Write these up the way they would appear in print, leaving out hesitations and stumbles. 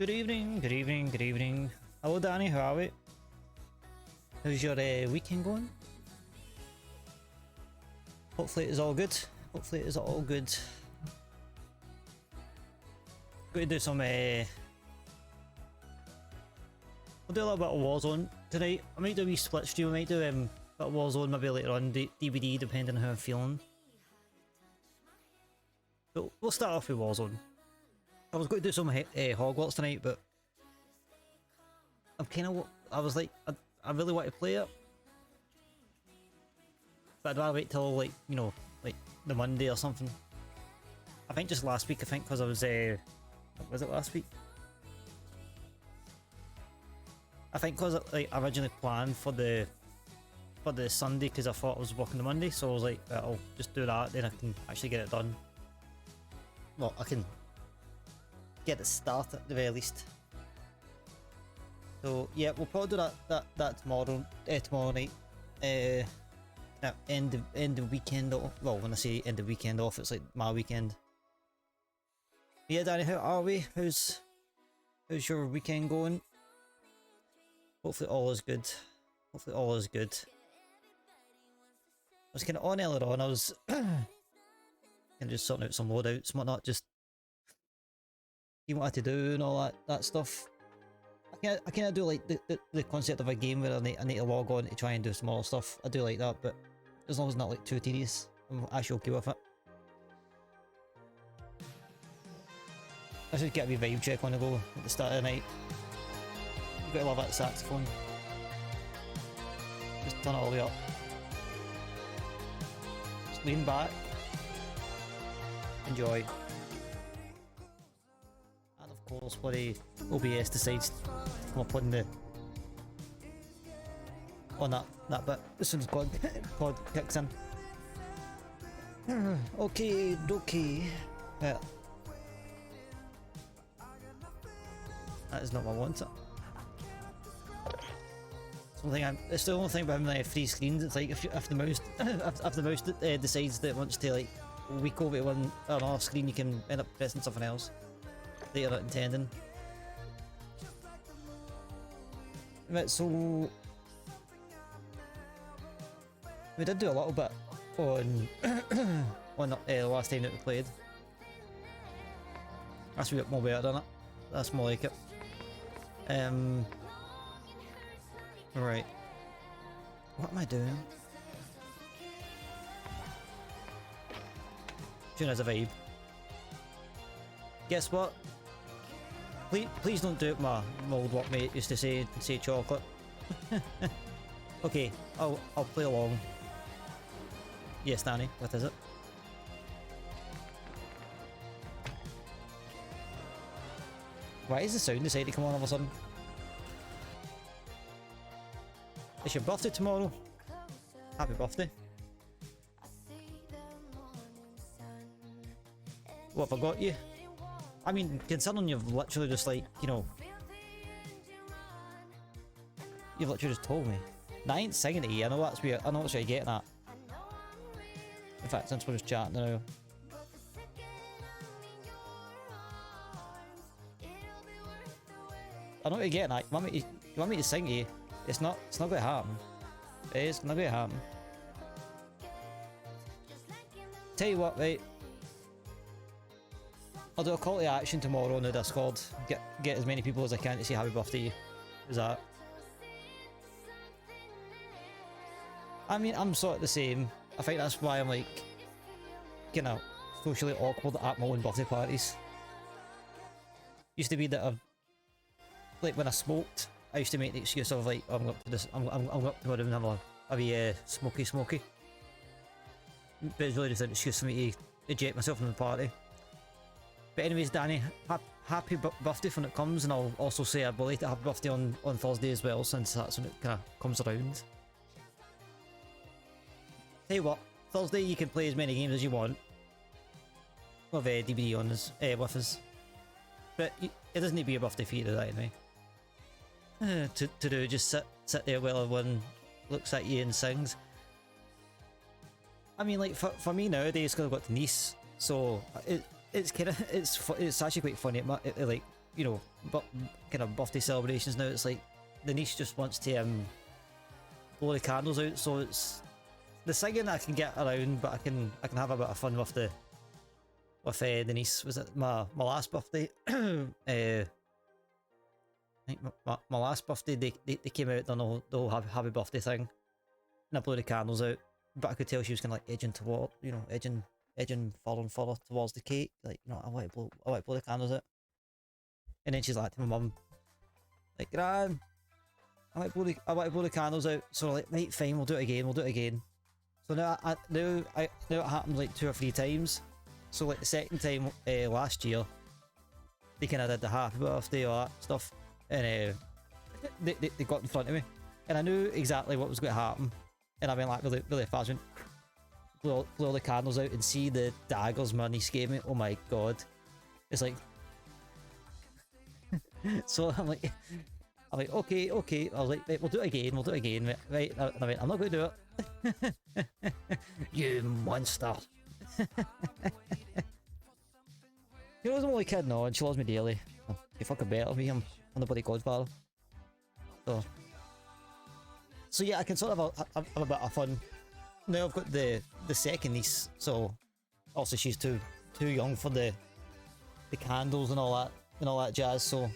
Good evening, good evening, good evening. Hello Danny, how are we? How's your weekend going? Hopefully it is all good. Hopefully it is all good. Going to do some I'll do a little bit of Warzone tonight. I might do a wee split stream, I might do a bit of Warzone maybe later on, DVD depending on how I'm feeling. But we'll start off with Warzone. I was going to do some Hogwarts tonight, but I was like, I really want to play it. But I'd rather wait till like, you know, like the Monday or something. I think just last week, I think because I was it last week? I think because like, I originally planned for the Sunday because I thought I was working the Monday, so I was like, I'll just do that, then I can actually get it done. Well, I can get it started at the very least. So yeah, we'll probably do that tomorrow night. End of weekend off. Well, when I say end of weekend off, it's like my weekend. Yeah, Danny, how are we? How's your weekend going? Hopefully all is good. Hopefully all is good. I was kind of on earlier on. I was kind of just sorting out some loadouts and whatnot, just see what I had to do and all that stuff. I kind of do like the concept of a game where I need to log on to try and do small stuff. I do like that, but as long as it's not like too tedious, I'm actually okay with it. I should get a wee vibe check on the go at the start of the night. You gotta love that saxophone. Just turn it all the way up. Just lean back. Enjoy. And of course, bloody OBS decides to come up on that bit as soon as COD kicks in. Okay, dokie. Yeah. That is not what I want. It's the only thing about having free screens. It's like if the mouse decides that it wants to like weak over to one or another screen, you can end up pressing something else that you're not intending. Right, so we did do a little bit on the last time that we played. That's a bit more better than it. That's more like it. Right. What am I doing? Tune has a vibe. Guess what? Please don't do it my old workmate used to say chocolate. Okay, I'll play along. Yes, Danny, what is it? Why is the sound decided to come on all of a sudden? It's your birthday tomorrow. Happy birthday. What have I got you? I mean, considering you've literally just like, you know, you've literally just told me. Now, I ain't singing to you, I know that's weird, I know that's what you're getting at. In fact, since we're just chatting now. I know what you're getting at. You want me to sing to you? It's not going to happen. It's not going to happen. Tell you what, right? I'll do a call to action tomorrow on the Discord. Get as many people as I can to say happy birthday to you. Is that? I mean, I'm sort of the same. I think that's why I'm like, you know, socially awkward at my own birthday parties. Used to be that like when I smoked, I used to make the excuse of like, oh, I'm up to this, I'm up to my room and have a wee smoky. But it's really just an excuse for me to eject myself from the party. But anyways, Danny, happy birthday when it comes, and I'll also say a belated happy birthday on Thursday as well, since that's when it kind of comes around. Tell you what, Thursday you can play as many games as you want with DVD on us, with us. But it doesn't need to be a birthday for you to do that anyway. To do, just sit there while everyone looks at you and sings. I mean, like for me nowadays, because I've got the niece, so it's kind of it's actually quite funny. Like you know, but kind of birthday celebrations now, it's like the niece just wants to blow the candles out, so it's the singing I can get around, but I can have a bit of fun with the niece. Was it my last birthday? I think my last birthday they came out done the whole happy birthday thing, and I blew the candles out, but I could tell she was kind of like edging toward, you know, edging further and further towards the cake, like, you know, I want to blow the candles out. And then she's like to my mum, like, Gran, I want to blow the candles out. So we're like, right, fine, we'll do it again. So now it happens like 2 or 3 times. So like the second time last year, they kind of did the happy birthday, all that stuff, and they got in front of me, and I knew exactly what was going to happen, and I went like really fast, went blow the candles out and see the daggers my niece gave me. Oh my god, it's like. So I'm like, okay. I was like, right, we'll do it again. Right, and I went, I'm not going to do it. You monster. You know, I was only kidding, no, and she loves me dearly. Oh, you fucking better me, I'm the bloody godfather. So yeah, I can sort of have a bit of fun. Now I've got the second niece, so also she's too young for the candles and all that jazz, so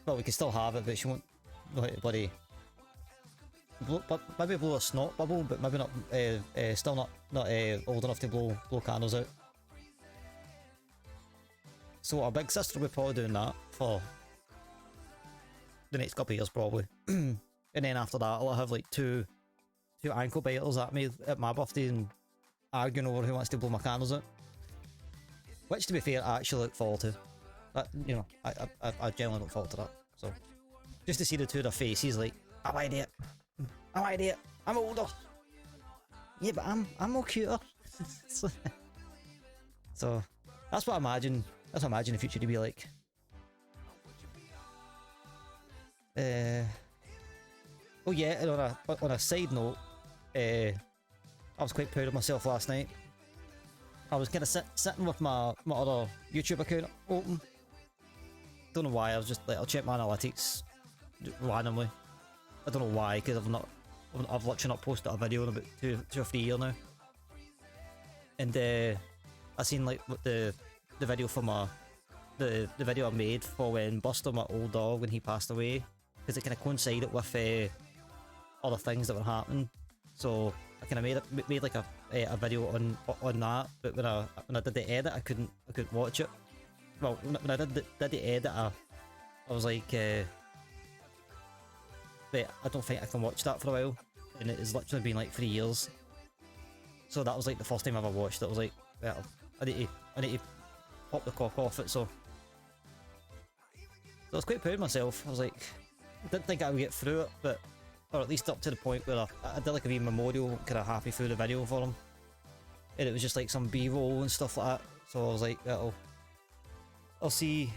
well, we can still have it, but she won't like bloody maybe blow a snot bubble, but maybe not still not old enough to blow candles out. So our big sister will be probably doing that for the next couple of years probably. And then after that I'll have like two ankle biters at me at my birthday and arguing over who wants to blow my candles out. Which, to be fair, I actually look forward to. But, you know, I generally look forward to that. So, just to see the two of their faces, like, I'm an idiot, I'm older. Yeah, but I'm more cuter. So, that's what I imagine the future to be like. Oh yeah, and on a side note, I was quite proud of myself last night. I was kind of sitting with my other YouTube account open. Don't know why, I was just like, I'll check my analytics randomly. I don't know why, because I've literally not posted a video in about 2 or 3 years now. And I seen like the video for the video I made for when Buster, my old dog, when he passed away, because it kind of coincided with other things that were happening. So I kind of made like a video on that, but when I did the edit, I couldn't watch it. Well, when I did the edit, I was like, wait, I don't think I can watch that for a while, and it's literally been like 3 years. So that was like the first time I ever watched it. I was like, well, I need to pop the cork off it. So I was quite proud of myself. I was like, didn't think I would get through it, but or at least up to the point where I did like a wee memorial kind of halfway through the video for him, and it was just like some B-roll and stuff like that. So I was like, I'll see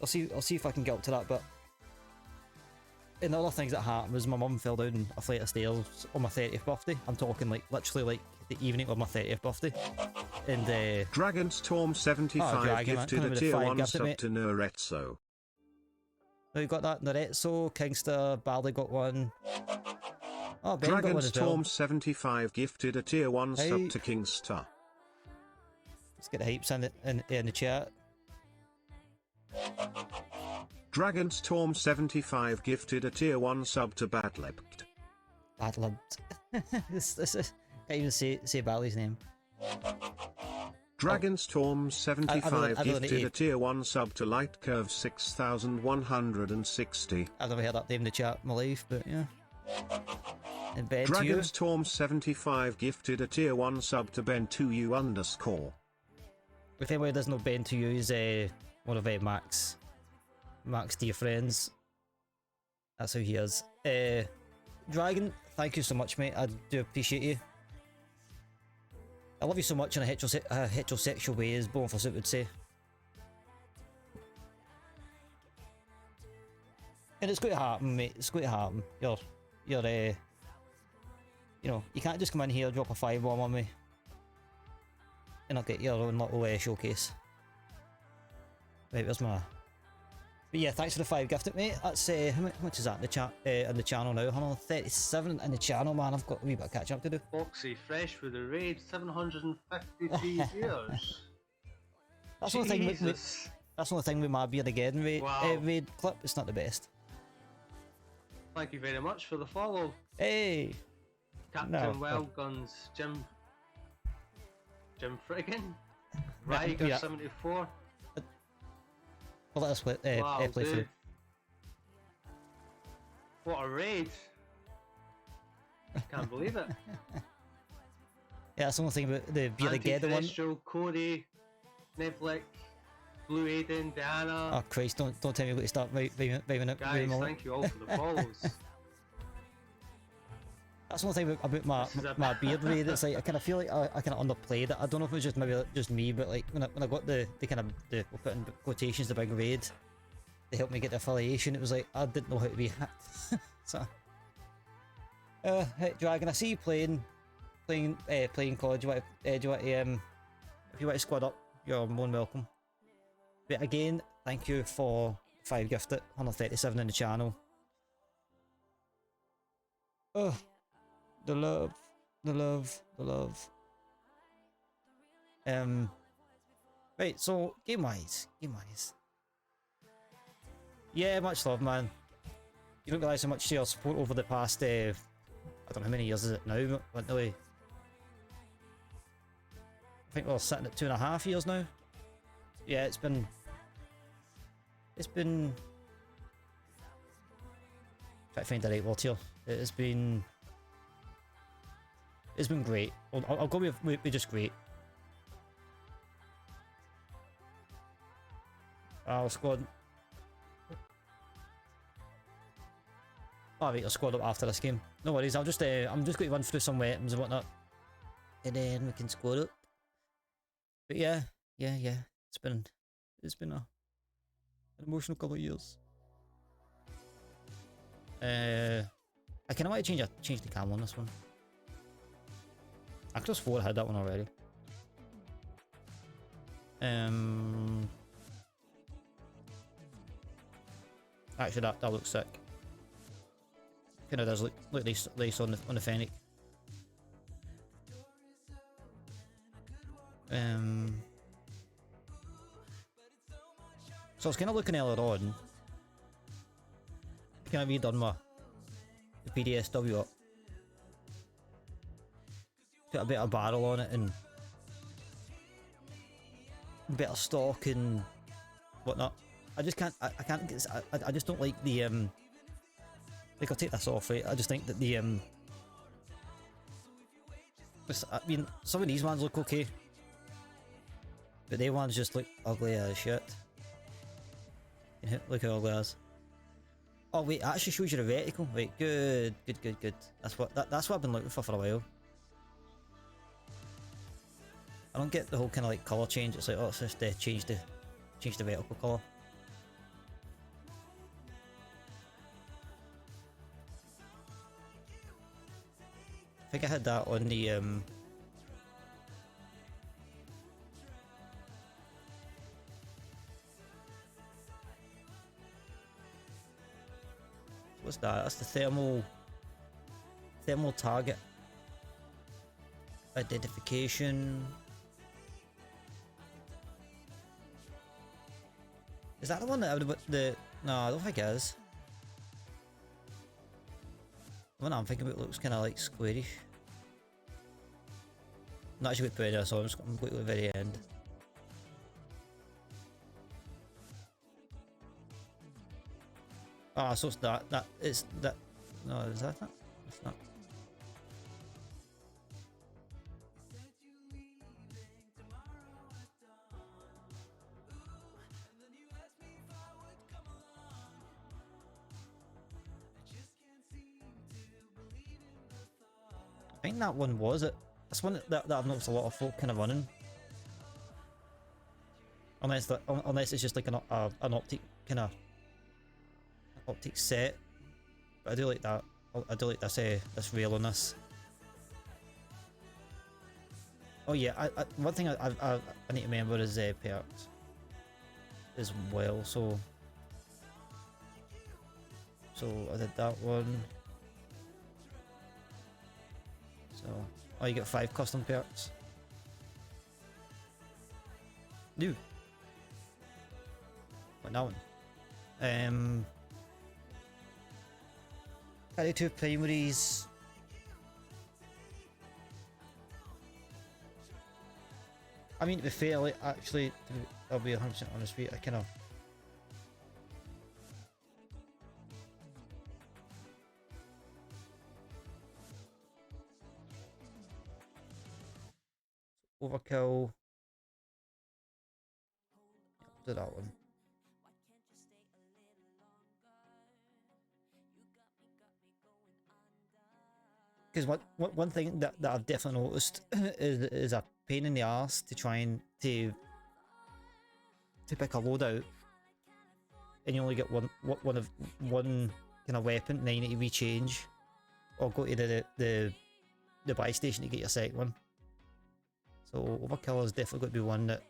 if I can get up to that bit. And the other things that happened was my mum fell down a flight of stairs on my 30th birthday. I'm talking like literally like the evening of my 30th birthday. And Dragon's Torm 75 gifted a tier 1 sub to Nerezzo. Oh, you got that, Nerezzo, Kingster, Barley got one. Oh, Ben Dragon's got one as well. Torm 75 gifted a tier 1 sub to Kingster. Let's get the hypes in the chat. Dragon's Torm 75 gifted a tier 1 sub to Badlibbed. Badlibbed. This is, can't even say Barley's name. Dragon's Torm 75 gifted a tier 1 sub to Light Curve 6160. I've never heard that name in the chat in my life, but yeah. And Ben Dragon's Torm 75 gifted a tier 1 sub to Ben2U_. If anyone doesn't know, Ben2U is one of Mac's dear friends. That's who he is. Dragon, thank you so much, mate. I do appreciate you. I love you so much in a heterosexual way, as Bonefossit would say. And it's going to happen, mate. It's going to happen. You're you know, you can't just come in here, drop a 5-bomb on me, and I'll get your own little showcase. Right, where's my But yeah, thanks for the 5 gifted, mate. That's how much is that in the chat in the channel now? 137 in the channel, man. I've got a wee bit of catch up to do. Foxy fresh with the raid, 753 viewers. That's the only thing. Jesus. That's the only thing with my beard again. Wow. Raid clip. It's not the best. Thank you very much for the follow. Hey. Captain No. Wellguns, Jim Friggin, Ryger Yeah. 74. Well, let us play, Wow, play through. dude. What a raid! Can't believe it. Yeah, that's the only thing about the beard again. The one. Anti-Terrestrial, Cody, Nevlik, Blue Aiden, Diana. Oh Christ! Don't tell me you've got to start vibing it. Guys, thank you all for the follows. That's the only thing about my beard raid. It's like I kind of feel like I kind of underplayed it. I don't know if it was just maybe just me, but like when I got the kind of we'll put in quotations the big raid, they helped me get the affiliation. It was like I didn't know how to be hacked. So, hey, Dragon, I see you playing COD. Do you want to if you want to squad up, you're more than welcome. But again, thank you for 5 gifted, 137 in the channel. Oh. The love. Right, so game wise. Yeah, much love, man. You don't realise how much your support over the past, I don't know how many years is it now, but really, I think we're sitting at 2.5 years now. Yeah, it's been trying to find the right word here. It's been great. I'll go with just great. Our squad. Alright, I'll squad up after this game. No worries. I'm just going to run through some weapons and whatnot, and then we can squad up. But yeah. It's been an emotional couple of years. I kind of want to change the cam on this one. Actors 4 had that one already. Actually, that looks sick. Kind of does look lace on the Fennec. So I was kind of looking earlier on. Kind of redone the PDSW up. Put a bit of barrel on it and better stock and whatnot. I just can't. I can't get. I just don't like the like I'll take this off, right? I just think that the I mean, some of these ones look okay, but they ones just look ugly as shit. Look how ugly as. Oh wait, it actually shows you the vertical. Right, good. That's what I've been looking for a while. I don't get the whole kind of like colour change. It's like, oh, it's just change the vertical colour. I think I had that on the what's that? That's the thermal target identification. Is that the one that I would have no, I don't think it is. The one I'm thinking about looks kind of like squarish. I'm not actually going to put it there, so I'm just going to go to the very end. Ah, so it's that it's that. No, is that it? It's not. I think that one was it. That's one that I've noticed a lot of folk kind of running. Unless it's just like an optic kind of optic set. But I do like that. I do like this rail on this. Oh yeah, one thing I need to remember is perks as well. So So I did that one. So, oh, you get 5 custom perks. New. What that one? Carry 2 primaries. I mean, to be fair, like, actually, I'll be 100% honest with you, I kind of... Overkill. Do that one. Because one thing that I've definitely noticed is a pain in the arse to try and to pick a loadout, and you only get one kind of weapon, and then you need to rechange or go to the buy station to get your second one. So Overkill is definitely going to be one that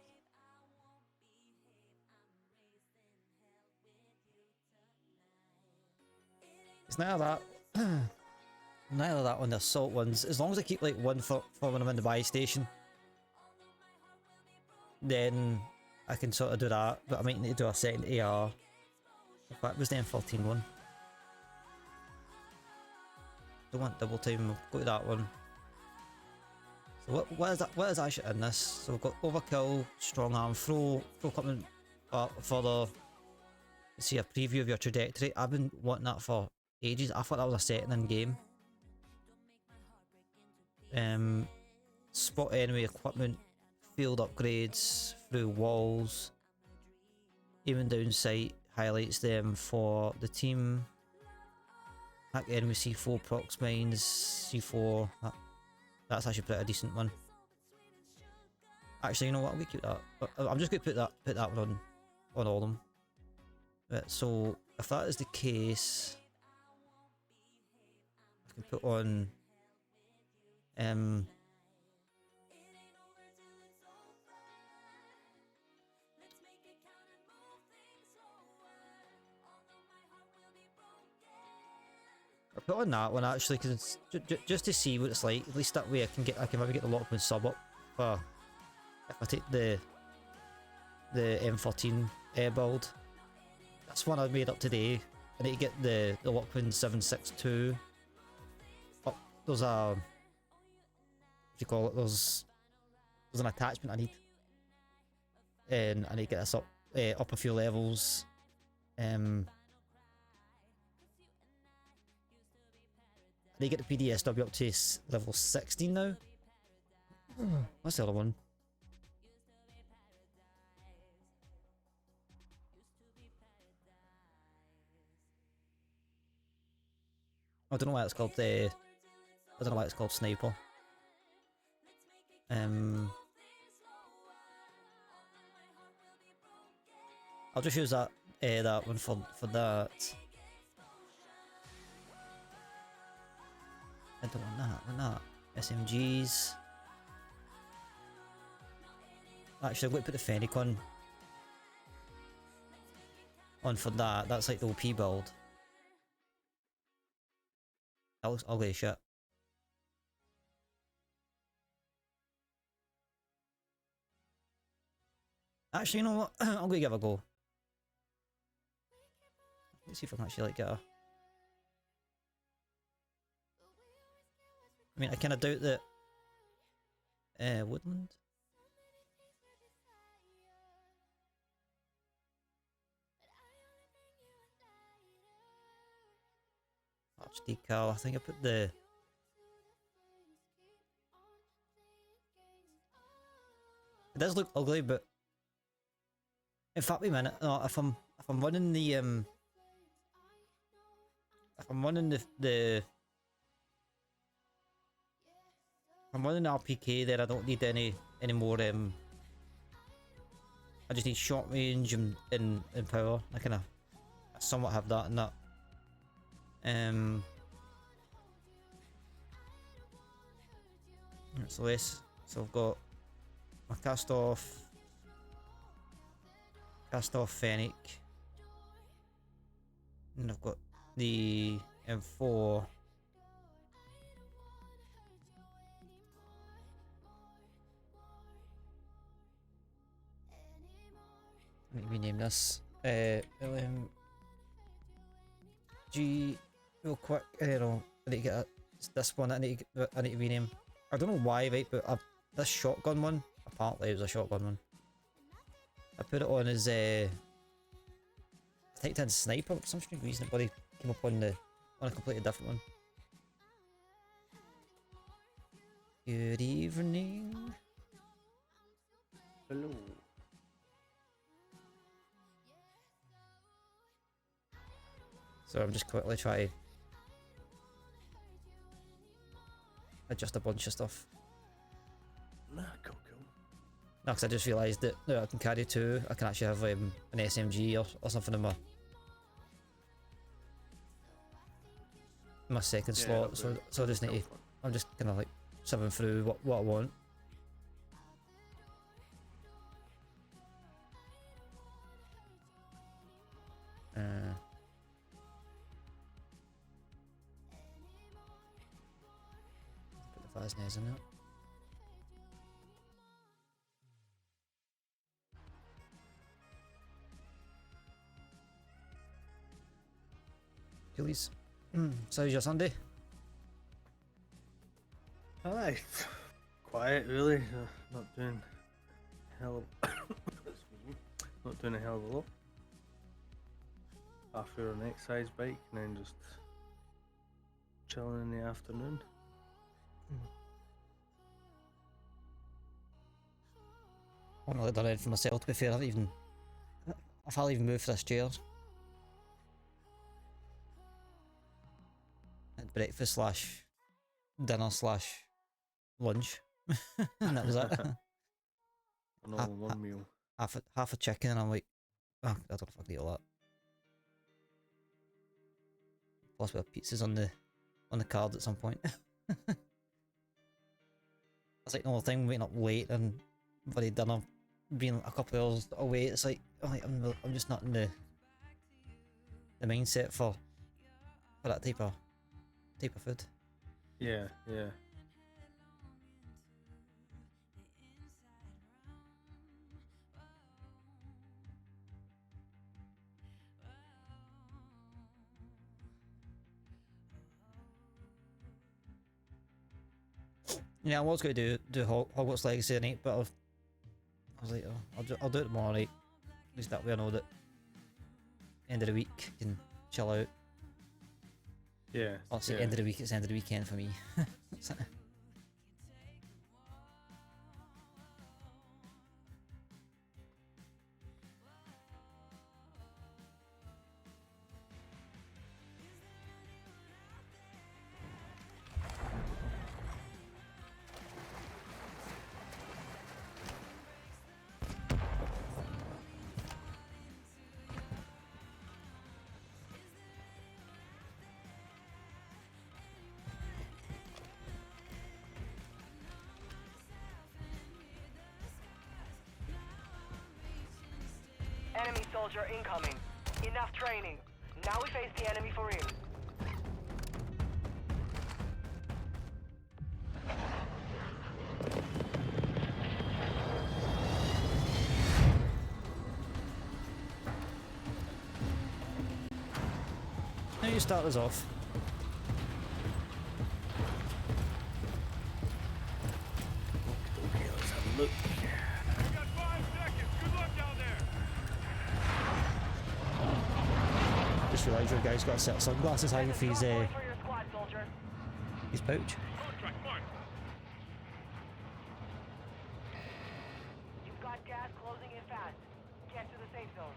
it's neither that neither that on the assault ones. As long as I keep like one for when I'm in the buy station, then I can sort of do that. But I might need to do a second AR. If that was the M14 one. Don't want double time. Go to that one. So what is that? What is actually in this? So we've got Overkill, Strong Arm, throw coming further. See a preview of your trajectory. I've been wanting that for ages. I thought that was a setting in game. Spot enemy equipment, field upgrades through walls, aiming down sight highlights them for the team. Hack enemy C4 procs mines, C4. That's actually pretty a decent one. Actually, you know what? I'm gonna keep that. I'm just gonna put that one on all of them. Right, so if that is the case, I can put on I put on that one actually because just to see what it's like. At least that way I can maybe get the lockman sub up for if I take the M14 air build. That's one I made up today. I need to get the Lockman 762 up. There's a what do you call it? There's an attachment I need, and I need to get this up a few levels. I need to get the PDSW up to level 16 now. What's the other one? I don't know why it's called I don't know why it's called Sniper. I'll just use that one for that. I don't want that. SMGs. Actually, I'm going to put the Fennec on for that. That's like the OP build. That looks ugly as shit. Actually, you know what? I'm going to give it a go. Let's see if I can actually like get a... I mean, I kind of doubt that... Woodland? Arch decal. I think I put the... It does look ugly, but... In fact, wait a minute. No, if I'm running the if I'm running the I'm running the RPK, then I don't need any more I just need short range and power. I kinda somewhat have that and that. So this, so I've got my cast off Fennec, and I've got the M4. I need to rename this. LMG real quick. I don't know. I need to get this one. I need to rename. I don't know why, right? But this shotgun one. Apparently, it was a shotgun one. I put it on as I typed in sniper for some strange reason. It bloody came up on a completely different one. Good evening. Hello. So I'm just quickly trying to adjust a bunch of stuff. Nah, cool. No, because I just realised that I can carry two. I can actually have an SMG or something in my second slot. So I just need to. I'm just kind of like sieving through what I want. Put the Vaznes in it. Please. So how's your Sunday? Aye. Quiet, really. Not doing a hell of not doing a hell of a lot. Half hour on exercise bike and then just chilling in the afternoon. I've not really done anything for myself, to be fair. I've hardly even moved this chair. At breakfast slash dinner slash lunch. And that was it. An all in one meal. Half a chicken and I'm like, oh, I don't know if I can eat all that. Plus we have pizzas on the card at some point. That's like the whole thing, waking up late and bloody dinner being a couple of hours away. It's like, I'm just not in the mindset for that type of food. Yeah. Yeah, I was going to do Hogwarts Legacy tonight, but I was like, oh, I'll do it tomorrow night. At least that way I know that end of the week can chill out. Yeah. I'll say end of the week, it's end of the weekend for me. Enemy soldier incoming. Enough training. Now we face the enemy for real. Now you start us off. Okay, let's have a look. Just realised your guy's got a set of sunglasses hanging for his pouch. You've got gas closing in fast. Get to the safe zone.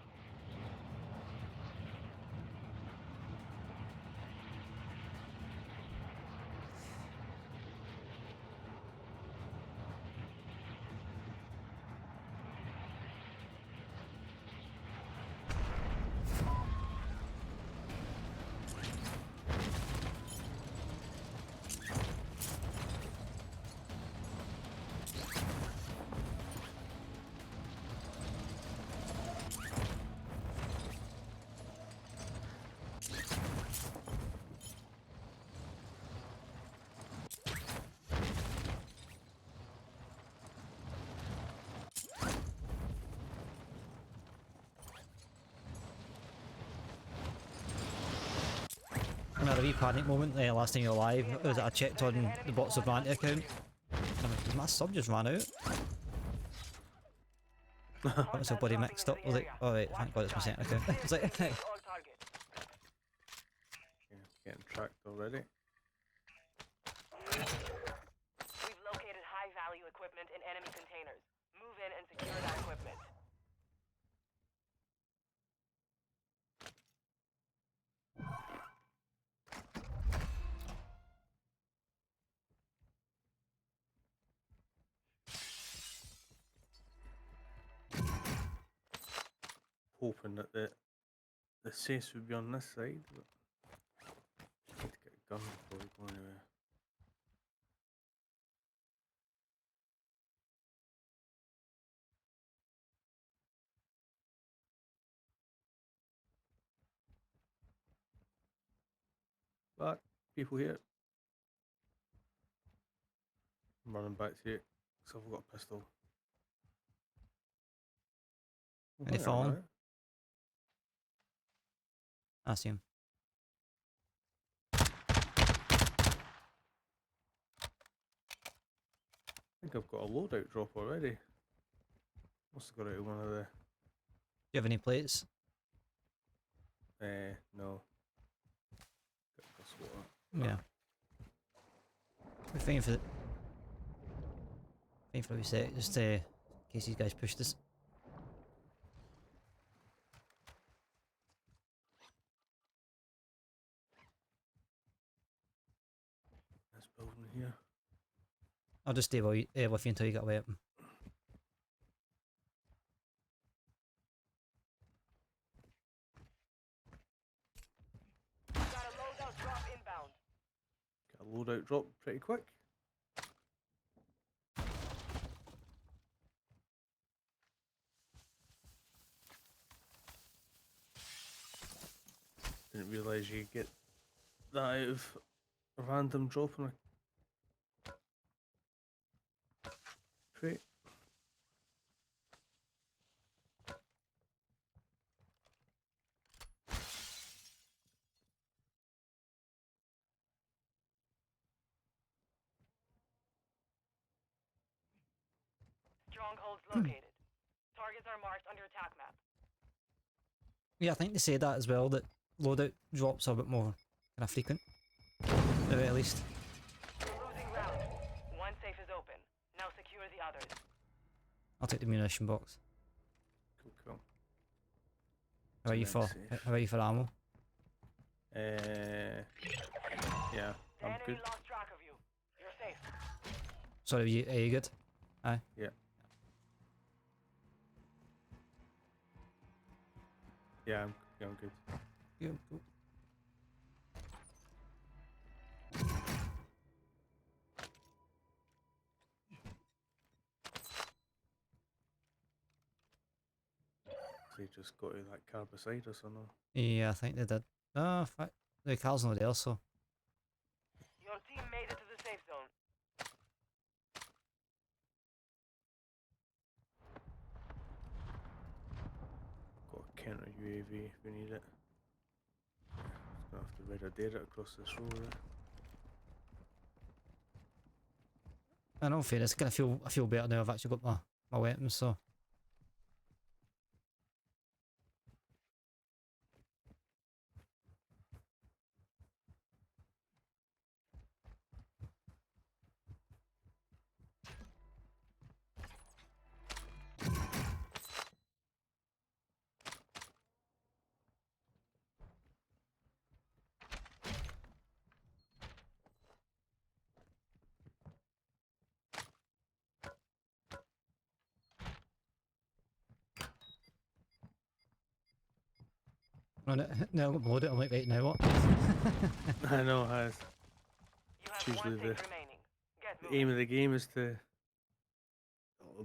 had a wee panic moment last time you were live. It was that I checked on the Bots of Vanty account. And I'm like, "Did my sub just ran out?" I was so bloody mixed up. I was like, oh wait, thank god it's my second account. It's like, All targets. Yeah, getting tracked already. We've located high-value equipment in enemy containers. Move in and secure that equipment. Hoping that the safes would be on this side, but need to get a gun before we go anywhere. But people here. I'm running back to you, because I've got a pistol. Oh, Any hang on a fallen? minute. I see him. I think I've got a loadout drop already. Must have got out of one of the. Do you have any plates? No. Got a SWAT. Yeah. We're fine for a wee sec, just in case these guys pushed us. This building here. I'll just stay with you until you get a weapon. Got a loadout drop inbound. Get a loadout drop pretty quick. Didn't realise you get that out of a random drop on a crate. Strongholds located. Targets are marked on your attack map. Yeah, I think they say that as well, that loadout drops are a bit more kind of frequent. At the very least. You're losing ground. One safe is open. Now secure the others. I'll take the munition box. Cool. How are you for? Safe. How are you for ammo? Yeah, The I'm enemy good. lost track of you. You're safe. Sorry, are you good? Aye. Yeah. Yeah, I'm good. Yeah, cool. They just got to that car beside us or no? Yeah, I think they did. Oh, in fact, the car's not there, so. Your team made it to the safe zone. Got a counter UAV if we need it. Just gonna have to ride a data across this road. I know, in fairness, I feel better now I've actually got my weapons, so. No, now I've got loaded, I'm like, right, now what? I know, has. You have It's one usually safe remaining. Get the moving. aim of the game is to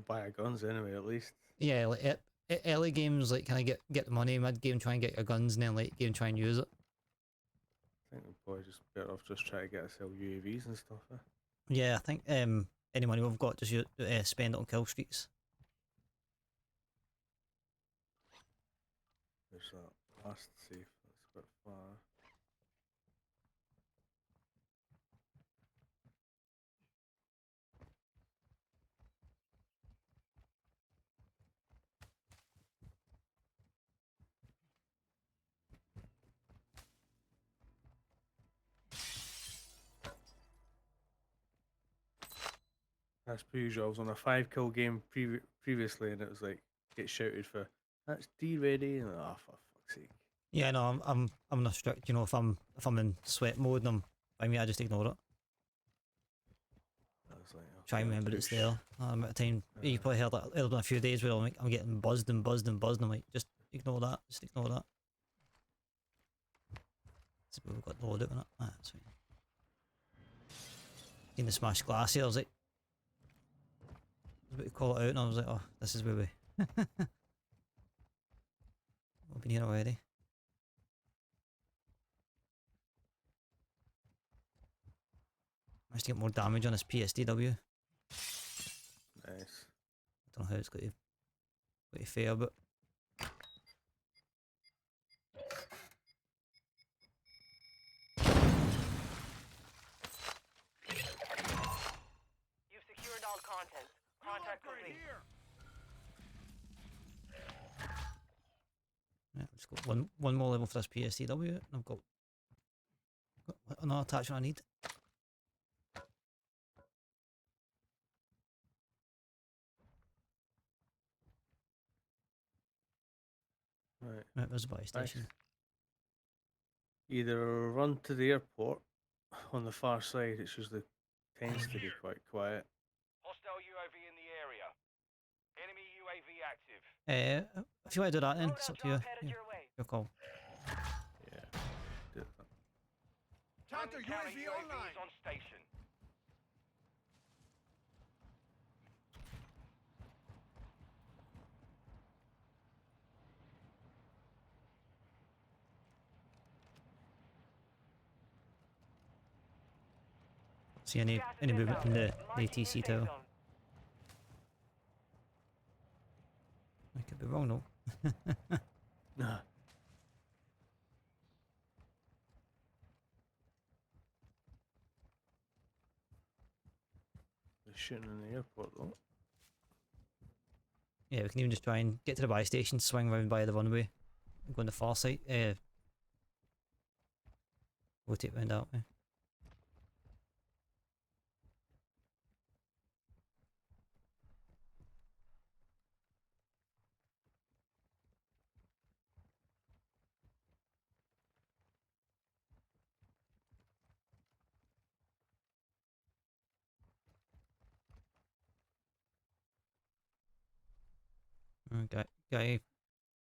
buy our guns anyway, at least. Yeah, like, early games, like, kind of get the money, mid game try and get your guns, and then late game try and use it. I think we're probably just better off just trying to get ourselves UAVs and stuff. Yeah, I think any money we've got, just spend it on kill streaks. There's that last safe, that's a bit far. As per usual, I was on a 5-kill game previously, and it was like get shouted for that's D ready, and oh for fuck's sake. Yeah, no, I'm not strict. You know, if I'm in sweat mode and I mean, I just ignore it. I was like, okay, Try and remember too it's there. At a time, you probably heard that. There's been a few days where I'm getting buzzed and buzzed and buzzed. And I'm like, just ignore that. Just ignore that. So we've got load out on it. Ah, that's fine. Seen the smashed glass here. I was like, about to call it out, and I was like, oh, this is where we. We've been here already. Managed to get more damage on his PSDW. Nice. I don't know how it's got to fare, but You've secured all contents. Contract complete. yeah, I've just got one more level for this PSDW, and I've got another attachment I need. Right. Right, there's a buy station. Either run to the airport on the far side. It's usually tends to be quite quiet. Hostile UAV in the area. Enemy UAV active. If you want to do that, then it's up to you. Drop headed Yeah, your way. your call. Yeah. Do that. Counter UAV online. On station. See any movement in the ATC tower? I could be wrong though. Nah. They're shooting in the airport though. Yeah, we can even just try and get to the buy station, swing round by the runway, and go on the far side. Rotate round that way.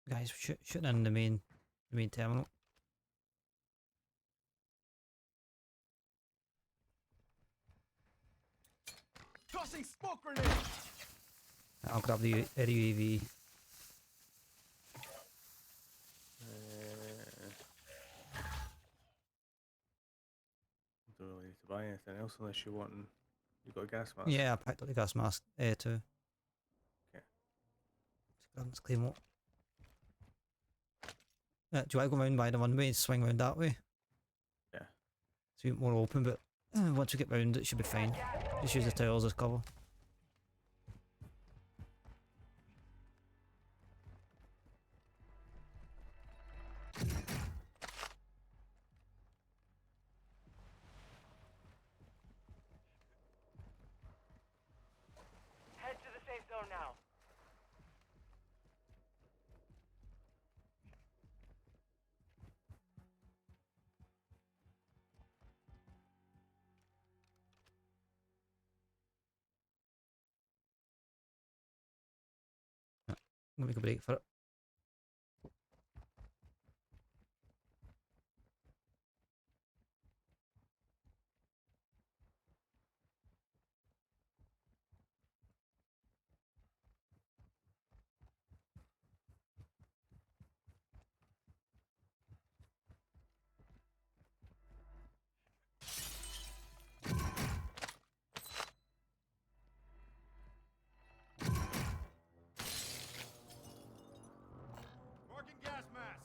Guys shooting in the main terminal. Tossing smoke grenade. I'll grab the UAV. Don't really need to buy anything else unless you're wanting. You got a gas mask. Yeah, I picked up the gas mask too. Okay. Just grab this claymore. Do you want to go round by the runway and swing round that way? Yeah. It's a bit more open, but once we get round it should be fine. Just use the towers as cover. Head to the safe zone now. I'm gonna make a break for it. Marking gas mask.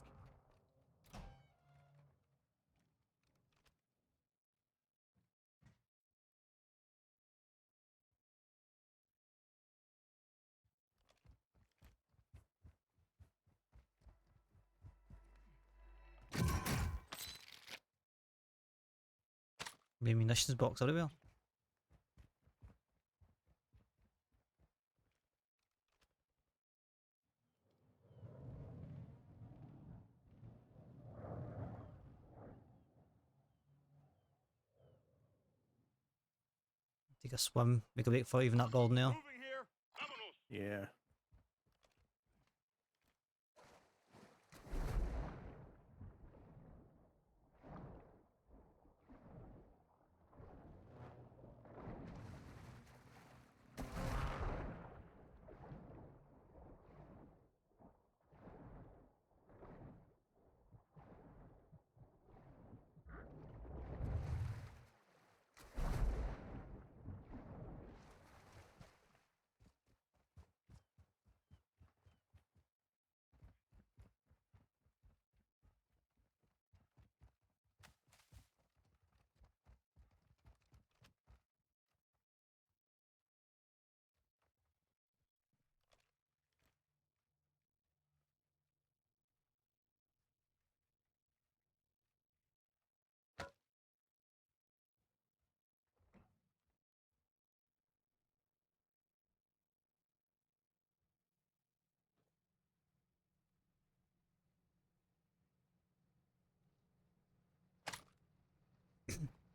Maybe munitions box everywhere. Take a swim, make a break for even that building there. Yeah.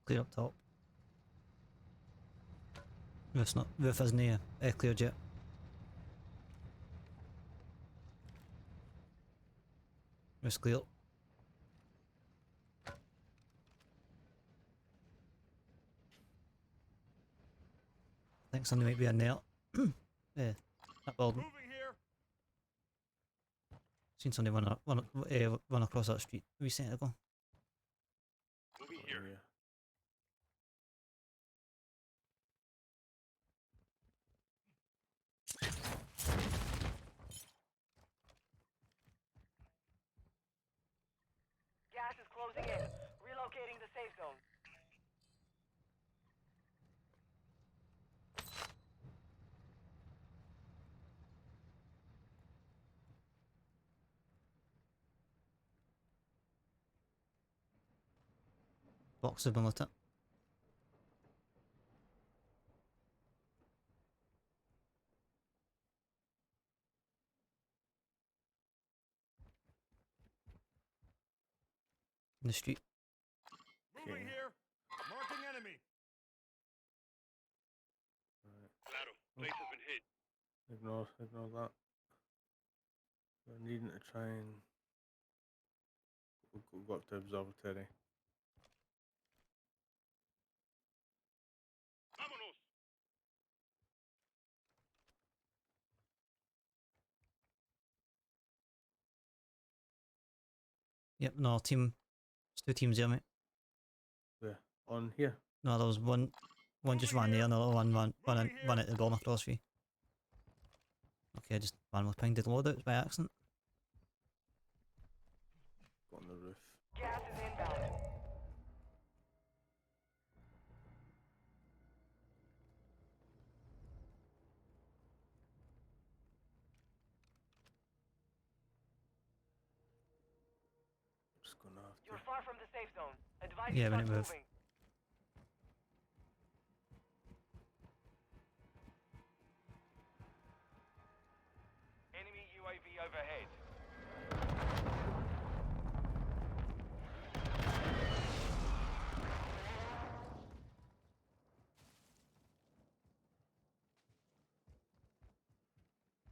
Clear up top. Roof isn't here. Cleared yet. Roof's clear. I think somebody might be in there. Yeah, that building. Seen somebody run across that street a wee second ago. Here. Gas is closing in. Relocating the safe zone. Box have been lit up. In the street. Moving here. Marking enemy. Claro. Place has been hit. Ignore that. We're needing to try and go up to observatory. Vámonos. Yep, no team. There's two teams here, mate. Yeah. On here. No, there was one just ran there, another one ran at the bomb across for you. Okay, I just randomly pinged the loadouts by accident. Go on the roof. Gas is inbound. Just gonna have to. You're far from the safe zone. Advise Yeah, you when start it moved. moving. Enemy UAV overhead.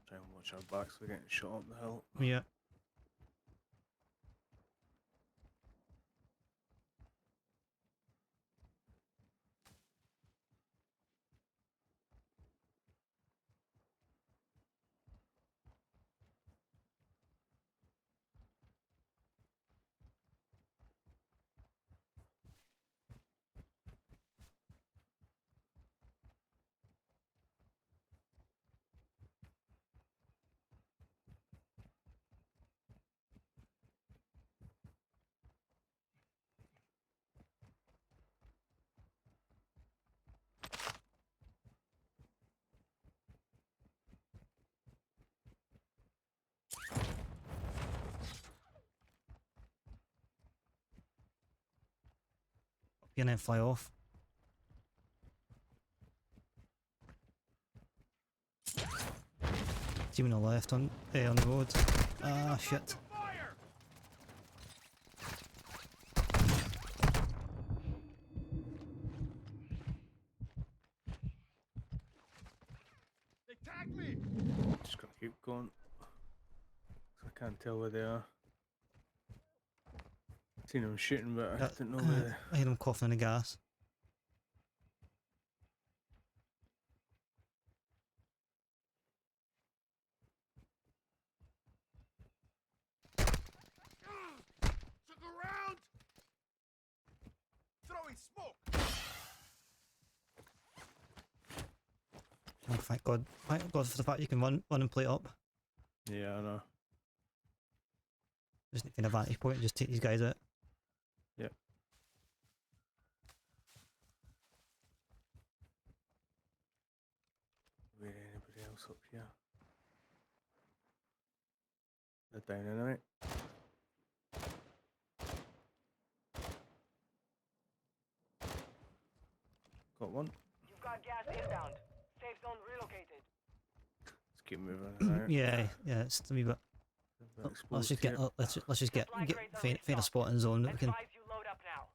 Try and watch our backs. We're getting shot up the hill. Yeah. And then fly off. Team on the left on the road. Ah, shit. gone. So I can't tell where they are. Seen them shooting, but I didn't know where. I hear them coughing in the gas. Look around! Throwing smoke! Oh, thank God. Thank God for the fact you can run and play up. Yeah, I know. Just need an advantage point and just take these guys out. Yep. Where anybody else up here? They're down anyway. Got one. You've got gas inbound. Safe zone relocated. Let's keep moving. Out. Yeah, it's a wee bit. Let's just get let's just get find a spot in the zone that we can. Advise you load up now.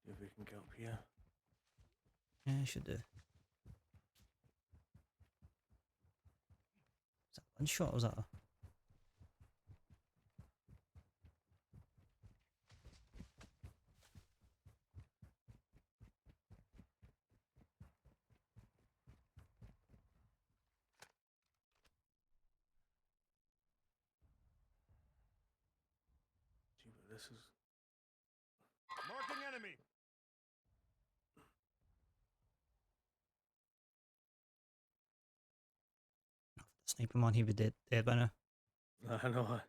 See if we can get up here. Yeah, should do. Is that one shot or was that a... Gee, but this is. Marking enemy! Sniper man, he would dead by now. I know. I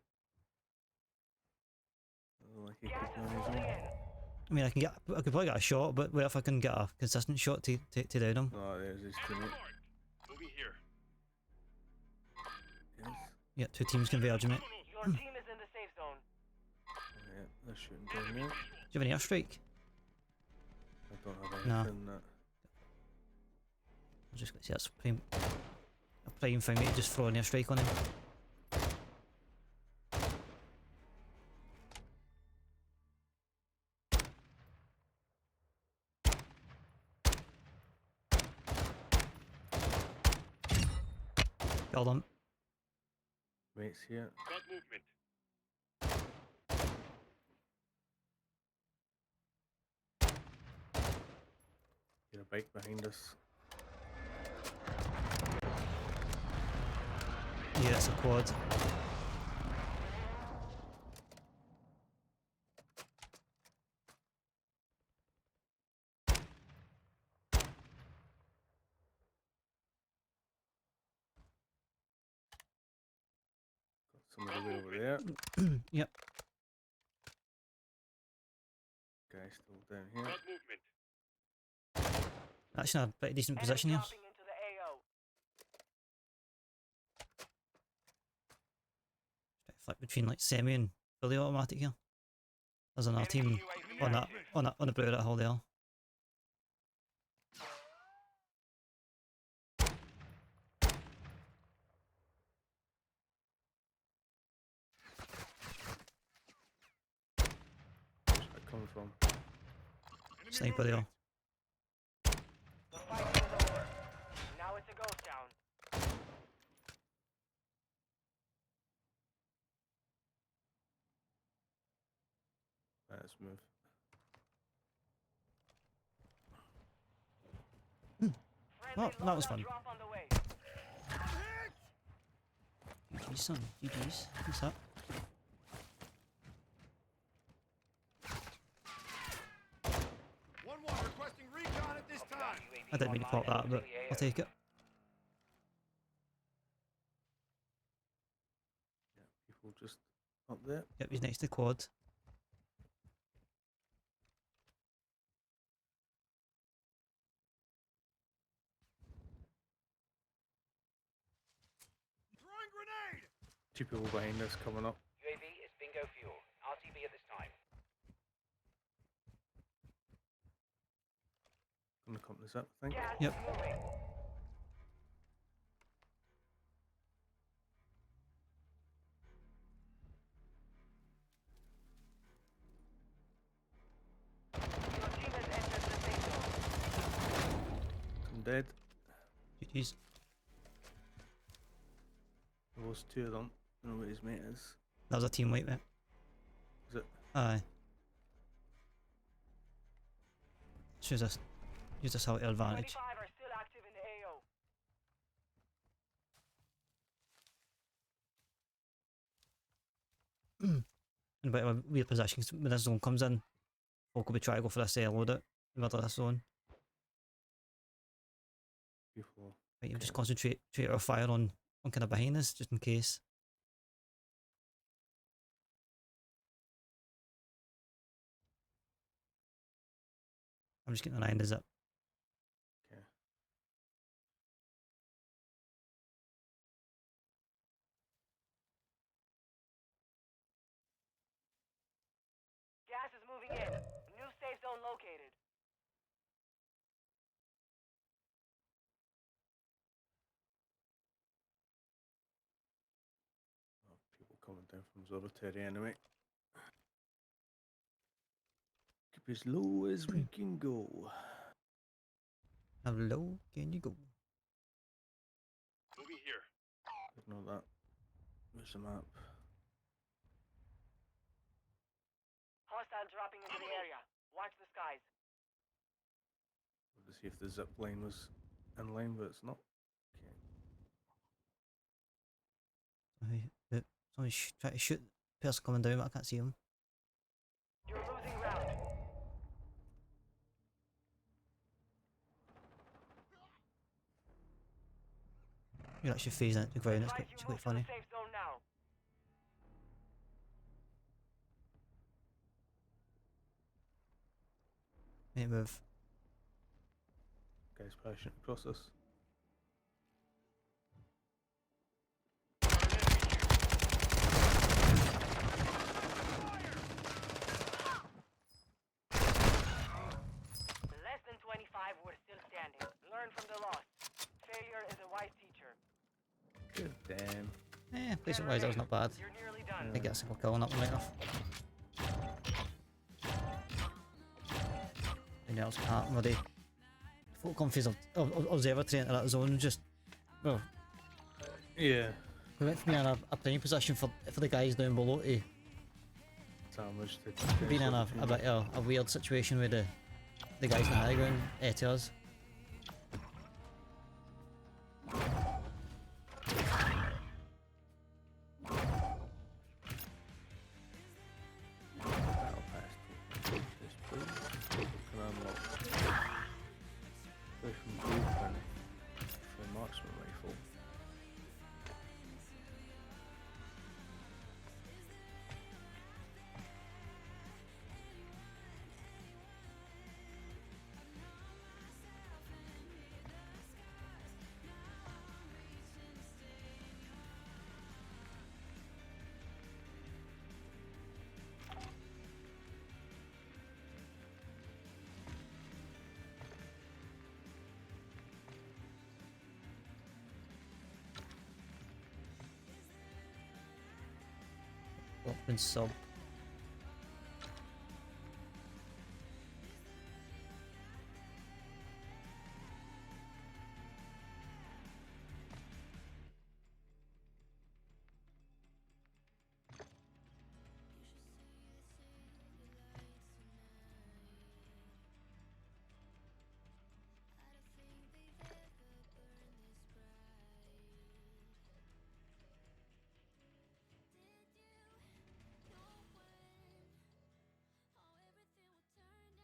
don't like he Gas could is know his moving own. in. I mean, I could probably get a shot, but what if I can get a consistent shot to down him? Oh, there's his teammate. Moving here. Yes. Yeah, two teams converging, mate. Your team is in the safe zone. Oh, yeah, they're shooting down there. Do you have any airstrike? I don't have No. anything that. I was just going to say that's a prime thing, mate, just throw an airstrike on him. Killed him. Mates here. Got movement. Get a bike behind us. Yeah, it's a quad. Got somebody way over there. Yep. Guy still down here. Got movement. Actually, in a pretty decent position Enemy here. dropping into the AO. Flip between like semi and fully automatic here. There's another team on the Brewer at Hull there. Where's that coming from? Enemy Sniper there. movement. The fight is over. Now it's a ghost town. Let's move. Friendly that was loadout fun. drop on the way. GG's, son. GG's. What's up? One requesting recon at this time. I didn't mean to pop that, but I'll take it. Yeah, people just up there. Yep, he's next to the quad. Throwing grenade! Two people behind us coming up. UAV is bingo fuel. RTB at this time. Gonna come this up, I think. Gas Yep. is moving. Your team has entered the safe zone. One dead. GG's. There was two of them. I don't know what his mate is. That was a team wipe, mate. Is it? Aye. Use this out to advantage. 25 are still active in the AO. In a bit of a weird position 'cause when this zone comes in, folk will be trying to go for this load it in the middle of this zone. Before. Right, you just concentrate our fire on kind of behind us, just in case. I'm just getting an eye on the zip. Okay. Gas is moving in. New safe zone located. Oh, people coming down from Zoroterry anyway. Keep as low as we can go. How low can you go? Moving here. Ignore that. Where's the map? Hostile dropping into the area. Watch the skies. To see if the zip line was in line, but it's not. Okay. Somebody's trying to shoot the person coming down, but I can't see him. You're losing ground. You're actually phasing it to the ground, it's Advise quite, you quite move to funny. the safe zone now. May move. Guys pushing across us. Less than 25 were still standing. Learn from the loss. Failure is a wise teacher. Good damn. Placement wise, that was not bad. You're nearly done. I get a single kill on that one right enough. And else can happen with the folk confuse of observatory into that zone. Just, well, Yeah. we went from being in a prime position for the guys down below to Damage to being in a bit of a weird situation with the guys in the high ground to us. Battle pass. This blue. Can unlock. Go from blueprint for marksman rifle. Open sub.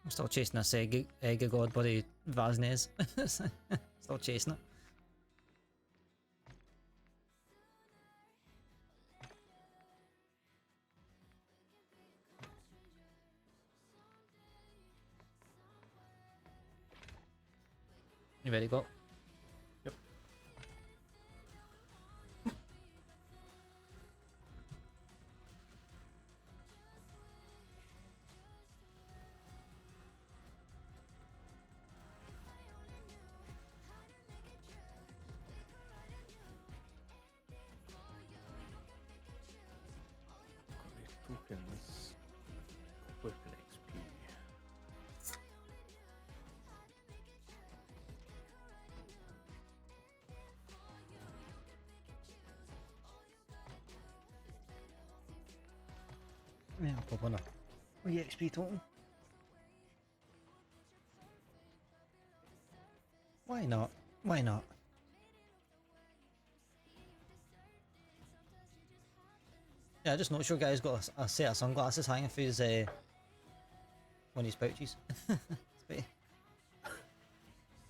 I'm still chasing this egg god buddy Vaznez. Still chasing it. You ready to go? Yep. Tokens. Weapon XP. Yeah, I'll pop on a wee XP total. Why not? Why not? Yeah, I just noticed your guy's got a set of sunglasses hanging for his one of his pouches. It's pretty-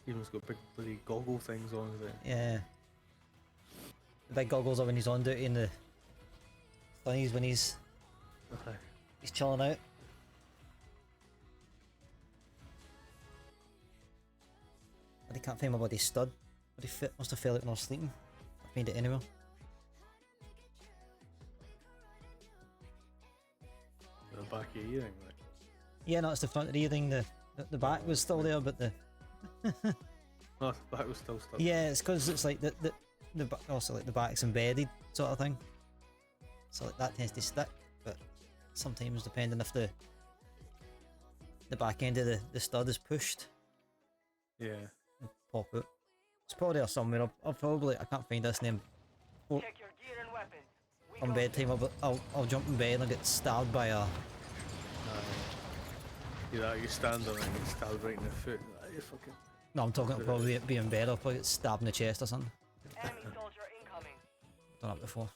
Even's got big bloody goggle things on with it. yeah. The big goggles are when he's on duty and the funnies when he's chilling out. But he can't find my bloody stud. But he must have fell out when I was sleeping. I find it anywhere. The back of your earring, like. Yeah, no, it's the front of the earring. The back was still there, but the Oh, the back was still stuck. yeah, it's because it's like also like the back's embedded sort of thing. So like that tends to stick, but sometimes depending if the back end of the stud is pushed, Yeah. it'll pop out. It's probably there somewhere. I'll probably I can't find this name. Check your gear and weapons. We On go bedtime, I'll jump in bed and I'll get stabbed by a. You stand on it and get stabbed right in the foot. Like, you fucking. No, I'm talking probably be in bed. I'll probably get stabbed in the chest or something. enemy soldier incoming. Done that before.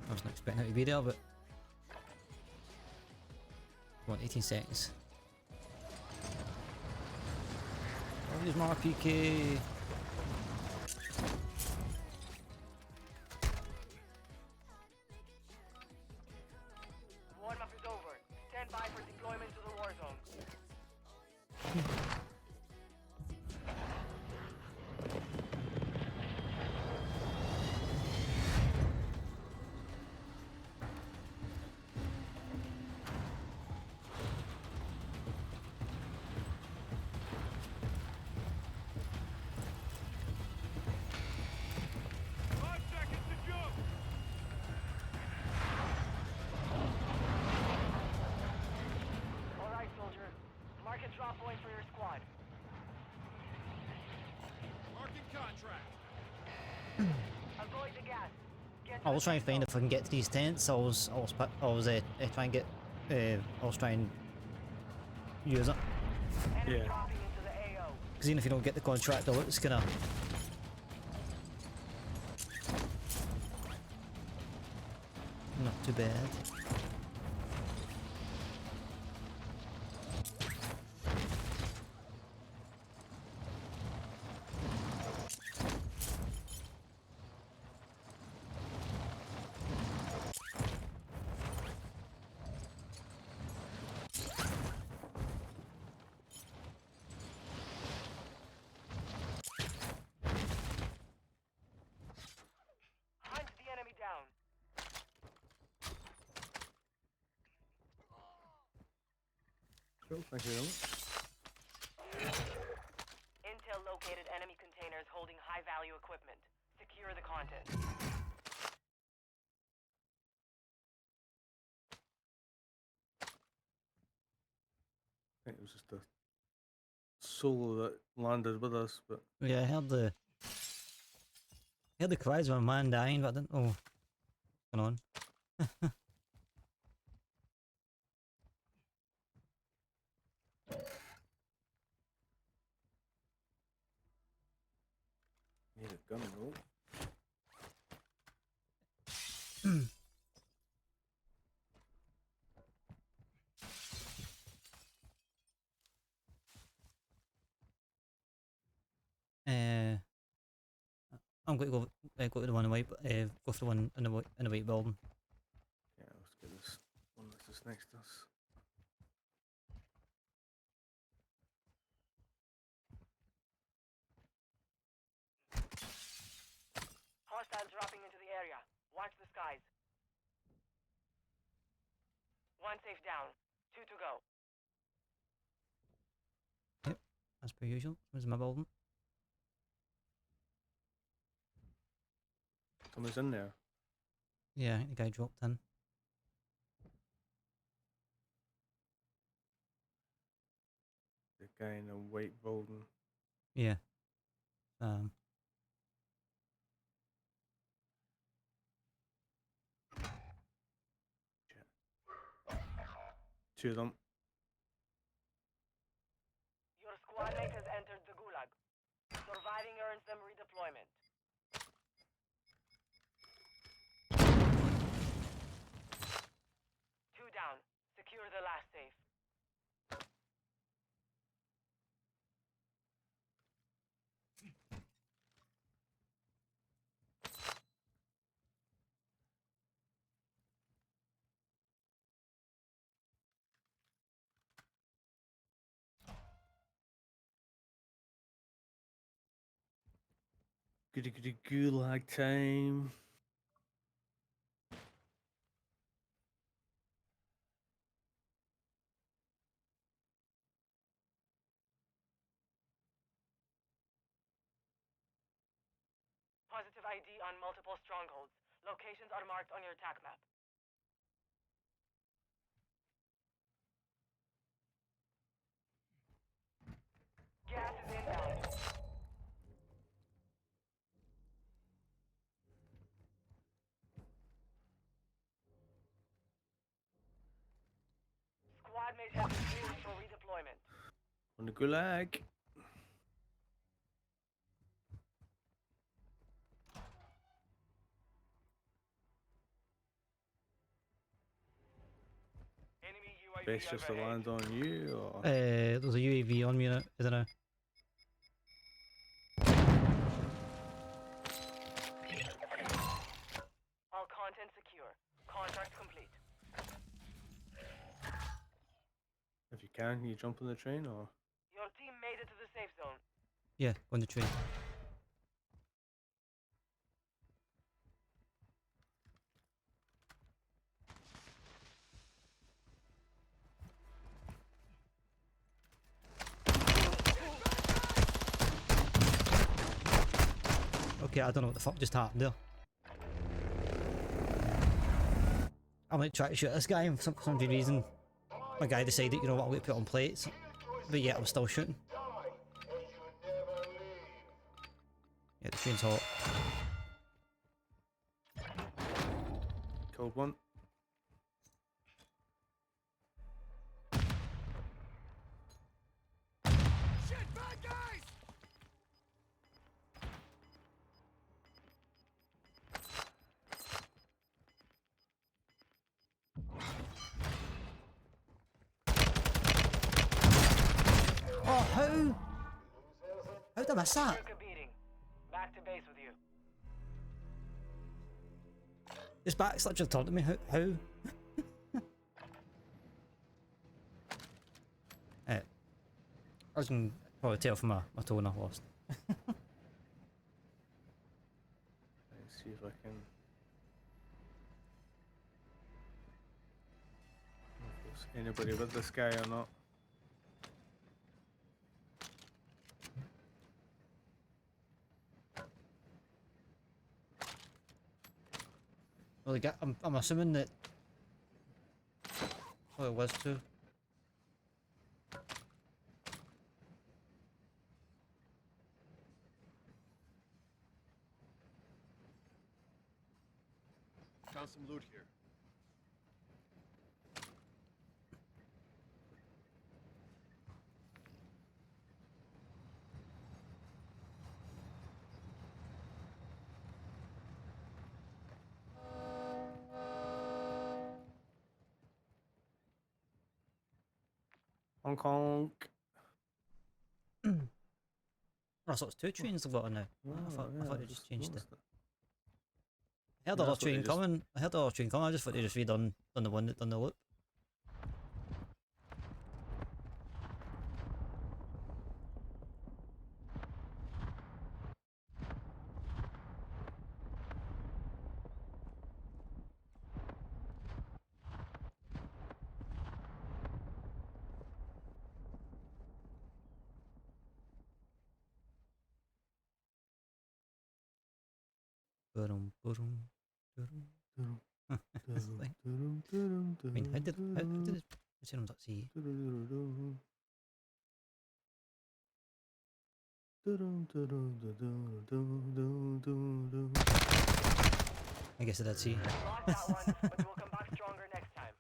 I wasn't expecting it to be there, but come on, 18 seconds. I'll use my PK. Warm-up is over. Stand by for deployment to the war zone. All right, soldier. Mark a drop point for your squad. Avoid the gas. Get to I the was trying to safe find zone. if I can get to these tents. I was trying to get. I was trying to use it Enemy Yeah. dropping into the AO. because even if you don't get the contract, it's gonna. Not too bad. Hunt the enemy down. Cool, thank you very much. Intel located enemy containers holding high-value equipment. Secure the contents. I think it was just a solo that landed with us, but Yeah, I heard the cries of a man dying, but I didn't know what's going on. need a gun roll. I'm going to go to the one in white, go for the one in the white building. Yeah, let's get this one that's just next to us. Hostiles dropping into the area. Watch the skies. One safe down. Two to go. As per usual. Where's my building? Someone's in there. Yeah, I think the guy dropped in. The guy in the white building. Yeah. Two of them. Your squad mate has entered the Gulag. Surviving earns them redeployment. Two down. Secure the last safe. Goody goody gulag time. Positive ID on multiple strongholds. Locations are marked on your attack map. Gas is inbound. Squad mate has been cleared for redeployment. On the gulag. Enemy UAV Best just to overhead. land on you, or There's a UAV on me, isn't there? All content secure. Contract complete. if you can you jump on the train, or Your team made it to the safe zone. Yeah, on the train. Okay, I don't know what the fuck just happened there. I might try to shoot this guy, and for some reason my guy decided, you know what, I'm going to put on plates. But yeah, I was still shooting. Yeah, the train's hot. killed one. Oh, how? How did I miss that? Took a beating. Back to base with you. His back's literally turned to me. How? I can probably tell from my tone I lost. Let's see if I can. If there's anybody with this guy or not. Well, I'm assuming that. Oh, it was too. Found some loot here. Honk honk. Oh, so it's two trains I've got on now. I thought yeah, they just changed it. noticed I heard Yeah, the other that's what they train just- coming. I heard the other train coming. I just thought they just redone the one that done the loop. Boom, boom, boom. This thing. I mean, how did it? What's your name's see? I guess I did see. Lost that one, but we'll come back stronger next time.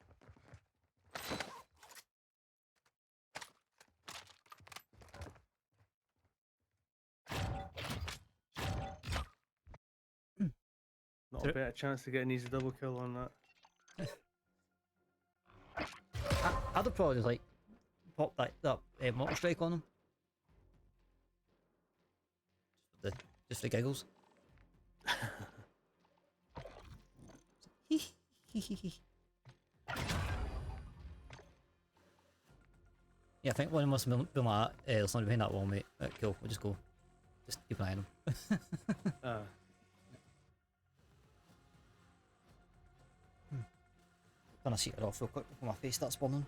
a better chance to get an easy double kill on that. I'd have probably just like pop that mortar strike on him. Just for giggles. Yeah, I think one must have been like, there's somebody behind that wall, mate. Right, cool, we'll just go. Just keep an eye on him. Gonna shoot it off real quick before my face starts burning.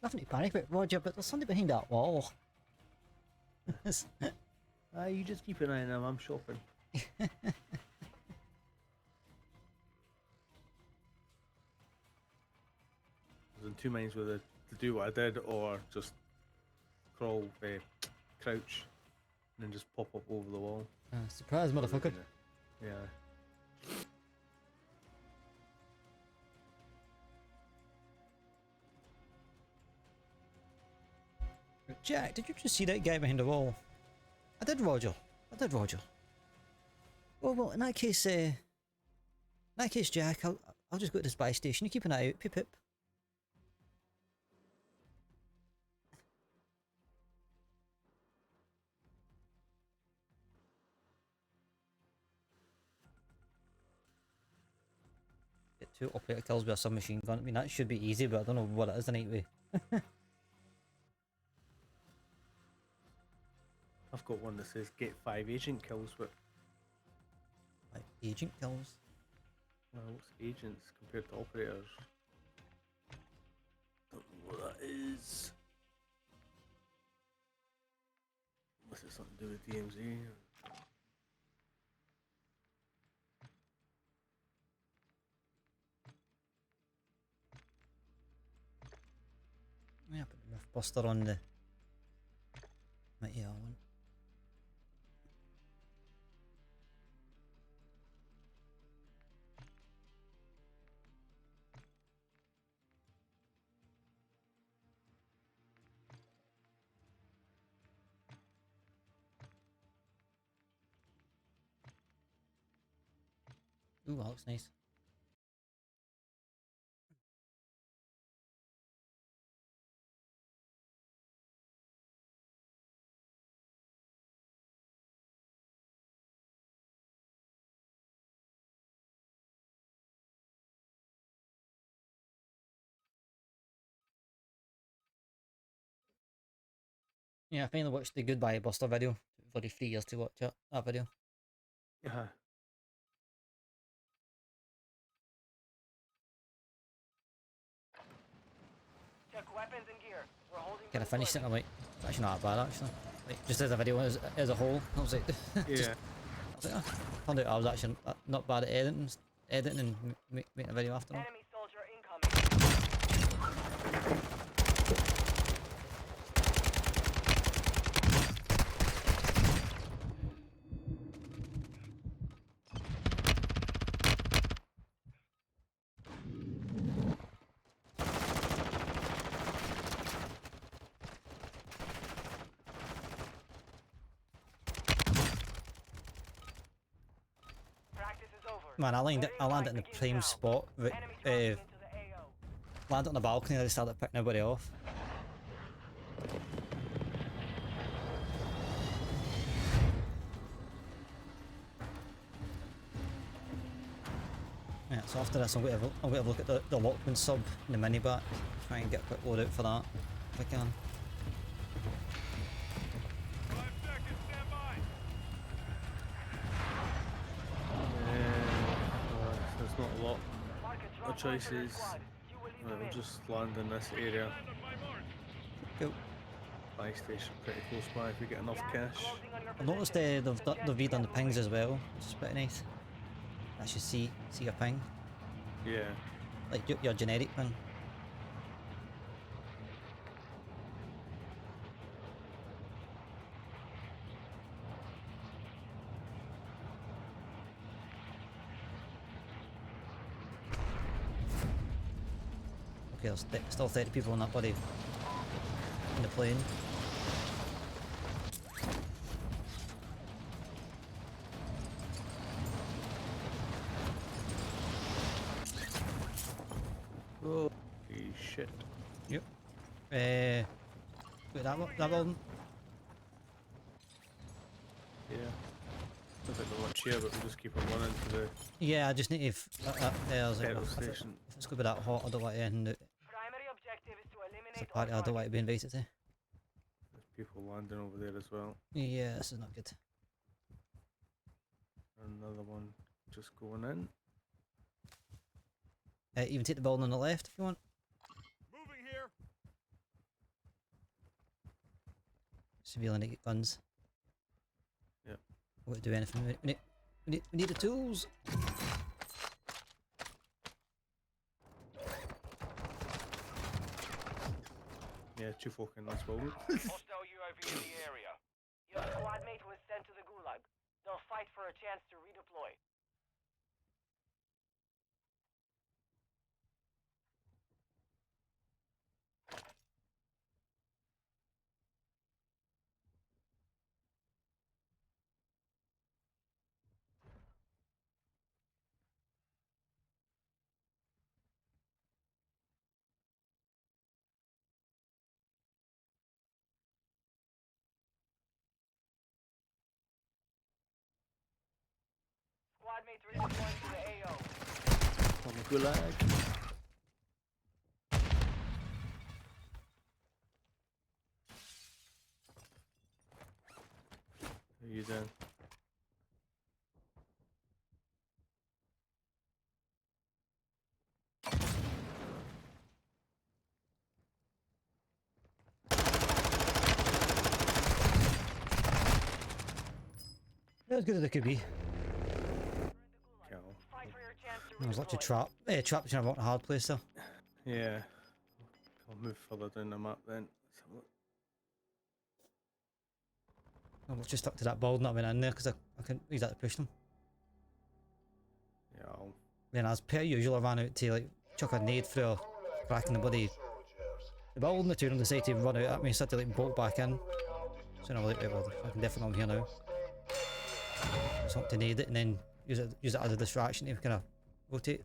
Nothing to panic about, Roger, but there's somebody behind that wall. You just keep an eye on them, I'm shopping. I was in two minds whether to do what I did or just crawl, crouch, and then just pop up over the wall. Surprise, motherfucker. Yeah. Jack, did you just see that guy behind the wall? I did, Roger. I did, Roger. Well, in that case, Jack, I'll just go to the spy station. You keep an eye out. Pip pip. Get 2 operator kills with a submachine gun. I mean, that should be easy, but I don't know what it is anyway. I've got one that says get 5 agent kills, but 5 agent kills? well, what's agents compared to operators? Don't know what that is. Unless it's something to do with DMZ. Yeah, put the Mythbuster on the Mighty one. Ooh, that looks nice. Yeah, I finally watched the Goodbye Buster video. It took bloody 3 years to watch it, that video. Yeah. Check weapons and gear. We're holding. Kind of finished it and I'm like, it's actually not that bad actually. Like, just as a video as a whole, I was like, Yeah. Turned out I was actually not bad at editing and making a video after all. Enemy soldier incoming. Practice is over. Man, I landed in the prime spot, but Enemy dropping into the AO. landed on the balcony and I started picking everybody off. Yeah, so after this I'm going to have a look at the Lockman sub in the minibat. Try and get a quick load out for that, if I can. 5 seconds, stand by. There's not a lot Mark a of drop point for your choices. squad. You will lead Right, them we'll in. just land in this area. Cool. buy station pretty close by if we get enough cash. Closing on your I've noticed position. they've redone the pings as well, which is pretty nice. I should see your ping, Yeah. like your generic ping. Okay, there's still 30 people on that bloody in the plane. Holy shit. Yep. Wait, that one. Yeah. Looks like they're much here, but we just keep on running to the Yeah, I just need to. There's like, petrol if station. it's gonna be that hot, I don't want anything. Primary objective is to It's a eliminate party I don't want to be invited to. There's people landing over there as well. Yeah, this is not good. Another one just going in. Even take the building on the left if you want. Moving here. Civilian to get guns. Yep. I won't do anything. We need the tools. Yeah, two folk in this building. Hostile UAV in the area. Your squad mate was sent to the gulag. They'll fight for a chance to redeploy. Squad mates redeploying to the AO. On the gulag. How you doing? They're as good as they could be. Cow. Fight for your chance to I was literally redeploy. trapped between a rock and a hard place though. Yeah. I'll move further down the map then. Let's have a look. I was just stuck to that building that I went in there because I couldn't use that to push them. Yeah, I'll Then as per usual I ran out to like chuck a nade through a crack in the bloody the building. The two of them decided to run out at me, so I had to like bolt back in. So now I'm like, right, well, I can definitely I'm here now. Just want to nade it and then use it as a distraction to kind of rotate.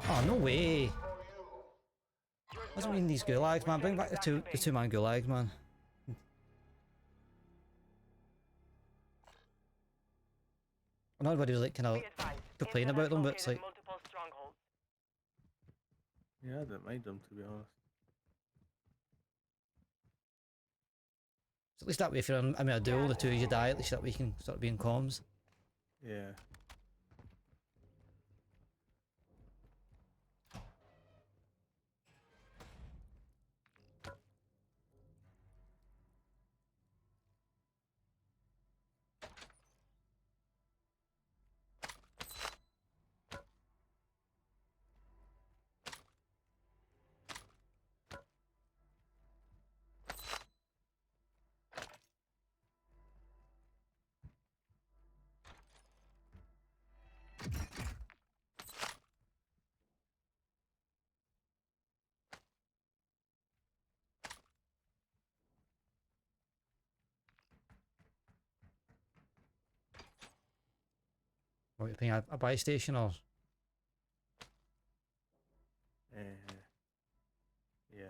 Oh no way! What's I mean these gulags, man? Bring back the two man gulags, man. I know everybody was like kind of Be advised, complaining Intel about has them, but it's located like multiple strongholds. yeah, I don't mind them to be honest. at least that way if you're in a duel, the two of you die, at least that way you can sort of be in comms. Yeah. What are you paying, a buy station or? Yeah.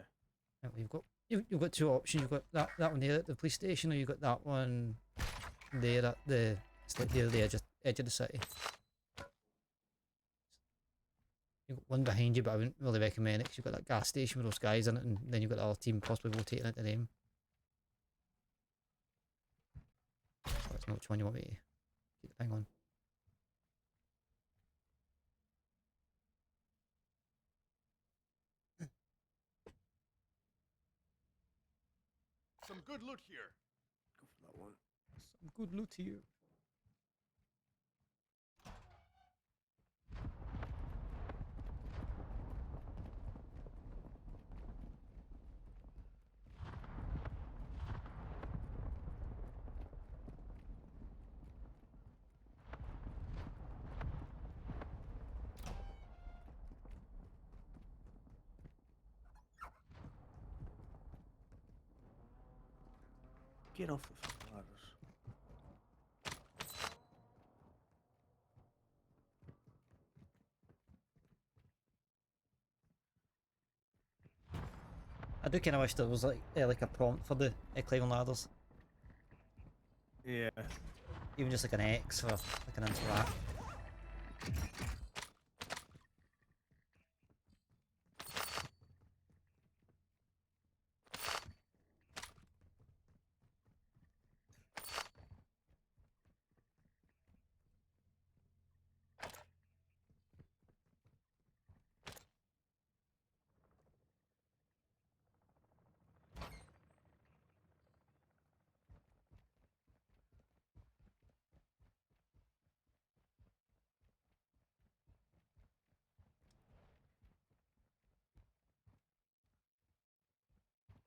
You've got two options. You've got that one there at the police station, or you've got that one there at the it's like near the edge of the city. You've got one behind you, but I wouldn't really recommend it because you've got that gas station with those guys in it, and then you've got the other team possibly rotating into them. So I don't know which one you want me to keep the thing on. good loot here. Go for that one. Some good loot here. Get off the fucking ladders. I do kind of wish there was like a prompt for the climbing ladders, Yeah. even just like an X for like an interact.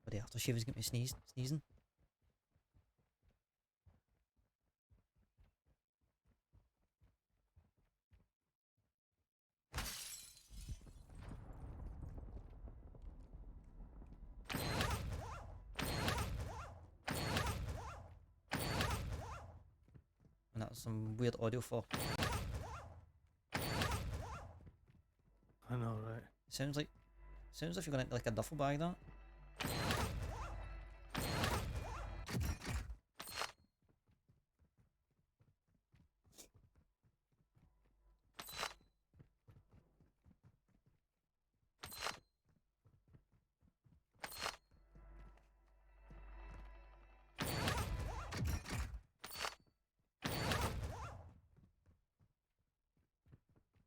But the aftershave's got me sneezing. And that's some weird audio for. I know, right? Sounds like if you're going into like a duffel bag, that.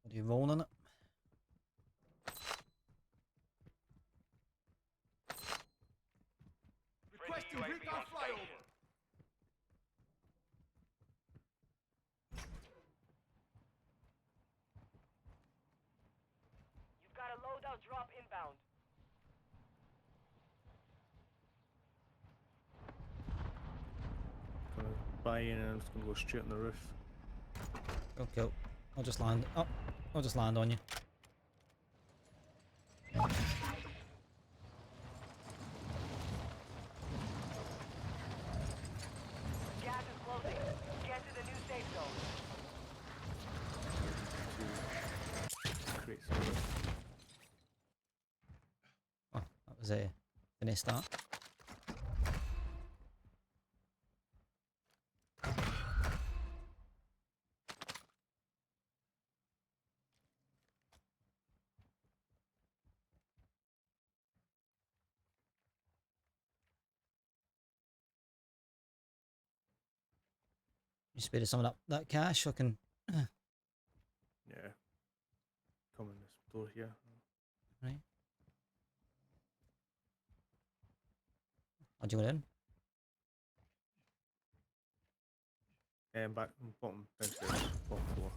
What are you rolling in it? Requesting recon flyover. You've got a loadout drop inbound. Gonna buy in and I'm just gonna go straight on the roof. Okay, I'll just land. Oh, I'll just land on you. Gas is closing. Get to the new safe zone. To create some roof. Oh, that was a nice start. You spade some of that cash, so I can. Yeah. Come in this door here. Right. How'd you get in? Back bottom downstairs. Bottom floor.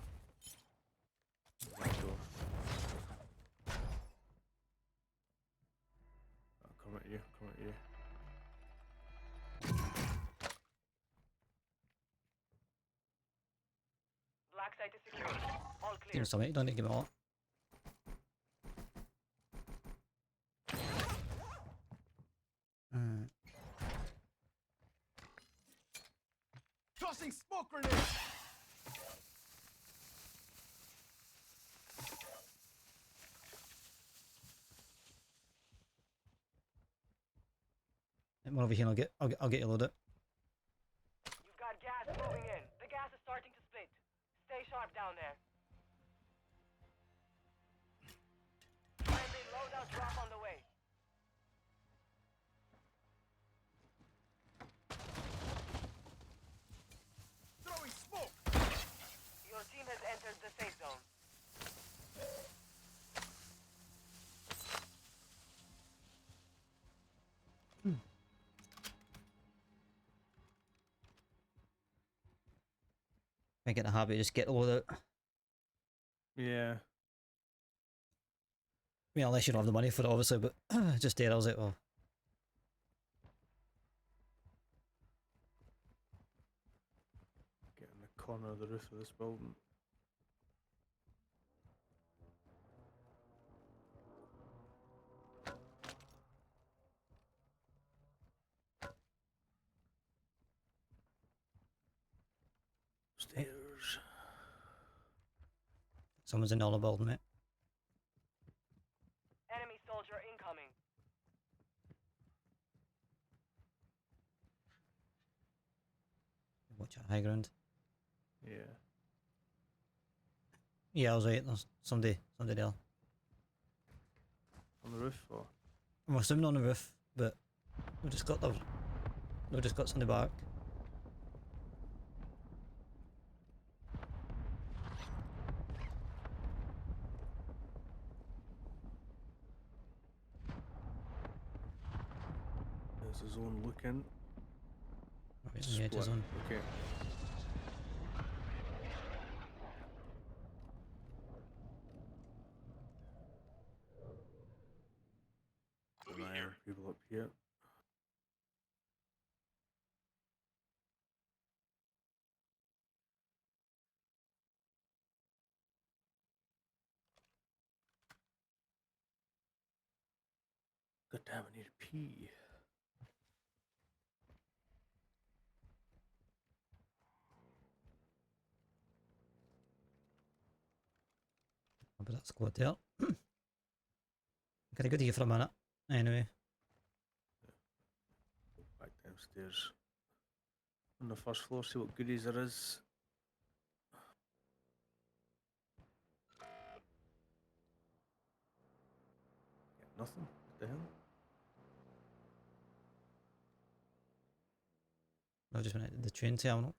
Back door. I'll come at you, come at you. Black site is secure. All clear. Doing something, don't need to give it all. Tossing smoke grenade. One over here, and I'll get you loaded. You've got gas moving in. The gas is starting to split. Stay sharp down there. Friendly loadout drop on the way. Throwing smoke. Your team has entered the safe zone. I get in the habit of just get the load out. Yeah. I mean, unless you don't have the money for it, obviously, but just there, I was like, well, Get in the corner of the roof of this building. Stairs. someone's in the other building, mate. Enemy soldier incoming. Watch at high ground. Yeah. Yeah, I was right. There's somebody there. On the roof or? I'm assuming on the roof, but we just got somebody back. There's his own looking. Right on the edges Split. on. Okay. Keep an eye on people up here. God damn, I need to pee. But that's squad there. Gotta go to you for a minute. Anyway, Back downstairs. On the first floor, see what goodies there is. Yeah, nothing. What the hell? I just went out to the train terminal.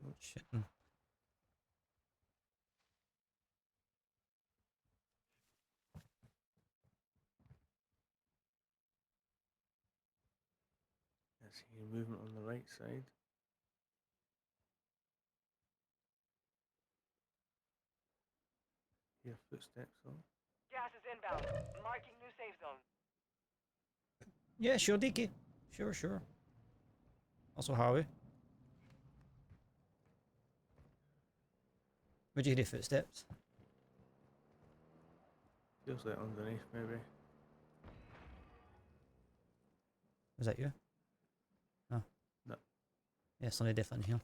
Oh shit. I see movement on the right side. Hear footsteps though. Gas is inbound. Marking new safe zone. Yeah, sure, DK. Sure. Also, Harvey. Where'd you hear the footsteps? Feels like underneath maybe. Was that you? No. No. Yeah, somebody different here.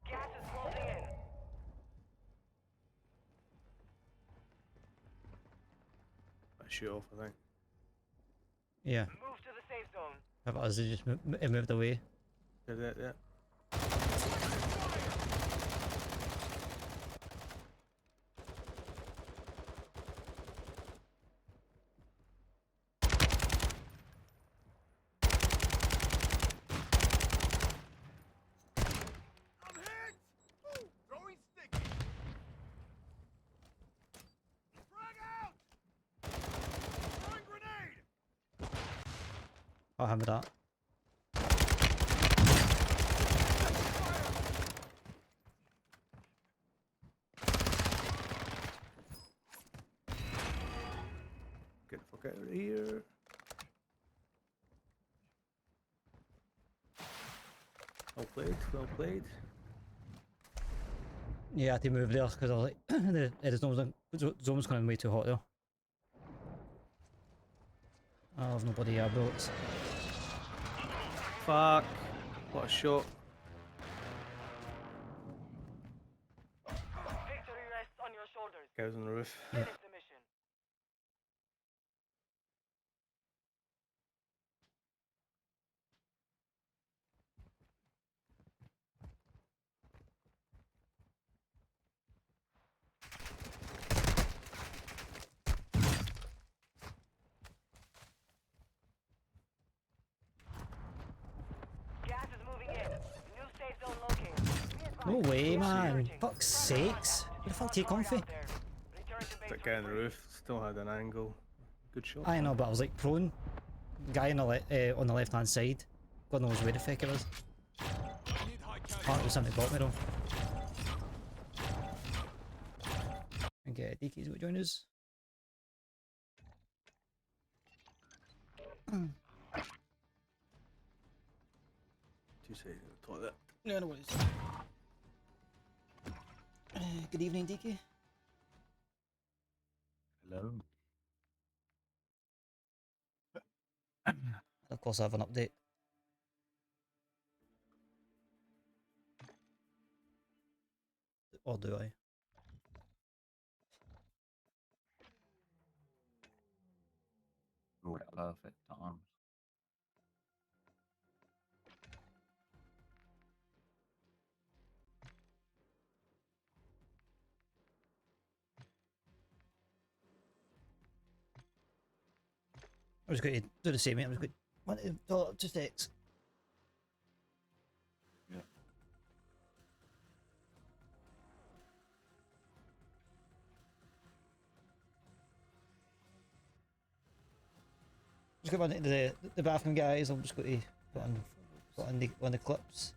Gas is closing in. I shoot off, I think. Yeah. Move to the safe zone. How about us? They just moved away. Did that, yeah. I'm hit! Ooh, throwing sticky. Frag out! Throwing grenade! I'll hammer that. Get the fuck out of here. Well played, well played. Yeah, I had to move there because I was like, the zone's coming way too hot there. Oh, I've nobody air bullets. Fuck. What a shot. Victory rests on your shoulders. Guys on the roof. Finish the mission. Gas is moving in. New safe zone located. No way, man. Fuck's sakes. Where the fuck do you come from? That guy on the roof still had an angle. Good shot. I know, but I was like prone. Guy on the left hand side. God knows where the fuck it was. Oh, it was something got me though. And get DK's got to join us. 2 seconds. Toilet. No, no worries. Good evening, DK. Hello. Of course, I have an update. Or do I? All at perfect times. I was going to do the same, mate. I was going to pull up to six. Yeah. Just go into the bathroom, guys. I'm just going to put on the clips.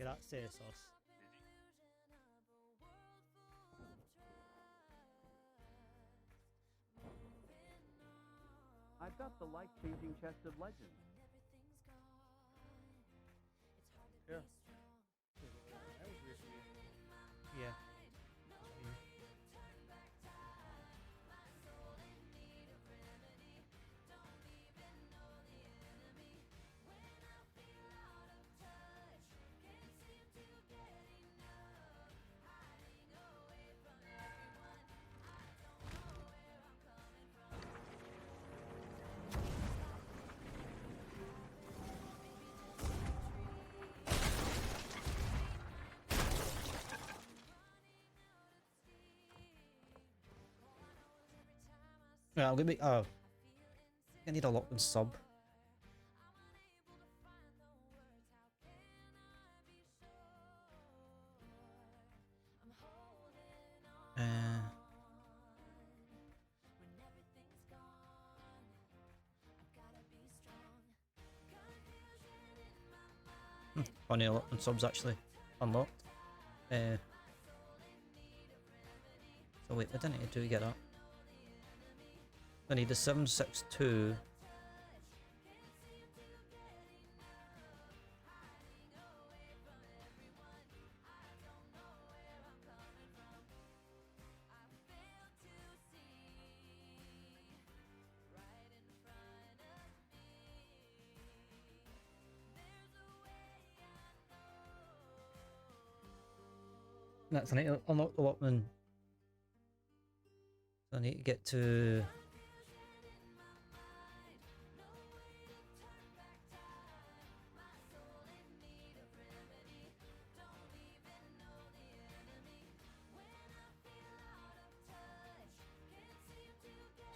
Okay, that's sauce. I've got the life-changing chest of legends. Yeah. Yeah. Yeah, I'm gonna be. Oh, I need a locked sub. Funny, a locked subs actually unlocked. So wait, what did I need to do to get that? I need the 762. That's I need to unlock the Lockman. I need to get to.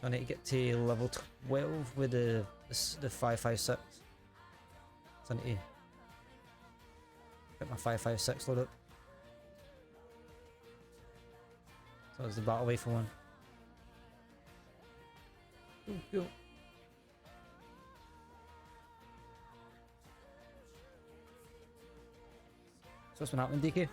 I need to get to level 12 with the 556. So I need to get my 556 load up. So it's the battle rifle one. Ooh, cool. So what's been happening, DK?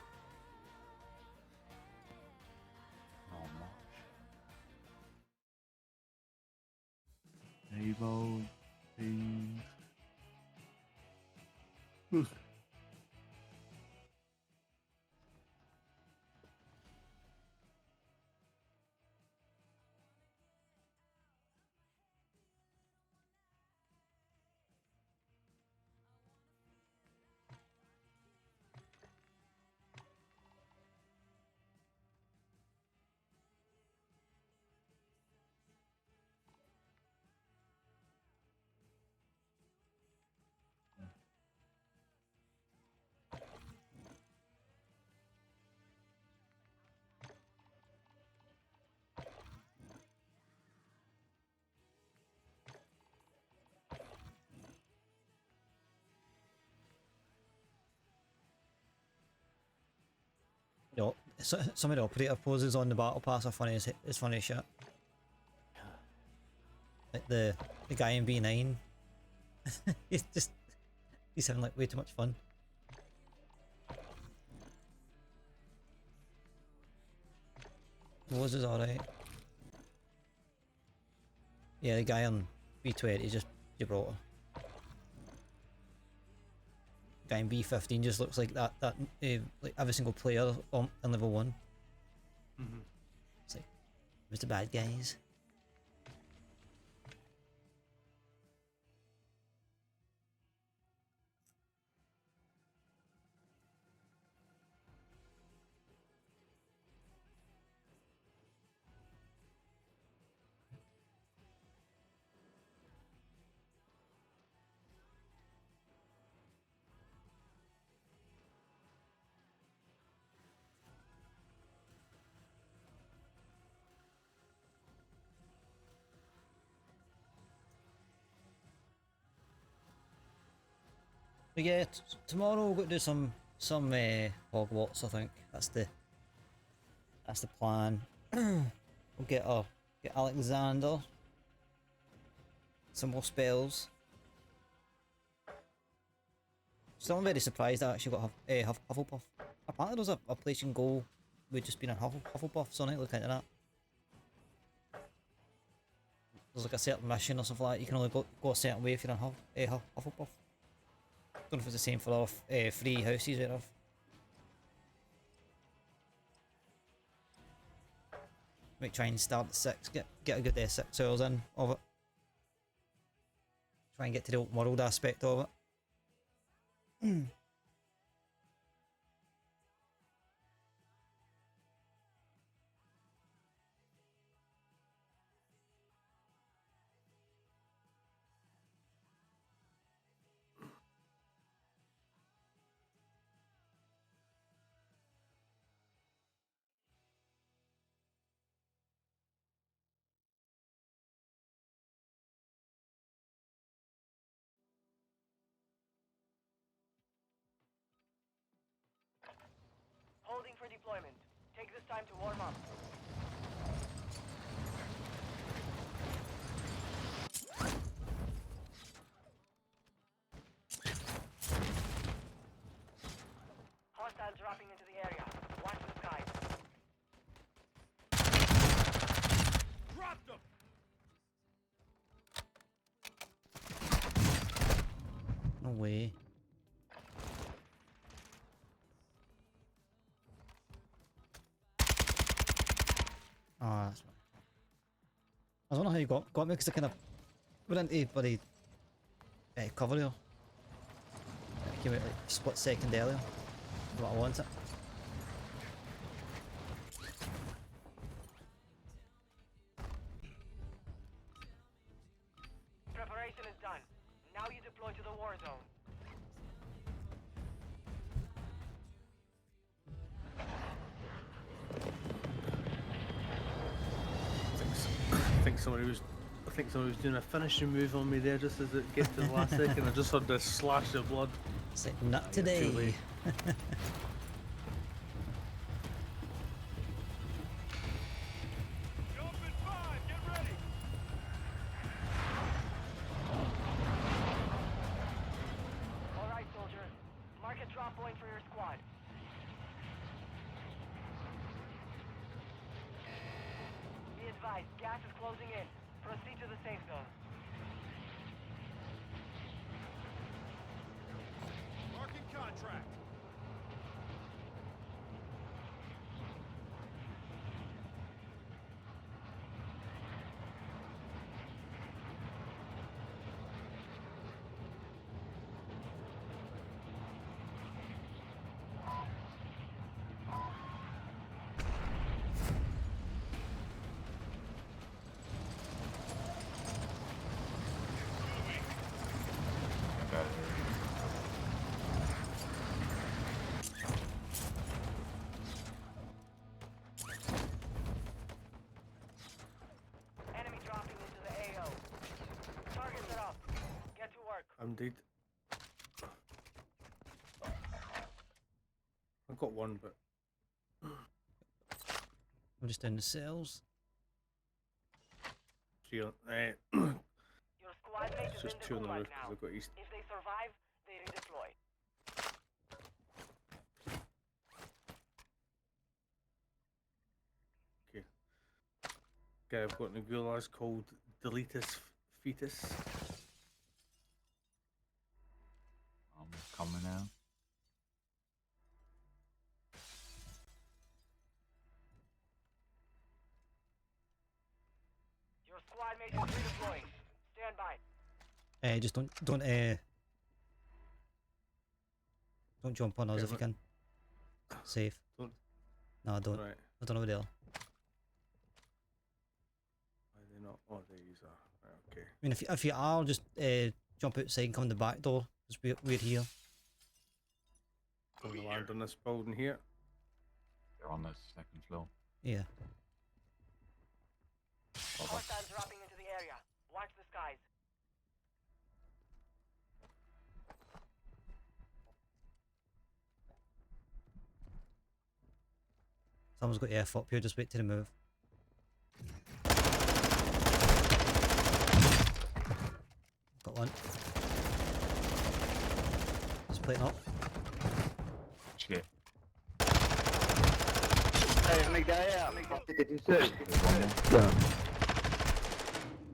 some of the operator poses on the battle pass are funny as funny as shit. Like the guy in B9. he's having like way too much fun. Pose is alright. Yeah, the guy on B20 is just Gibraltar. Guy in B15 just looks like that like every single player on in level 1. It's like, who's the bad guys? But yeah, tomorrow we'll go do some Hogwarts. I think that's the plan. We'll get Alexander some more spells. Still, I'm very surprised I actually got Hufflepuff. Apparently, there's a place you can go with just being a Hufflepuff. So I need to look into that. There's like a certain mission or something like that. You can only go a certain way if you're a Hufflepuff. Don't know if it's the same for our free houses we have. Might try and start at 6, get a good 6 hours in of it. Try and get to the open world aspect of it. Holding for deployment. Take this time to warm up. Hostiles dropping into the area. Watch the skies. Dropped them! No way. Oh, that's right. I don't know how you got me because I kind of went into bloody cover here. I came out like a split second earlier. What I wanted. Preparation is done. Now you deploy to the war zone. I think somebody was doing a finishing move on me there just as it gets to the last second. I just heard this slash of blood. It's like, not Too today. late. Jump in 5, get ready! Alright, soldiers. Mark a drop point for your squad. Be advised, gas is closing in. Proceed to the safe zone. Marking contract. Enemy dropping into the AO. Targets are up. Get to work. I'm dead. I got one, but I'm just doing the cells. Three on, Your squad mate it's is just in the two on the gulag roof now. because I've got east. If they survive, they redeploy. Okay. Okay, I've got the gulags called Deletus Fetus. I'm coming out. Your squad mate is redeploying. Stand by. Just don't jump on us Okay, if you but- can. Safe. Don't. No, I don't. Right. I don't know where they are. Why are they not? Oh, there you are. Right, okay. I mean, if you are, just jump outside and come in the back door. Because we're here. I'm gonna land on this building here. They're on the second floor. Yeah. Hostiles dropping into the area. Watch the skies. Someone's got F up here. Just wait till they move. Got one. Just plating up. Shit.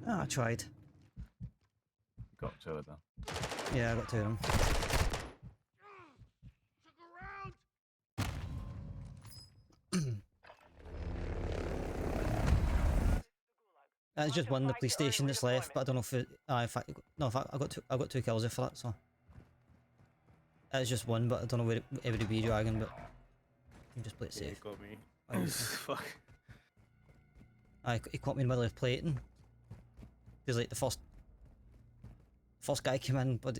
Ah, I tried. Got two of them. Yeah, I got two of them. It's just one in the police station that's left, but I don't know if it. In fact, no, in fact, I got two kills there for that. So it's just one, but I don't know where it would be dragging. But you just play it Yeah, safe. got me. Oh, Fuck. He caught me in the middle of plating. Because like the first guy came in, but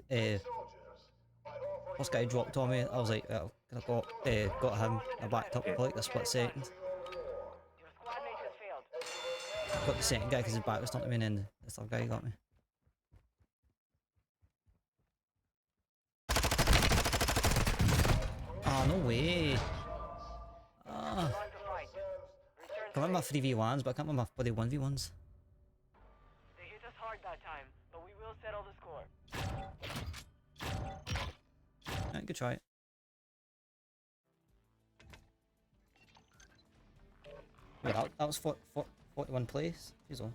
first guy dropped on me. I was like, well, I got him. I backed up for like a split second. Your squad mate has failed. Got the second guy because his back was turned to me, and then the third guy got me. Oh, no way. Ah. On to fight. Return I can win my 3v1s, but I can't win my bloody 1v1s. They hit us hard that time, but we will settle the score. Right, good try. Wait, that was 41 plays? Jeez, oh.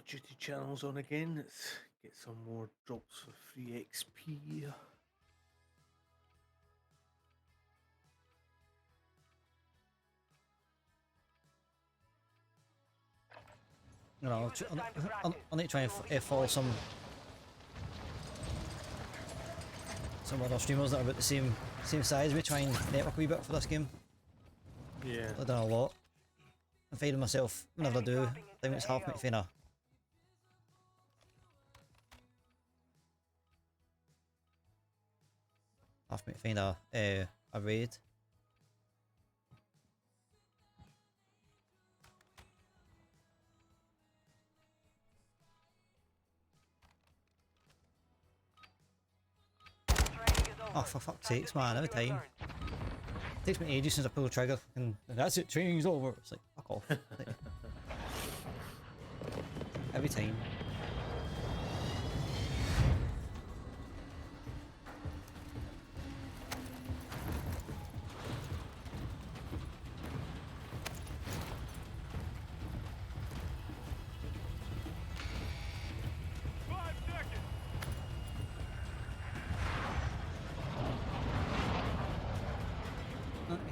duty channels on again. Let's get some more drops of free XP. You know, Use this time to practice. I'll need to try and follow some other streamers that are about the same size. We try and network a wee bit for this game. Yeah. I've done a lot. I'm finding myself whenever I do, I think it's half me to find a raid. Oh, for fuck's sakes, man, every time. It takes me ages since I pull the trigger, and that's it, training's over. It's like, fuck off. Like, every time.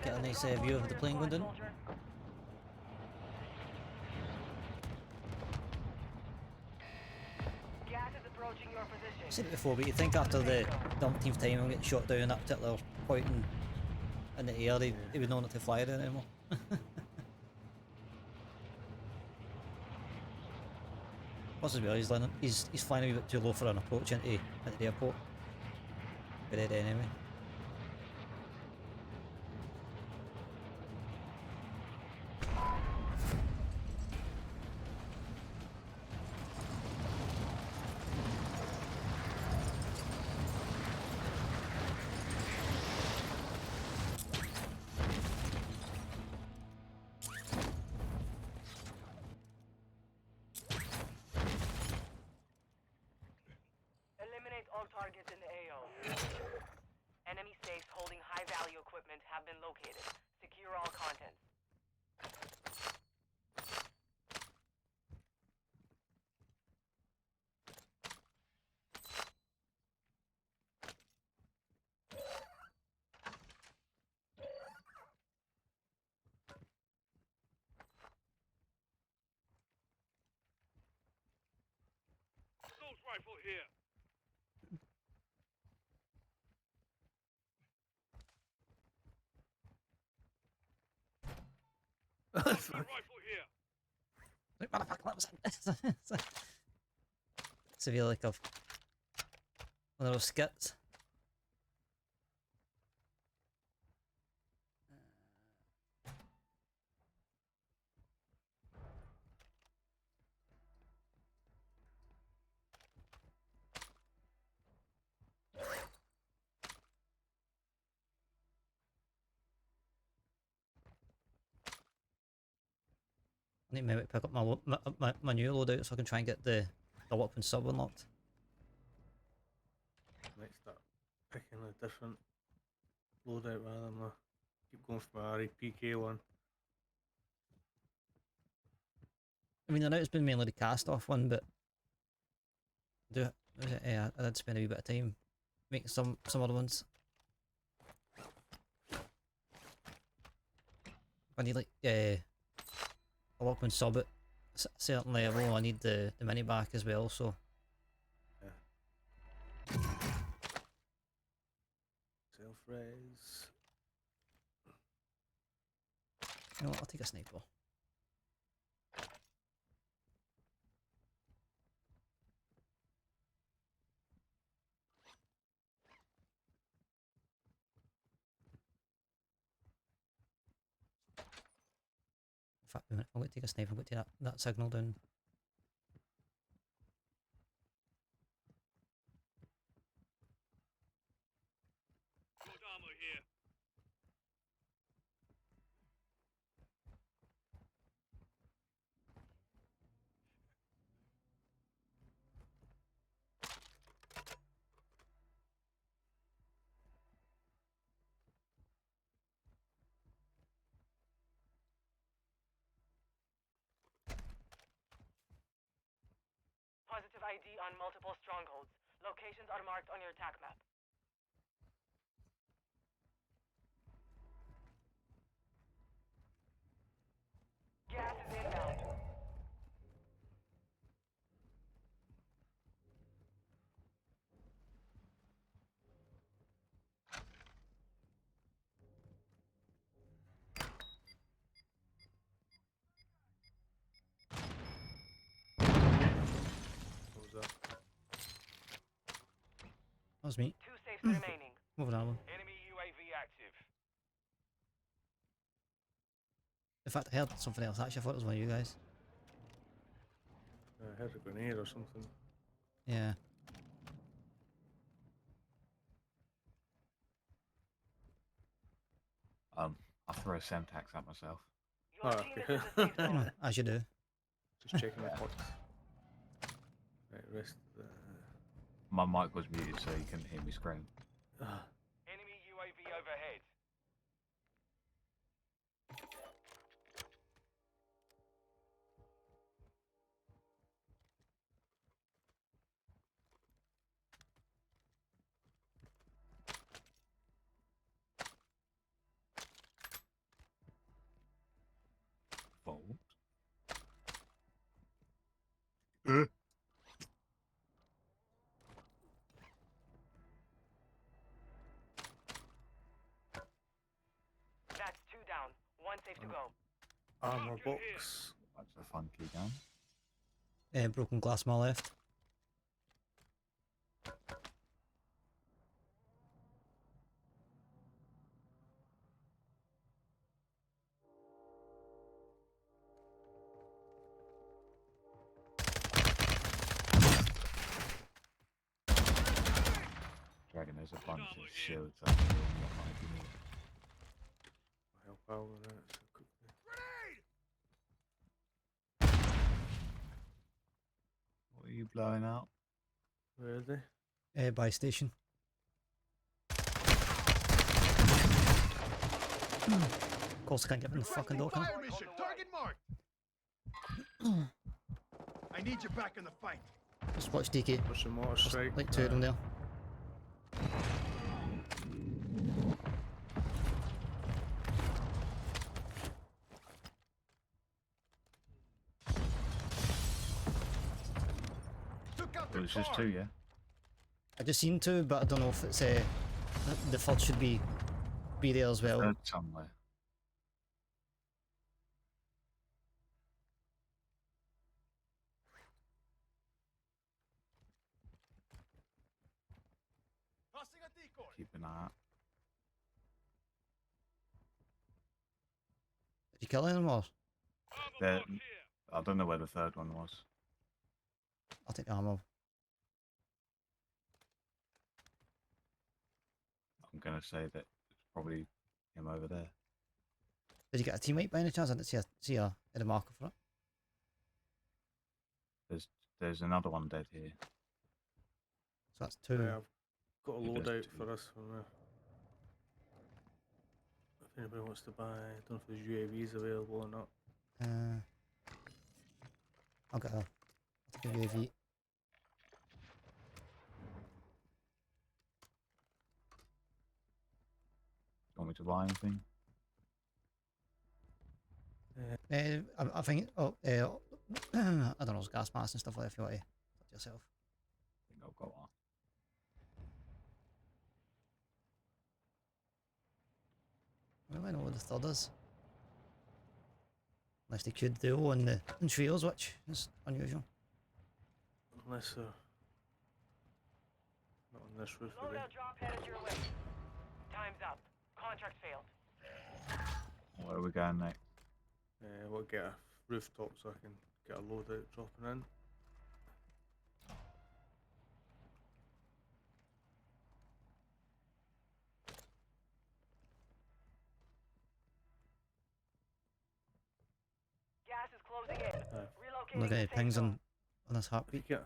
Get a nice view of the plane going down. Gas is approaching your position. I've seen it before, but you think after the umpteenth time I'm getting shot down that particular point in the air, they would know not to fly there anymore. Plus as well, he's flying a wee bit too low for an approach into the airport. Be dead anyway. Eliminate all targets in the AO. Enemy safes holding high-value equipment have been located. Secure all contents. Assault rifle here. Assault rifle here. Like, motherfucker, what was that? Severe like of one of those skits. I need to maybe pick up my new loadout so I can try and get the weapon sub unlocked. Might start picking a different loadout rather than keep going for my RPK one. I mean, I know it's been mainly the cast off one, but I did spend a wee bit of time making some other ones. I need like a weapon sub at a certain level. I need the mini back as well, so Yeah. Self-res. you know what, I'll take a sniper. In fact, I'm going to take a sniper. I'm going to take that signal down. Good ammo here. positive ID on multiple strongholds. Locations are marked on your attack map. Gas is inbound. What was that? That was me. 2 safes remaining. Moving on. Enemy UAV active. In fact, I heard something else actually. I thought it was one of you guys. I heard a grenade or something. Yeah. I throw a Semtex at myself. Your Oh, team is okay. in the safe zone. As you do. Just checking the pots. Right, rest. My mic was muted, so you couldn't hear me scream. Enemy UAV overhead. Fold. That's 2 down. 1 safe to go. Armor box. That's a funky gun. Broken glass on my left. Dragon, there's a bunch of shields up here. What might be needed. Help out with that so quickly. What are you blowing out? Where are they? By station. Of course I can't get in the fucking door, can I? Fire mission, target marked. I need you back in the fight. Just watch DK. Push a mortar There's strike. like 2 of them there. Took out It their was just car. 2, yeah? I just seen 2, but I don't know if it's the third should be there as well. Third somewhere. Tossing a decoy. Keep an eye out. Did you kill anyone or? Armor There, box here. I don't know where the third one was. I'll take the ammo. I'm gonna say that it's probably him over there. Did you get a teammate by any chance? I didn't see a marker for it. There's another one dead here. So that's 2. Yeah, I've got a He does loadout too. for us from there. If anybody wants to buy, I don't know if there's UAVs available or not. I'll get a UAV. Want me to buy anything? I think. I don't know, gas masks and stuff like that. If you want to touch yourself. I think I've got one. I don't know what the third is. Unless they could do in trios, which is unusual. Unless they're not on this roof, are they? Loadout drop headed your way. Time's up. Contract failed. Where are we going next? We'll get a rooftop so I can get a loadout dropping in. Gas is closing in. I'm looking at pings on this heartbeat. Get,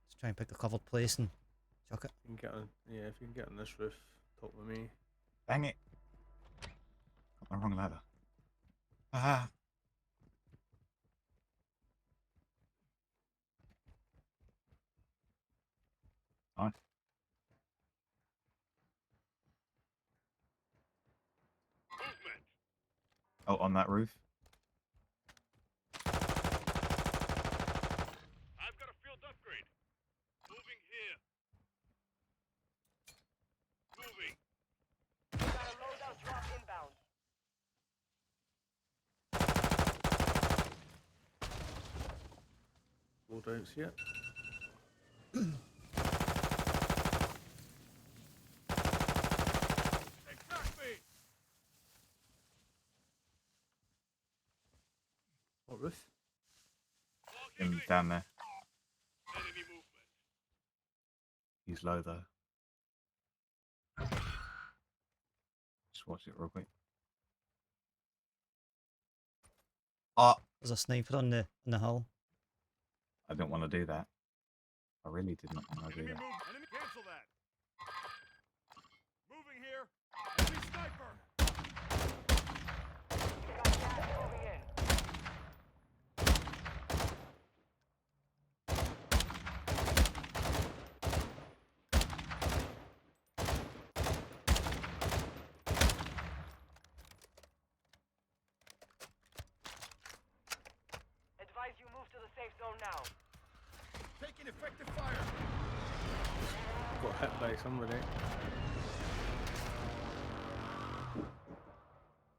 Let's try and pick a covered place and chuck it. you can get on, yeah, if you can get on this roof, top with me. Dang it! Got the wrong ladder. Ah! Oh, on that roof. I've got a field upgrade. Moving here. Moving. Got a loadout drop inbound. Loadouts yet? Attack me! What roof? Him down there. Enemy movement. He's low though. Just watch it real quick. Oh, There's a sniper on the hill. I didn't want to do that. I really did not want to do Enemy that. move. Enemy cancel that. Moving here. Enemy sniper. Got gas moving in. Advise you move to the safe zone now. Taking effective fire. Got hit by somebody.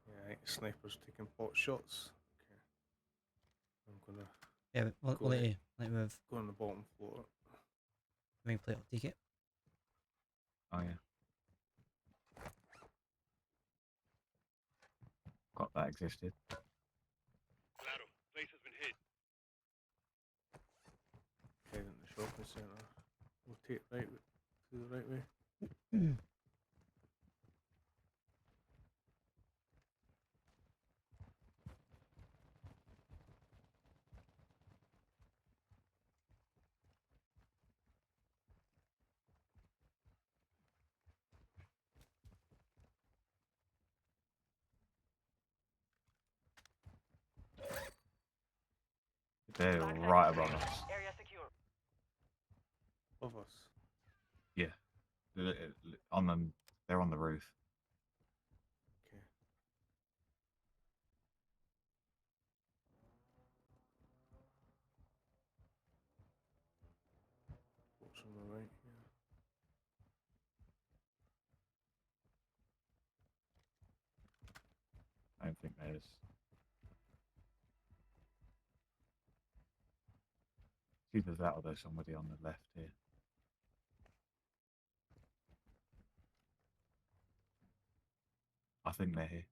Yeah, I think the sniper's taking pot shots. Okay. I'm gonna Yeah, but we'll Go let ahead. you move. go on the bottom floor. Main plate, I'll take it. Oh yeah. Got that existed. Claro. Place has been hit. Head in the shopping centre. Rotate right to the right way. They're Contact right with above enemy. us. Area secure. Above us. Yeah. On them. They're on the roof. Okay. What's on the right here? I don't think there's. It's either that or there's somebody on the left here. I think they're here.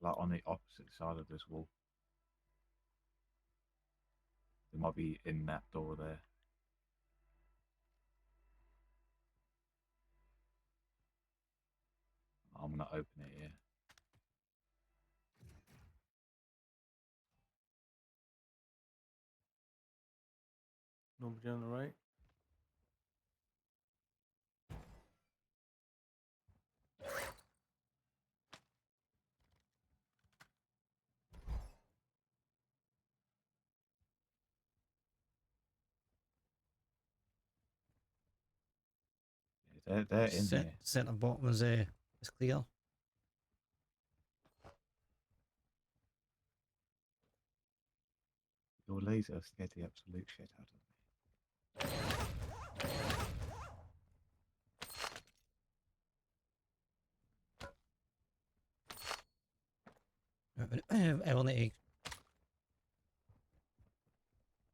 Like on the opposite side of this wall. They might be in that door there. I'm gonna open it here. Nobody on the right? They're in here. Centre bottom is clear. Your laser scared the absolute shit out of me. I will need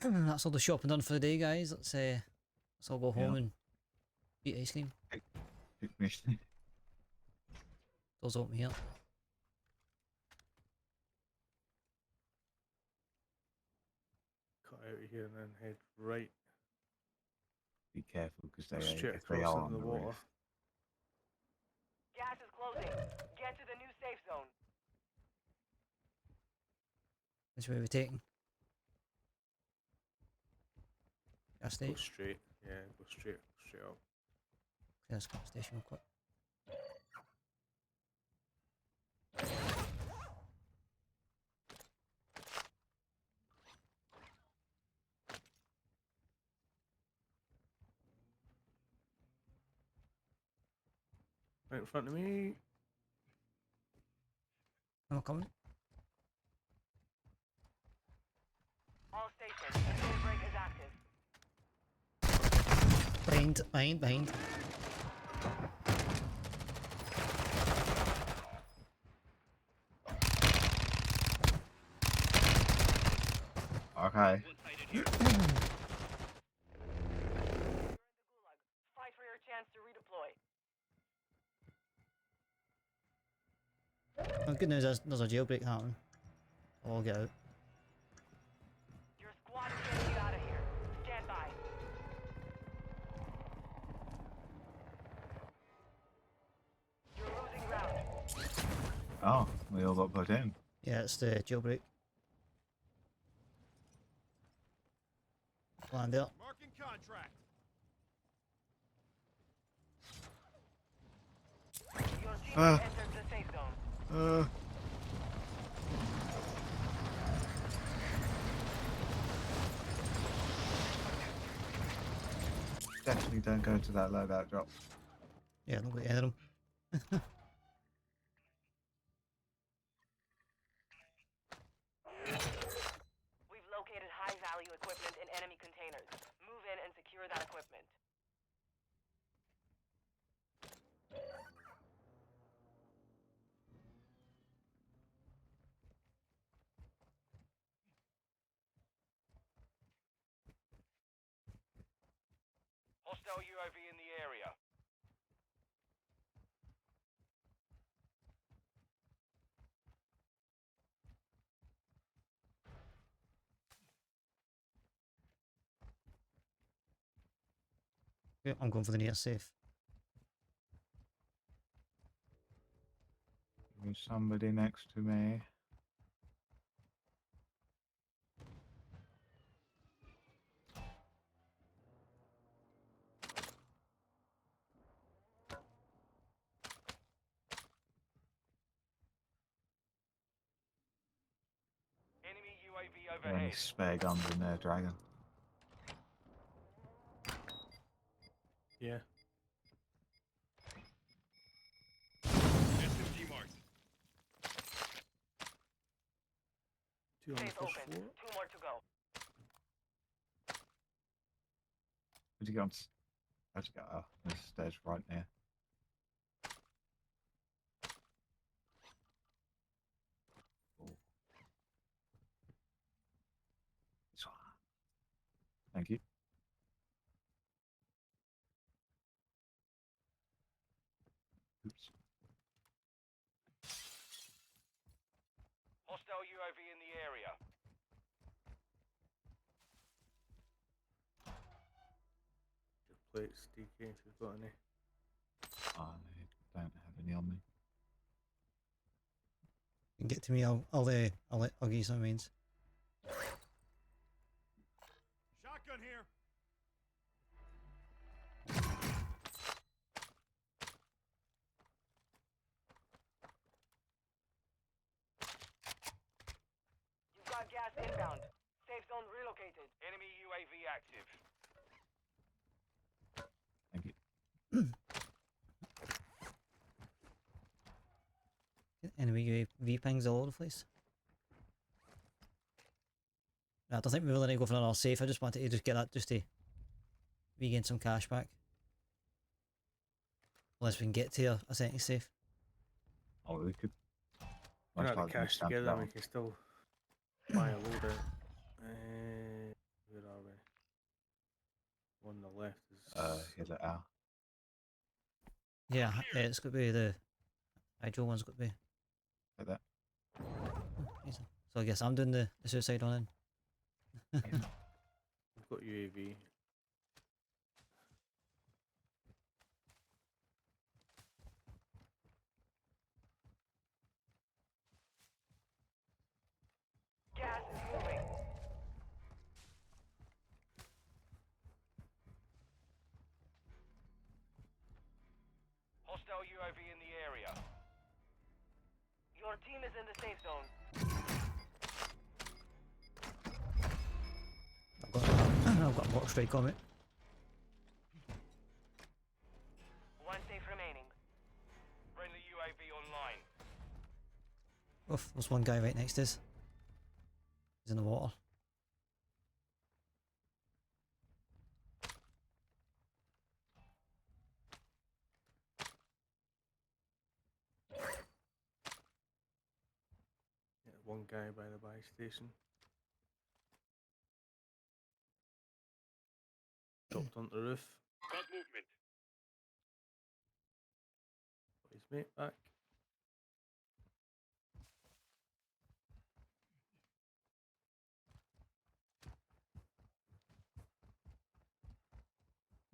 to... That's all the shopping done for the day, guys. Let's all go home Yeah. and eat ice cream. Mission. Doors open here. Cut out of here and then head right. Be careful because Straight if they across are into on the the water. roof. Gas is closing. Get to the new safe zone. Which way are we taking? Gas Go station. straight. Yeah, go straight up. Gas station real quick. Right in front of me. I'm coming. All stations, the code break is active. Behind. Okay. Fight for your chance to redeploy. Oh, good news is there's a jailbreak happening. I'll get out. Your squad is getting you out of here. Stand by. You're losing ground. Oh, we all got put in. Yeah, it's the jailbreak. Land there. Marking contract. Your team has entered the safe zone. Definitely don't go to that loadout drop. Yeah, I'm not going to enter them. We've located high-value equipment in enemy containers. Move in and secure that equipment. Hostile UAV in the area. Yeah, I'm going for the near safe. There's somebody next to me. Enemy UAV There are any overhead. spare guns in there, Dragon? Yeah. SMG marked. 2 on the Safe first open. floor. 2 more to go. Where'd you go? How'd you go? Oh, there's stairs right there. Oh. This one. Thank you. Oops. Hostile UAV in the area. Your plates, DK, if you've got any. I don't have any on me. You can get to me, I'll give you some means. Shotgun here. You've got gas inbound. Safe zone relocated. Enemy UAV active. Thank you. Enemy UAV pings all over the place. I don't think we really need to go for another safe. I just wanted to just get that just to regain some cash back. Unless we can get to a second safe. Oh, we could. We're most not the likely cash stand together, down. we can still buy a loadout. Where are we? One on the left is. Here's it out. Yeah, it's got to be the hydro one's got to be. Like that. Easy. So I guess I'm doing the suicide one then. We've got UAV. Gas is moving. Hostile UAV in the area. Your team is in the safe zone. I've got a box strike on it. 1 safe remaining. UAV online. Oof, there's one guy right next to us. He's in the water. Yeah, one guy by the buy station. Dropped onto the roof. Got movement. Got his mate back.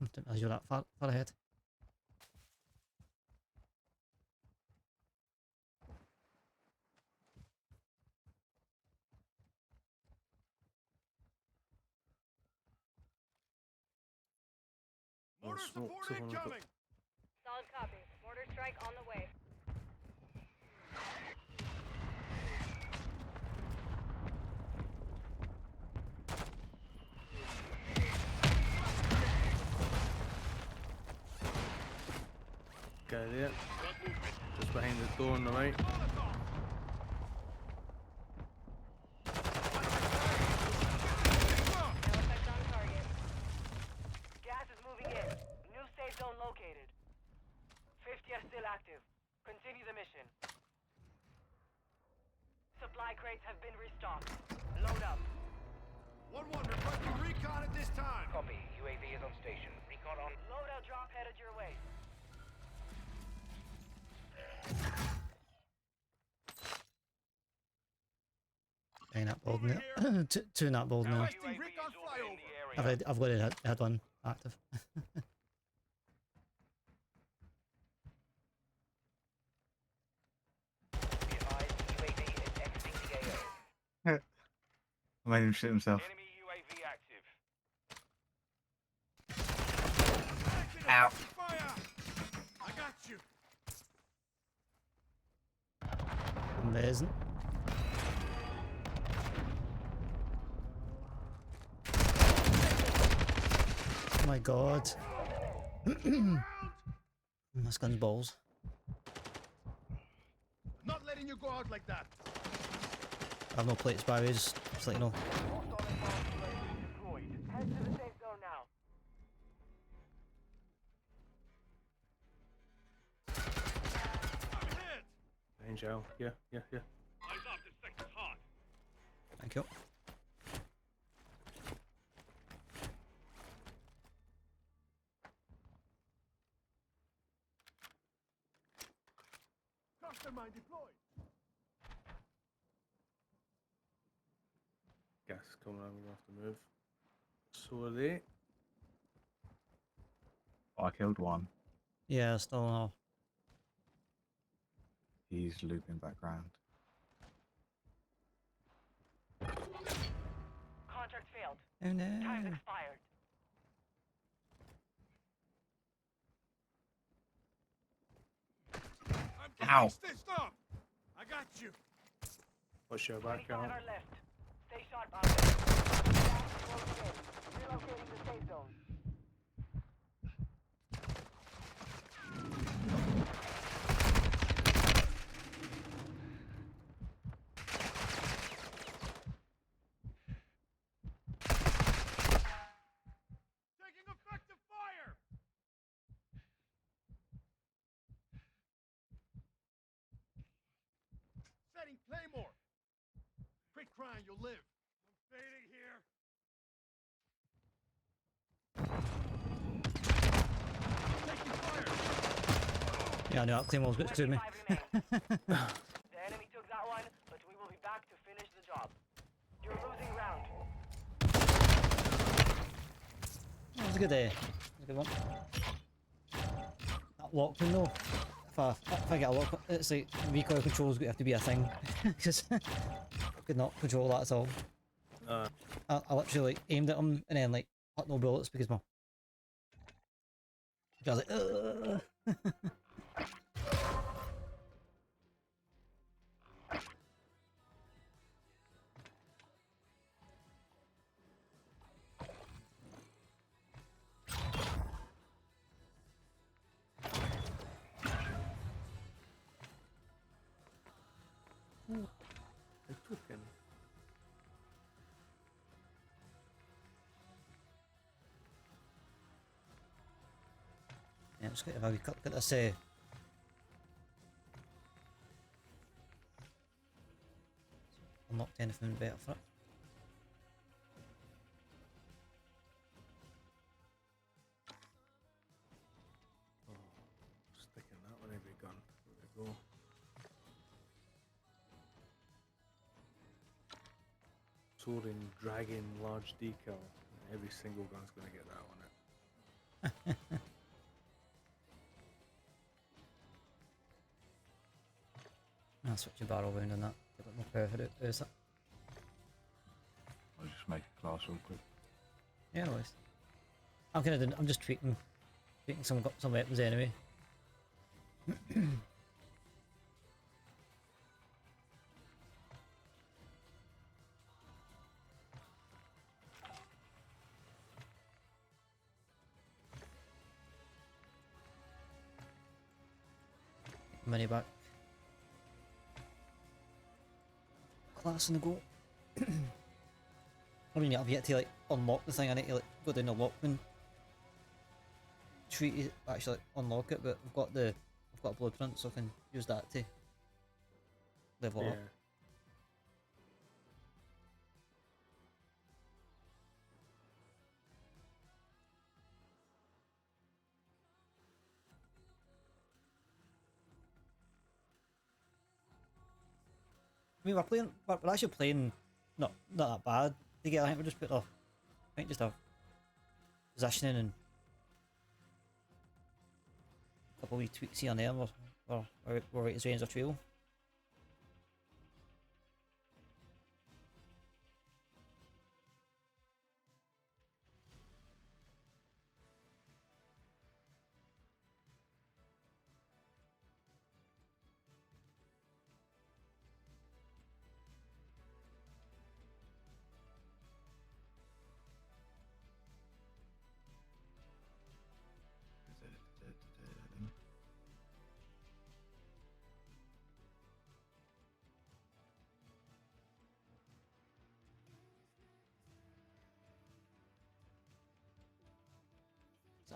Didn't realise you were that far ahead. More Mortar smoke, support someone got- incoming. Solid copy. Mortar strike on the way. Guy there. Just behind the door on the right. No effect on target. Gas is moving in. New safe zone located. 50 are still active. Continue the mission. Supply crates have been restocked. Load up. 1-1, requesting recon at this time. Copy. UAV is on station. Recon on. Loadout drop headed your way. Hey, that bold now. Two not bold now. Requesting UAV recon is orbiting the I've area. already had one active. Be advised, UAV is exiting the AO. I made him shit himself. Enemy UAV active. Ow. Fire! I got you. Amazing. Oh my god. This gun's balls. Not letting you go out like that. I have no plates by the way, just let you know. Hostile advanced UAV deployed. Head to the safe zone now. I'm hit. Behind you. Yeah. Eyes up, this sector's hot. Thank you. Cluster mine deployed. Gas is coming. I'm gonna have to move. So are they. Oh, I killed one. Yeah, still no. He's looping back round. Contract failed. Oh no. Time's expired. I'm getting Ow. stitched up. I got you. What's your back 25 out? are left. Stay sharp out there. Gas is closing in. Relocating the safe zone. Taking effective fire. Setting Claymore. Quit crying, you'll live. I'm fading here. Taking fire. Yeah, I know that Claymore's got to me. 25 remain. The enemy took that one, but we will be back to finish the job. You're losing ground. That was a good day. That was a good one. That lockman though. If I get a lock, it's like recoil control's have to be a thing because I could not control that at all. I literally like aimed at him and then like hit no bullets because my. I was like, ugh. Yeah, just have a wee cut at this. Unlocked anything better for it. Sticking that on every gun. There we go. Soaring dragon large decal. Every single gun's gonna get that on it. I'll switch your barrel round on that. Get a bit more power for it. Is it? I'll just make a class real quick. Yeah, no worries. I'm kind of doing, I'm just tweaking some weapons anyway. Money back. Class in the goal. I mean, I've yet to like unlock the thing. I need to like go down the lockman tree to actually like, unlock it. But I've got a blueprint, so I can use that to level up. I mean, we're actually playing not that bad together. I think we're just put off. I think just have positioning and a couple of wee tweaks here and there. We're right as range of trail.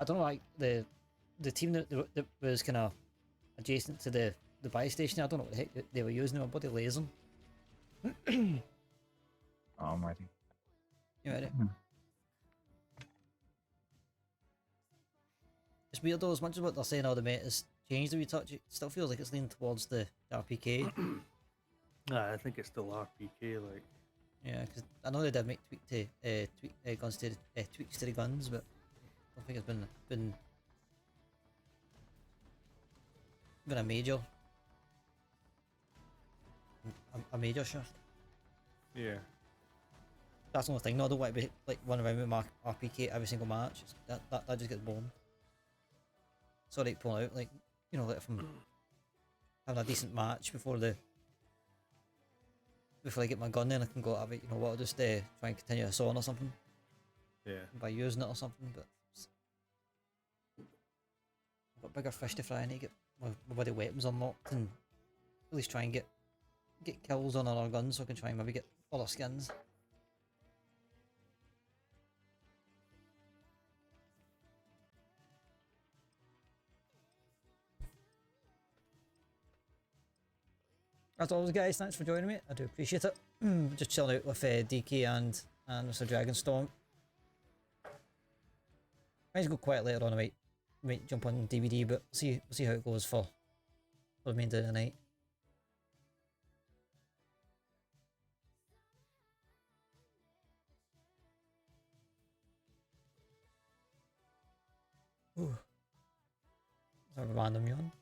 I don't know, like the team that was kind of adjacent to the buy station. I don't know what the heck they were using. They were bloody lasering. Oh, I'm ready. You ready? It's weird though, as much as what they're saying all the meta's changed a wee touch, it still feels like it's leaning towards the RPK. I think it's still RPK, like. Yeah, because I know they did make guns to tweaks to the guns, but I don't think it's been a major shift. Yeah. That's the only thing. No, I don't want to be like running around with my RPK every single match. That just gets boring. Sorry to pull out, like, you know, like if I'm having a decent match before I get my gun in, I can go have it, you know what, I'll just try and continue a song or something. Yeah. By using it or something, but I've got bigger fish to fry. I need to get my bloody weapons unlocked and at least try and get kills on our guns so I can try and maybe get other skins. As always, guys, thanks for joining me. I do appreciate it. Just chilling out with DK and Mr. Dragonstorm. Might go quiet later on. I might jump on DVD, but we'll see how it goes for the remainder of the night. Ooh. Is that a random yawn?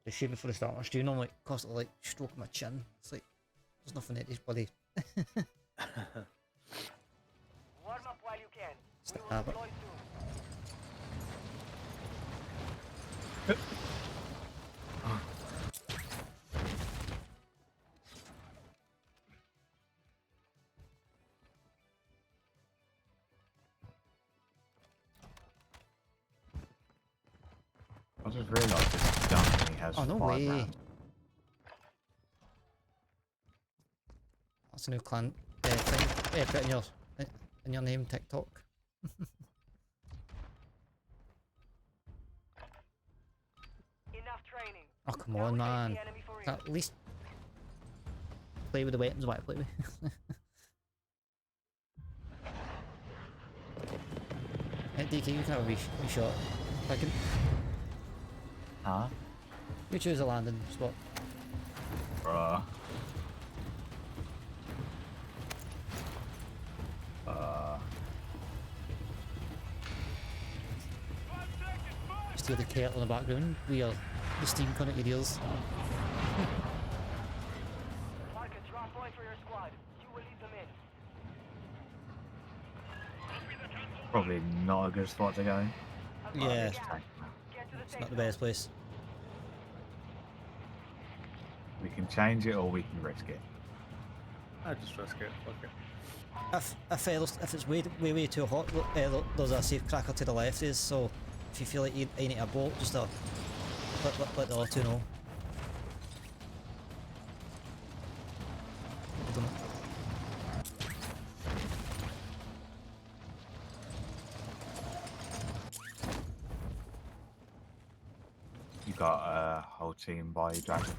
The shave before the start of my stream, I'm like constantly like stroking my chin. It's like there's nothing in this bloody Warm up while you can. It's the We will habit. deploy soon. just realised this gun only has Oh, no 5 way. rounds. That's a new clan thing. Put in your name, TikTok. Enough training. Oh, come Now on, we face man. the enemy for real. At least play with the weapons what I play with. Hey, DK, you can have a wee shot. I can. Huh? You choose a landing spot. Bruh. Just hear the kettle in the background. We are the steam connected ears. Mark a drop point for your squad. You will lead them in. Probably not a good spot to go in. Yeah, Get to the it's safe not the zone. best place. We can change it or we can risk it. I just risk it. Fuck it. If it's way too hot, there's a safe cracker to the left is, so if you feel like you need a boat, just let the other two know. Don't know. You got a whole team by you, Dragon.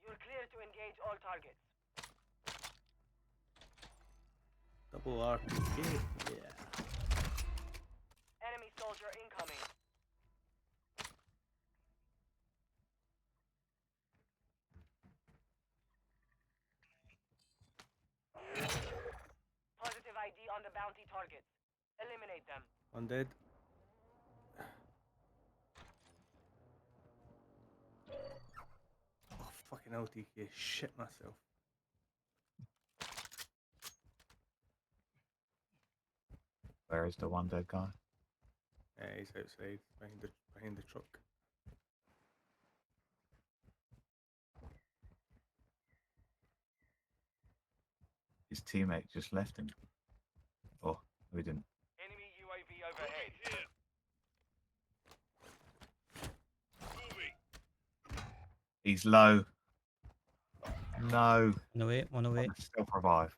You're clear to engage all targets. Double RPG. Yeah. Enemy soldier incoming. Positive ID on the bounty targets. Eliminate them. One dead. Oh, fucking hell, DK. Shit myself. Where is the one dead guy? Yeah, he's outside, behind the truck. His teammate just left him. Oh, we didn't. Enemy UAV overhead. He's low. No. One away. Still revive.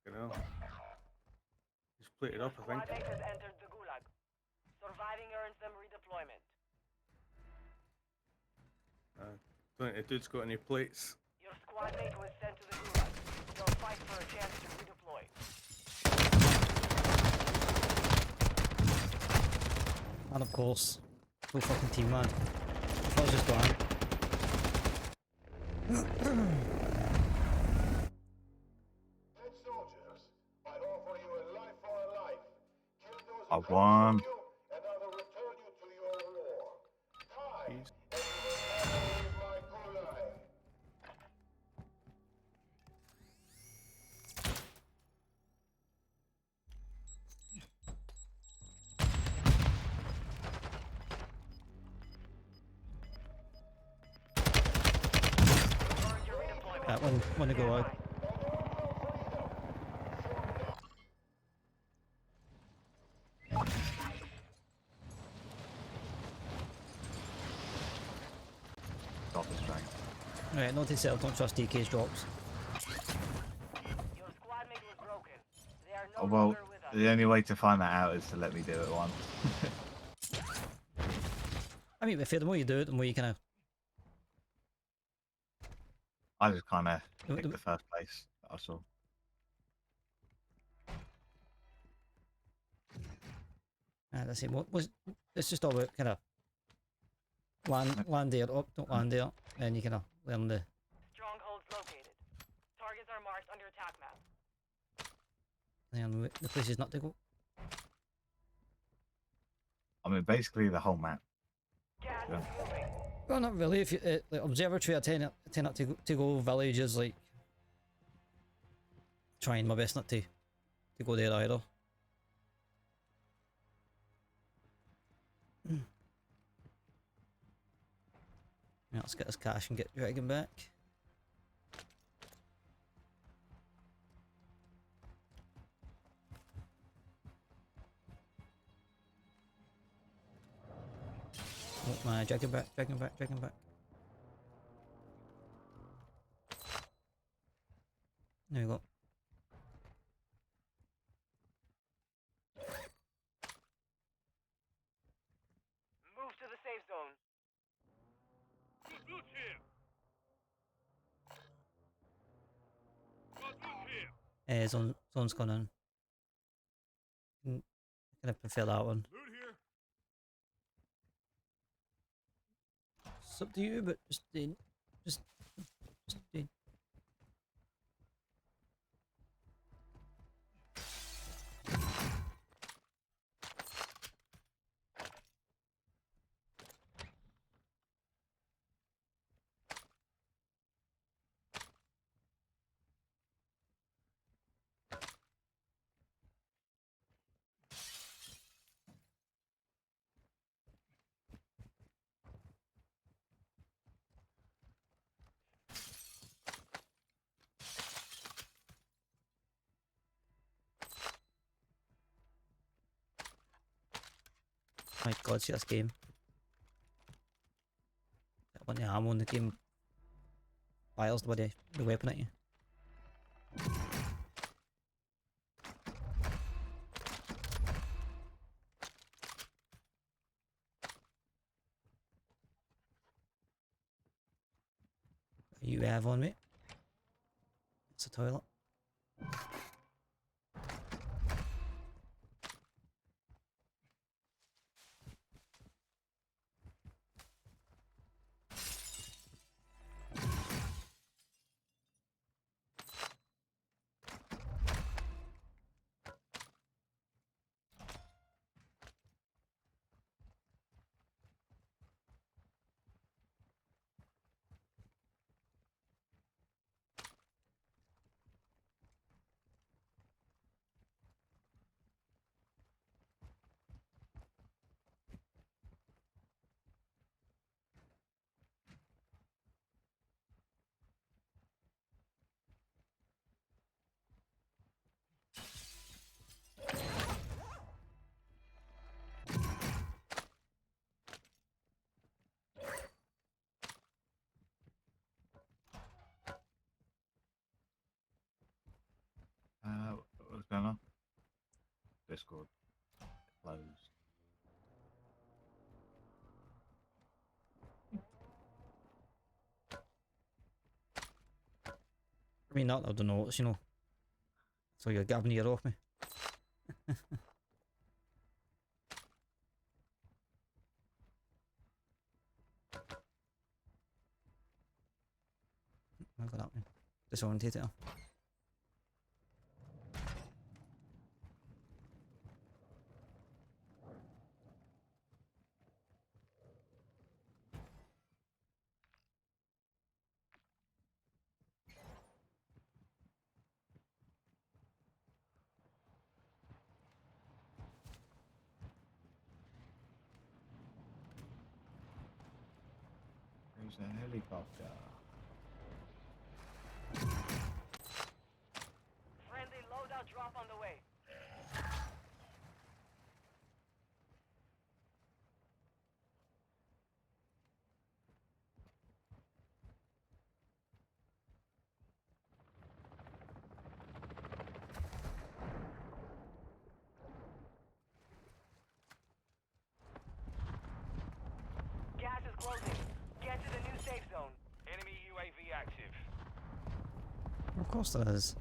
You know. He's plated up, I think. Squad mate has entered the gulag. Surviving earns them redeployment. Don't think the dude's got any plates. Your squad mate was sent to the gulag. You'll fight for a chance to redeploy. And of course, full fucking team, man. If I was just gone. Dead soldiers, I offer you a life for a life. Kill those I who come won. from you, and I will return you to your war. Tmie, Jeez. and you will never leave my gulag. Earned your redeployment. That one to go out. Stop this dragon. Right, note to self, don't trust DK's drops. Your squad mate was broken. They are no Oh, well, longer with us. the only way to find that out is to let me do it once. I mean, the more you do it, the more you kind of. I just kind of The- picked the- the first place that I saw. Let's see, what was. It's just all about kind of. Land there, up, don't land there, and you kind of learn the. Strongholds located. Targets are marked on your attack map. Learn the places not to go. I mean, basically the whole map. Gas Yeah. is moving. Well, not really. If you like observatory, I tend not to go villages like. Trying my best not to go there either. Yeah, let's get this cash and get Dragon back. Come on, drag him back, drag him back, drag him back. There we go. Move to the safe zone. Zone's gone in. Gonna prefer that one. It's up to you, but just just do. My god, see this game. That one of the ammo in the game fires the weapon at you. You have on me. It's a toilet. What's going on? Discord closed. I mean, not I don't know, you know. So you're grabbing your ear off me. I got that one. Disorientate it. There's a helicopter. Friendly loadout drop on the way. Gas is closing. Get to the new safe zone. Enemy UAV active. Of course there is.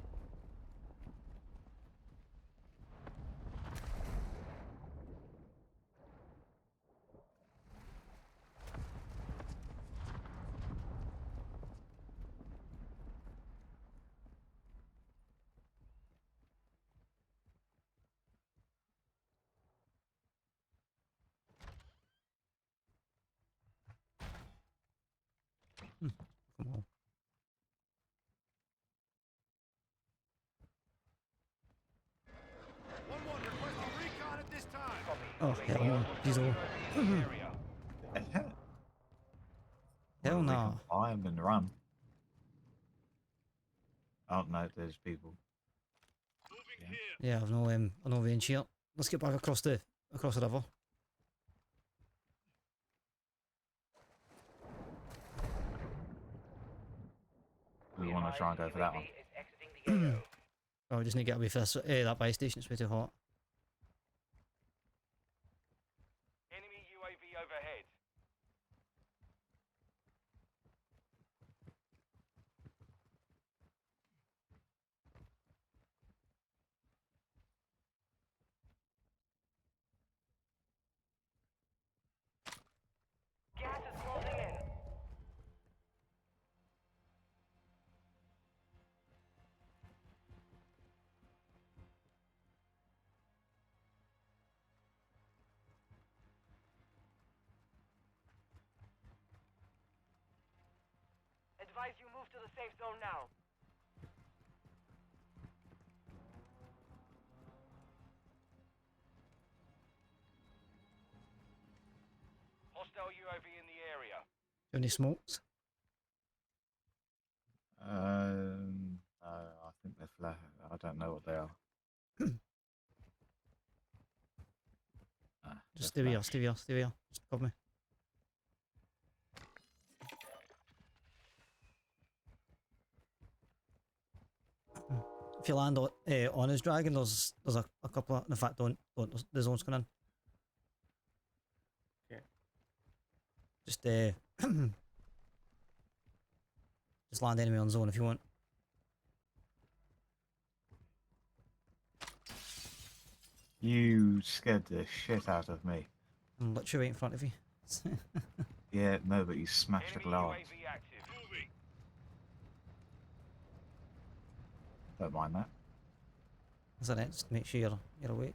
Come on. Oh, hell no. Diesel. Area. Hell no. I'm in the run. I don't know if there's people. Yeah, I've no range here. Let's get back across the river. want to try and go for that one. UAV is exiting the AO. Oh, we just need to get away from this, that buy station. It's way too hot. Enemy UAV overhead. Gas is closing in. Advise you move to the safe zone now. Hostile UAV in the area. Do any smokes? I think they're flat. I don't know what they are. Just stay here, stay here, stay here. Just cover me. If you land on his dragon, there's a couple of, in fact, don't, the zone's coming in. Okay. Just just land enemy on zone if you want. You scared the shit out of me. I'm literally right in front of you. Yeah, no, but you smashed the Enemy glass. UAV active. Moving. Don't mind that. Isn't it? Just make sure you're awake.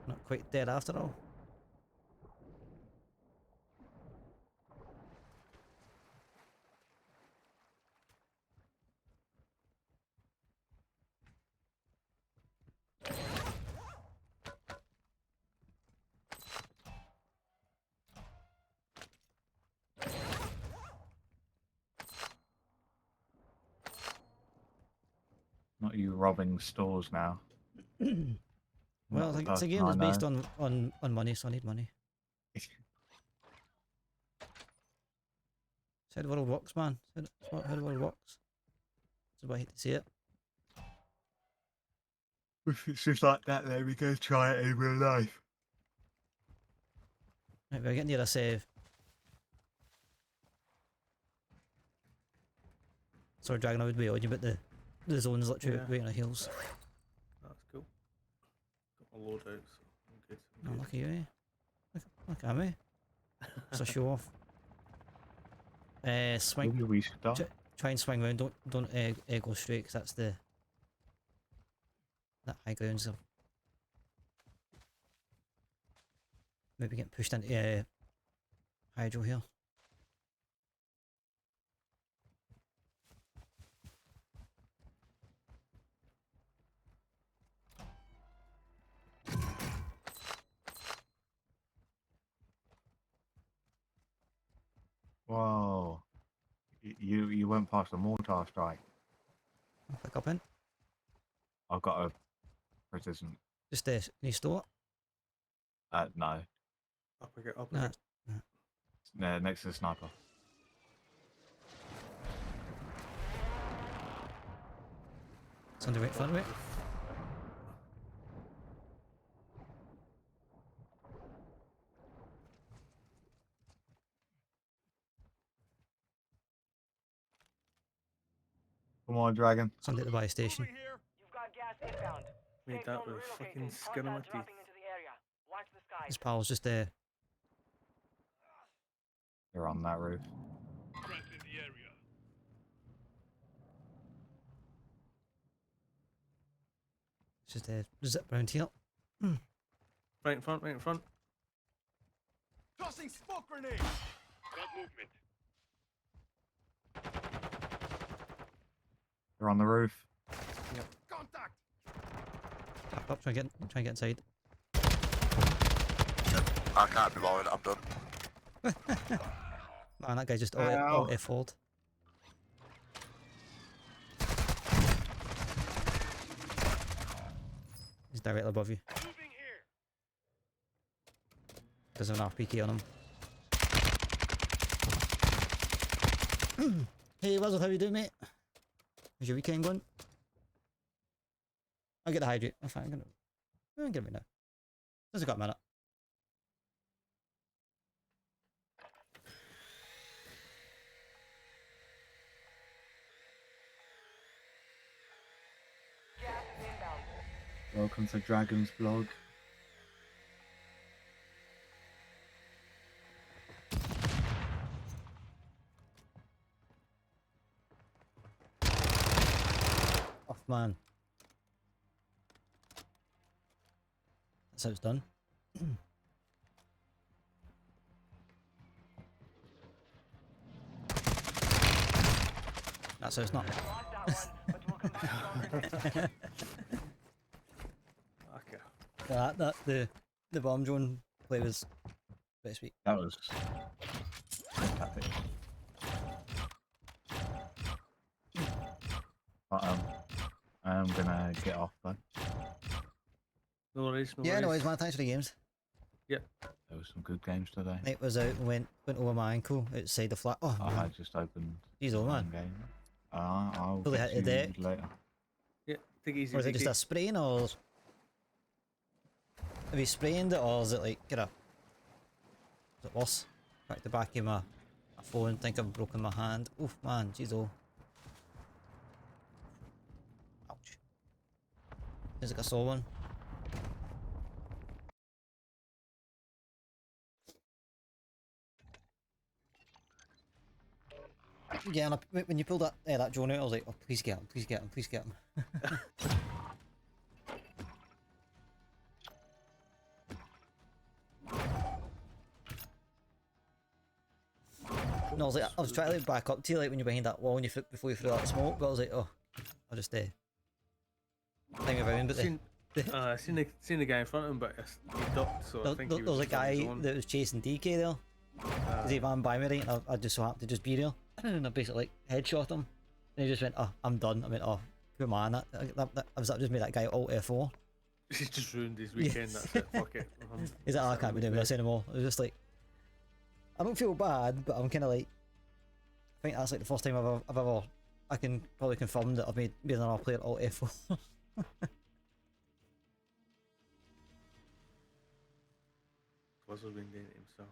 Not quite dead after all. Not you robbing stores now. Well, Not the it's a person game I that's based know. on money, so I need money. That's how the world works, man. That's how the world works. That's why I hate to see it. If it's just like that, then we go try it in real life. Right, we're getting near a save. Sorry, Dragon, I would be on you, but the zone's literally Yeah. right on the heels. That's cool. Got my loadout, so I'm good. No, I'm good. lucky you, eh? Look at me. It's a show off. Swing. Maybe we should die. Try and swing round. Don't go straight, 'cause that's that high ground. So maybe getting pushed into hydro here. Whoa. You went past the mortar strike. I'll pick up in. I've got a precision. Just can you store No. Up again, up it? again. No, next to the sniper. It's on the right front of it. Come on, Dragon. It's on the buy station. You've got gas inbound. Made Safe that zone with relocated. fucking skin on my Hostiles teeth. dropping into the area. Watch the skies. His pal's just You're on that roof. zip round here. Right in front, right in front. Tossing smoke grenade! Got movement. You're on the roof. Contact! Back up, try and get inside. I can't be bothered, I'm done. Man, that guy just Ow. F-hold. He's directly above you. Moving here! There's an RPK on him. Hey, Wazard, how you doing, mate? How's your weekend going? I'll get the hydrate. I'm fine. I'm gonna get it now. Just got a minute. Gas is inbound. Welcome to Dragon's blog. Oh man. That's how it's done. That's how it's not. Lost that one, but we'll come back stronger next time. Okay. The bomb drone play was pretty sweet. That was epic. But I'm gonna get off though. No worries, no Yeah, no worries. worries, man. Thanks for the games. Yep. There was some good games today. Night was out and went over my ankle outside the flat. Oh, I man. had just opened Jeez, old one man. game. I'll Fully get hit to the you deck. later. Yeah, take it easy. Or is it take just a sprain, or have you sprained it, or is it like is it worse? Back the back of my phone, think I've broken my hand. Oof, man, jeez, oh. Ouch. Seems like I saw one. Yeah, and when you pulled that drone out, I was like, oh, please get him, please get him, please get him. No, I was trying to like back up to you like when you're behind that wall and before you threw that smoke, but I was like, oh, I'll just think around. But seen the guy in front of him, but he ducked, so I think there he was a just on his guy own. that was chasing DK there. Because he ran by me, right, and I just so happened to just be there, and I basically like headshot him, and he just went, oh, I'm done. I went, oh, good man, that just made that guy alt F4. He's just ruined his weekend. That's it. Fuck it. He's like, oh, I can't be doing this anymore. I was just like, I don't feel bad, but I'm kind of like, I think that's like the first time I've ever, I can probably confirm that I've made another player alt F4. Buzzer's been doing it himself.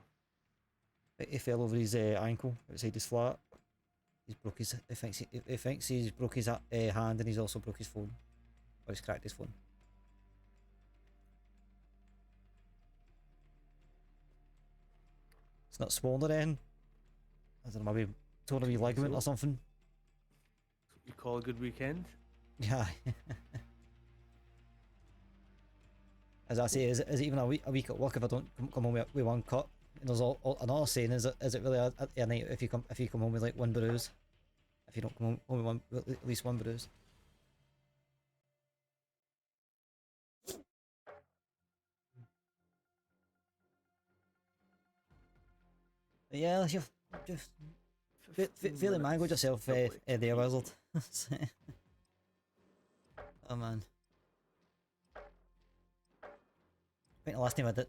He fell over his ankle outside his flat. He's broke his. He thinks he's broke his hand, and he's also broke his phone, or he's cracked his phone. It's not swollen then. I don't know, maybe torn a wee ligament or something. That's what you call a good weekend. Yeah. As I say, is it even a week at work if I don't come home with one cut? And there's another saying, is it really a night if you come home with like one bruise? If you don't come home with at least one bruise. But yeah, you've just feeling mangled yourself there, Wizard. Oh man. I think the last time I did,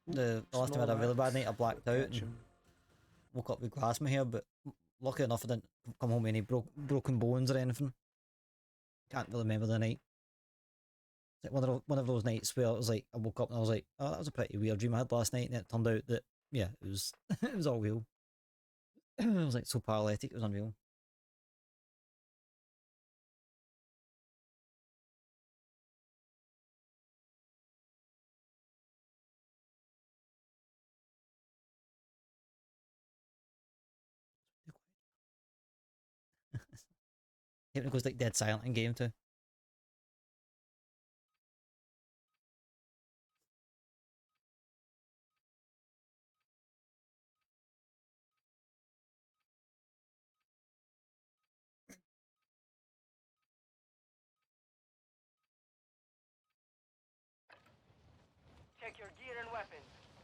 the last time I had a really bad night, I blacked out and woke up with glass in my hair, but lucky enough I didn't come home with any broken bones or anything. Can't really remember the night. It's like one of those nights where it was like I woke up and I was like, oh, that was a pretty weird dream I had last night, and it turned out that yeah, it was it was all real. It was like so paralytic, it was unreal. It goes like dead silent in game too. Check your gear and weapons.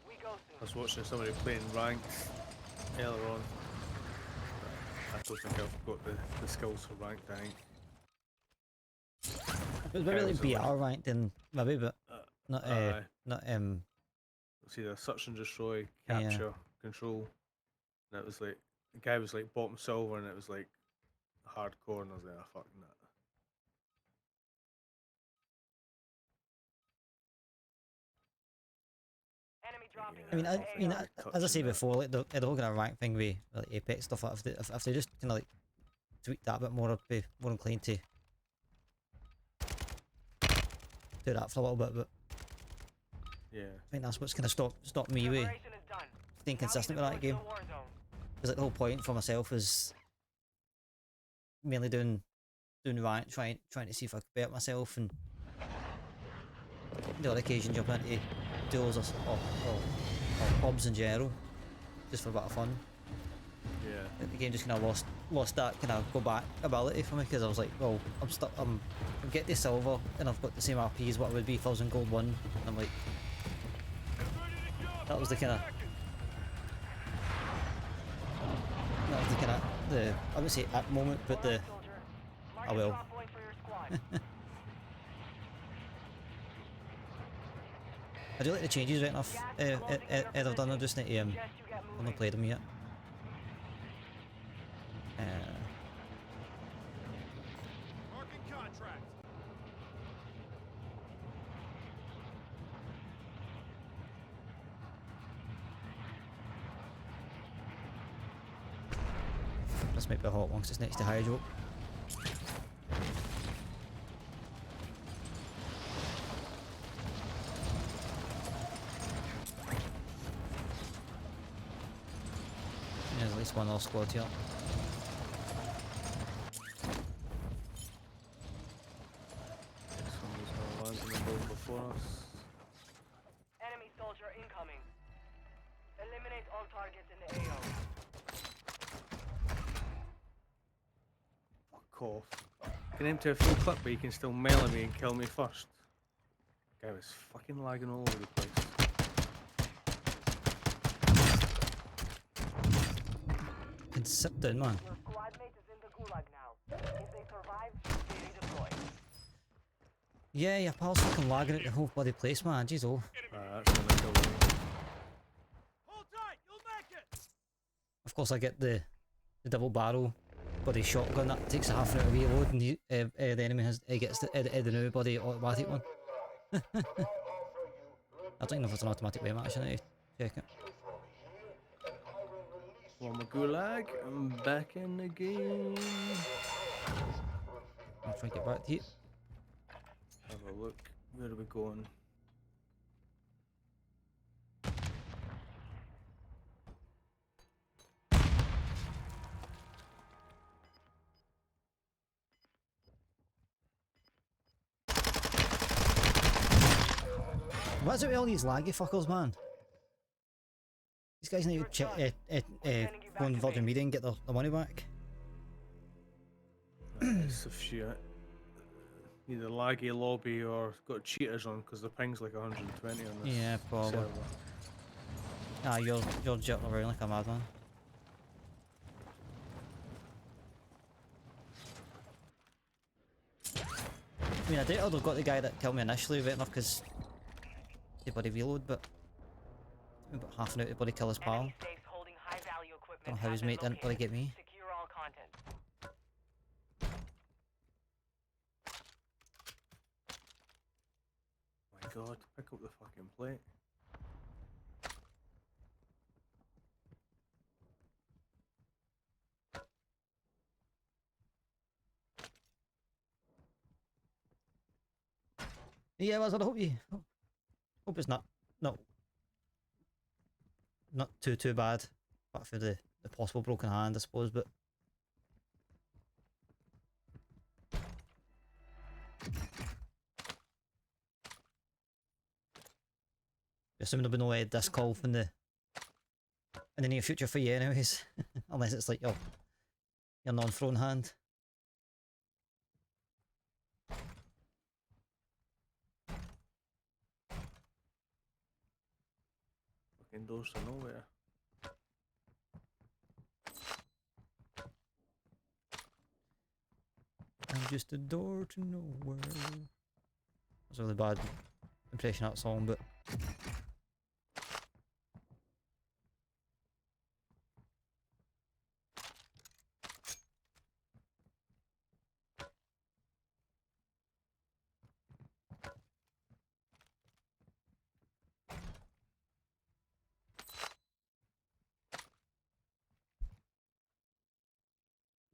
We go soon. I was watching somebody playing ranked earlier on. I don't think I've got the skills for ranked, I think. It was maybe like BR ranked in maybe, but not It's either search and destroy, capture, control, and it was like the guy was like bottom silver and it was like hardcore, and I was like, oh, fucking that. Enemy dropping. Yeah, I mean, I'll be as I say touching that. before, like the whole kind of rank thing with like Apex stuff, like, if they just kind of like tweak that a bit more, I'd be more inclined to do that for a little bit. But Yeah. I think that's what's kind of stopped me with Preparation is done. staying Now consistent we with that deploy to game. the war zone. Because like the whole point for myself is mainly doing rank, trying to see if I could better myself, and the odd occasion jump into duels or pubs in general, just for a bit of fun. Yeah. The game just kind of lost that kind of go back ability for me, because I was like, well, I'm getting to silver and I've got the same RP as what I would be if I was in gold 1, and I'm like, that was the kind of I wouldn't say at the moment, but the I will. I do like the changes right enough I've done. I just need to I've not played them yet. Marking contract. This might be a hot one because it's next to Hydro. There's at least one other squad here. Somebody's gonna land in the boat before us. Enemy soldier incoming. Eliminate all targets in the AO. Fuck off. You can empty a full clip, but you can still melee me and kill me first. Guy was fucking lagging all over the place. Can sit down, man. Your squad mate is in the gulag now. If they survive, they redeploy. Yeah, your pal's fucking lagging at the whole bloody place, man. Jeez, oh. That's gonna kill me. Hold tight, you'll make it. Of course, I get the double barrel bloody shotgun that takes a half an hour to reload, and the enemy gets the new bloody automatic one. I don't know if it's an automatic way, actually. I need to check it. Well, my gulag, I'm back in the game. I'll try and get back to you. Have a look. Where are we going? What's it with all these laggy fuckers, man? These guys need to go on Virgin Media and get their money back. It's a shit. Either laggy lobby or got cheaters on, because the ping's like 120 on this. Yeah, probably. server. Ah, you're jutting around like a madman. I mean, I doubt I'd have got the guy that killed me initially right enough, because he bloody reload, but about half an hour to bloody kill his pal. Enemy safes holding high value equipment Don't know how his have been mate didn't bloody located. get me. Secure all content. My god, pick up the fucking plate. Yeah, well, I hope it's not too bad, apart from the possible broken hand, I suppose. But assuming there'll be no disc call from in the near future for you, anyways, unless it's like your non-thrown hand. Fucking doors to nowhere. I'm just a door to nowhere. That's a really bad impression of that song, but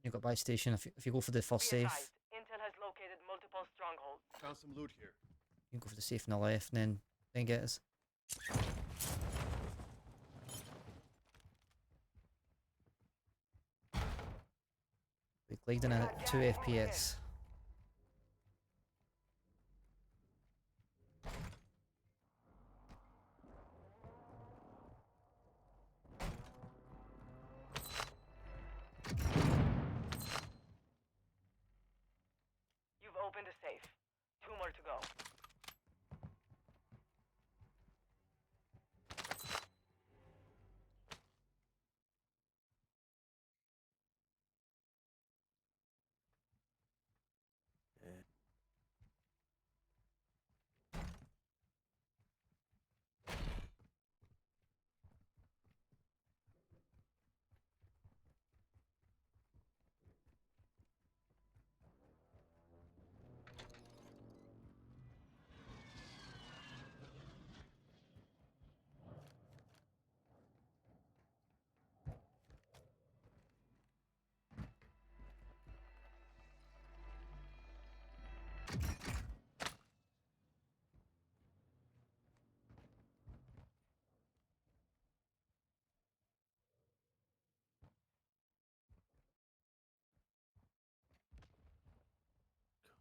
You've got buy station. If you go for the first Be safe, advised, Intel has located multiple strongholds. Found some loot here. you can go for the safe on the left and then get us. We're gliding in at 2 FPS. You've opened a safe. 2 more to go.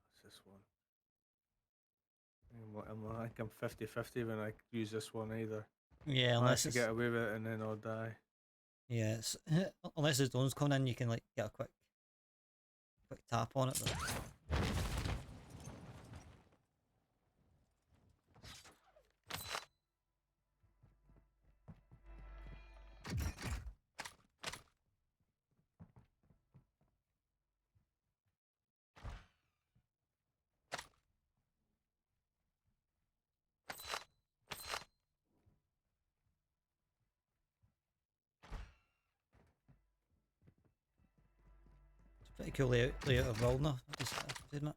What's this one? I think I'm 50-50 when I use this one either. Yeah, I unless actually it's get away with it and then I'll die. yeah, it's, unless the zone's coming in, you can like get a quick tap on it. But it's a pretty cool layout of Wildner, I have to admit.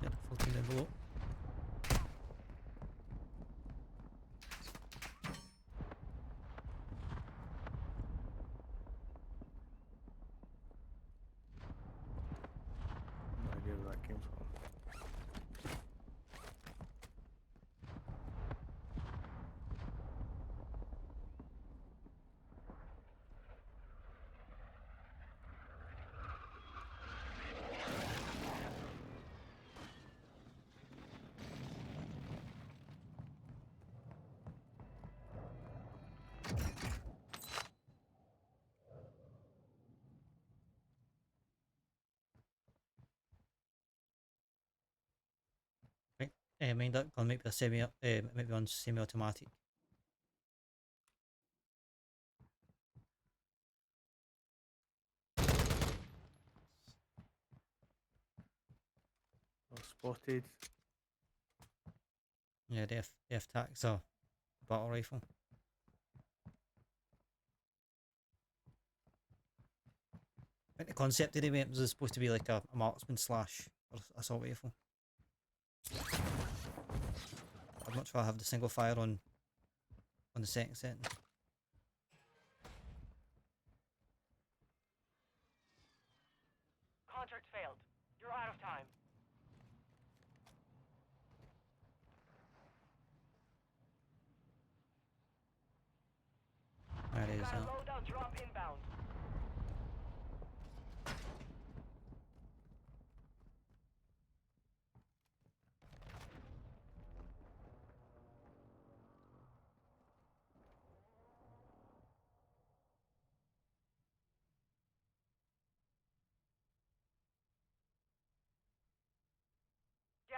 Yep, 14 envelope. No idea where that came from. Right, mind that gun might be might be on semi-automatic. Oh, spotted. Yeah, the F-Tac's a battle rifle. I think the concept of the weapons is supposed to be like a marksman slash or assault rifle. I'd much rather have the single fire on the second setting. Contract failed. You're out of time. There it is. Got a loadout drop inbound.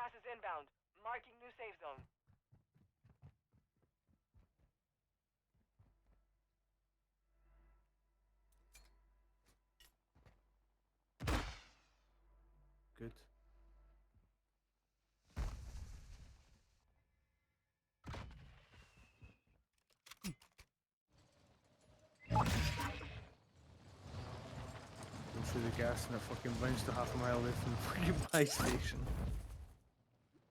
gas is inbound. Marking new safe zone. Good. Go through the gas and it fucking bounced to half a mile away from the fucking buy station.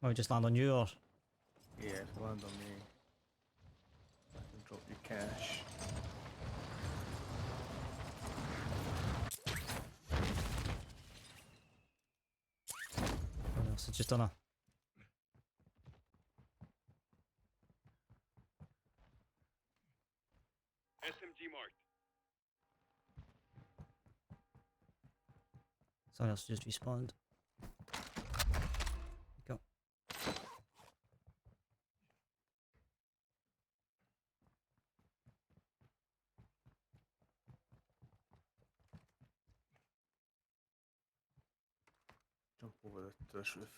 Oh, just land on you or? Yeah, if you land on me, I can drop your cash. What else? It's just done a. SMG marked. Someone else just respawned. Go. Jump over this roof.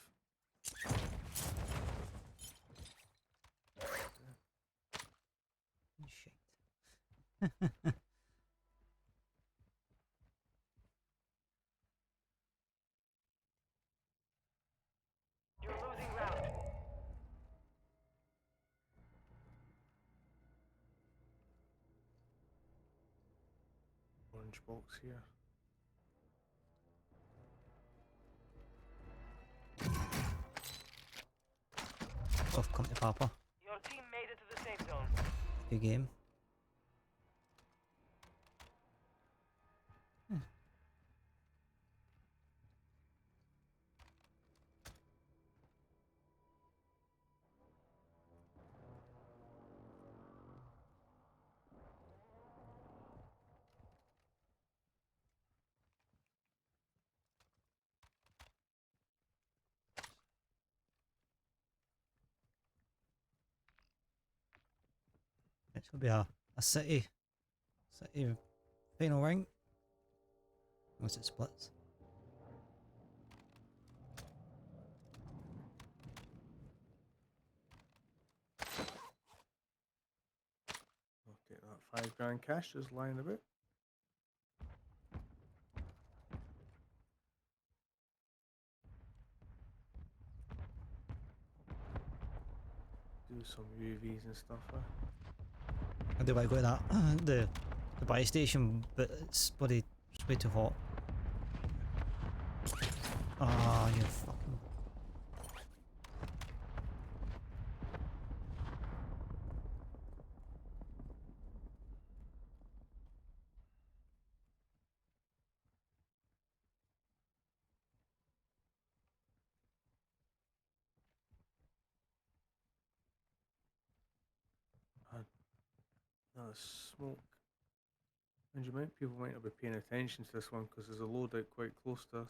Shit. You're losing ground. Orange box here. Off come to Papa. Your team made it to the safe zone. Good game. This will be a city final ring. Unless it splits. I'll take that £5 cash just lying about. Do some UAVs and stuff. I do want to go to that the buy station, but it's bloody it's way too hot. Ah, you fucking. Smoke. And people might not be paying attention to this one because there's a loadout quite close to us.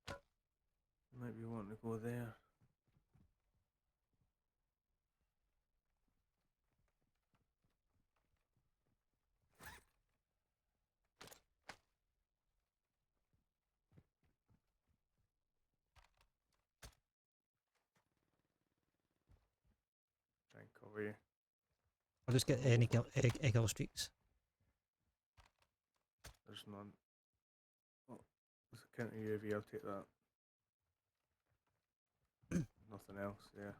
You might be wanting to go there. Try and cover you. I'll just get any kill streaks. There's none. Oh, there's a counter UAV, I'll take that. Nothing else, yeah.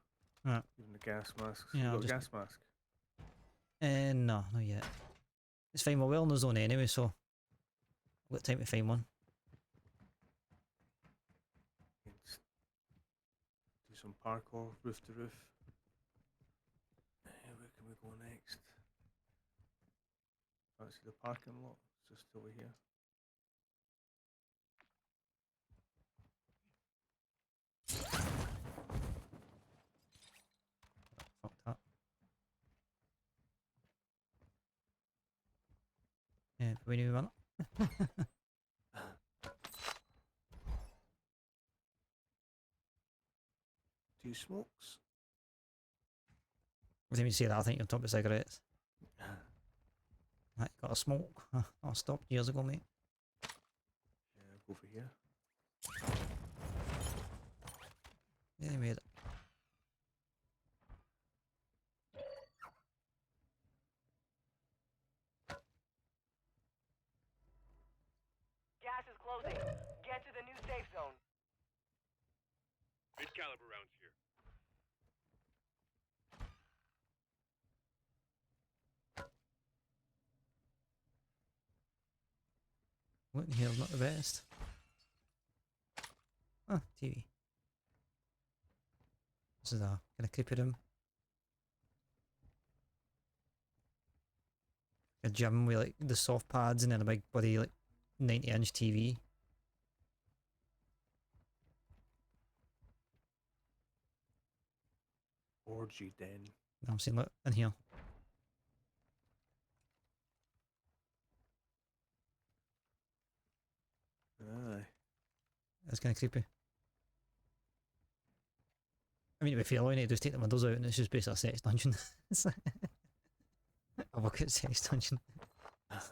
Right. Even the gas masks. Yeah, You I'll got a just- gas mask? No, not yet. It's fine, we're well in the zone anyway, so I've got time to find one. Let's do some parkour, roof to roof. Where can we go next? Fancy the parking lot? It's just over here. Fuck that. Yeah, we need one. Two smokes. Every time you say that, I think you're talking about cigarettes. Right, got a smoke. I stopped years ago, mate. Yeah, go for here. Yeah, they made it. Gas is closing. Get to the new safe zone. Mid-caliber rounds here. What in here's not the best. Oh, TV. This is a kind of creepy room. A gym with like the soft pads and then a big bloody like 90-inch TV. Orgy den. I'm seeing that in here. Aye. That's kind of creepy. I mean, to be fair, all you need to do is take the windows out and it's just basically a sex dungeon. It's like a bucket sex dungeon. Gas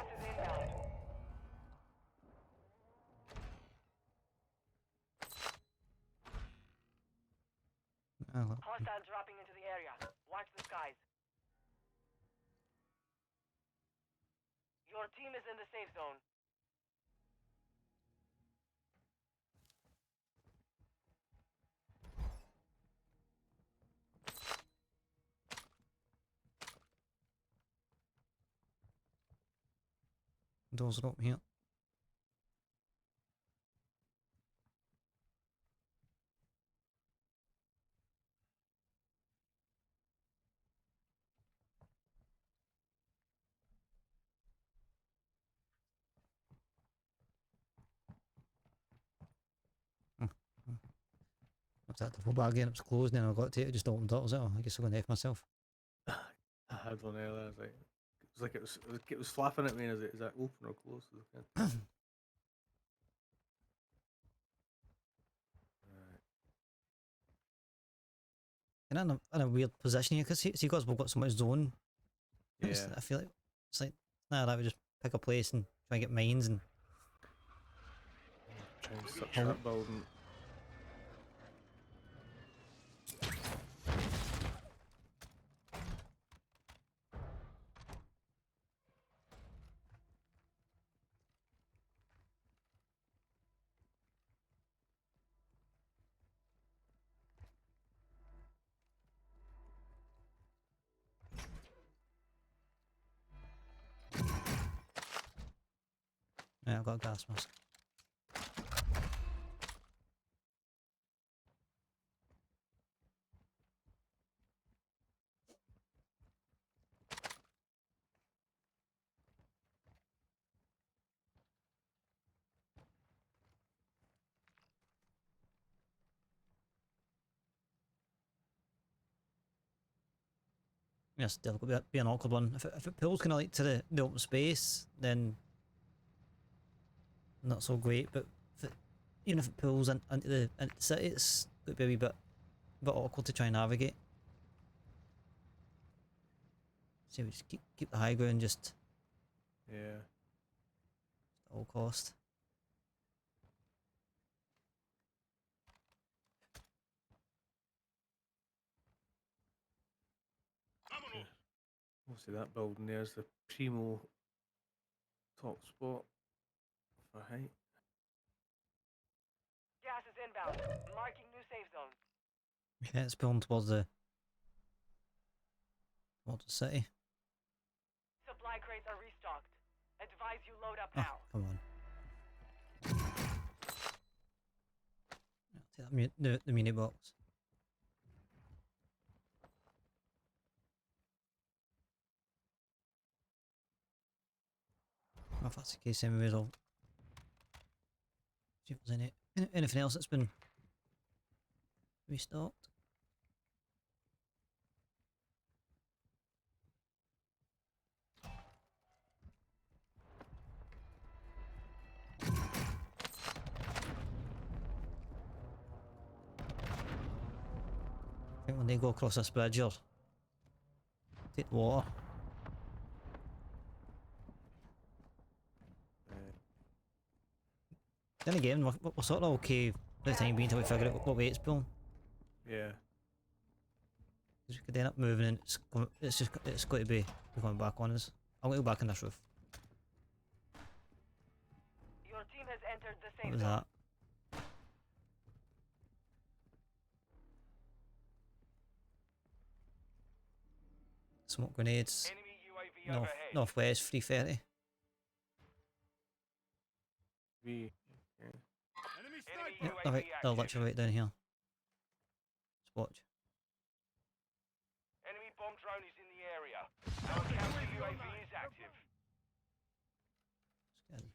is inbound. Oh, well. Hostile dropping into the area. Watch the skies. Your team is in the safe zone. Doors are open here. What's that? The full bag again? It was closed, and then I got to it. Just opened it. I was like, oh, I guess I'm gonna F myself. I had one earlier. It was flapping at me. Is that open or closed? Right. And in a weird position here, because see, because we've got so much zone. Yeah. I feel like it's like, nah, that would just pick a place and try and get mines and. Try and search that building. Yeah, I've got a gas mask. Yes, it'll be an awkward one. If it pulls kind of like to the open space, then not so great. But even if it pulls into the city, it's going to be a wee bit awkward to try and navigate. So we just keep the high ground just Yeah. at all cost. Obviously, that building there's the primo top spot for height. Gas is inbound. Marking new safe zone. Yeah, it's pulling towards the city. Supply crates are restocked. Advise you load up Oh, now. come on. Yeah, take that the mini box. Well, if that's the case, anyways, I'll see if there's anything else that's been restocked. think when they go across this bridge or take the water. Then again, we're sort of okay for the time being until we figure out what way it's pulling. Yeah. Because we could end up moving and it's going to be going back on us. I'm going to go back on this roof. Your team has entered the What safe was zone. that? Smoke grenades. Enemy UAV overhead. Northwest 330. V. Yeah. Enemy Yep, UAV alright, they're active. literally right down here. Just watch. Enemy bomb drone is in the area. Our counter UAV is active. Just kidding.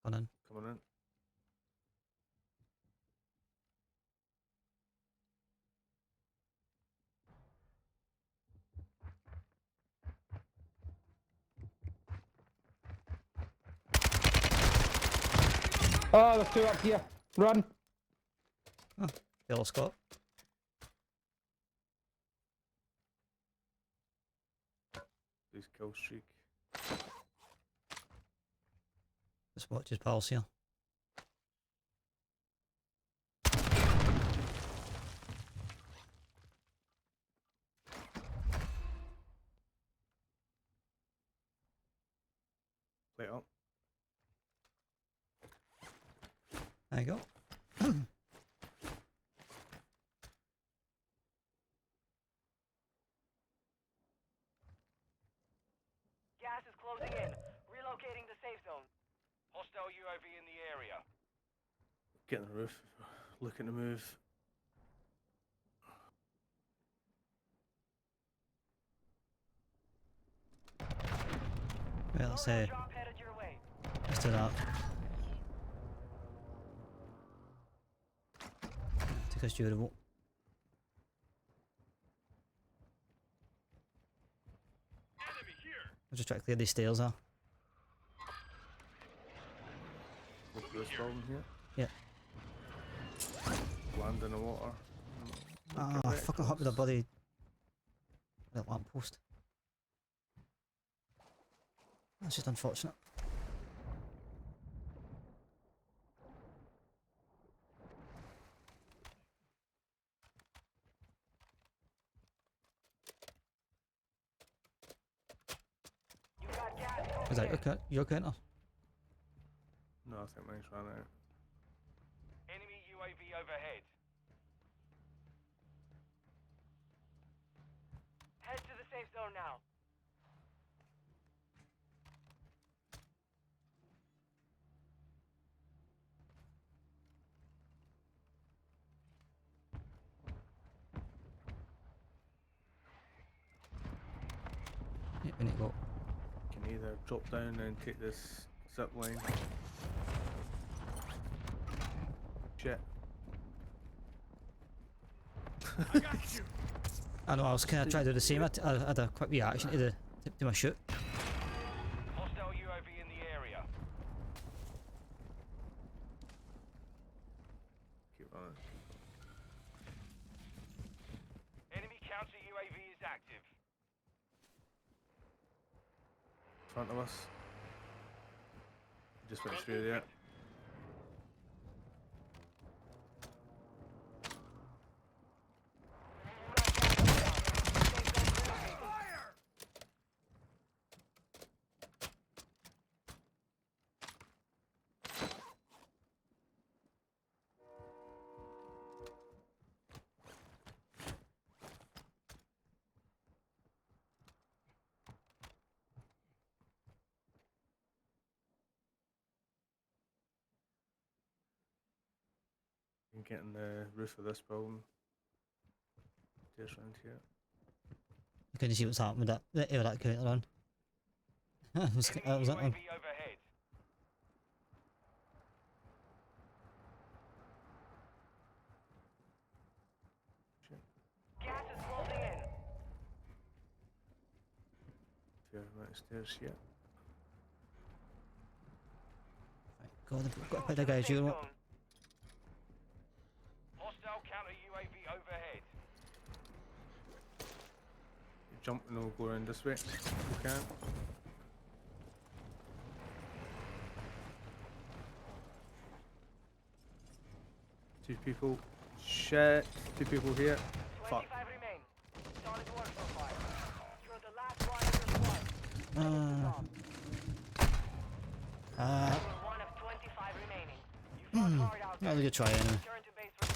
Gone in. Coming in. Oh, there's two up here. Run. Yellow Scott. Please kill streak. Just watch his pals here. Play up. There you go. Gas is closing in. Relocating the safe zone. Hostile UAV in the area. Get on the roof. Looking to move. Well, let's Drop headed your way. let's do that. Take us durable. I'll just try to clear these stairs now. Look for this building here. Yeah. Land in the water. Ah, I fucking hot with a bloody that lamppost. That's just unfortunate. You got gas. Is that your counter? No, I think mine's ran out. Enemy UAV overhead. Head to the safe zone now. Yeah, we need to go. Can either drop down and take this zip line. Shit. I know, I was kind of trying to do the same. I had a quick reaction to my shoot. Hostile UAV in the area. Keep running. Enemy counter UAV is active. In front of us. Just went through there. You can get on the roof of this building. Just round here. You couldn't see what's happening with that counter on. that was Enemy that one. UAV overhead. Gas is closing in. Go right stairs yet. God, I've got to put the guy during it. Hostile counter UAV overhead. You jump and we'll go around this way if we can. Two people. Shit. Two people here. Fuck. 25 remain. Solid work so far. You're the last one in your squad. Finish the job. You're one of 25 remaining. You fought hard out there. I'll go try anyway. Return to base for the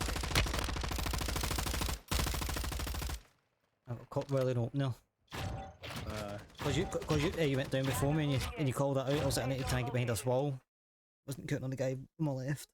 I got caught well in opener. Cause you went down before me and you called that out. I was like, I need to try and get behind this wall. Wasn't counting on the guy on my left.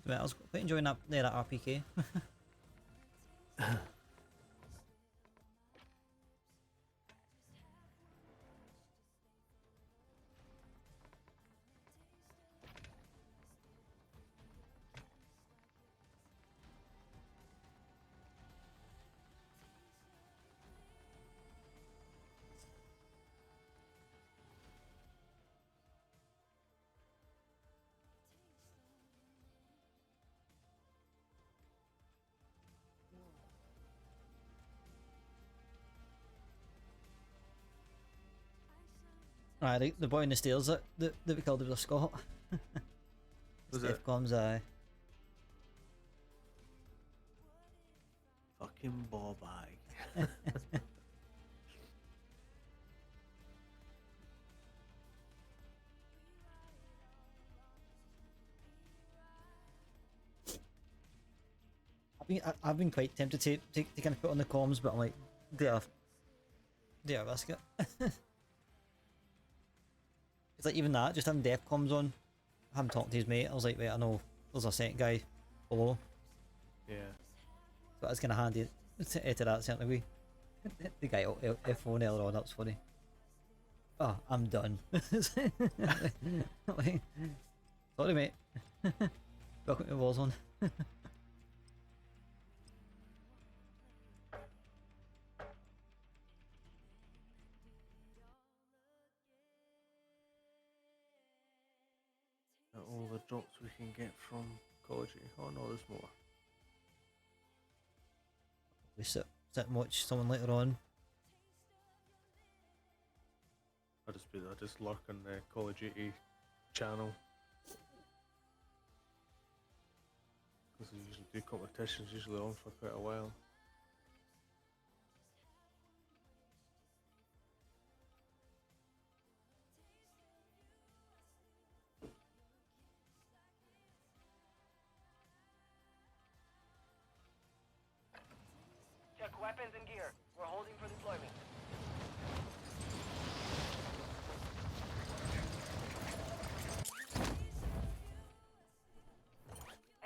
I was quite enjoying that RPK. Right, the boy in the stairs that we called him Scott. Was Steph it? comes, Fucking ball bag. I've been quite tempted to kind of put on the comms, but I'm like, they are risk it. It's like even that, just having def comms on, him talking to his mate, I was like, wait, I know there's a second guy below. Yeah. So that's kind of handy to that certainly. The guy F1 earlier on, that was funny. Oh, I'm done. Like, sorry mate. Welcome to Warzone. All the drops we can get from College. Oh no, there's more. We sit and watch someone later on. I just lurk on the Call of Duty channel. Because they usually do competitions, usually on for quite a while. Check weapons and gear. We're holding for deployment.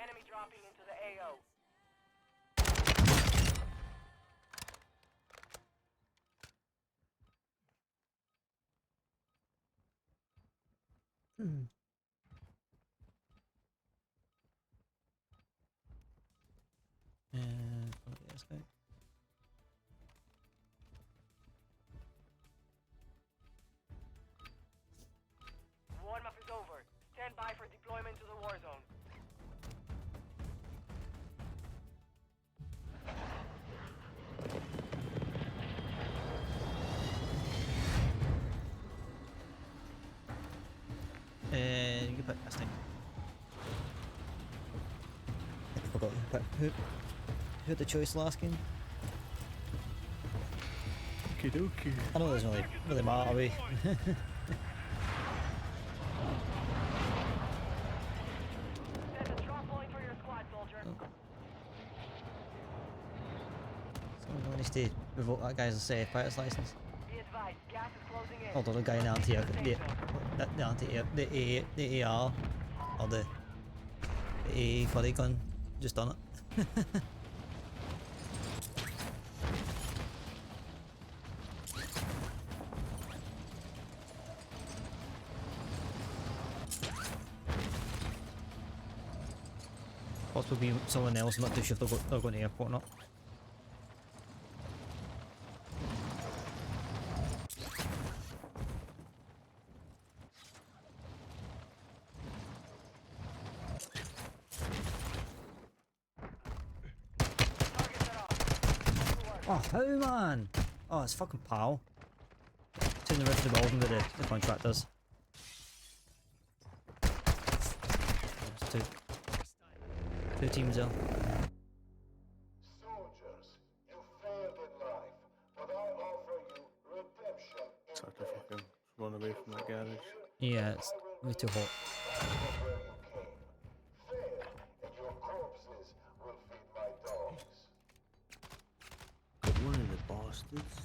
Enemy dropping into the AO. This guy. Warm-up is over. Stand by for deployment to the war zone. You can put this thing. I forgot who had the choice last game. Okie dokie. I know it doesn't really matter, we. Set a drop point for your squad, soldier. Someone needs to revoke that guy's pilot's license. Be advised, gas is closing in. Hold on, the guy in the anti-air, the anti-air, the AR, or the AA body gun, just done it. Possibly be someone else, I'm not too sure if they're going to airport or not. Oh, how, man? Oh, it's fucking pal. It's in the roof of the building with the contractors. There's two teams there. Soldiers, you failed in life, but I offer you redemption in So I have to fucking run away from that garage. Yeah, it's way too hot. where you came. Fail, and your corpses will feed my dogs. Good morning, the bastards.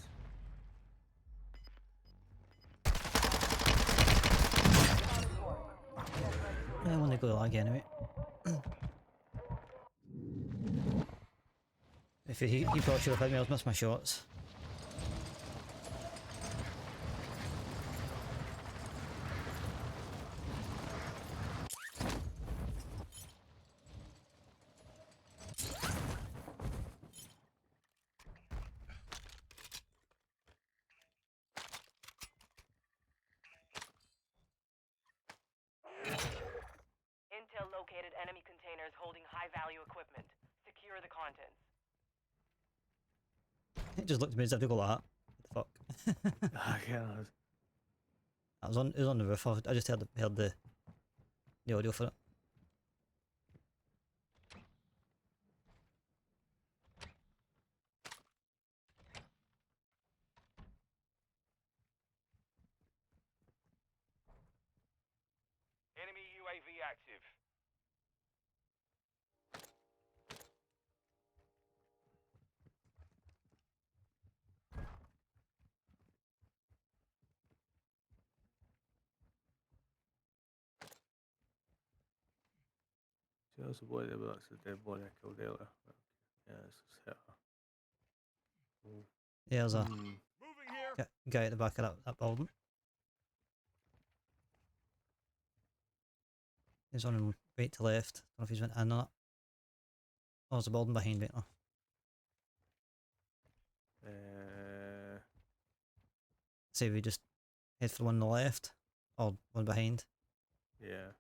I want to go lag anyway. If he probably should have hit me, I've missed my shots. Intel located enemy containers holding high-value equipment. Secure the contents. It just looked at me as if they go like that. What the fuck? I can't. It was on the roof. I just heard the audio for it. Enemy UAV active. See, that's the boy there, but that's the dead body I killed earlier. Yeah, it's just hit her. Oh. Yeah, there's a Moving here. guy at the back of that building. He's on right to left. I don't know if he's went in or not. Oh, there's a building behind me. Oh. Say we just head for the one on the left or one behind. Yeah.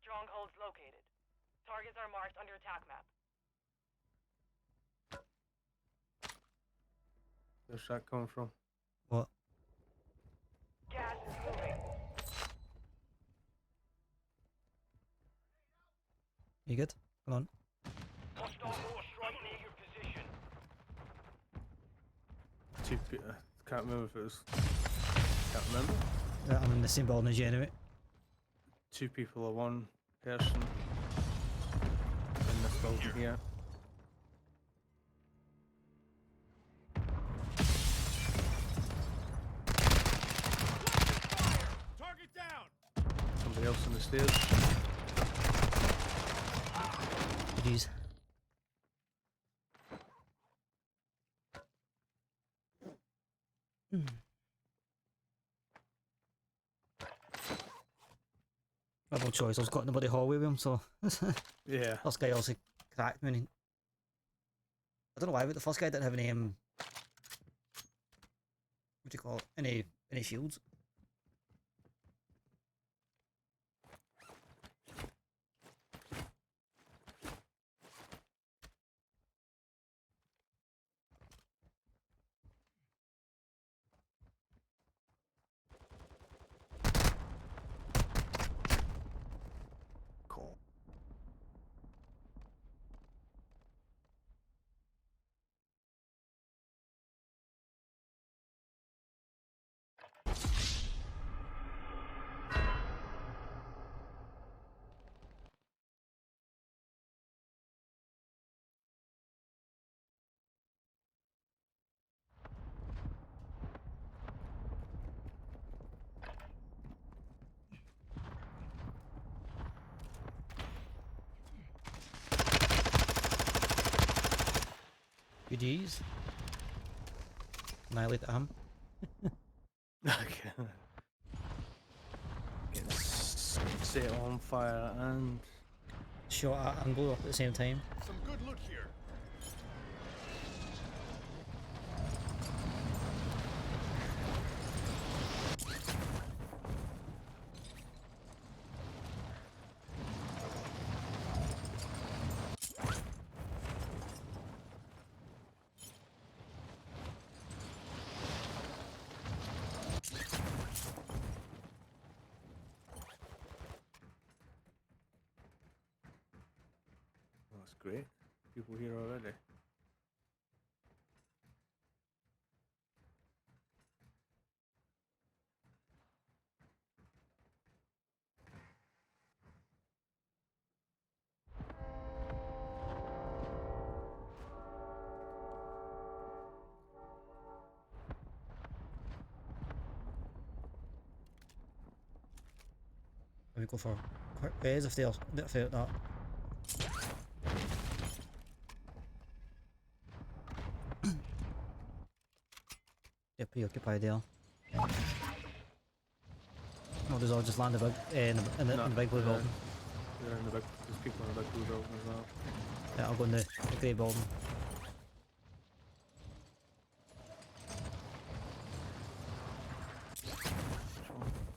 Strongholds located. Targets are marked on your attack map. Where's that coming from? What? Gas is moving. You good? Come on. Hostile mortar strike near your position. Can't remember if it was. Can't remember. Yeah, I'm in the same building as you anyway. 2 people or 1 person in this building here. Target down. Somebody else on the stairs. Jeez. I have no choice, I've got nobody hallway with him, so Yeah. first guy also cracked me. And I don't know why, but the first guy didn't have any what do you call it? Any shields. Cool. GG's. Annihilate him. Okay. Getting set on fire and Shot at and blow up at the same time. Some good loot here. that's great. People here already. We go for quick res if they're not. They're preoccupied there. Oh, there's all just landed in the big blue building. They're in the big, there's people in the big blue building as well. Yeah, I'll go in the grey building.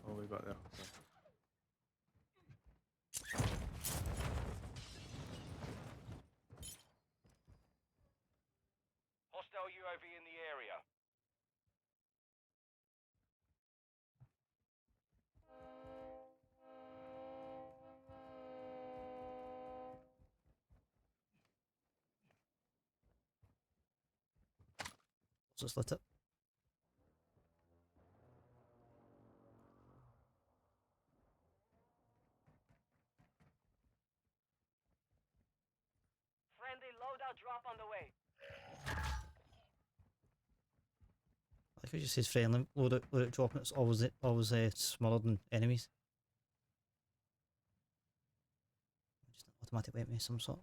Oh, way back there. Hostile UAV in the area. Just lit it. Friendly loadout drop on the way. Like it just says friendly loadout drop and it's always smaller than enemies. Just an automatic weapon of some sort.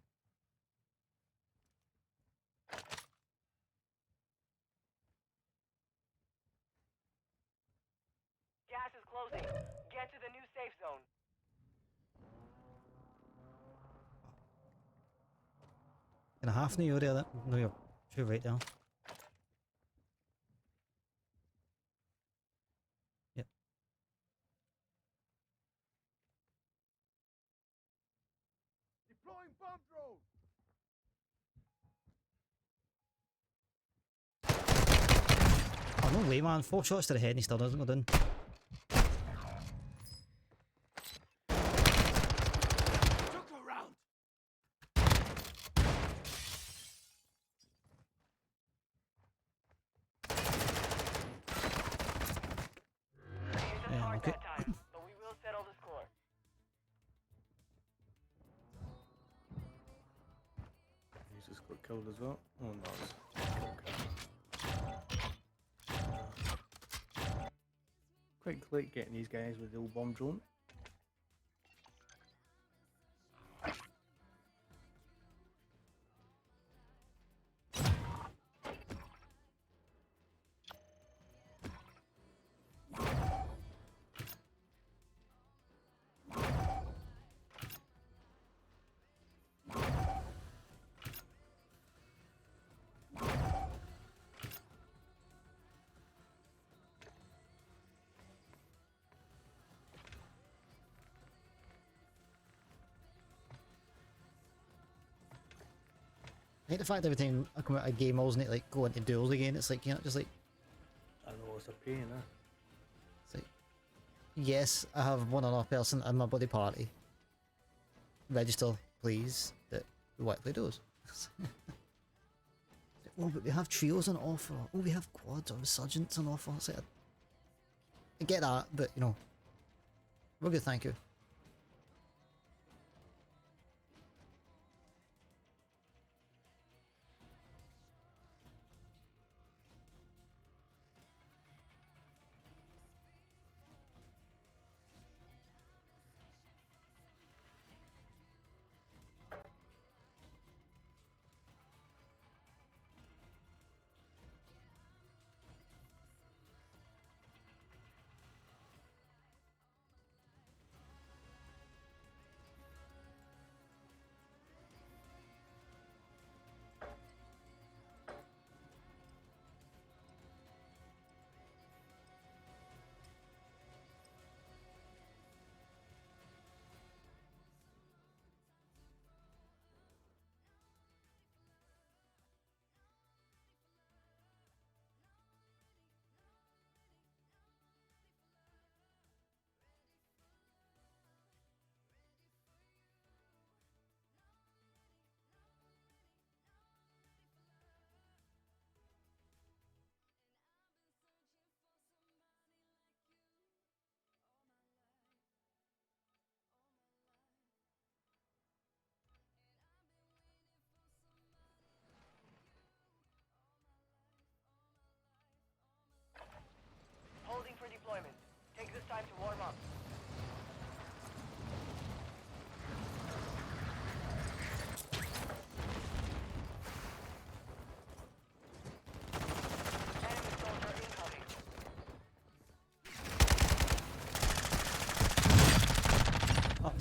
Gas is closing. Get to the new safe zone. In a half in the area that no you're sure right there. Yep. Deploying bomb drone. Oh no way man, 4 shots to the head and he still doesn't go down. Took a round. It's hard that time, but we will settle the score. He's just got killed as well. Oh no. Quite late getting these guys with the old bomb drone. I hate the fact every time I come out of a game I wasn't like go into duels again, it's like, you know, just like I know it's a pain, huh? it's like yes, I have one other person in my bloody party. Register, please, that what they do. Oh, but we have trios on offer. Oh, we have quads or resurgents on offer. It's like, I get that, but you know, we're good, thank you.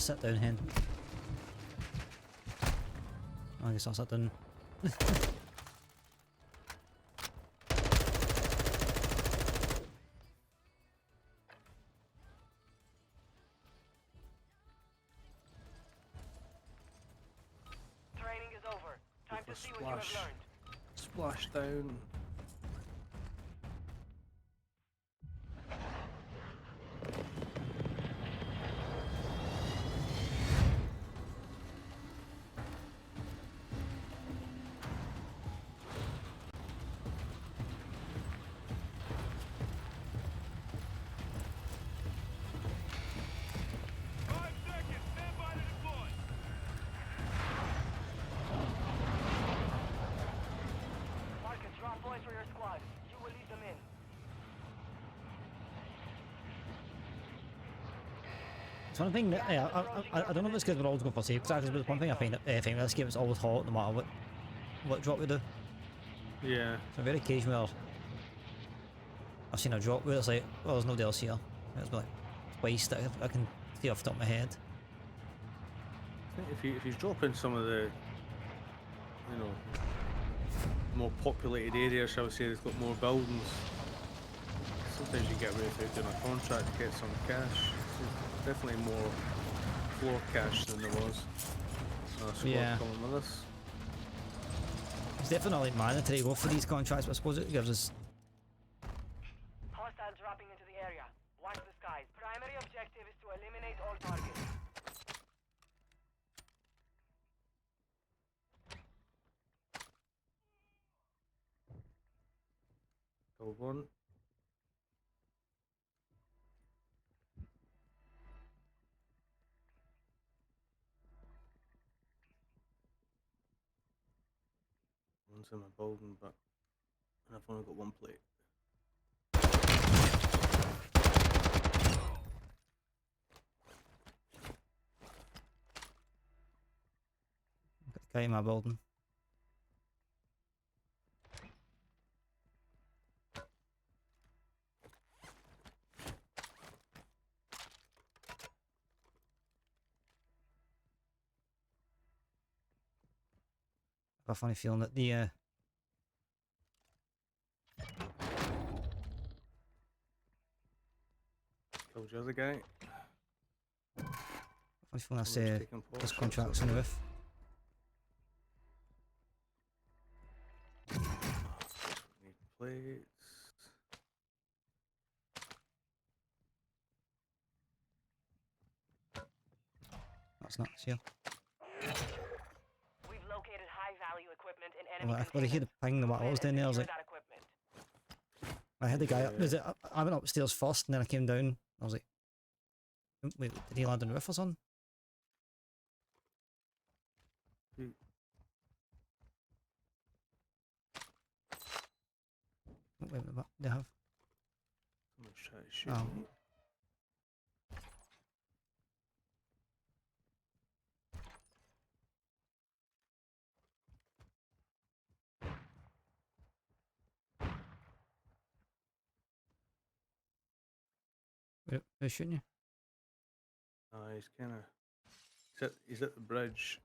Sit down, hen. I guess I'll sit down. Training is over. Time to see what you have Splash. learned. Splash down. Mark a drop point for your squad. You will lead them in. It's one thing that, I don't know if it's because we're always going for safe tracks, but it's one thing I find with this game, it's always hot no matter what drop we do. Yeah. So very occasionally where I've seen a drop where it's like, well, there's nobody else here. It's been like twice that I can see off the top of my head. I think if you drop in some of the, you know, more populated areas, shall we say, that's got more buildings, sometimes you get away with doing a contract to get some cash. There's definitely more floor cash than there was. Yeah. Coming with us. It's definitely mandatory to go for these contracts, but I suppose it gives us. Hostiles dropping into the area. Watch the skies. Primary objective is to eliminate all targets. Gold one. One's in my building, but I've only got one plate. Got the guy in my building. I have a funny feeling that the Killed the other guy. funny feeling Someone's taking pot this shots contract's at on the me. roof. Need plates. That's not here. We've located high-value equipment in Oh, enemy I hear the ping no matter what I was doing there. I was like, that equipment. I had the guy up. Yeah. Was it? I went upstairs first, and then I came down. I was like, wait, did he land on the roof or something? Hmm. Wait, what they have? Someone's trying to shoot Oh. me. Wait, who's shooting you? He's kind of. He's at the bridge.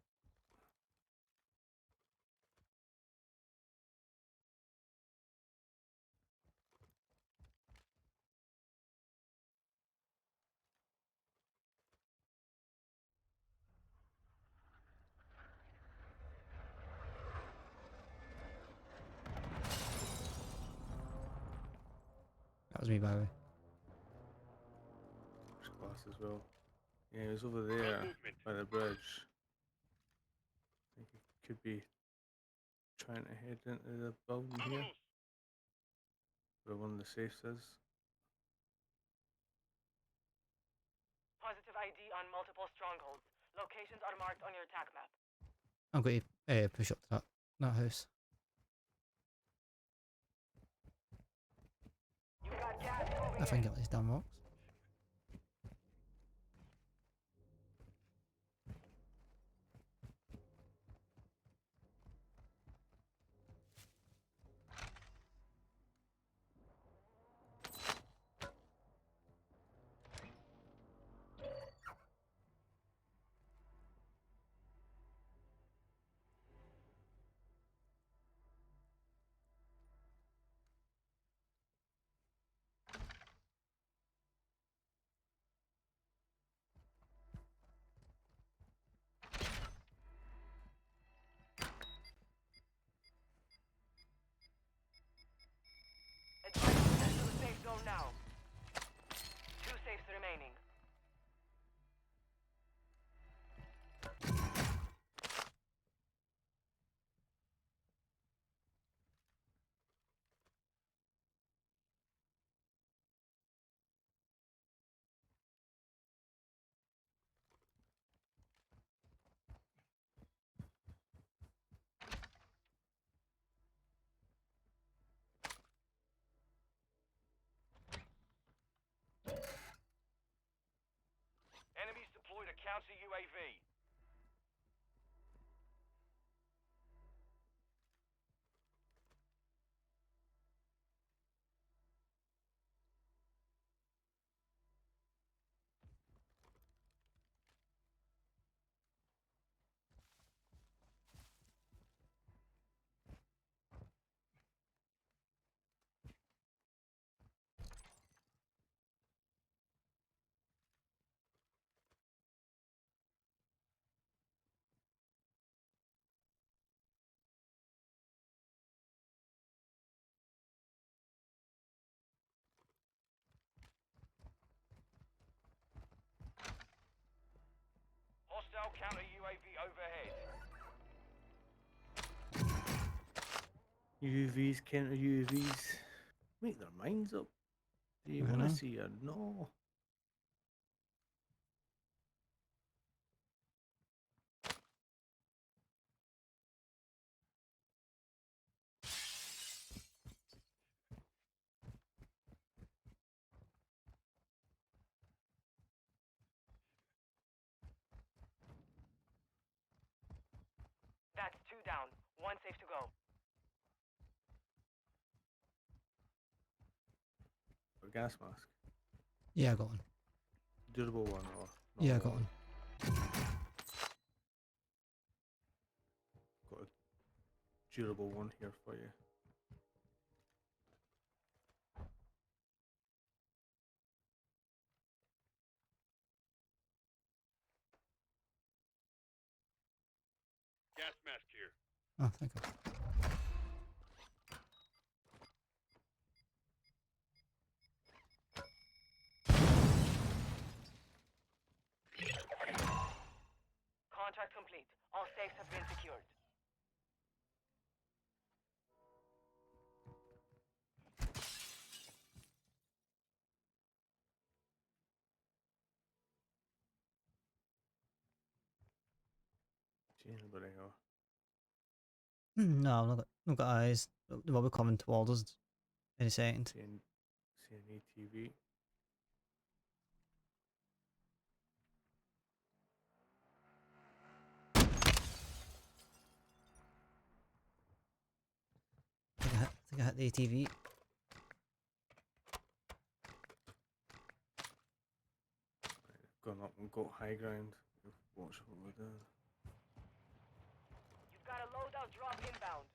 That was me, by the way. There's glass as well. Yeah, he was over there by the bridge. I think he could be trying to head into the building here, where one of the safes is. Positive ID on multiple strongholds. Locations are marked on your attack map. I'm going to push up to that house. You got gas moving If I can get these damn rocks. counter UAV. Hostile counter UAV overhead. UAVs, counter UAVs. Make their minds up. Do you I want know. to see or no? That's 2 down. 1 safe to go. A gas mask. Yeah, I got one. Durable one or Yeah, I normal got one. Got a durable one here for you. Gas mask here. Oh, thank you. Contract complete. All safes have been secured. See anybody or No, I've not got eyes. They will be coming towards us any second. see an ATV. I think I hit the ATV. Gone up and got high ground. Watch what we're doing. You've got a loadout drop inbound.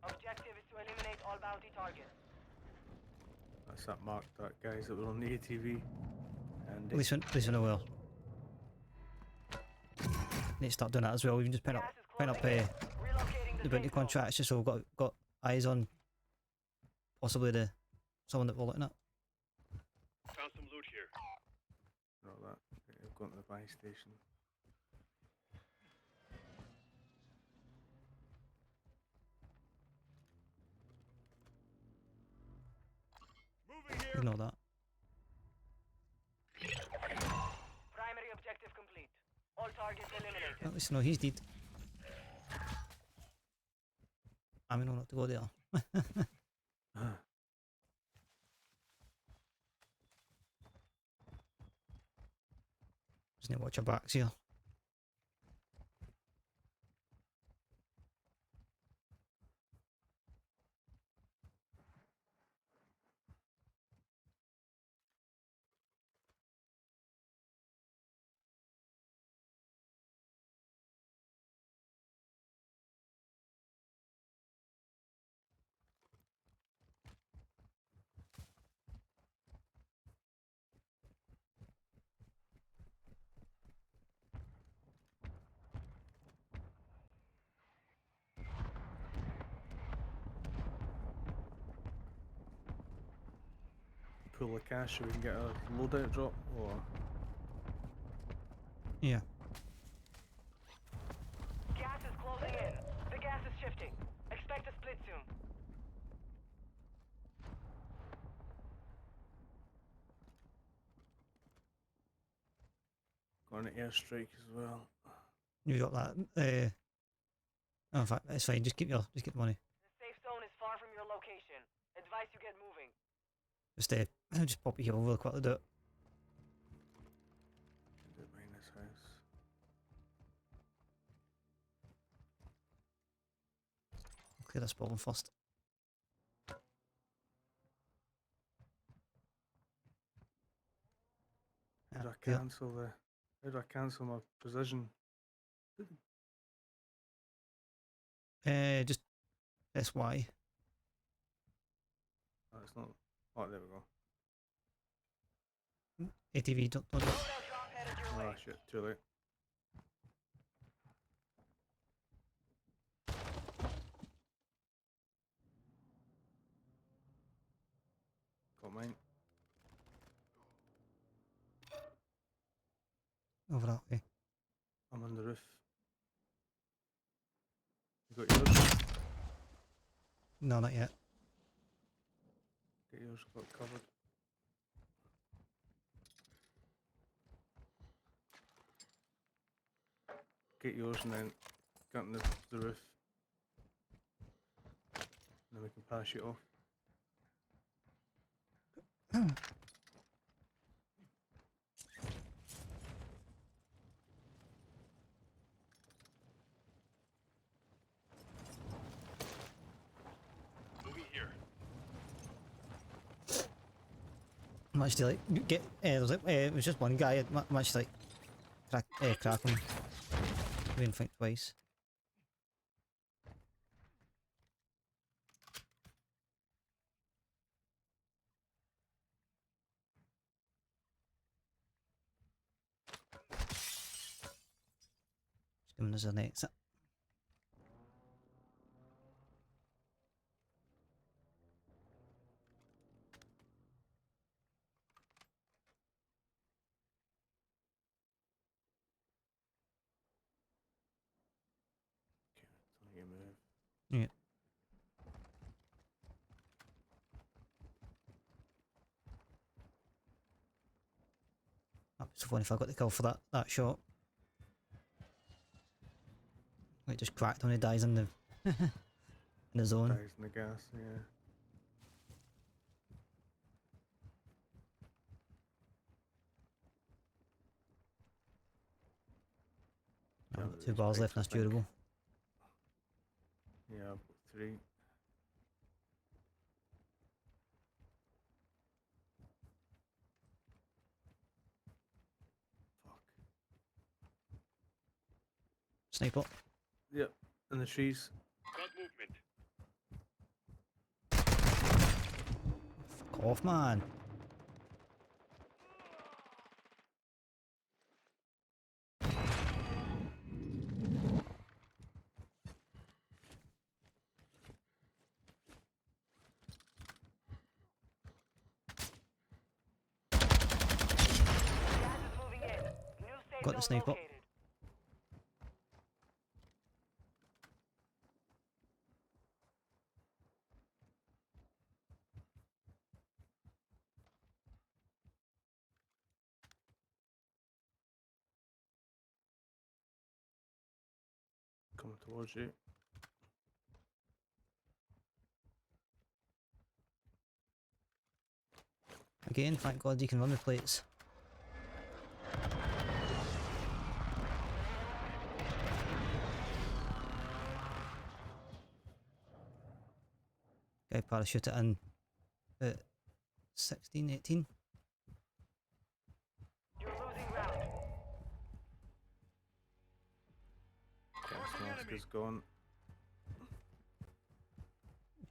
Objective is to eliminate all bounty targets. That's that mark, that guys that were on the ATV. And At least we know well. Need to start doing that as well. We can just pin up Relocating the bounty safe zone. contracts just so we've got eyes on possibly someone that we're looking at. Found some loot here. all that. I've gone to the buy station. Ignore that. Primary objective complete. All targets eliminated. At least no, he's dead. I mean, not to go there. Just need to watch our backs here. Pull the cash so we can get a loadout drop, or Yeah. Gas is closing in. The gas is shifting. Expect a split soon. got an airstrike as well. You got that. Oh, in fact, it's fine. Just keep the money. The safe zone Advise you get moving. Just pop it here real quickly, do it. Do it behind this house. Clear this building first. How do I Yeah. cancel the? How do I cancel my position? Just press Y. Oh, it's not. Oh, there we go. ATV, don't do it. Loadout drop headed your way. Oh shit, too late. Got mine. Over that way. I'm on the roof. You got yours? No, not yet. Get yours got covered. Get yours and then get on the roof. And then we can parachute off. Moving here. I'm actually like, it was just one guy, I'm actually like, crack him. I didn't think twice. Just giving us an exit. Okay, don't you move. Yeah. That'd be so funny if I got the kill for that shot. Like just cracked when he dies in the in the zone. Dies in the gas, yeah. I've got 2 bars left and that's durable. Yeah, I've got 3. Fuck. Sniper. Yep, in the trees. Got movement. Fuck off, man. Gas is moving in. New safe Got the zone sniper. located. Coming towards you. Again, thank God you can run the plates. Guy parachuted in at 16, 18. You're losing ground. Gas mask is gone.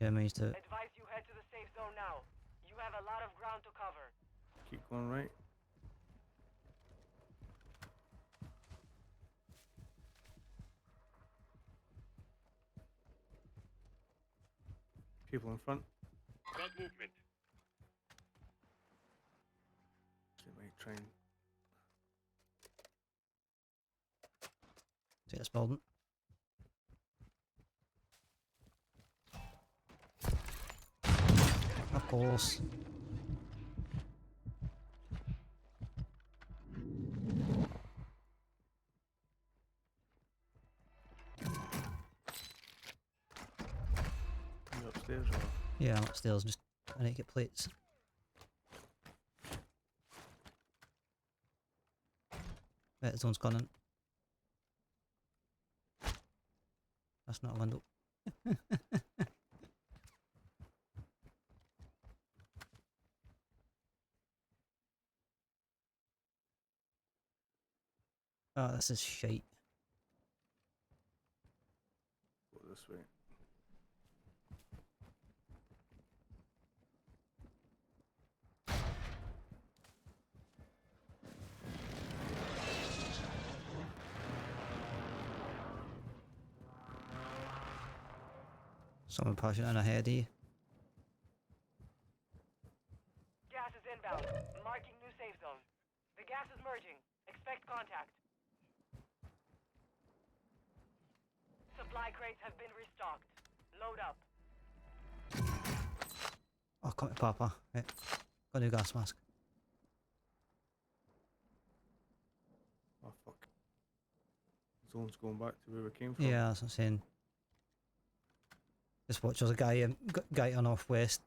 Yeah, I managed to. Advise you head to the safe zone now. You have a lot of ground to cover. Keep going right. People in front. Got movement. They might try and Take this building. Of course. you upstairs or Yeah, I'm upstairs, just I need to get plates. Right, the zone's gone in. That's not a window. Oh, this is shite. Go this way. Someone pushing in ahead of you. Gas is inbound. Marking new safe zone. The gas is merging. Expect contact. Supply crates have been restocked. Load up. Oh, come to Papa. Right. Got a new gas mask. Oh fuck. Zone's going back to where we came from. Yeah, that's what I'm saying. Just watch, there's a guy on northwest.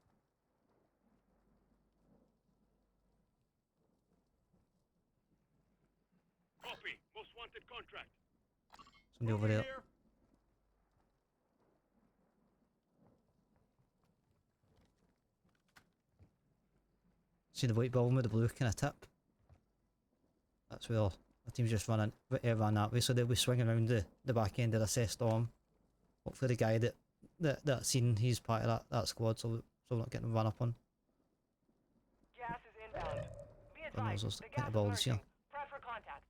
Copy. Most wanted contract. Somebody over there. See the white building with the blue kind of tip? That's where the team's just ran that way, so they'll be swinging around the back end of the cess storm. Hopefully the guy that seen he's part of that squad, so we're not getting run up on. Gas is inbound. Be I know advised, those the kind gas of is buildings here. merging. Prep for contact.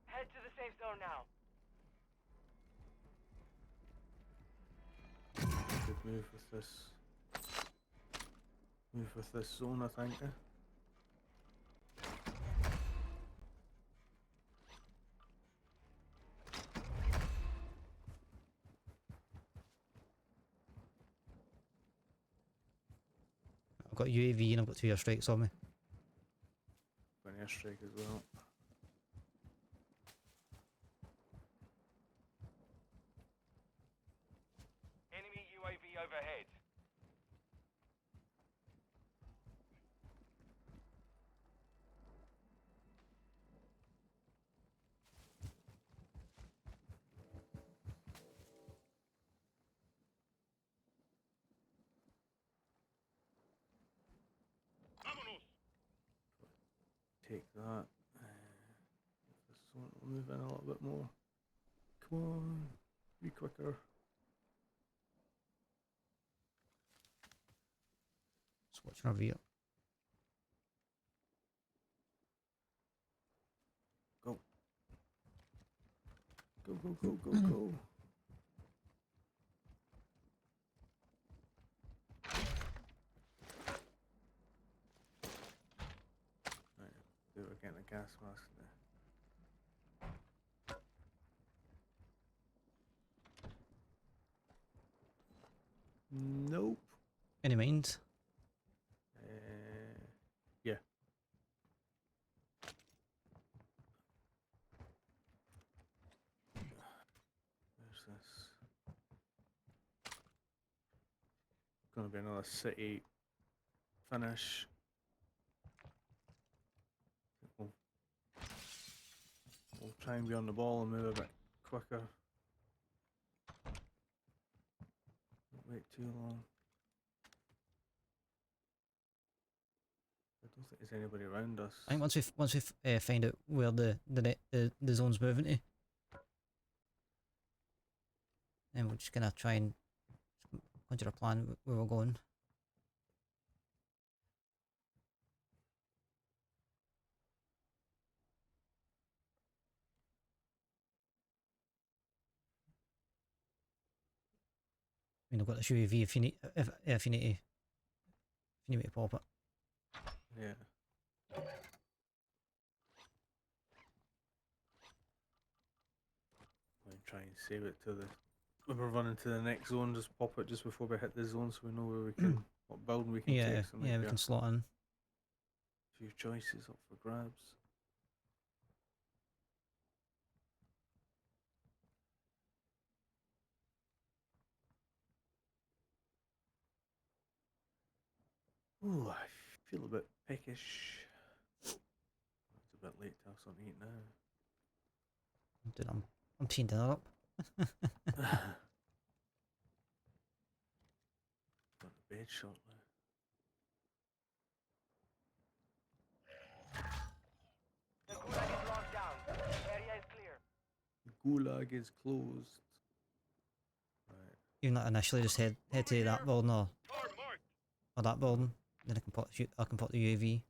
Head to the safe zone now. Good move with this. Move with this zone, I think. I've got UAV and I've got 2 airstrikes on me. Got an airstrike as well. Enemy UAV overhead. Vámonos. Take that. This one will move in a little bit more. Come on, be quicker. Just watching our rear. Go. Go, go, go, go, go. Right, they were getting a gas mask there. Nope. Any mind? Yeah. There's this. Gonna be another city finish. We'll try and be on the ball and move a bit quicker. Don't wait too long. I don't think there's anybody around us. I think once we find out where the zone's moving to, then we're just gonna try and conjure a plan where we're going. I mean, I've got the UAV if you need to pop it. Yeah. I'll try and save it to the. When we're running to the next zone, just pop it just before we hit the zone, so we know where we can, what building we can Yeah, take. So yeah, we maybe can slot in. a few choices up for grabs. Ooh, I feel a bit peckish. It's a bit late to have something to eat now. Dude, I'm teeing dinner up. Got to bed shortly. The gulag is locked down. Area is clear. Gulag is closed. Right. Even that initially just head to that building or that building. Then I can put the UAV.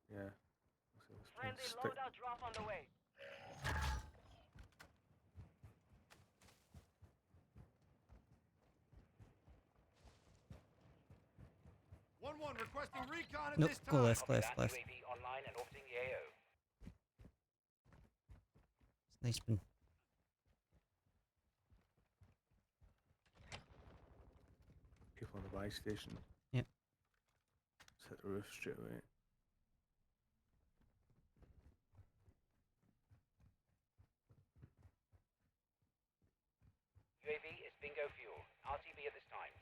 Yeah. Friendly loadout drop on the way. 1-1 requesting recon at Nope, this go time. left, Copy left, that. left. UAV online and orbiting the AO. Nice bin. People on the buy station. Yep. Let's hit the roof straight away. UAV is bingo fuel. RTB at this time.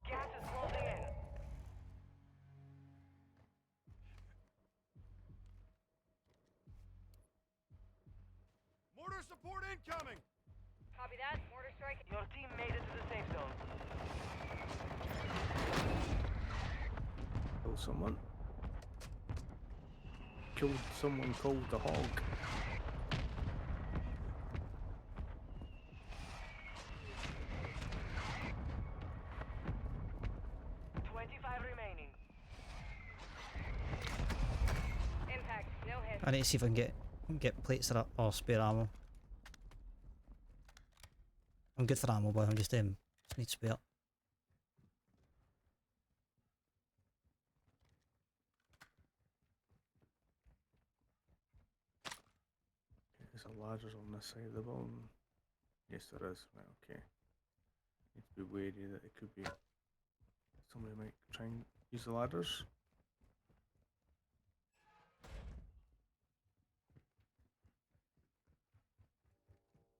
Gas is closing in. Mortar support incoming. Copy that. Mortar strike. Your team made it to the safe zone. Killed someone. Killed someone called the hog. Remaining. Impact, no hit. I need to see if I can get plates that are or spare ammo. I'm good for ammo, but I'm just need spare. There's a ladder on this side of the building. Yes, there is. Right, okay. Need to be wary that it could be somebody might try and use the ladders.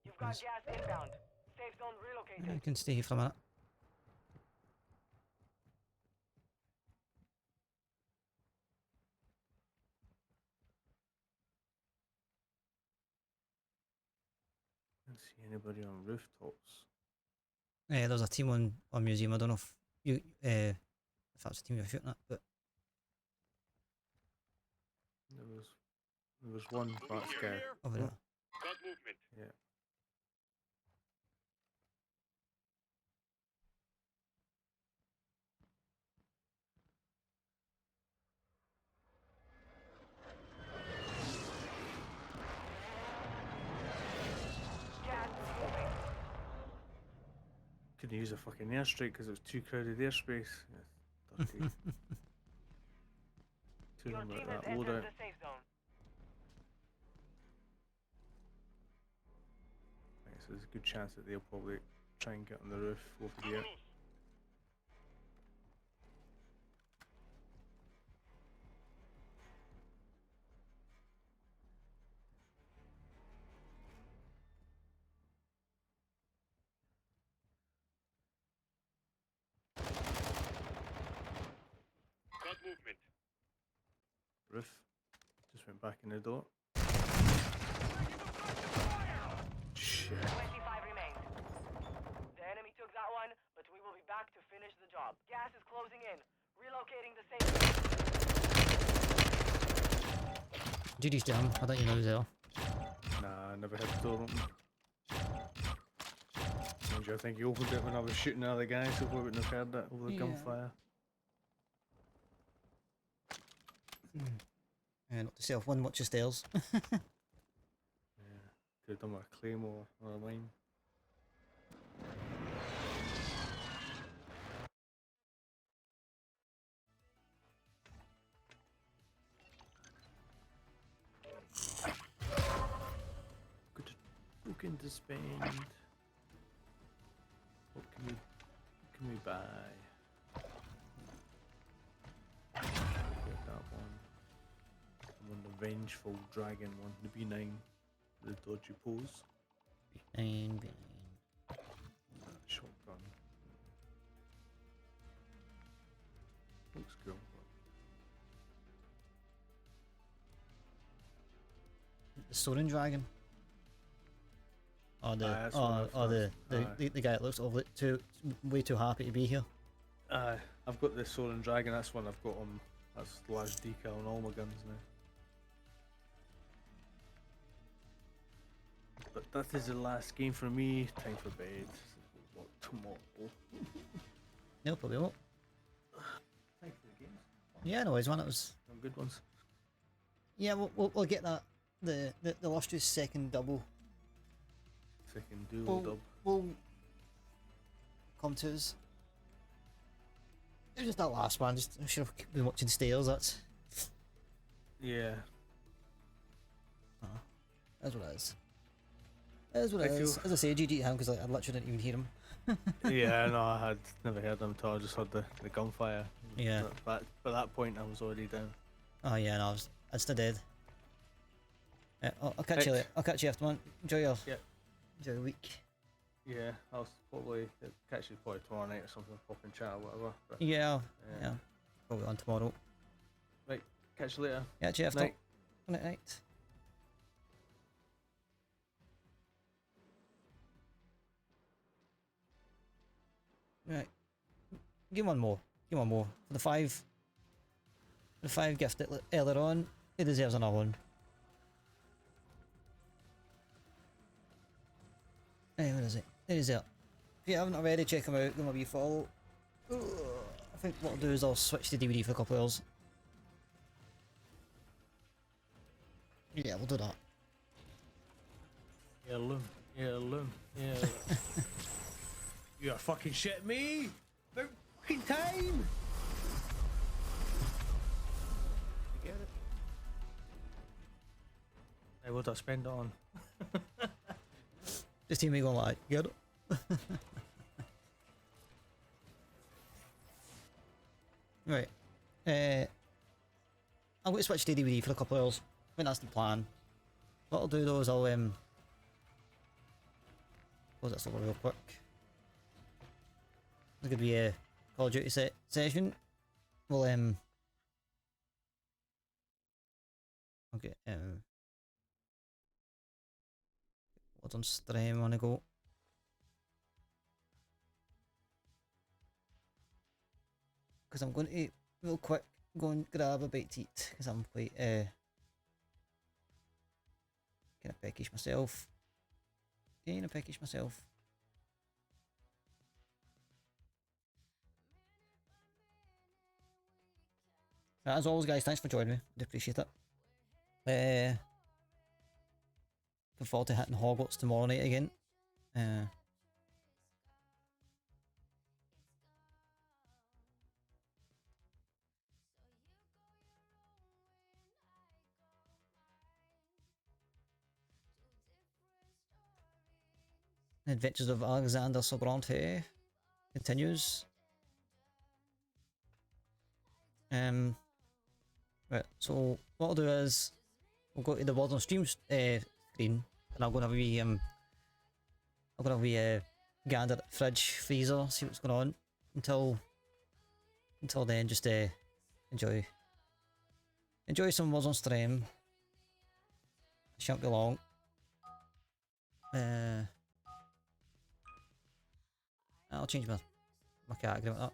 You've got gas inbound. Safe zone relocated. I can stay here for a minute. I don't see anybody on rooftops. There's a team on museum. I don't know if you if that's the team you're shooting at, but There was one back guy. over there. Got movement. Yeah. Gas is moving. Couldn't use a fucking airstrike because it was too crowded airspace. Yeah, dirty. Too Your long team about has that entered loadout. the safe zone. Right, so there's a good chance that they'll probably try and get on the roof over here. Got movement. Roof. Just went back in the door. Shit. 25 remain. The enemy took that one, but we will be back to finish the job. Gas is closing in. Relocating the safe zone. GG's jam. I don't know who's there. Nah, I never had the door open. Mind you, I think he opened it when I was shooting at the guy, so we wouldn't have heard that over the gunfire. Not to self one, watch the stairs. Yeah. Could have done with a claymore or a mine. Good looking to spend. What can we buy? Get that one. I want the vengeful dragon one, the B9, the dodgy pose. B9. Shotgun. Looks cool. The Soaring Dragon. Or the that's one I've the guy that looks way too happy to be here. I've got the Soaring Dragon. That's one I've got on. That's the large decal on all my guns now. But that is the last game for me. Time for bed. What, tomorrow? No, probably won't. Thanks for the games. Yeah, no worries, man. It was Some good ones. Yeah, we'll get that the illustrious second double. Second dual dub. Will come to us. It was just that last one. I should have been watching Stairs. That's Yeah. That's what it is. That's what it is. As I say, GG to him because I literally didn't even hear him. Yeah, no, I had never heard them until I just heard the gunfire. Yeah. But by that point, I was already down. Oh yeah, no, I was still dead. Yeah, I'll catch you later. I'll catch you after, man. Enjoy your enjoy the week. Yeah, I'll probably catch you probably tomorrow night or something. Pop in chat or whatever. But, yeah. Probably on tomorrow. Right, catch you later. Yeah, catch you after. Night. Good night. Right. Give one more. Give one more. For the five gift earlier on, he deserves another one. Hey, where is it? There is it. If you haven't already, check him out. Give him a wee follow. I think what I'll do is I'll switch to DVD for a couple of hours. Yeah, we'll do that. Heirloom. You are fucking shitting me! About fucking time! Get it? Hey, what do I spend it on? Just hear me going like, get it? Right. I'm going to switch to DVD for a couple of hours. I think that's the plan. What I'll do though is I'll close this over real quick. There's going to be a Call of Duty session. We'll okay, what's on stream on the go? Because I'm going to real quick go and grab a bite to eat because I'm quite kind of peckish myself. As always, guys, thanks for joining me. I do appreciate it. Looking forward to hitting Hogwarts tomorrow night again. Adventures of Alexander Sobrante continues. Right, so what I'll do is we'll go to the World on Stream screen, and I'm gonna have a wee gander at the fridge, freezer, see what's going on. Until then, just enjoy some World on Stream. Shan't be long. I'll change my category with that.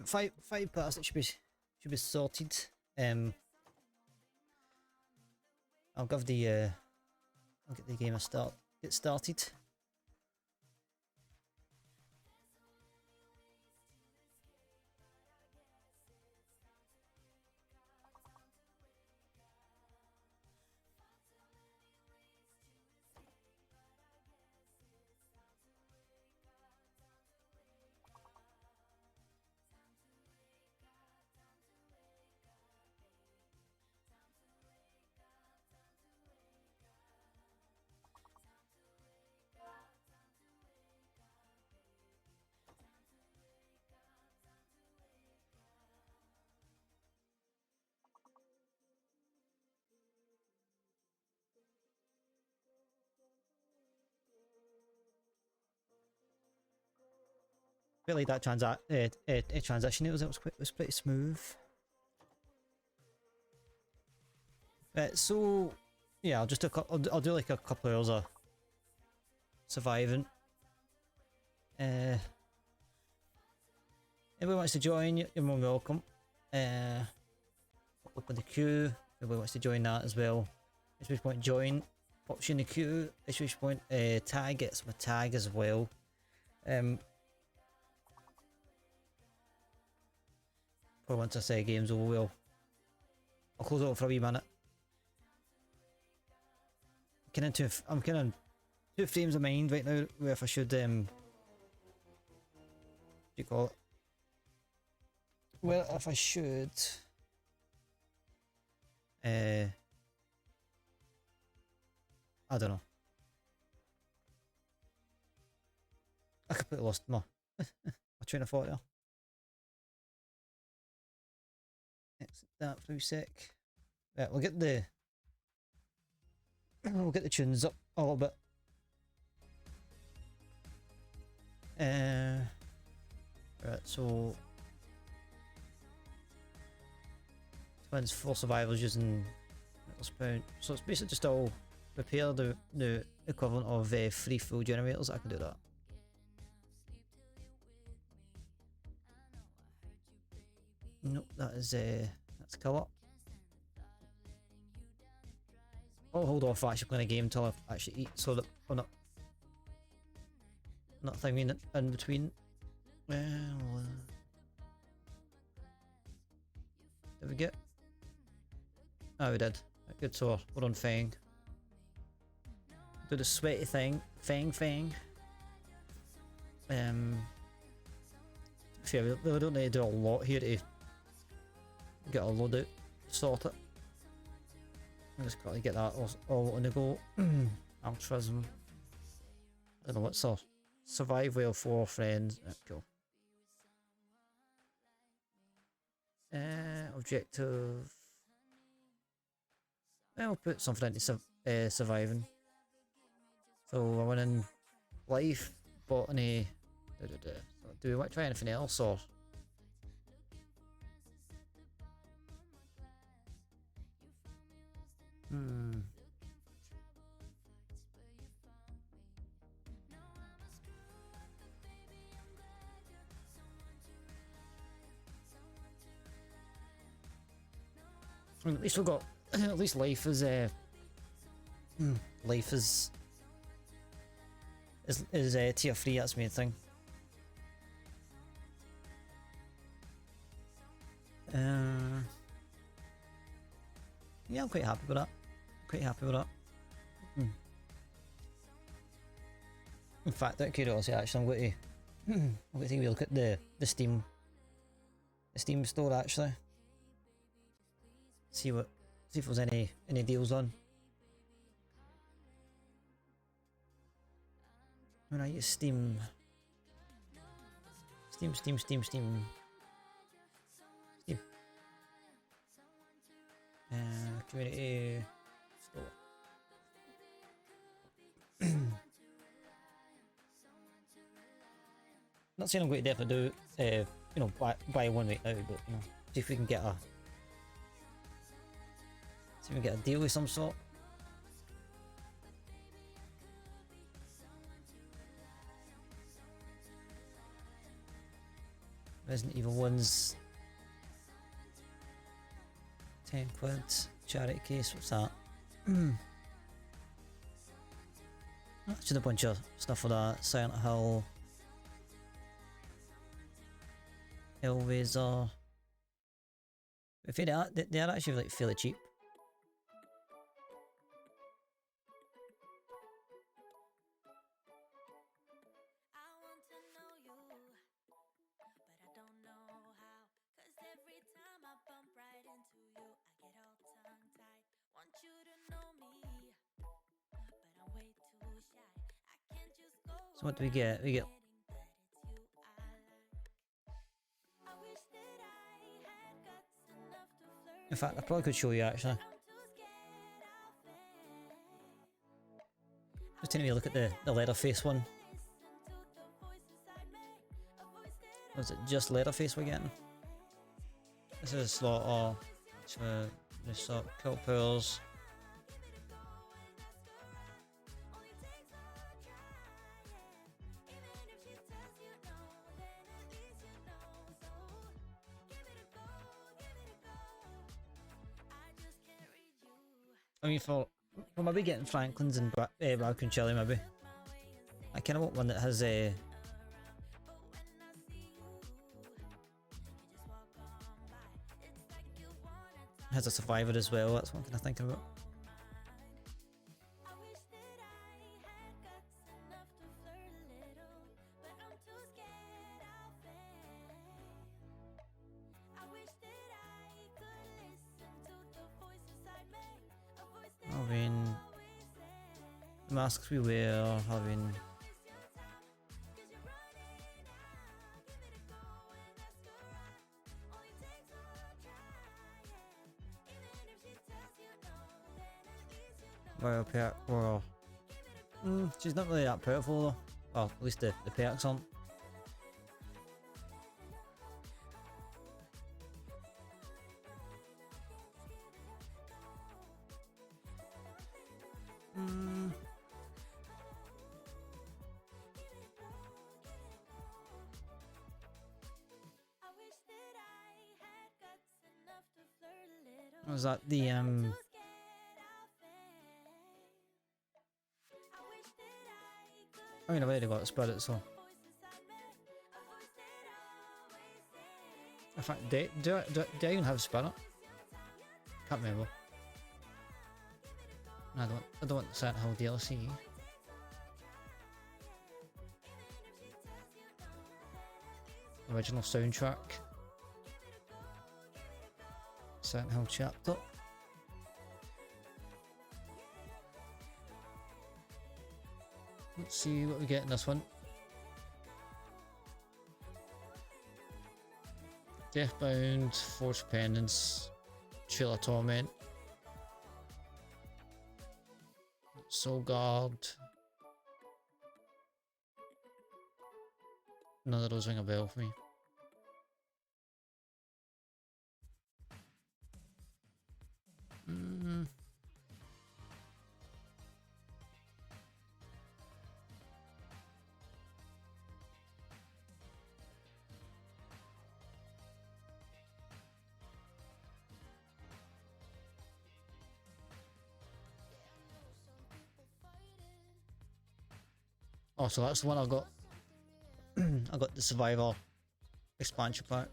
Five past, it should be sorted. I'll give the I'll get the game get started. Really, that transition it was pretty smooth. So yeah, I'll just do I'll do like a couple of hours of surviving. Everyone wants to join, you're more welcome. Open the queue. Everyone wants to join that as well. At which point join, pops you in the queue. At which point tag, gets my tag as well. Probably once I say game's over, I'll close it up for a wee minute. I'm kind of two frames of mind right now, where if I should what do you call it? Well, if I should I don't know. I completely lost my train of thought there. Exit that through sec. Right, we'll get the tunes up a little bit. Right, so twins for survivors using metal spoon. So it's basically just all repair the equivalent of 3 full generators. I can do that. Nope, that is that's colour. I'll hold off actually playing a game until I actually eat, so that we're not thinking in between. Well, did we get? Oh, we did. Good, so we're on Fang. Do the sweaty thing, Fang. Fair, we really don't need to do a lot here to get a load out, sort it. I just gotta get that all on the go. Altruism. I don't know what's up. Survive well, 4 friends. Cool. Objective. I'll put something into surviving. So I went in life, botany. Do we want to try anything else or? I mean, at least we've got at least life is tier 3. That's the main thing. Yeah, I'm quite happy with that. In fact, out of curiosity, actually, I'm going to take a look at the Steam store actually. See if there's any deals on. When I use Steam. Community store. Not saying I'm going to definitely do, buy one right now, but see if we can get a deal with some sort. Resident Evil 1's 10 quid. Charity case, what's that? Just a bunch of stuff for that. Silent Hill. Hellraiser. If they are actually like fairly cheap. So what do we get? We get... In fact, I probably could show you actually. Just taking a look at the Leatherface one. Was it just Leatherface we're getting? This is Slaughter. This Kill Pools. I mean, for maybe getting Franklin's and Raccoon Chili, maybe. I kind of want one that has a... has a survivor as well. That's what I'm kind of thinking about. Having masks we wear, having Royal perk, or she's not really that powerful though. Well, at least the perks aren't. Was that the I mean, I've already got Spirit, so in fact, do I even have Spirit? Can't remember. No, I don't want the Silent Hill DLC. Original soundtrack. Silent Hill chapter. Let's see what we get in this one. Deathbound, Forged Penance, Trail of Torment, Soul Guard. None of those ring a bell for me. Oh, so that's the one I got. I got the Survivor expansion pack.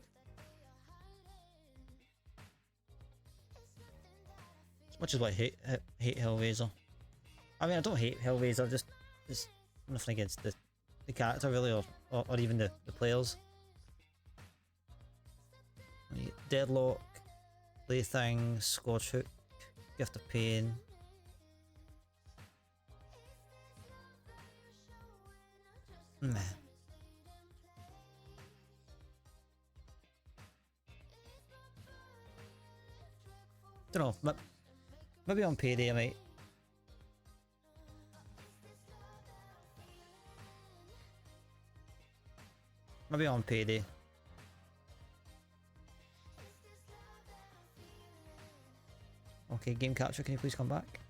As much as I hate Hellraiser. I mean, I don't hate Hellraiser, just nothing against the character really, or even the players. Deadlock, Plaything, Scorch Hook, Gift of Pain. Meh. Don't know, maybe on payday I might. Maybe on payday. Okay, game capture, can you please come back?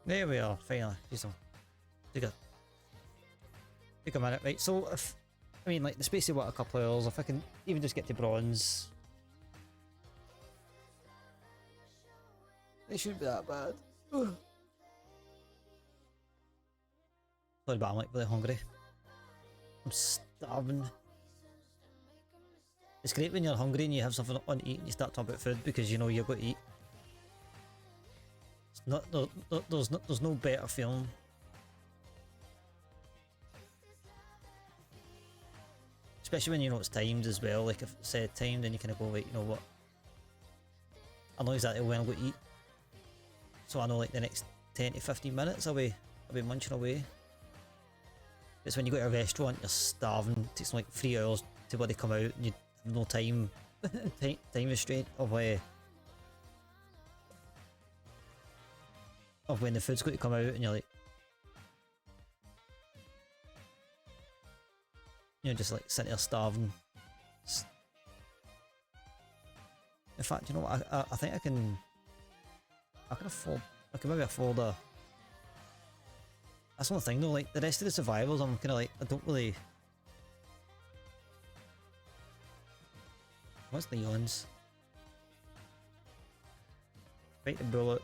There we are, finally. Jeez, take a minute, right? So, if I mean, like, the space of what, a couple of hours, if I can even just get to bronze, it shouldn't be that bad. Sorry, but I'm like really hungry. I'm starving. It's great when you're hungry and you have something on to eat and you start talking about food because you know you're going to eat. It's not, there's no better feeling. Especially when you know it's timed as well, like if it's timed and you kind of go, like, you know what, I know exactly when I'm going to eat. So I know like the next 10 to 15 minutes I'll be munching away. It's when you go to a restaurant, you're starving, it takes like 3 hours to bloody come out and you have no time, time restraint of when the food's going to come out and you're like, you're just like sitting there starving. In fact, you know what, I think I can maybe afford a... That's one thing though, like the rest of the survivors I'm kinda like, I don't really... What's Leon's? Fight the bullet.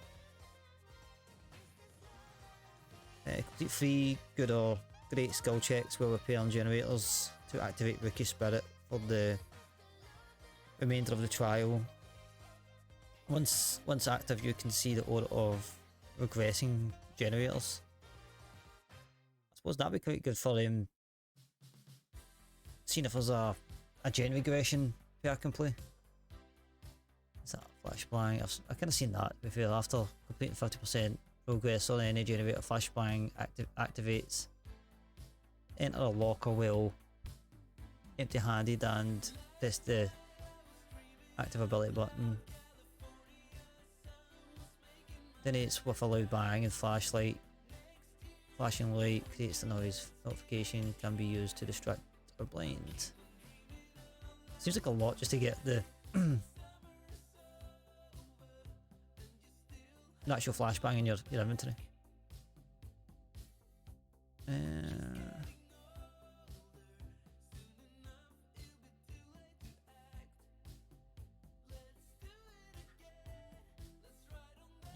Complete 3 good or great skill checks while repairing generators to activate Rookie Spirit for the remainder of the trial. Once active, you can see the order of regressing generators. I suppose that'd be quite good for seeing if there's a gen regression pair I can play. Is that flashbang? I've kind of seen that before. After completing 50% progress on any generator, flashbang activates. Enter a locker well empty-handed and press the active ability button. Detonates with a loud bang and flashlight. Flashing light creates the noise. Notification can be used to distract or blind. Seems like a lot just to get the an actual flashbang in your inventory.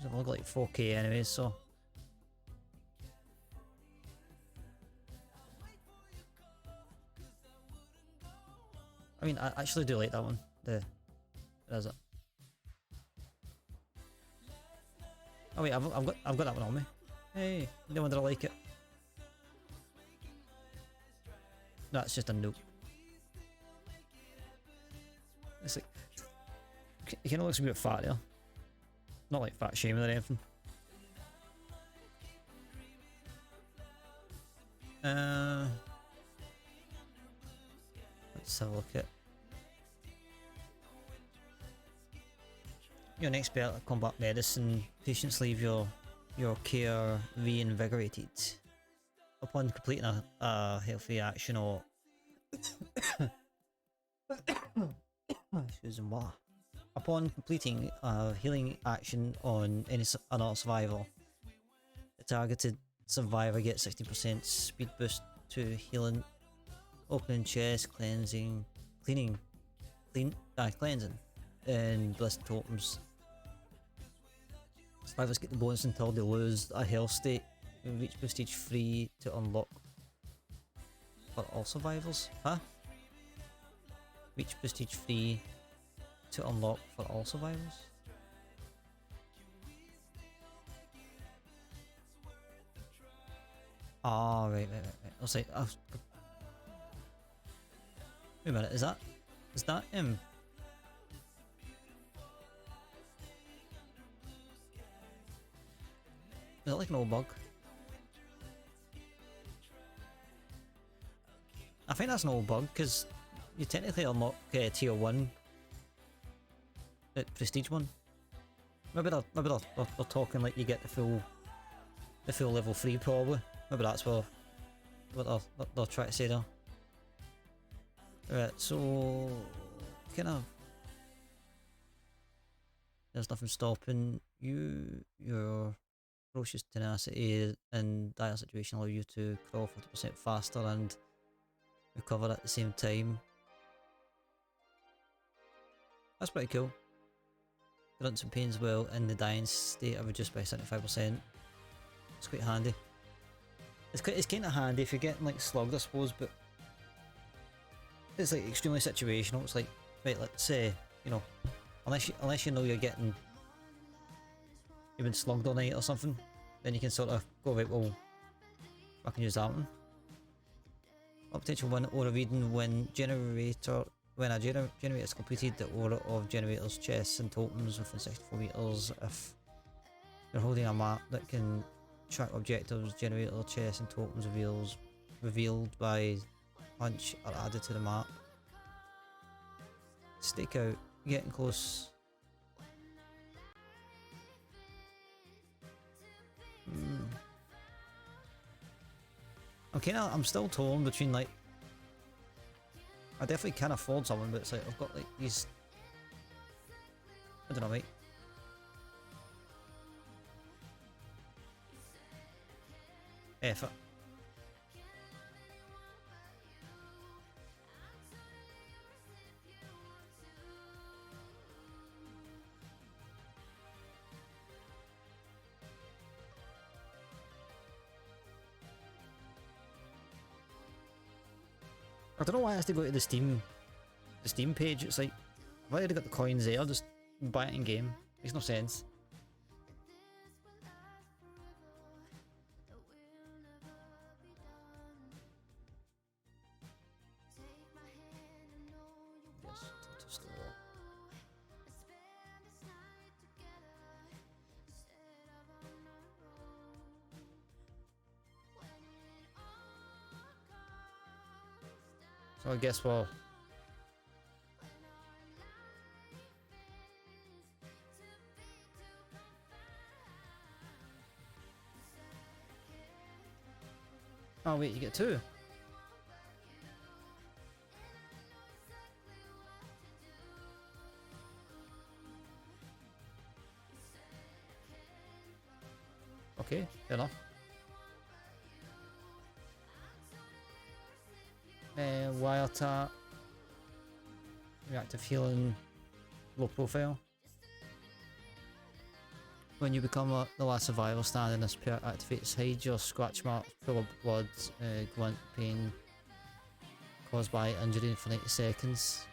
I've only got like 4k anyways, so I mean, I actually do like that one. What is it? Oh wait, I've got that one on me. Hey, no wonder I like it. That's just a nope. It's like, it kind of looks a bit fat there. Not like fat shaming or anything. Let's have a look at. You're an expert at combat medicine. Patients leave your care reinvigorated. Upon completing a healthy action or excuse me. Upon completing a healing action on another survivor, the targeted survivor gets 60% speed boost to healing, opening chest, cleansing, and blessed totems. Survivors get the bonus until they lose a health state. Reach prestige 3 to unlock for all survivors. Huh? Reach prestige 3 to unlock for all survivors. Ah, right. I'll say. Wait a minute. Is that him? Is that like an old bug? I think that's an old bug because you technically unlock tier 1 at prestige 1. Maybe they're talking like you get the full level 3 probably. Maybe that's what they're trying to say there. Right, so kind of there's nothing stopping you. You're ferocious tenacity in dire situation allow you to crawl 50% faster and recover at the same time. That's pretty cool. Grunts and pains while in the dying state are reduced by 75%. It's quite handy. It's kind of handy if you're getting like slugged, I suppose, but it's like extremely situational. It's like, right, let's say, you know, unless you know you've been slugged all night or something, then you can sort of go, right, well, I can use that one. What potential one aura reading when a generator is completed, the aura of generators, chests and totens within 64 meters. If you're holding a map that can track objectives, generator, chests and totens revealed by punch are added to the map. Stake out, getting close. I'm still torn between, like, I definitely can afford someone, but it's like I've got like these, I don't know, mate. Effort. I don't know why I have to go to the Steam page. It's like, I've already got the coins there, just buy it in game. Makes no sense. Yes, to store. So I guess we'll oh wait, you get two. Okay, fair enough. Wiretap. Reactive healing. Low profile. When you become the last survivor standing, this perk activates. Hide your scratch marks, full of blood, grunt pain caused by injury for 90 seconds.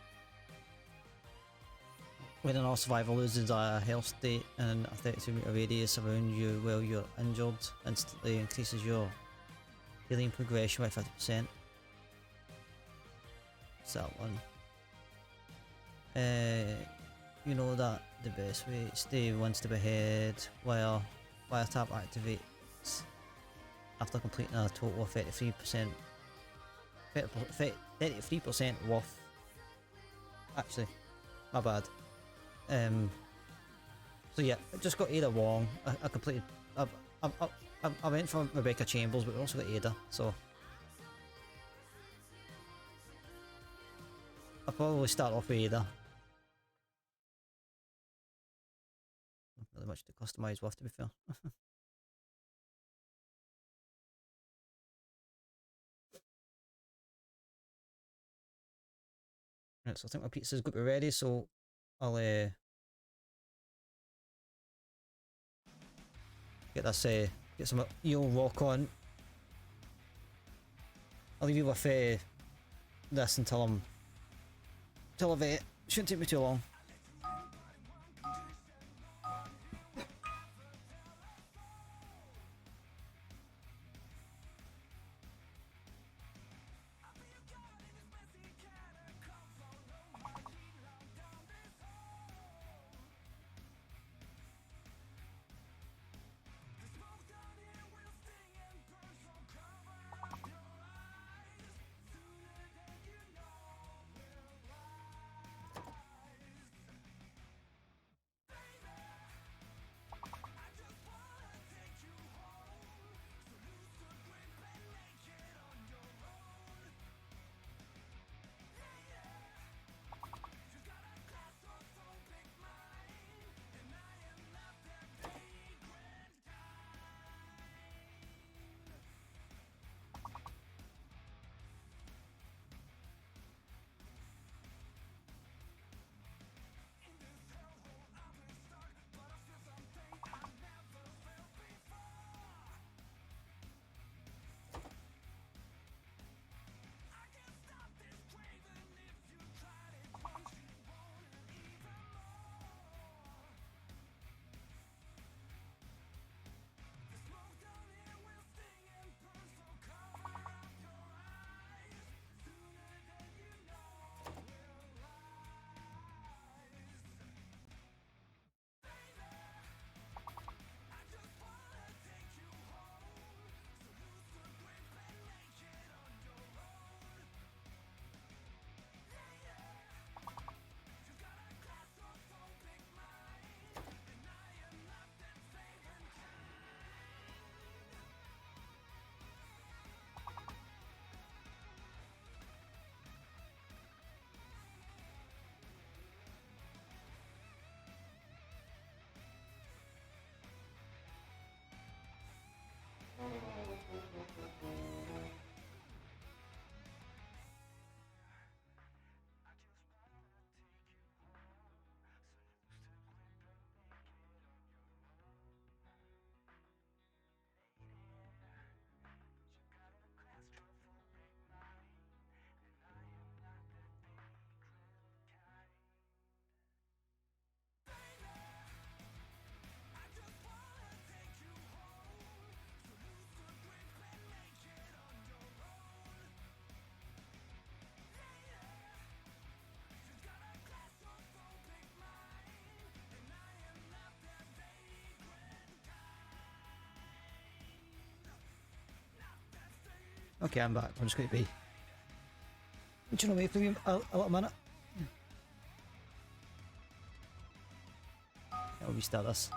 When another survivor loses a health state in a 32 meter radius around you while you're injured, instantly increases your healing progression by 50%. What's that one? You know that the best way to stay one step ahead while wiretap activates after completing a total of 33% worth. Actually, my bad. So yeah, I just got Ada Wong. I completed. I went for Rebecca Chambers, but we also got Ada. So I'll probably start off with Ada. Not really much to customize with, to be fair. Right, so I think my pizza's got to be ready, so I'll get this get some eel rock on. I'll leave you with this until I've shouldn't take me too long. Okay, I'm back. I'm just going to be reaching away from you a little minute. I'll restart this.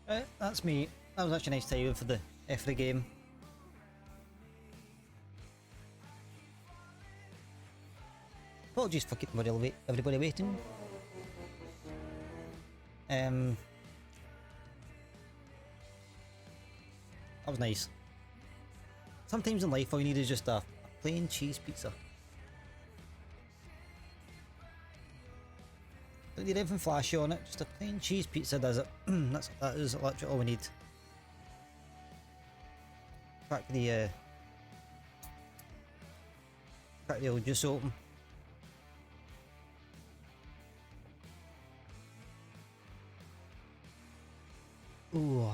Right, that's me. That was actually a nice time for the F3 game. Apologies for keeping everybody waiting. That was nice. Sometimes in life all you need is just a plain cheese pizza. Don't need anything flashy on it, just a plain cheese pizza does it. That is literally all we need. Crack the old juice open. Ooh.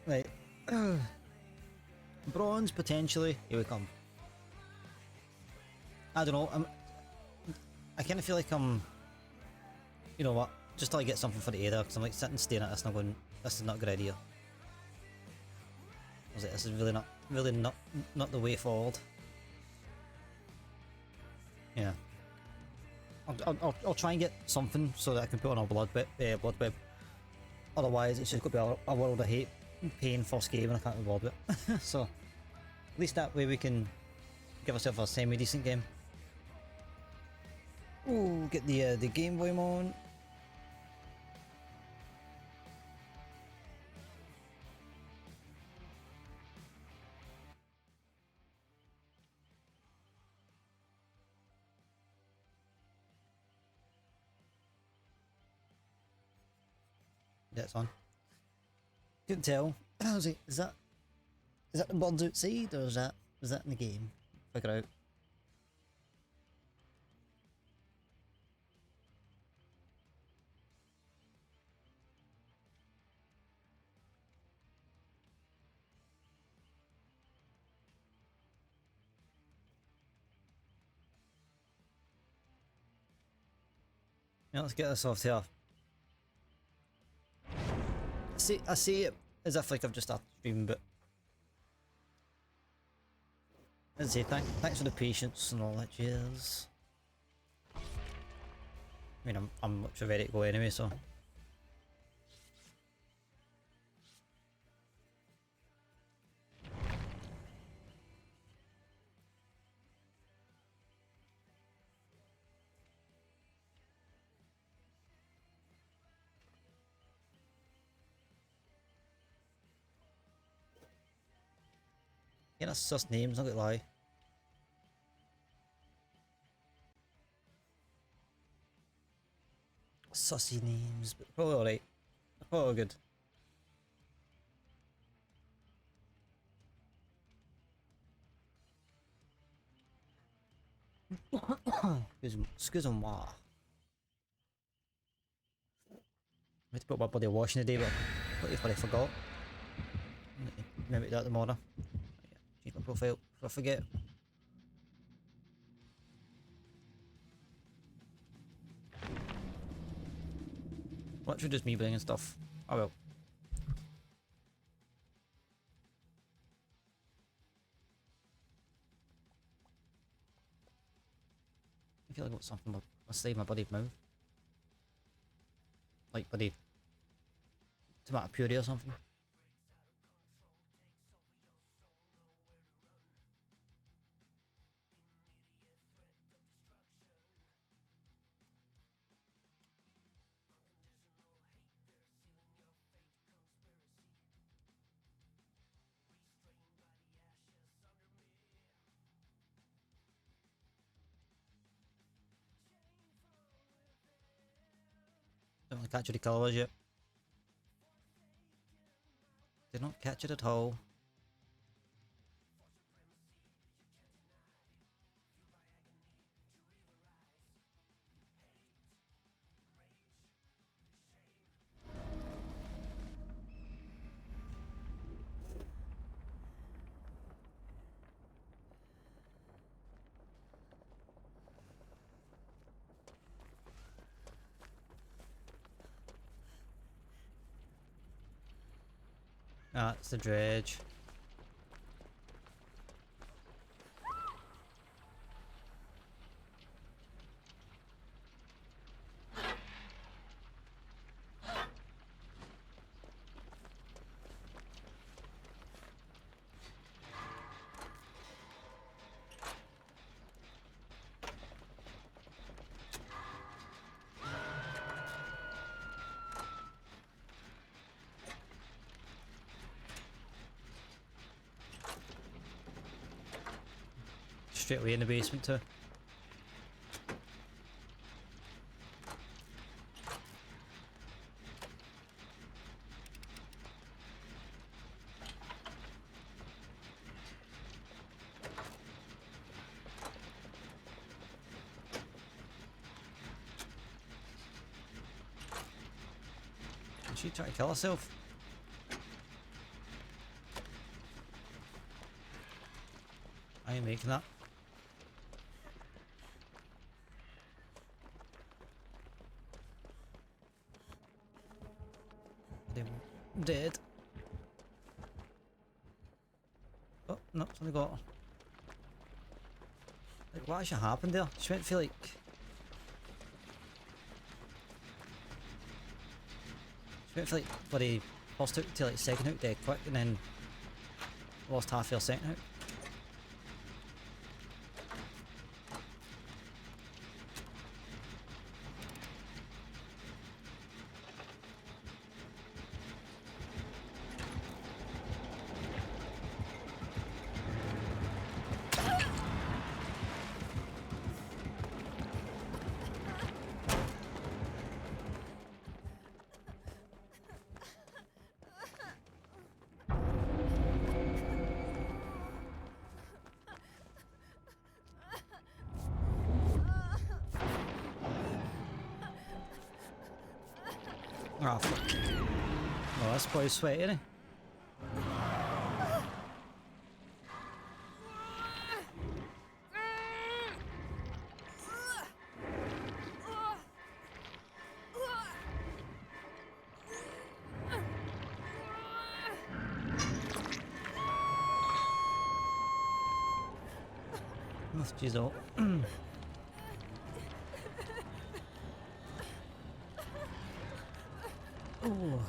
Right. Bronze potentially. Here we come. I don't know. I kind of feel like I'm. You know what? Just till I get something for the area, because I'm like sitting staring at this and I'm going, this is not a good idea. I was like, this is really not the way forward. Yeah. I'll try and get something so that I can put on a blood web. Otherwise, it's just going to be a world of hate, pain first game, and I can't be bothered with it. So, at least that way we can give ourselves a semi-decent game. Ooh, get the Game Boy on. Yeah, it's on. Couldn't tell. I was like, is that the birds outside or is that in the game? Figure out. Yeah, let's get this off here. I see it as if like I've just started streaming, but as I say, thanks for the patience and all that jazz. I mean, I'm much ready to go anyway, so. Yeah, that's sus names, not gonna lie. Sussy names, but probably alright. Probably good. Excuse-moi. I need to put my body washing today, but what if I forgot? Maybe that tomorrow. Change my profile if I forget. What should just me bringing stuff? Oh well. I feel like I've got something must save my bloody mouth. Like bloody tomato puree or something. Don't really catch the colours yet. Did not catch it at all. Ah, it's the dredge. straight away in the basement too. Is she trying to kill herself? I ain't making that. I'm dead. Oh, no, something got her. Like, what actually happened there? She went for like... She went for like bloody first hook to like second hook dead quick and then lost half her second hook. Ah, fuck. Oh, this boy's sweaty, isn't he? Oh, jeez, oh. Oh.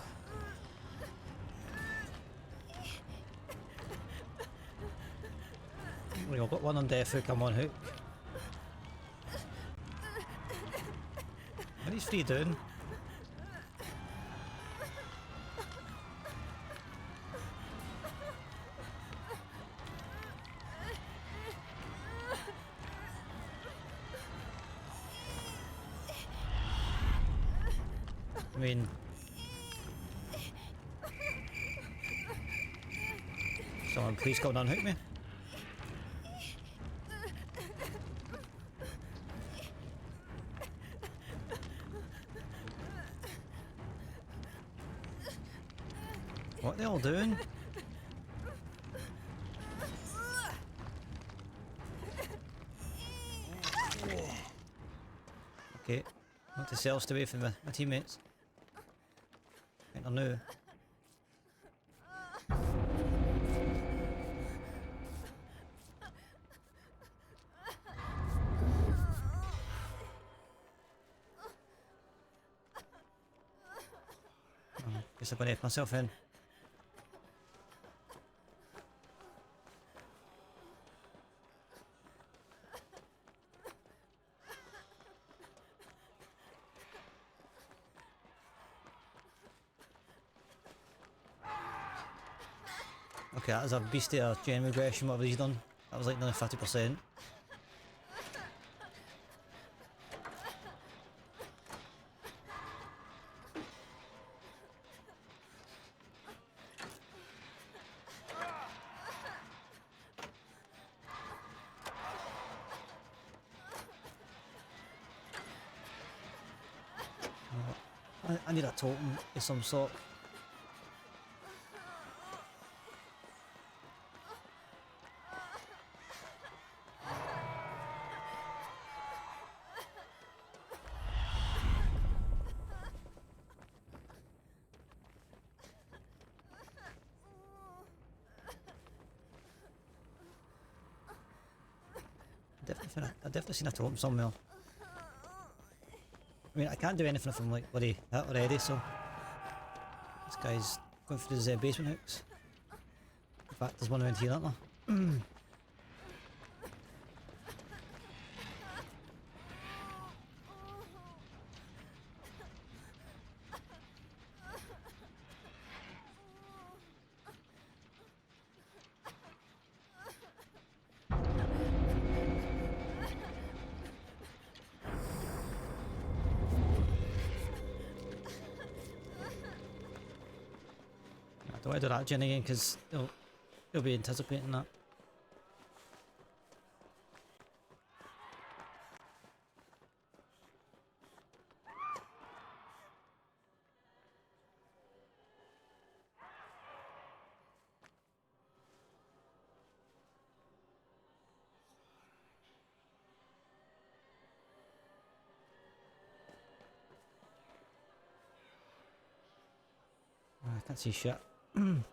We've got one on death hook, I'm on hook. What are these three doing? I mean... Someone please go and unhook me. What are they all doing? Okay, not to stay away from my teammates. I think they're new. Guess I'm gonna F myself in. Okay, that was a beastie of gen regression, whatever he's done. That was like nearly 50%. I need a totem of some sort. I've definitely seen a totem somewhere. I mean, I can't do anything if I'm like bloody hit already, so... This guy's going for his basement hooks. In fact, there's one around here, aren't there? Don't want to do that gen again because he'll be anticipating that. I can't see shit. I'm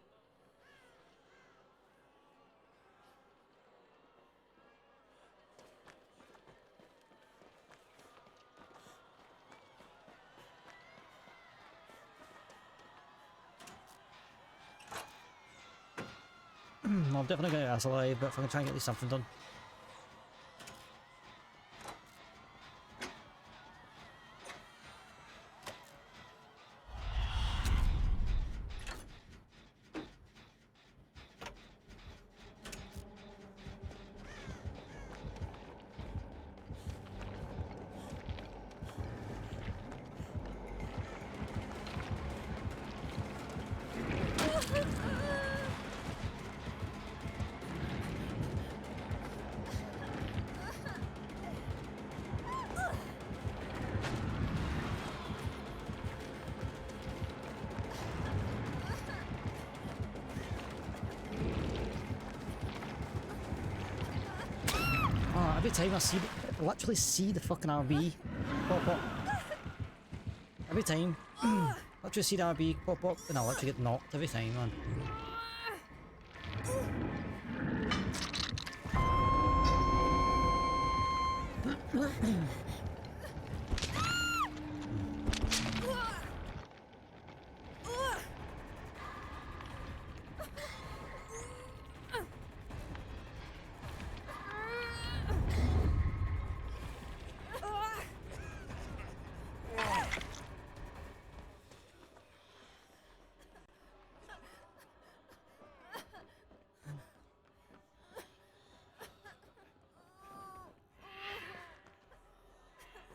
definitely going to get us alive, but if I can try and get at least something done. Every time I literally see the fucking RB pop up. Every time. Literally see the RB pop up and I literally get knocked every time, man.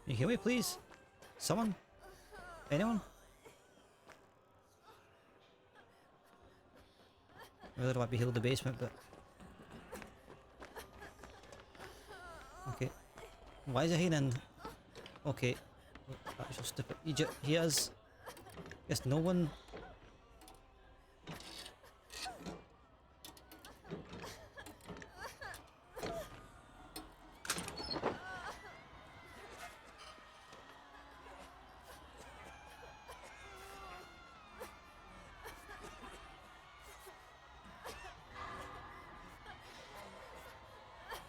You heal me, please? Someone? Anyone? I really don't want to be healed in the basement, but... Okay. Why is he hiding? Okay. That's so stupid. He has... Guess no one...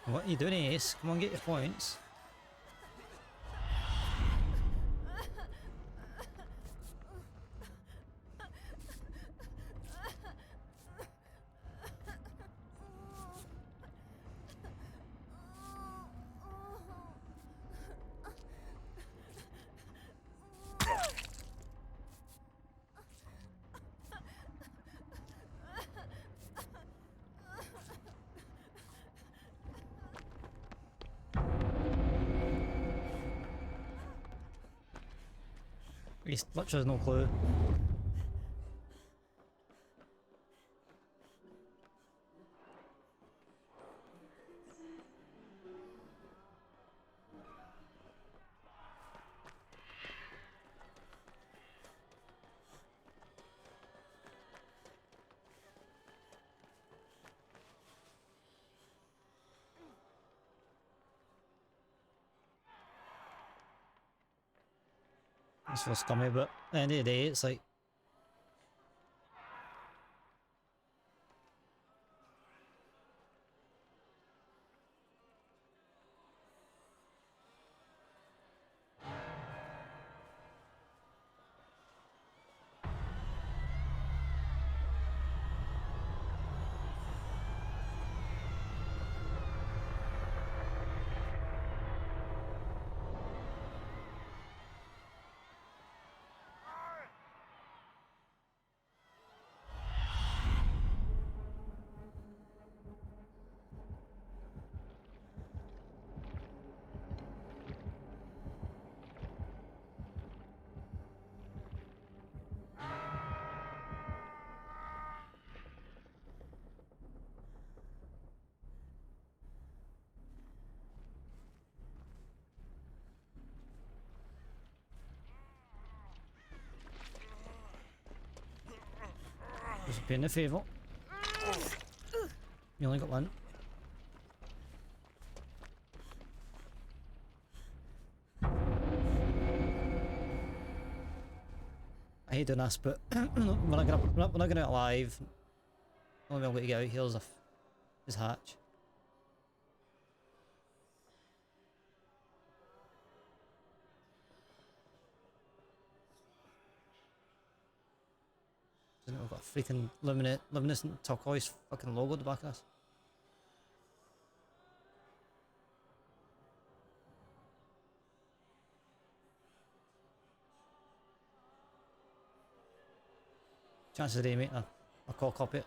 What are you doing, Ace? Come on, get your points. He's literally no clue. It's so scummy, but at the end of the day, it's like... repaying the favour. You only got one. I hate doing this, but we're not gonna get alive. The only way to get out here is hatch. We've got a freaking luminescent turquoise fucking logo at the back of this. Chances of they making a call copy it.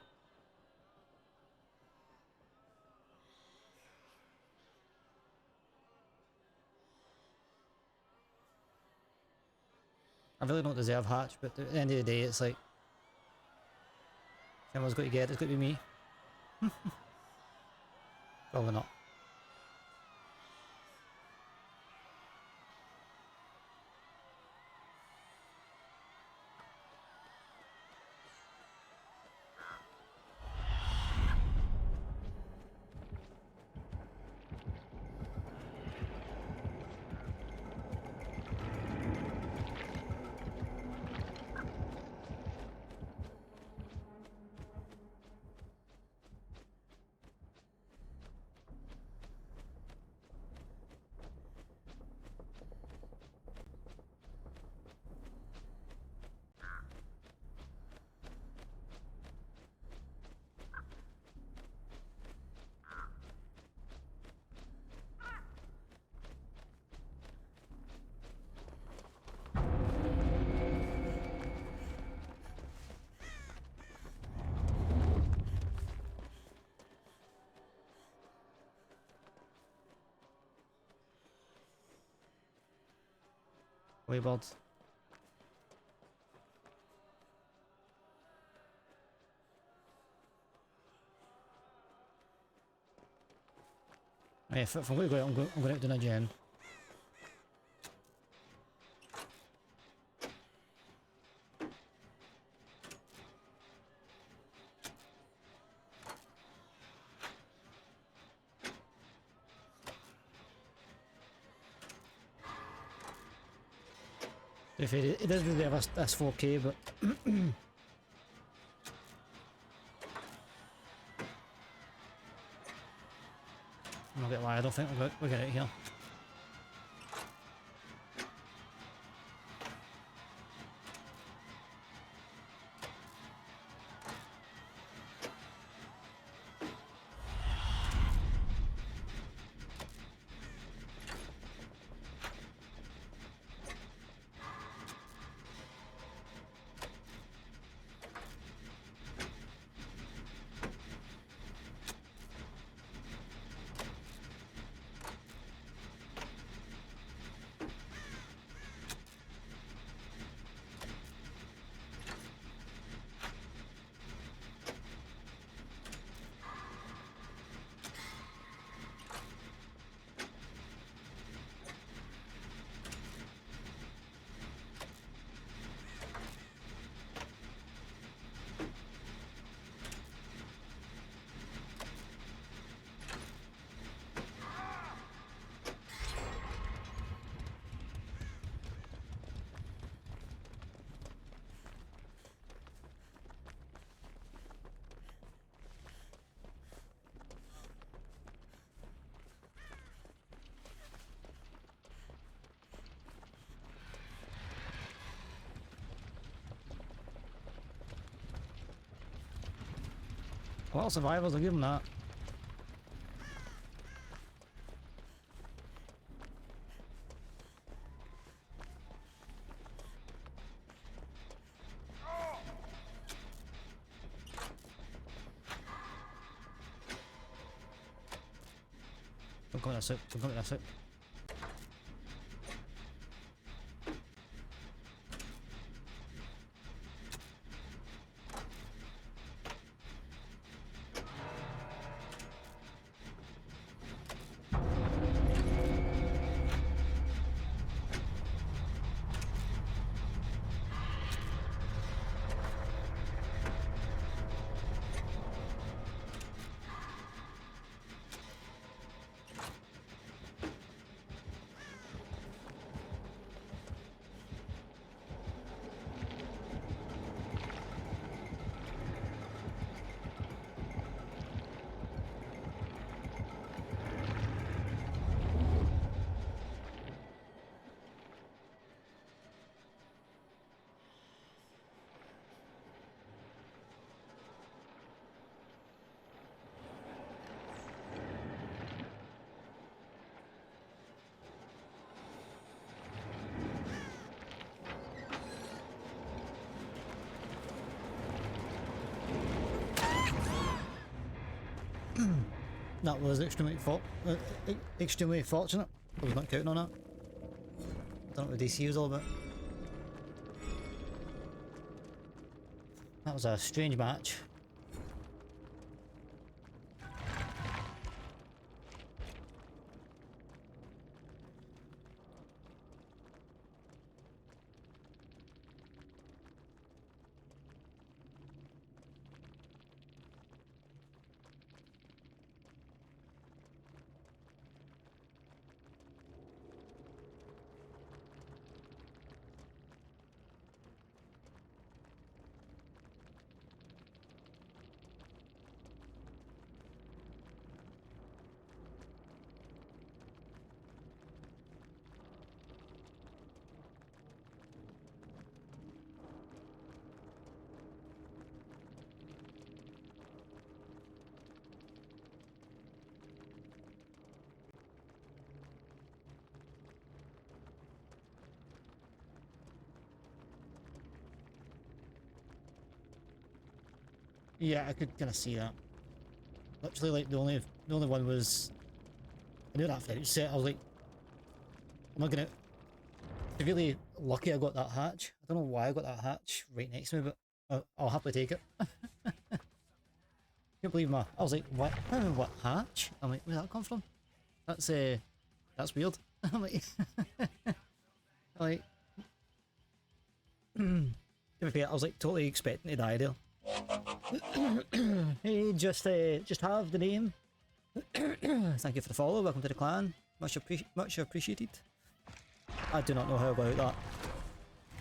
I really don't deserve hatch, but at the end of the day, it's like, if anyone's got to get it, it's got to be me. Probably not. Wayboards. Yeah, if I'm going to go out, I'm going out to a gen. If it doesn't really have a S4K, but I'm not gonna lie, I don't think we'll get it here. A lot of survivors, I'll give them that. Don't come with that soup, don't come with that soup. That was extremely fortunate. I was not counting on that. Don't know what DC was all about. That was a strange match. Yeah, I could kind of see that. Literally, like the only one was I knew that from the outset. I was like, I'm not gonna. I'm really lucky I got that hatch. I don't know why I got that hatch right next to me, but I'll happily take it. Can't believe I was like, what? What hatch? I'm like, where did that come from? That's weird. I'm like, like, to be fair, I was like totally expecting to die there. Hey, just have the name. Thank you for the follow. Welcome to the clan. Much appreciated. I do not know how about that.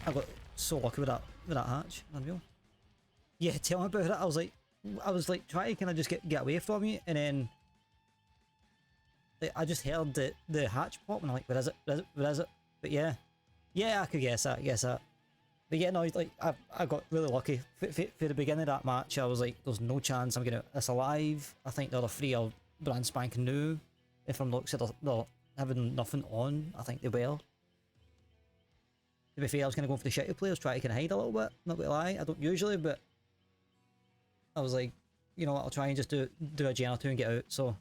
I got so lucky with that hatch. Unreal. Yeah, tell me about it. I was like trying to kind of just get away from you, and then I just heard the hatch pop, and I'm like, where is it? Where is it? But yeah, I could guess that. But yeah, no, like I got really lucky for the beginning of that match. I was like, there's no chance I'm gonna this alive. I think the other three are brand spanking new. If I'm not, they're having nothing on. I think they will. To be fair, I was gonna go for the shitty players, try to kind of hide a little bit. Not gonna lie, I don't usually, but I was like, you know what, I'll try and just do a gen or two and get out. So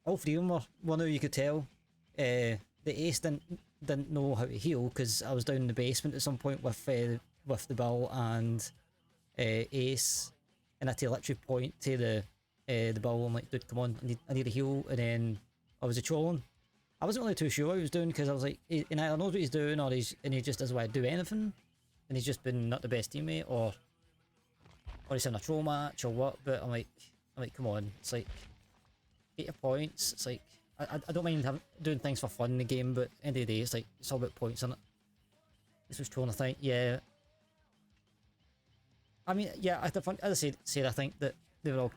all three of them were one who you could tell. The ace didn't know how to heal because I was down in the basement at some point with the Bill and Ace, and I had to literally point to the Bill. I'm like, dude, come on, I need a heal. And then I was trolling. I wasn't really too sure what he was doing because I was like, he either knows what he's doing or he just doesn't want to do anything, and he's just been not the best teammate, or he's having a troll match or what. But I'm like, come on, it's like 80 points. It's like I don't mind doing things for fun in the game, but end of the day, it's like it's all about points, isn't it? This was trolling, I think. Yeah. I mean, yeah. As I said, I think that they were all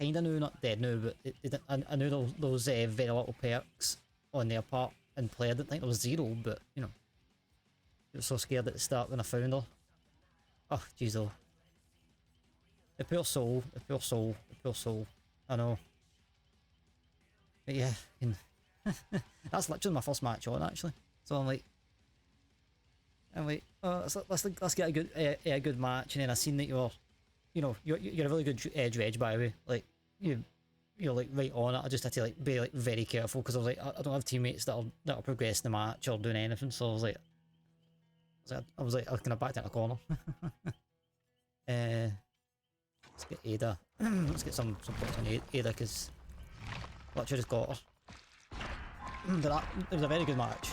kind of new, not dead new, but I knew those very little perks on their part and play. I didn't think there was zero, but you know, I was so scared at the start when I found her. Oh, jeez, though. The poor soul. I know. But yeah, that's literally my first match on, actually. So I'm like, oh, let's get a good match, and then I seen that you're a really good dredge, by the way. Like you're like right on it. I just had to like be like very careful because I was like, I don't have teammates that'll progress the match or doing anything. So I was like I was kind of backed in the corner. Let's get Ada. Let's get some points on Ada because literally just got her. But it was a very good match.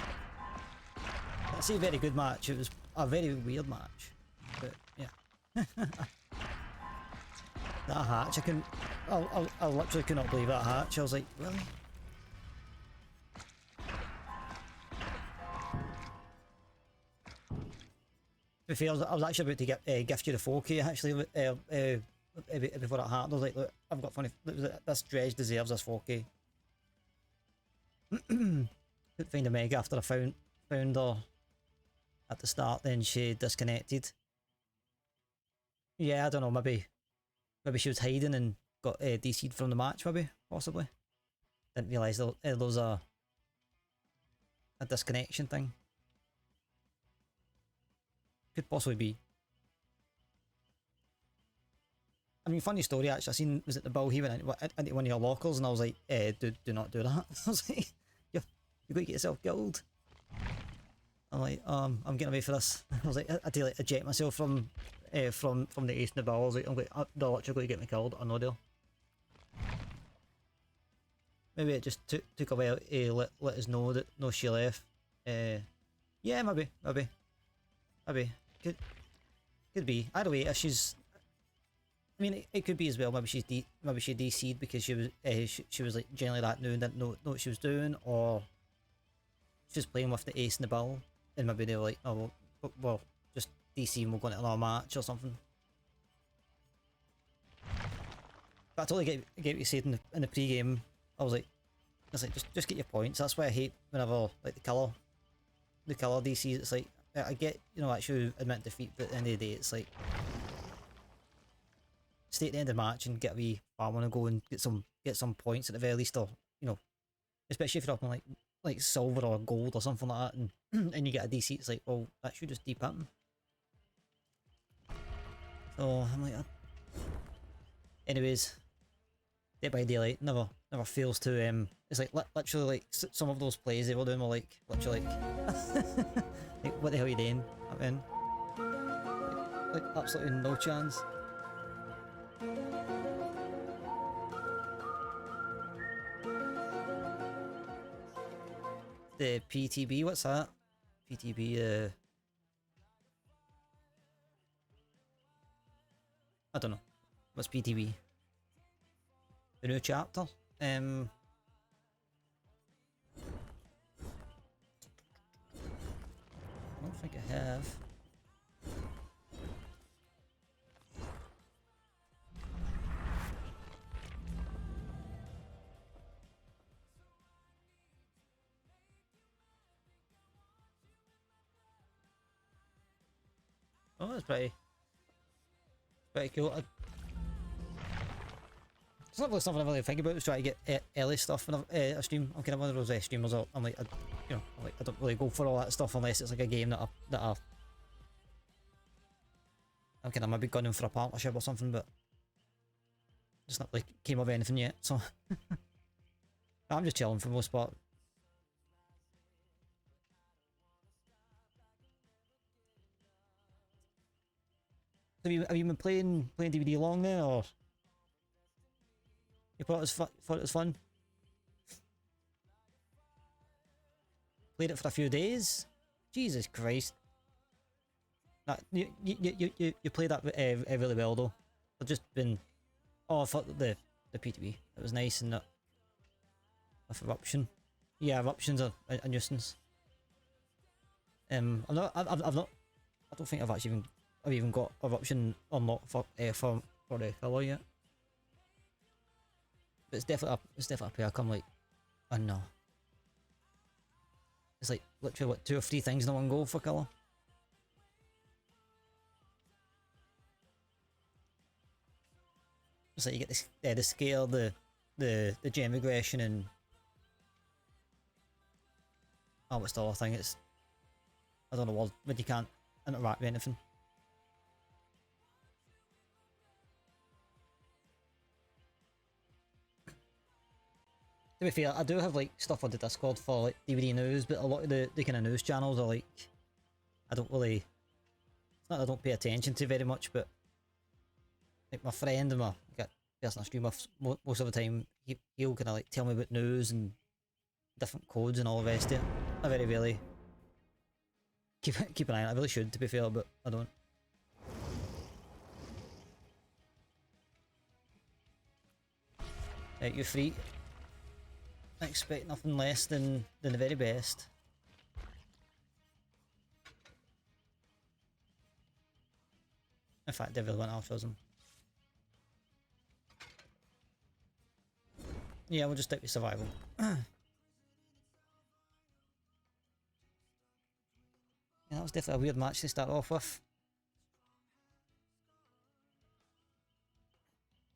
I say very good match. It was a very weird match. But yeah. That hatch, I literally could not believe that hatch. I was like, really? To be fair, I was actually about to gift you the 4K actually before that happened. I was like, look, I've got funny. This dredge deserves this 4K. Couldn't find a Meg after I found her at the start. Then she disconnected. Yeah, I don't know. Maybe she was hiding and got DC'd from the match. Maybe, possibly. Didn't realise there was a disconnection thing. Could possibly be. I mean, funny story actually. I seen was it the Bill he went into one of your lockers, and I was like, do not do that. I was like, you're going to get yourself killed. I'm like, I'm getting away for this. I was like, I had to like eject myself from the ace in the Bill. I was like, they're literally going to get me killed. I know they'll. Maybe it just took a while to let us know that no, she left. Yeah, maybe. Could be. Either way, if she's, I mean, it could be as well. Maybe she DC'd because she was she was like generally that new and didn't know what she was doing, or she was playing with the ace in the bill, and maybe they were like, oh well just DC and we'll go into another match or something. But I totally get what you said in the pre-game. I was like, just get your points. That's why I hate whenever like the killer DCs. It's like I get, you know, actually admit defeat, but at the end of the day, it's like stay at the end of the match and get a wee farm and go and get some points at the very least, or you know, especially if you're up on like silver or gold or something like that, and you get a DC. It's like, well, that should just deep happen. So I'm like, anyways. Dead by Daylight never fails to it's like literally like some of those plays they were doing were like literally like what the hell are you doing? I mean, like absolutely no chance. The PTB, what's that? PTB, I don't know. What's PTB? The new chapter? I don't think I have. Oh, that's pretty cool. It's not really something I really think about. Is try to get early stuff when I stream. I'm kind of one of those streamers. I'm like, I don't really go for all that stuff unless it's like a game that I'm kind of maybe gunning for a partnership or something, but it's not like came of anything yet. So I'm just chilling for the most part. Have you been playing DVD long then, or? You thought it was fun? Played it for a few days? Jesus Christ. Nah, you played that really well though. I've just been... Oh, I thought the PTB. It was nice and that... With Eruption. Yeah, Eruption's a nuisance. I don't think I've even got Eruption unlocked for the colour yet. But it's definitely a perk. I'm like, oh no. It's like literally what 2 or 3 things in one go for colour. It's like you get the scale, the gem regression, and oh, what's the other thing? It's I don't know what, but you can't interact with anything. To be fair, I do have like stuff on the Discord for like DVD news, but a lot of the kind of news channels are like, I don't really, it's not that I don't pay attention to very much, but like my friend and my person I stream with most of the time, he'll kind of like tell me about news and different codes and all the rest of it. I very rarely keep an eye on it. I really should, to be fair, but I don't. Right, you're free. I expect nothing less than the very best. In fact, everyone else chose them. Yeah, we'll just stick with survival. Yeah, that was definitely a weird match to start off with.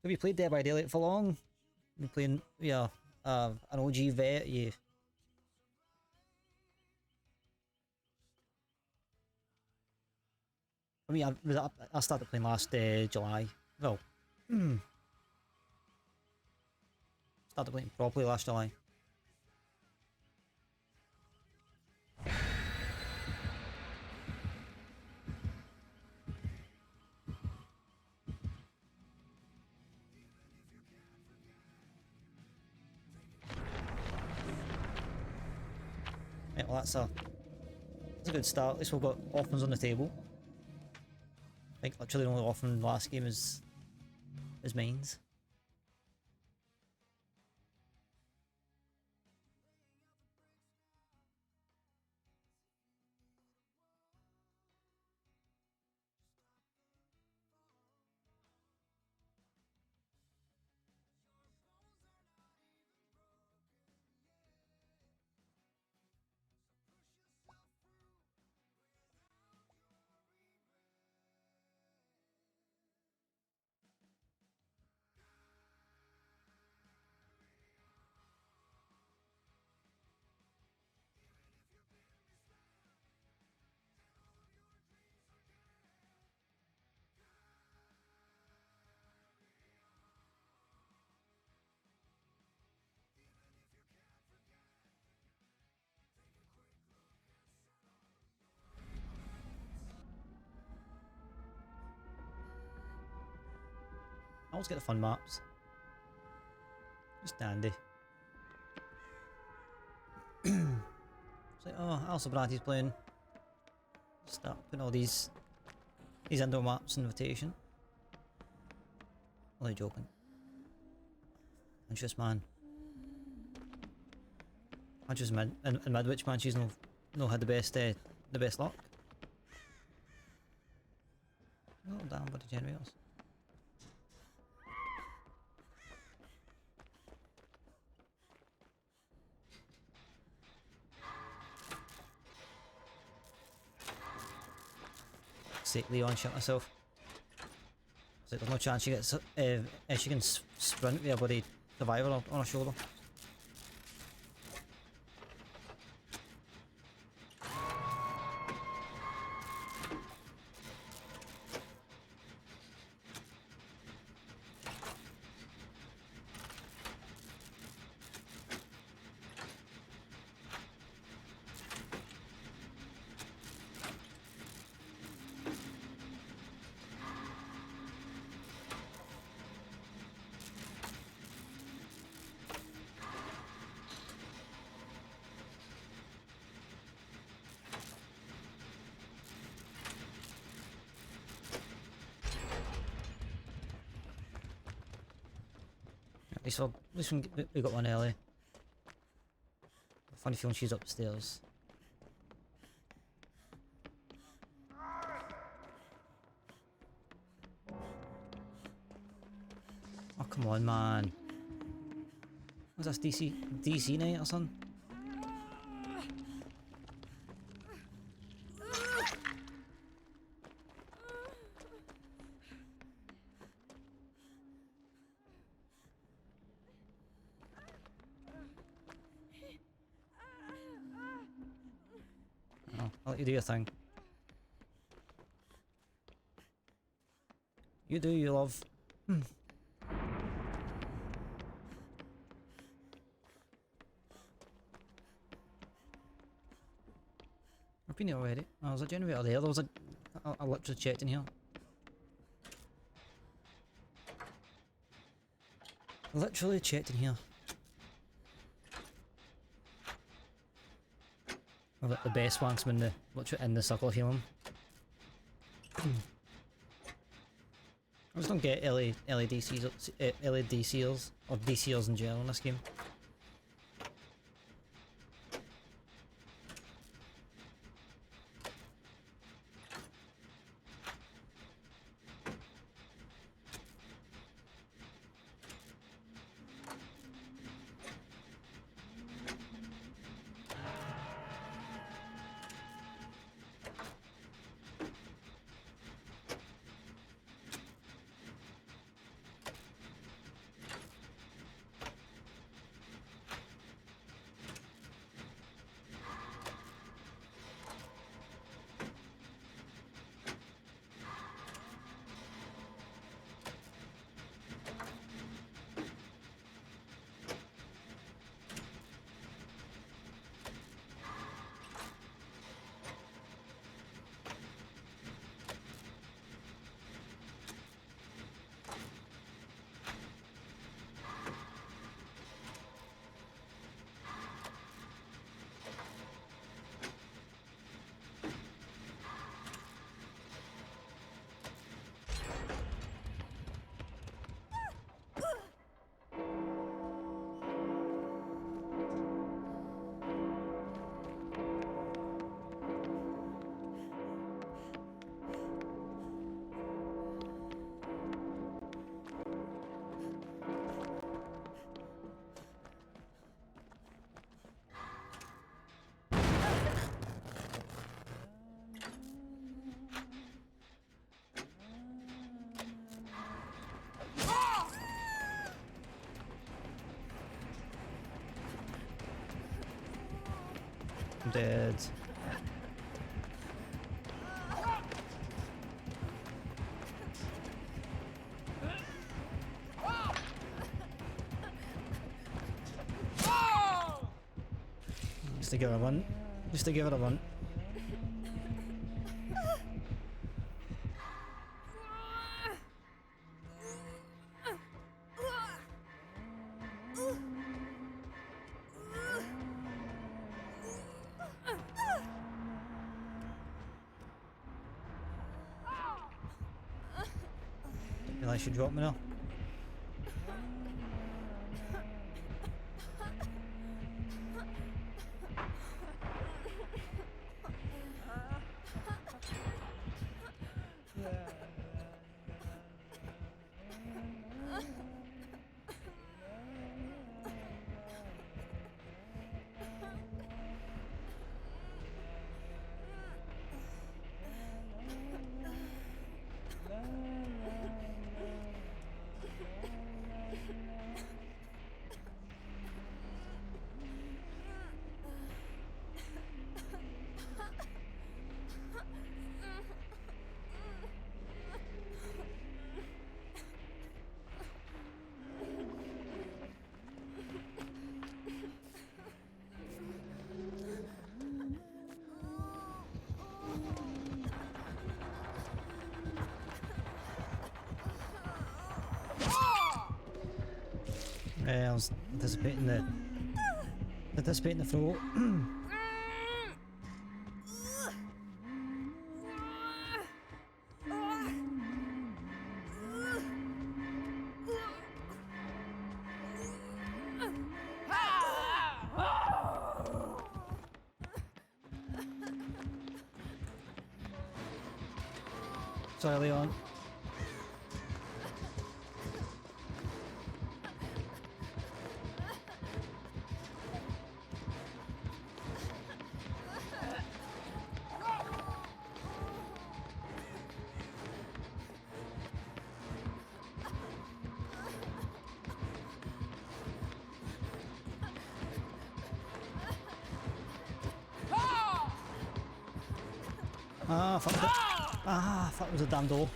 Have you played Dead by Daylight for long? Been playing, yeah, an OG vet, you. I mean, I started playing last July. Well, Started playing properly last July. Right, well that's a good start. At least we've got offense on the table. I think literally the only offense last game is mines. I always get the fun maps. Just dandy. It's like, oh, also Braddy's playing. Start putting all these indoor maps in invitation. Only joking. I'm just man. I just mid and mid, which man she's no had the best luck. Oh damn, but the generators. Sake, Leon shot myself. It's like there's no chance she gets she can sprint with a bloody survivor on her shoulder. At least we got one early. Funny feeling she's upstairs. Oh come on, man! Was this DC night or something? I'll let you do your thing. You do, you love. I've been here already. Oh, there's a generator there. There was I literally checked in here. Literally checked in here. I've got the best marksman literally in the circle of healing. I just don't get LED seals or DCers in general in this game. Dead. Just to give it a run. Just to give it a run. Didn't realise you dropped me now. I was anticipating the throw. Sorry, Leon. Ah, fuck it. Ah, fuck, it was a damn door.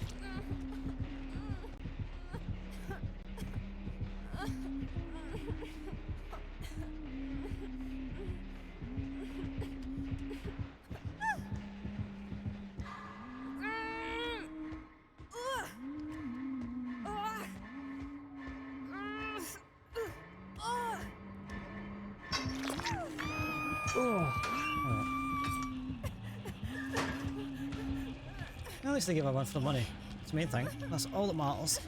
At least they give a run for the money. It's the main thing. That's all that matters.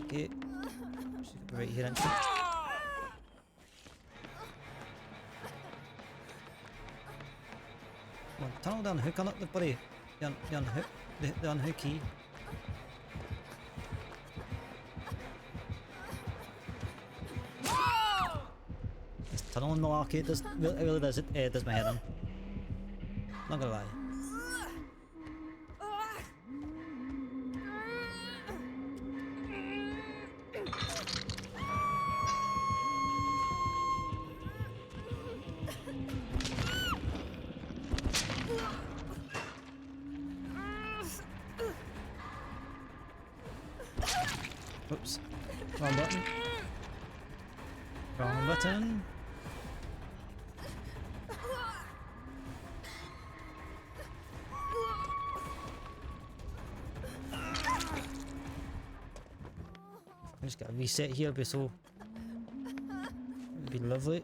Okay. Should be right here, actually. Come on, tunnel down, hook on it, the buddy. The unhook, the unhook key. Tunnel in Malarkey, it really does, it does my head in. Not gonna lie. Oops. Wrong button. Wrong button. I just gotta reset here, but so it'd be lovely.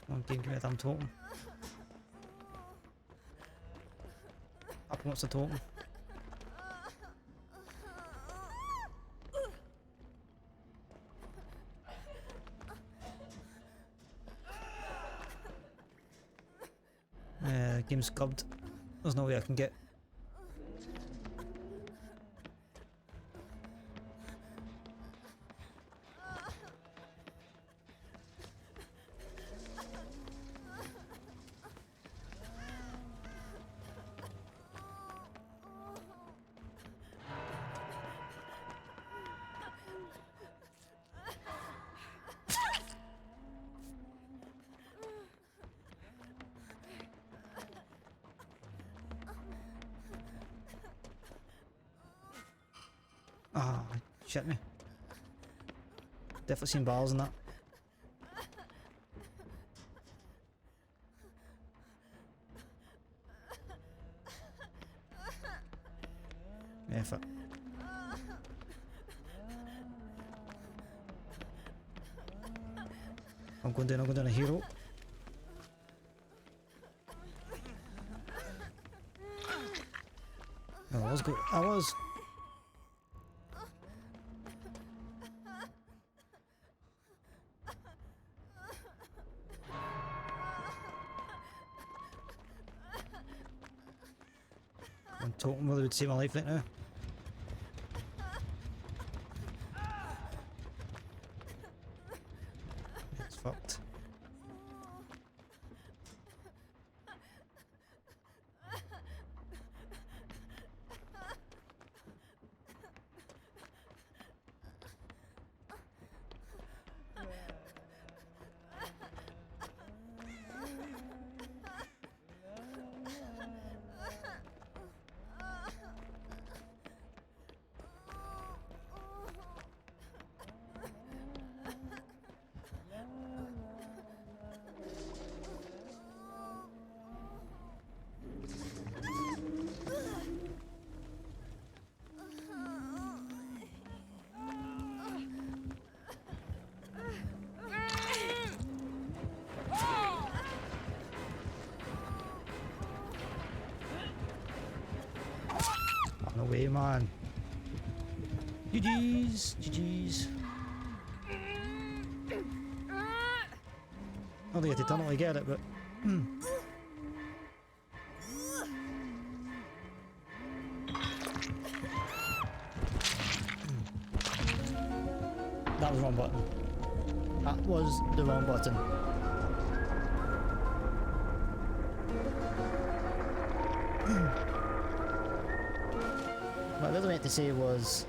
Come on, game, give me a damn totem. Papa wants a totem. Game's scubbed. There's no way I can get. Ah, shit me. Definitely seen bars in that. Yeah, fuck. I'm going down a hero. Oh, I was good. I was. I'm talking whether it would save my life right now. It's fucked. No way, man. GG's, GG's. I don't think I totally get it, but. That was the wrong button. That was the wrong button. What I really meant to say was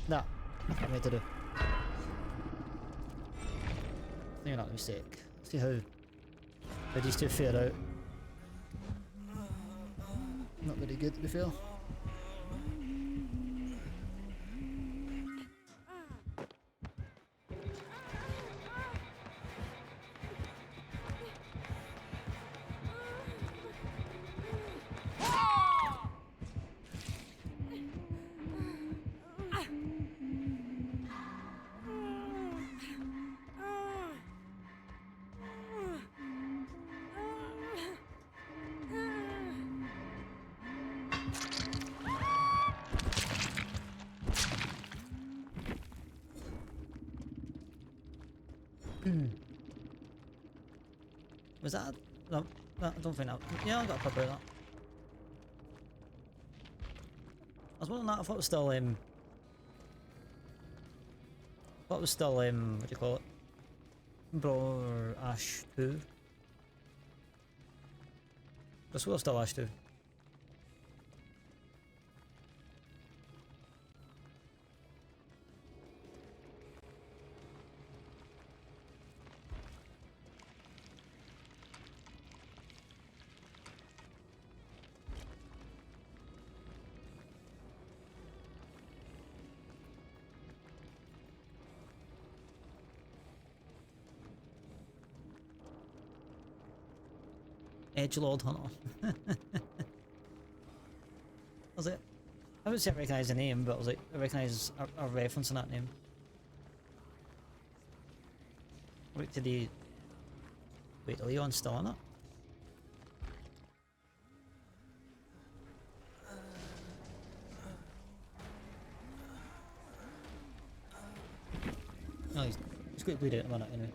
that I meant to do. Maybe not a mistake. See how these two fare out. Not very good to be fair. Was that? No, I don't think that. Yeah, I got a pepper of that. I was wondering that. I thought it was still what do you call it? Bro or Ash 2? I swear it was still Ash 2. Edgelord Hunter. Was it? I wouldn't say I recognise the name, but I was like, I recognise a reference in that name. Wait till the... Wait, Leon's still on it? No, he's going to bleed out in a minute anyway.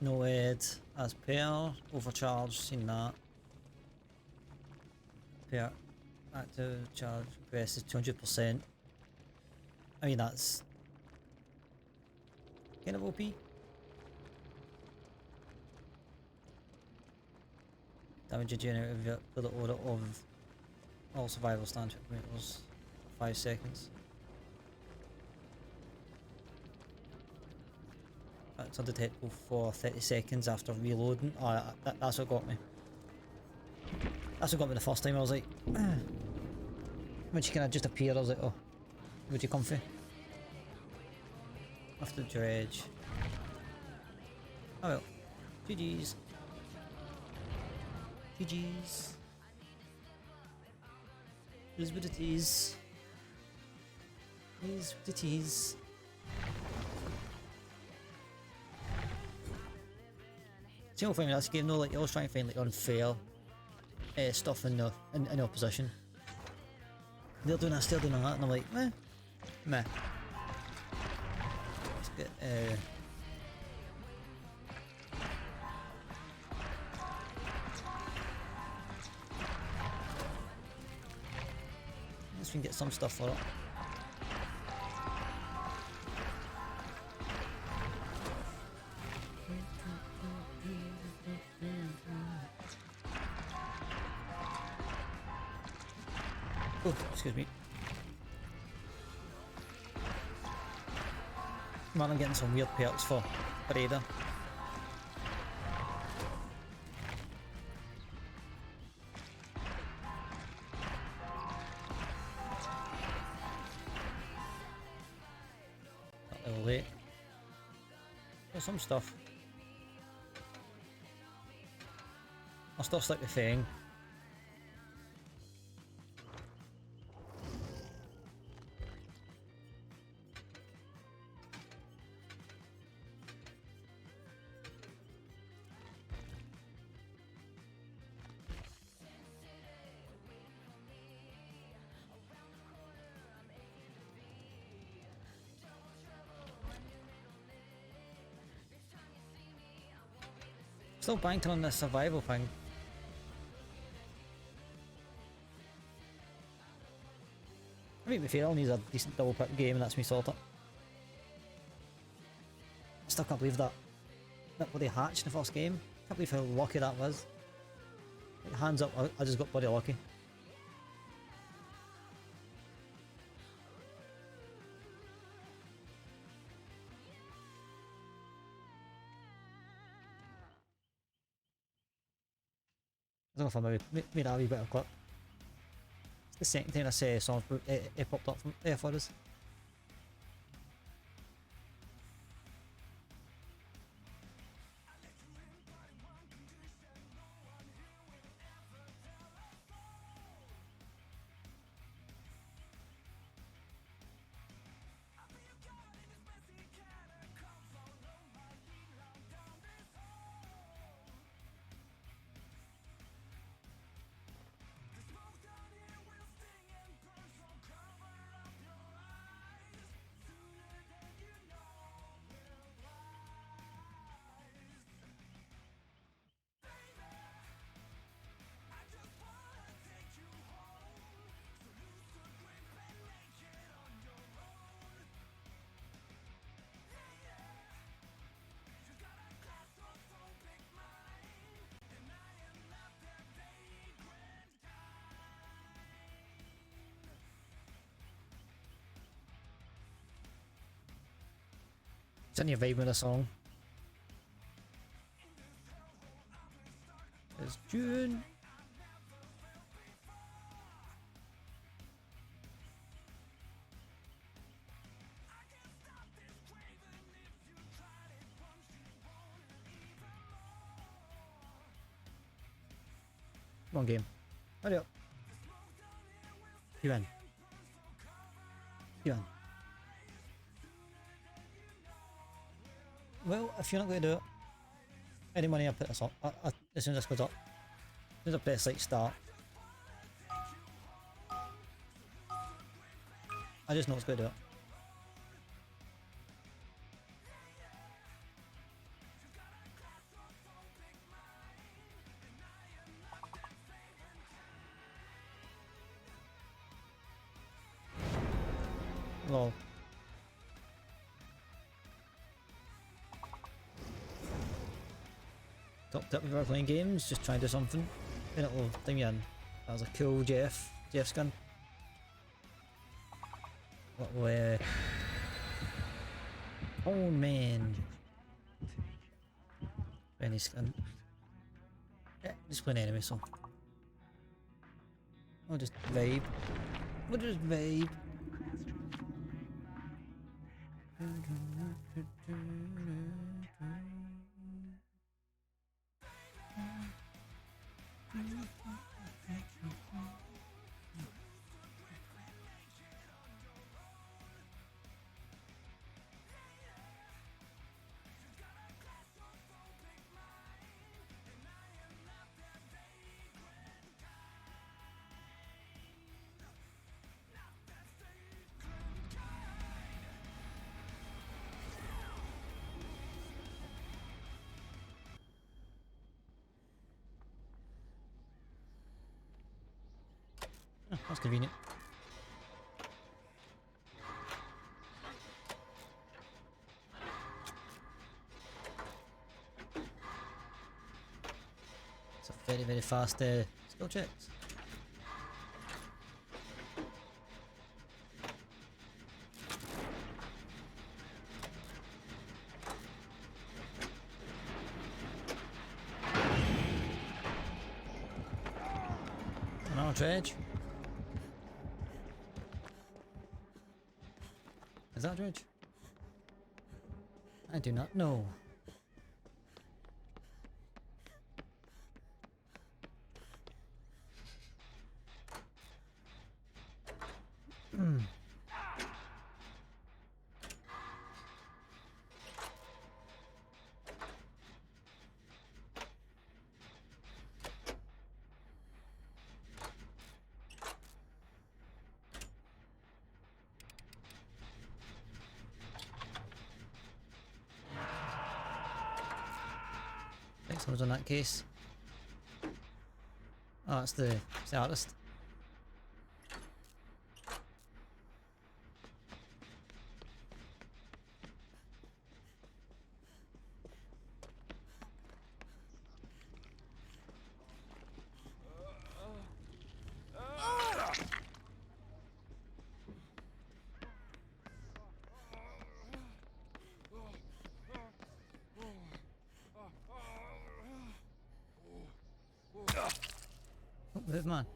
No Ed, as per, overcharge, seen that. Per, active charge, requested 200%. I mean, that's kind of OP. Damage generated for the order of all survival stand meters for 5 seconds. It's undetectable for 30 seconds after reloading. Oh, that's what got me. That's what got me the first time. I was like, when she kind of just appeared, I was like, oh, would you comfy? After dredge. Oh well. GG's. GG's. It is what it is. It is what it is. Do you know what I mean? That's a game though, like you always try and find like unfair stuff in the opposition. They're doing that, still doing that, and I'm like, meh. Let's get let's get some stuff for it. Oh, excuse me. Man, I'm getting some weird perks for Raider. Not level 8. There's some stuff. I'll still stick with Fang. Still banking on this survival thing. I mean, to be fair, all needs a decent double pick game and that's me sorted. Still can't believe that bloody hatch in the first game. Can't believe how lucky that was. Like, hands up, I just got bloody lucky. I don't know if I made a wee bit of clip. It's the second time this song popped up from for us. It's only a vibe with a song. It's June. Come on, game. Hurry up. You in. You in. Well, if you're not going to do it, any money I put this up, as soon as this goes up, as soon as I press like start, I just know it's going to do it. Lol. Top tip if you're playing games, just try and do something. Then it'll ding you in. That was a cool Jeff skin. Little oh man. Any skin. Yeah, just play an enemy, so I'll just vibe. We'll just vibe. Oh, that's convenient. It's a very, very fast skill checks. No, Dredge. Is that Dredge? I do not know. Someone's on that case. Oh, it's the artist. Move, man.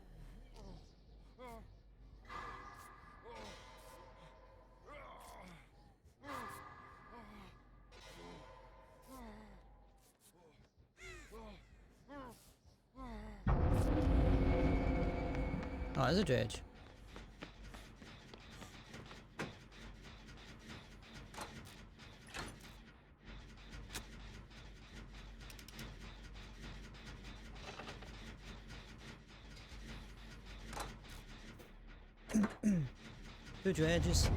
Oh, there's a Dredge. Two Dredges.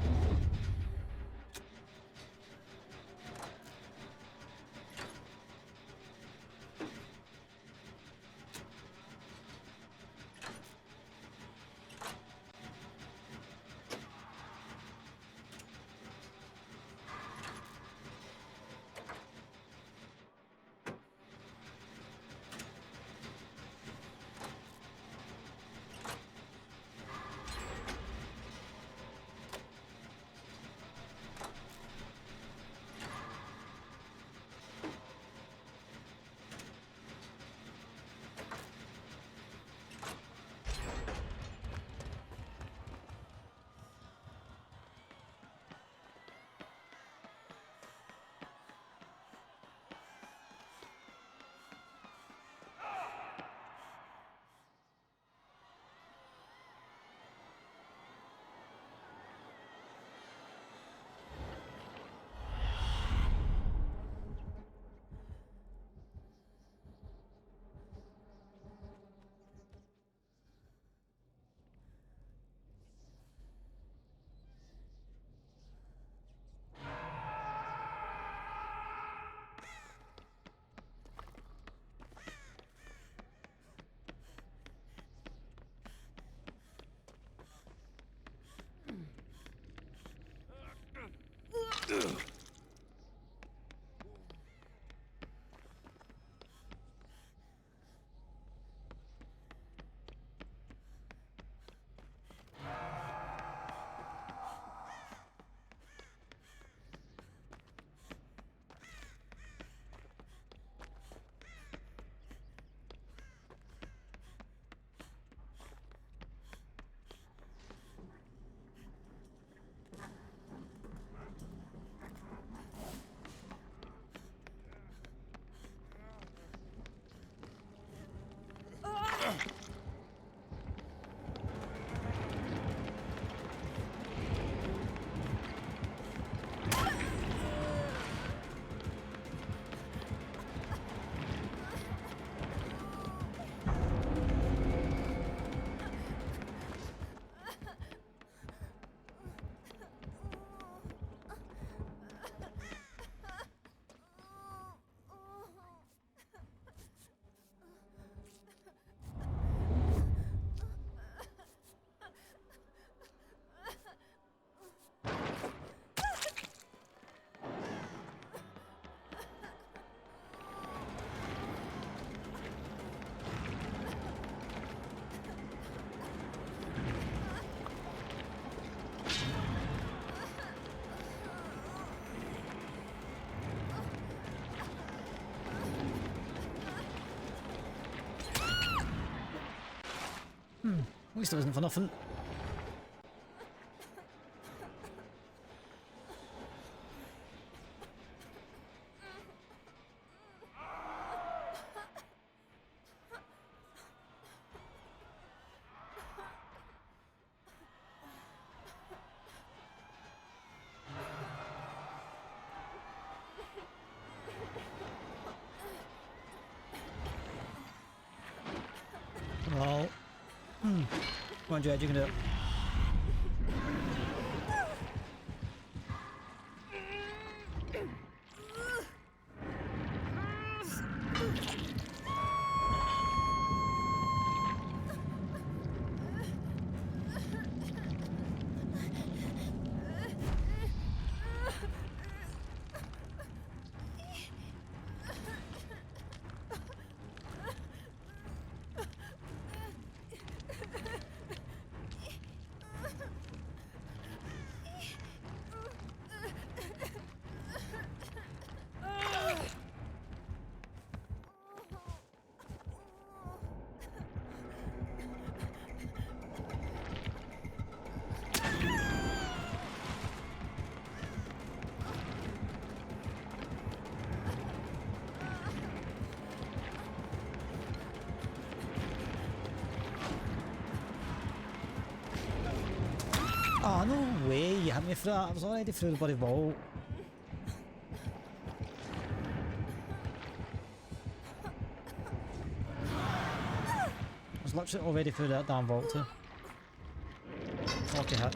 At least it wasn't for nothing. Well, come on, Jed, you can do it. Oh, no way, you hit me through that. I was already through the bloody vault. I was literally already through that damn vault too. Lucky hit.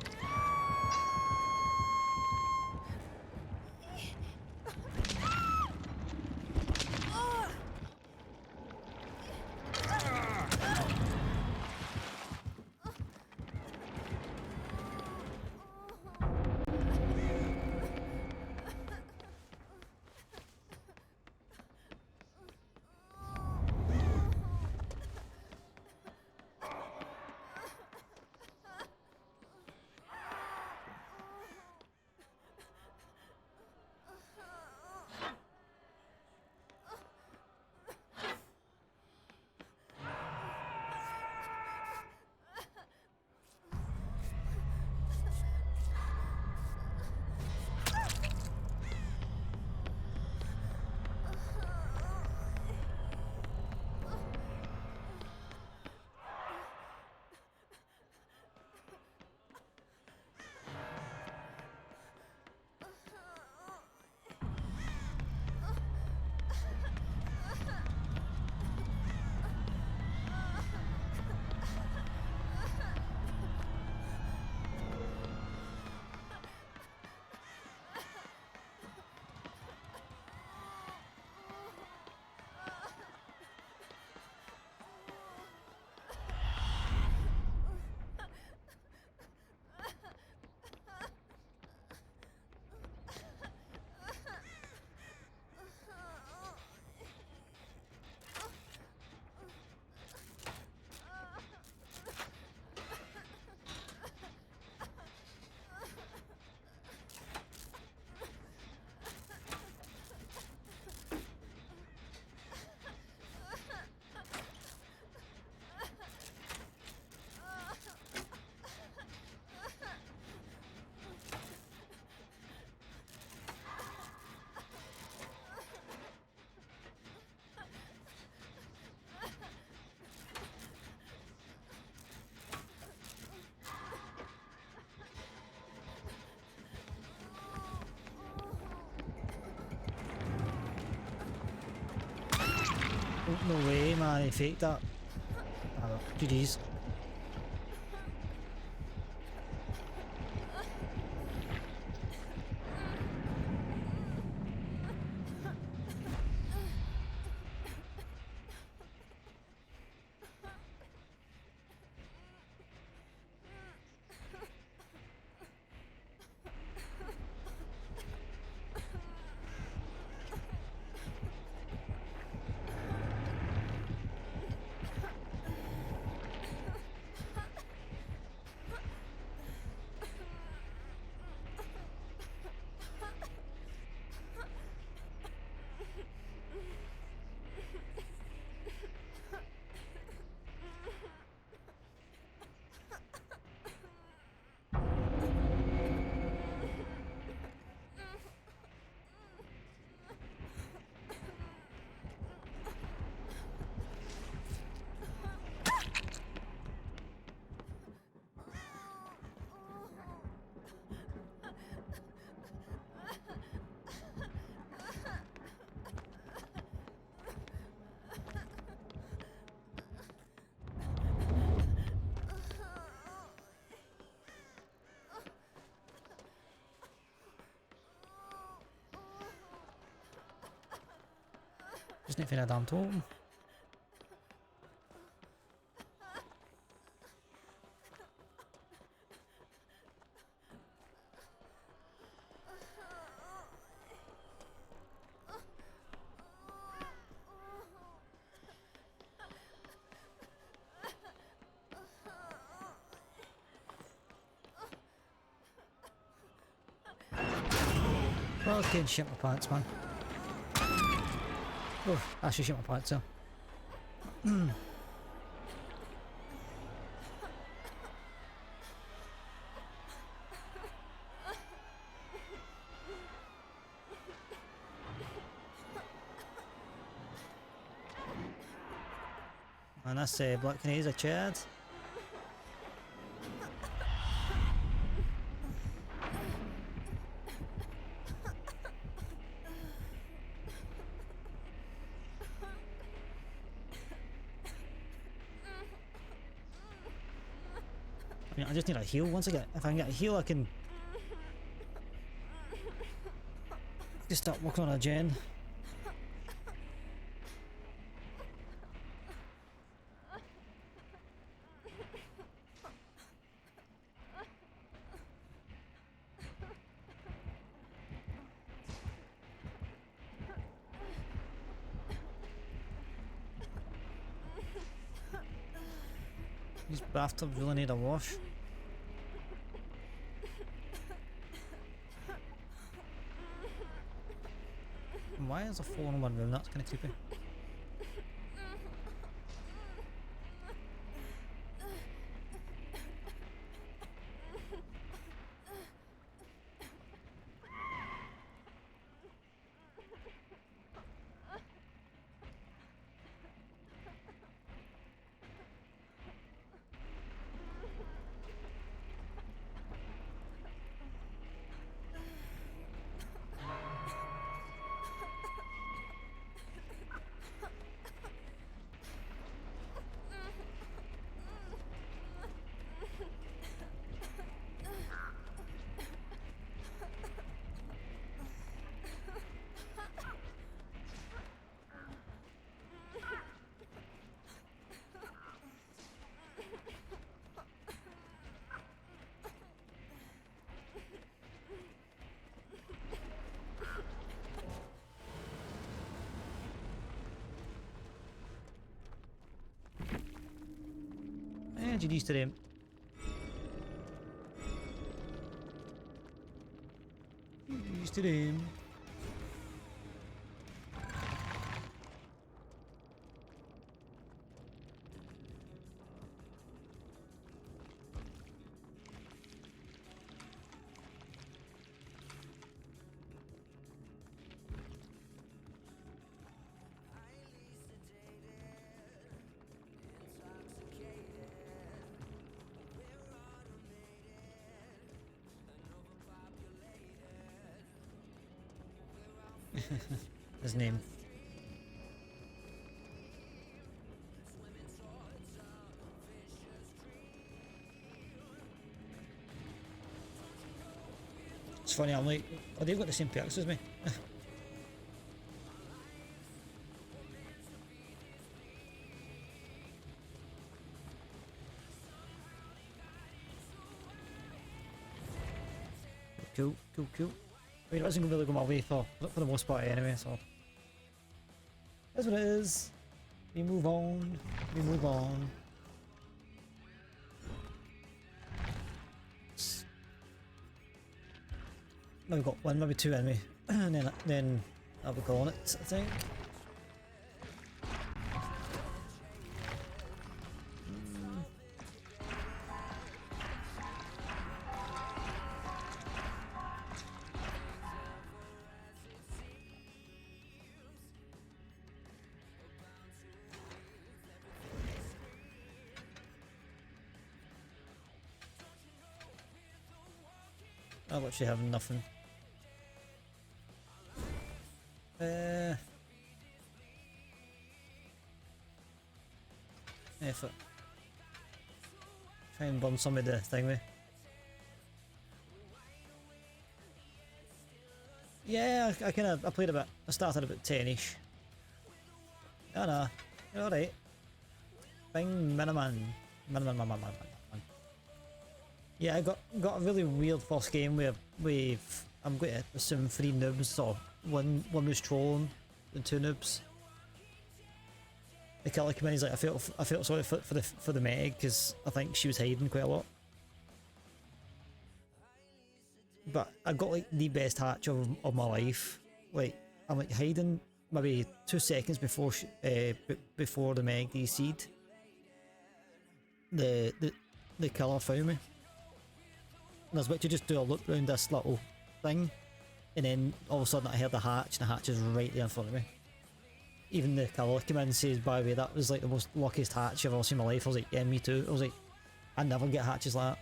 No way, man, he faked that. Oh, GG's. Just need to find a damn totem. Okay, shit my pants, man. Oh, actually shit my pants, so. And that's Black Canadian's a Chad. I mean, I just need a heal. Once I get, if I can get a heal, I can just start working on a gen. These bathtubs really need a wash. Why is a 4 in 1 room? That's kind of creepy. GG's to them. GG's to them. His name. funny, I'm like, oh, they've got the same perks as me. Cool. I mean, it wasn't really going my way for the most part anyway, so that's what it is. We move on. Maybe got one, maybe two enemy, and then I'll be calling it, I think. I literally have nothing. Effort. Try and burn some of the thing with. Yeah, I played a bit. I started about 10ish. Oh no, you're alright. Bing, Miniman. Yeah, I got a really weird first game where I'm going to assume 3 noobs, or one was trolling and 2 noobs. The killer came in, he's like, I felt sorry for the Meg because I think she was hiding quite a lot. But I got like the best hatch of my life. Like, I'm like hiding maybe 2 seconds before before the Meg DC'd. The killer found me. And I was about to just do a loop around this little thing, and then all of a sudden I heard the hatch, and the hatch is right there in front of me. Even the killer came in and says, by the way, that was like the most luckiest hatch I've ever seen in my life. I was like, yeah, me too. I was like, I never get hatches like that.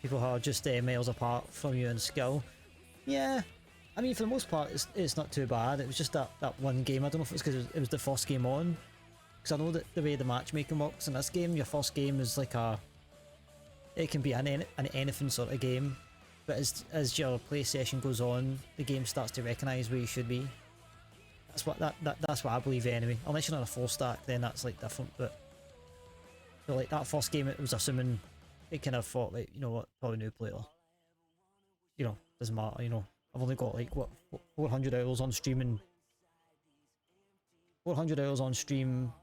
People who are just miles apart from you in skill. Yeah, I mean, for the most part, it's not too bad. It was just that one game. I don't know if it's because it was the first game on. Because I know that the way the matchmaking works in this game, your first game is like it can be an anything sort of game, but as your play session goes on, the game starts to recognise where you should be. That's what I believe anyway. Unless you're not a 4-stack, then that's like different. But so like that first game, it was assuming it kind of thought like, you know what, probably new player. You know, doesn't matter. You know, I've only got like what 400 hours on stream and 400 hours on stream.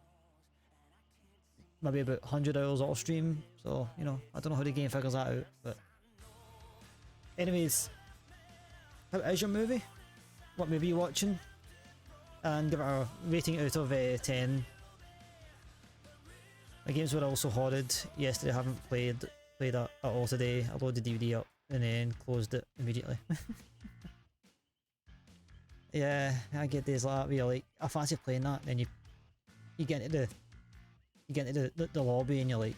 Maybe about 100 hours off stream, so you know, I don't know how the game figures that out, but anyways, how is your movie? What movie are you watching? And give it a rating out of 10. My games were also horrid yesterday. I haven't played that at all today. I loaded the DVD up and then closed it immediately. Yeah, I get days like that where you're like, I fancy playing that, and then you get into the lobby and you're like,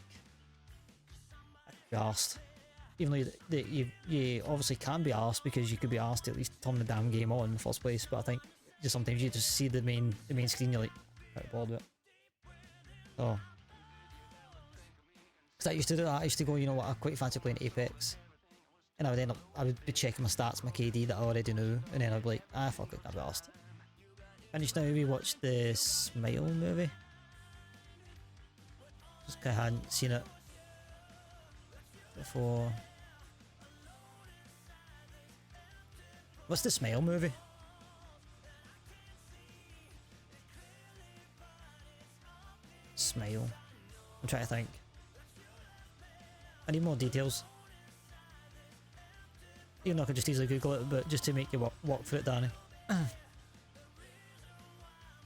you're arsed. Even though you obviously can be arsed because you could be arsed to at least turn the damn game on in the first place, but I think just sometimes you just see the main screen, you're like, quite bored with it. So, because I used to do that, I used to go, you know what, I quite fancy playing Apex, and I would be checking my stats, my KD that I already knew, and then I'd be like, fuck it, I'll be arsed. Finished now, we watched the Smile movie. Just I hadn't seen it before. What's the Smile movie? Smile. I'm trying to think. I need more details. Even though I could just easily Google it, but just to make you walk through it, Danny.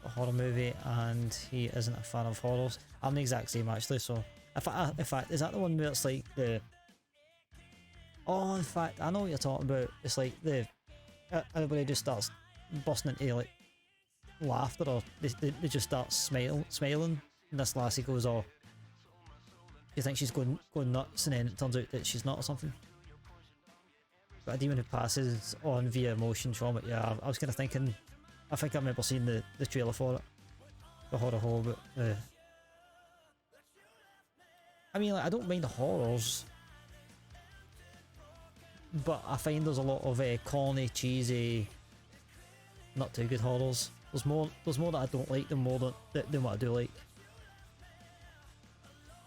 A horror movie, and he isn't a fan of horrors. I'm the exact same actually, so in fact, is that the one where it's like the... Oh, in fact, I know what you're talking about. It's like everybody just starts busting into like laughter, or they just start smiling, and this lassie goes, oh, you think she's going nuts, and then it turns out that she's not or something. But a demon who passes on via emotion from it. Yeah, I was kind of thinking, I think I remember seeing the trailer for it, the horror, but I mean, like, I don't mind the horrors, but I find there's a lot of corny, cheesy, not too good horrors. There's more that I don't like than than what I do like.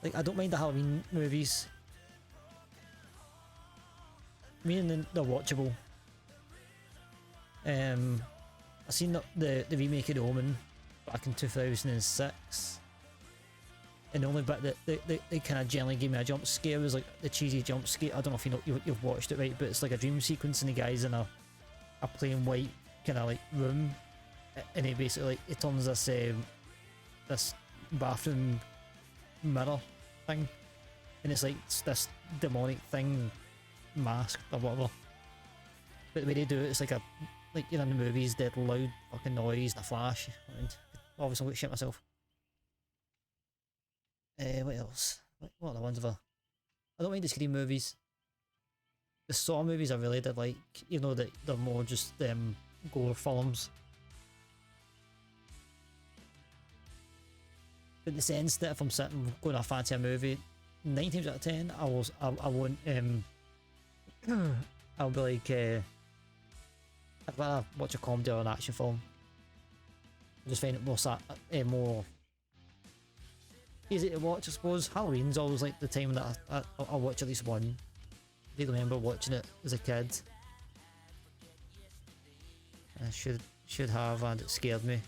Like, I don't mind the Halloween movies. Meaning they're watchable. I seen the remake of The Omen back in 2006. And the only bit that they kind of generally gave me a jump scare was like the cheesy jump scare. I don't know if you've watched it, right, but it's like a dream sequence and the guy's in a plain white kind of like room, and he basically he turns this bathroom mirror thing, and it's like this demonic thing masked or whatever. But the way they do it, it's like you know in the movies, dead loud fucking noise, and a flash, and obviously I'm going to shit myself. What else? What are the ones I don't mind the Scream movies. The Saw movies I really did like, even though that they're more just gore films. But the sense that if I'm sitting going to fancy a movie, 9 times out of 10 I won't I'll be like I'd rather watch a comedy or an action film. I just find it more easy to watch, I suppose. Halloween's always like the time that I'll watch at least one. I do remember watching it as a kid. I should have, and it scared me.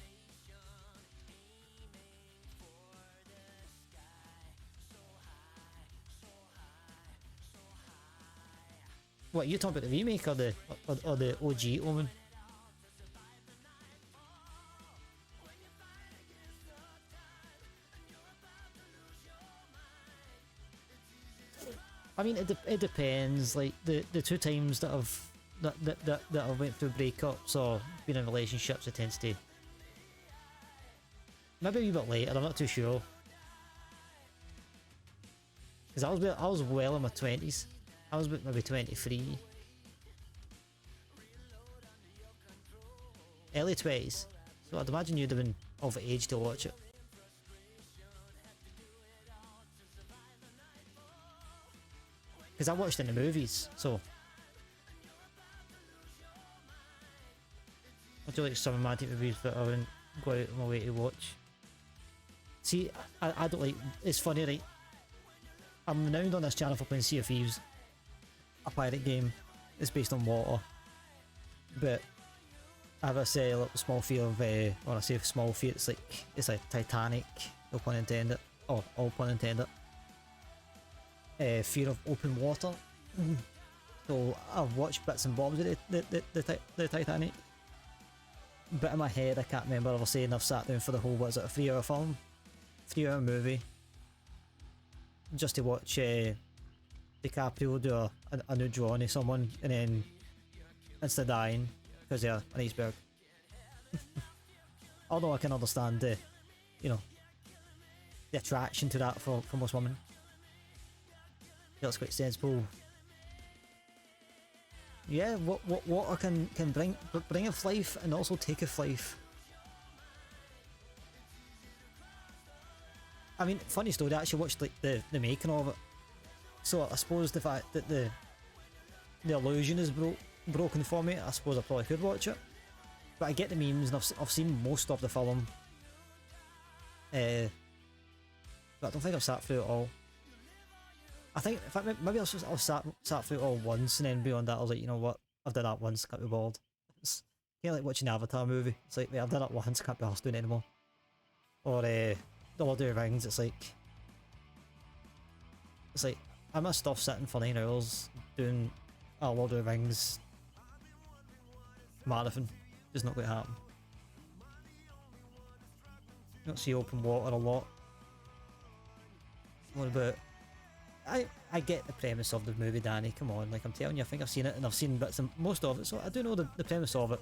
What, you talking about the remake or the OG Omen? I mean, it depends. Like the two times that I've went through breakups or been in relationships, it tends to maybe a wee bit later. I'm not too sure, because I was well in my 20s. I was maybe 23, early 20s. So I'd imagine you'd have been of age to watch it. Because I watched it in the movies, so I do like some romantic movies that I wouldn't go out of my way to watch. See, I don't like, it's funny, right? I'm renowned on this channel for playing Sea of Thieves, a pirate game. It's based on water, but I have a little small fear of, when I say small fear, it's like Titanic, no pun intended, or all pun intended. Fear of open water. So I've watched bits and bobs of the Titanic, but in my head I can't remember ever saying I've sat down for the whole, what is it, a 3-hour film, 3-hour movie, just to watch DiCaprio do a new drawing of someone, and then instead of dying because they're an iceberg. Although I can understand the attraction to that for most women. That's quite sensible. Yeah, what water can bring of life and also take of life. I mean, funny story, I actually watched like the making of it. So I suppose the fact that the illusion is broken for me, I suppose I probably could watch it. But I get the memes, and I've seen most of the film. But I don't think I've sat through it all. I think, in fact, maybe I've sat through it all once, and then beyond that I was like, you know what, I've done that once, can't be bothered. It's kind of like watching the Avatar movie. It's like, I've done it once, can't be arsed doing it anymore. Or The Lord of the Rings, it's like I missed stuff sitting for 9 hours doing a Lord of the Rings marathon. It's not going to happen. You don't see open water a lot. What about... I get the premise of the movie, Danny, come on, like I'm telling you, I think I've seen it, and I've seen bits and most of it, so I do know the premise of it.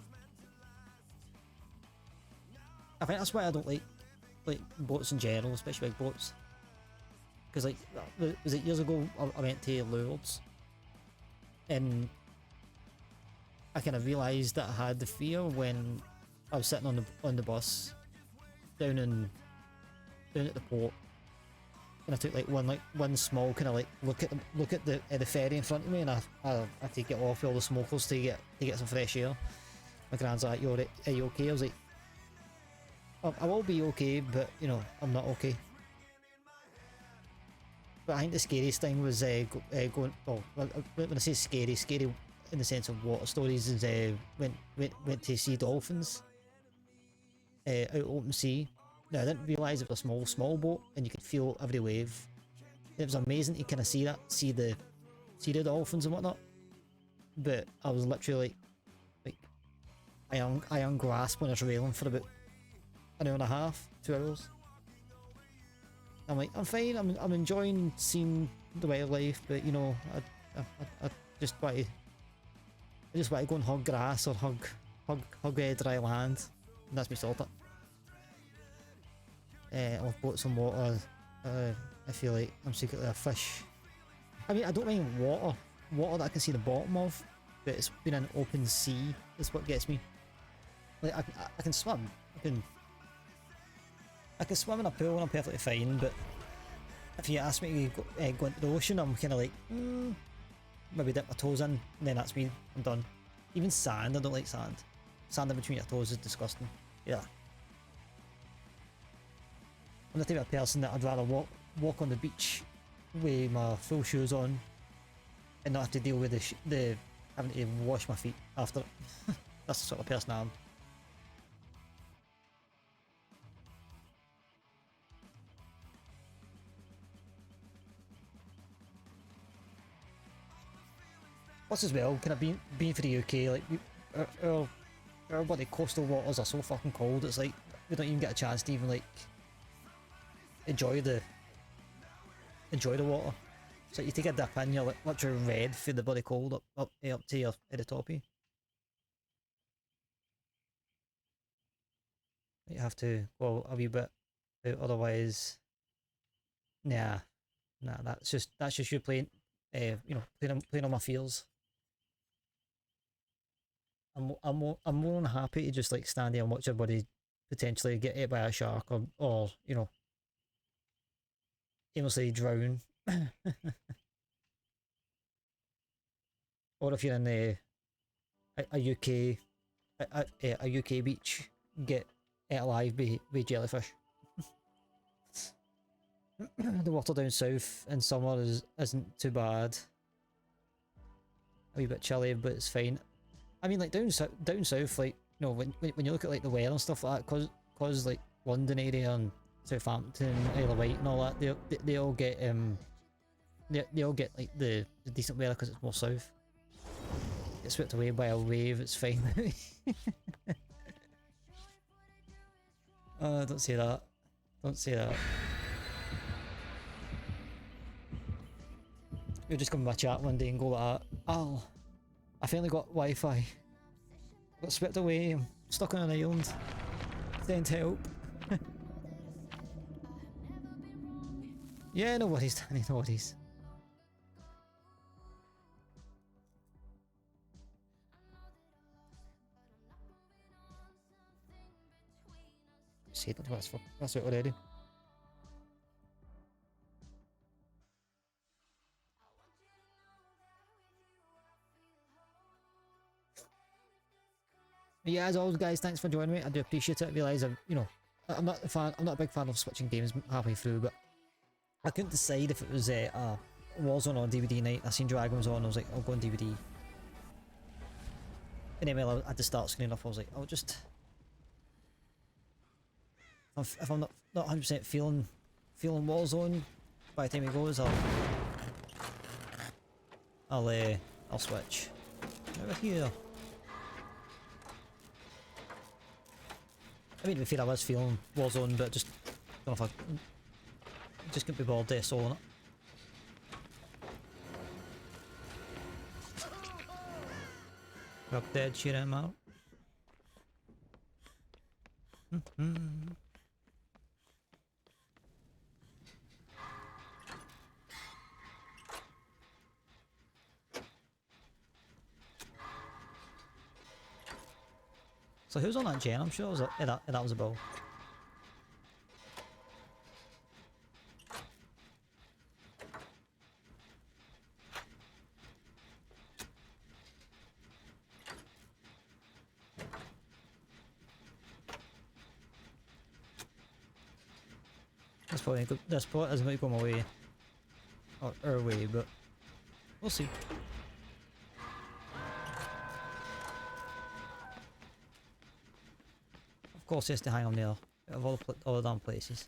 I think that's why I don't like boats in general, especially big boats. Because like, was it years ago I went to Lourdes, and I kind of realised that I had the fear when I was sitting on the bus down at the port, and I took like one small kind of like look at the ferry in front of me, and I had to get off all the smokers to get some fresh air. My gran's like, "Are you okay?" I was like, I will be okay, but you know, I'm not okay. But I think the scariest thing was going. Well, when I say scary in the sense of water stories, is went to see dolphins out open sea. Now I didn't realise it was a small boat, and you could feel every wave. It was amazing to kind of see the dolphins and whatnot. But I was literally like I ungrasped when I was railing for about an hour and a half, 2 hours. I'm like, I'm fine. I'm enjoying seeing the wildlife, but you know, I just want to go and hug grass or hug dry land, and that's me sorted. I've bought some water. I feel like I'm secretly a fish. I mean, I don't mind water that I can see the bottom of, but it's been an open sea is what gets me. Like I can swim. I can swim in a pool and I'm perfectly fine, but if you ask me to go into the ocean, I'm kind of like, maybe dip my toes in, and then that's me. I'm done. Even sand, I don't like sand. Sand in between your toes is disgusting. Yeah. I'm the type of person that I'd rather walk on the beach with my full shoes on and not have to deal with the having to wash my feet after. That's the sort of person I am. Plus as well, kind of being for the UK, like our bloody coastal waters are so fucking cold. It's like we don't even get a chance to even like enjoy the water. So you take a dip in, you're like literally red for the bloody cold up to your at the top of you. You have to go a wee bit out, otherwise, nah, that's just you playing, you know, playing on my fears. I'm more than happy to just like stand there and watch everybody potentially get hit by a shark or you know, aimlessly drown. Or if you're in a UK beach, get ate alive by jellyfish. The water down south in summer isn't too bad. A wee bit chilly, but it's fine. I mean, like down south, like you know, when you look at like the weather and stuff like that, cause like London area and Southampton, Isle of Wight and all that, they all get they all get like the decent weather because it's more south. Get swept away by a wave, it's fine. Don't say that. Don't say that. You'll just come in my chat one day and go like, Al, I finally got Wi-Fi. Got swept away, I'm stuck on an island. Send help. Yeah, no worries, Danny, no worries. See, that's it already. Yeah, as always, guys, thanks for joining me. I do appreciate it. I realise I'm not a big fan of switching games halfway through, but I couldn't decide if it was Warzone or DVD night. I seen Dragons on. I was like, I'll go on DVD. And then when I had to start screening up, I was like, I'll just. If I'm not 100% feeling Warzone by the time it goes, I'll switch. Over here. I mean, to be fair, I was feeling Warzone, but just don't know if I just couldn't be bored there soloing it. Drop dead, shoot him out. So who's on that gen? I'm sure it was that was a ball. This probably isn't going to go my way. Or our way, but we'll see. Of course he has to hang on there. Of all the damn places.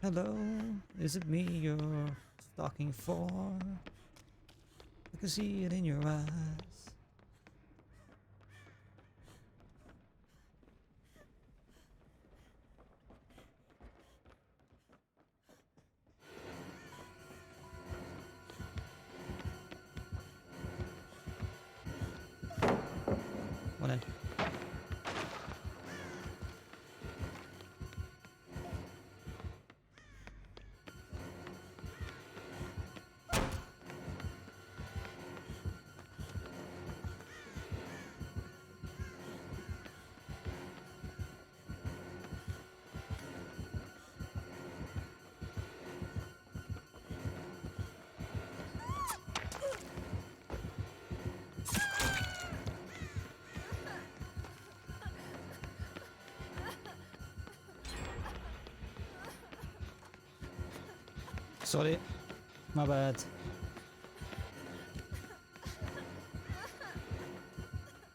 Hello, is it me you're stalking for? I can see it in your eyes. One in. Sorry, my bad.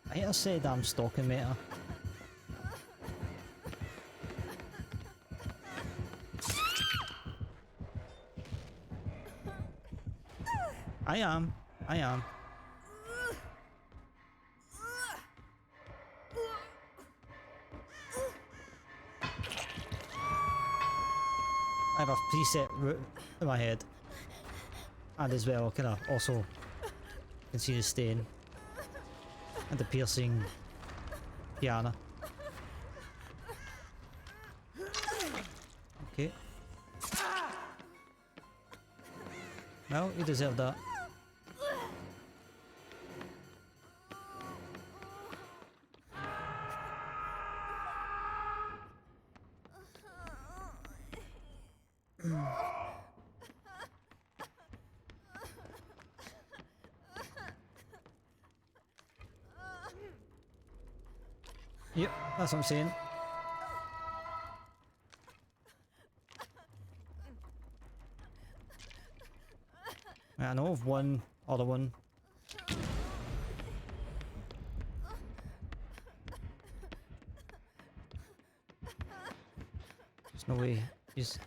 I hate to say damn stalking meter. I am. I have a preset route in my head, and as well, kind of also can see the stain and the piercing piano. Okay. Well, you deserve that. Yep, that's what I'm saying. Right, I know of one other one. There's no way he's...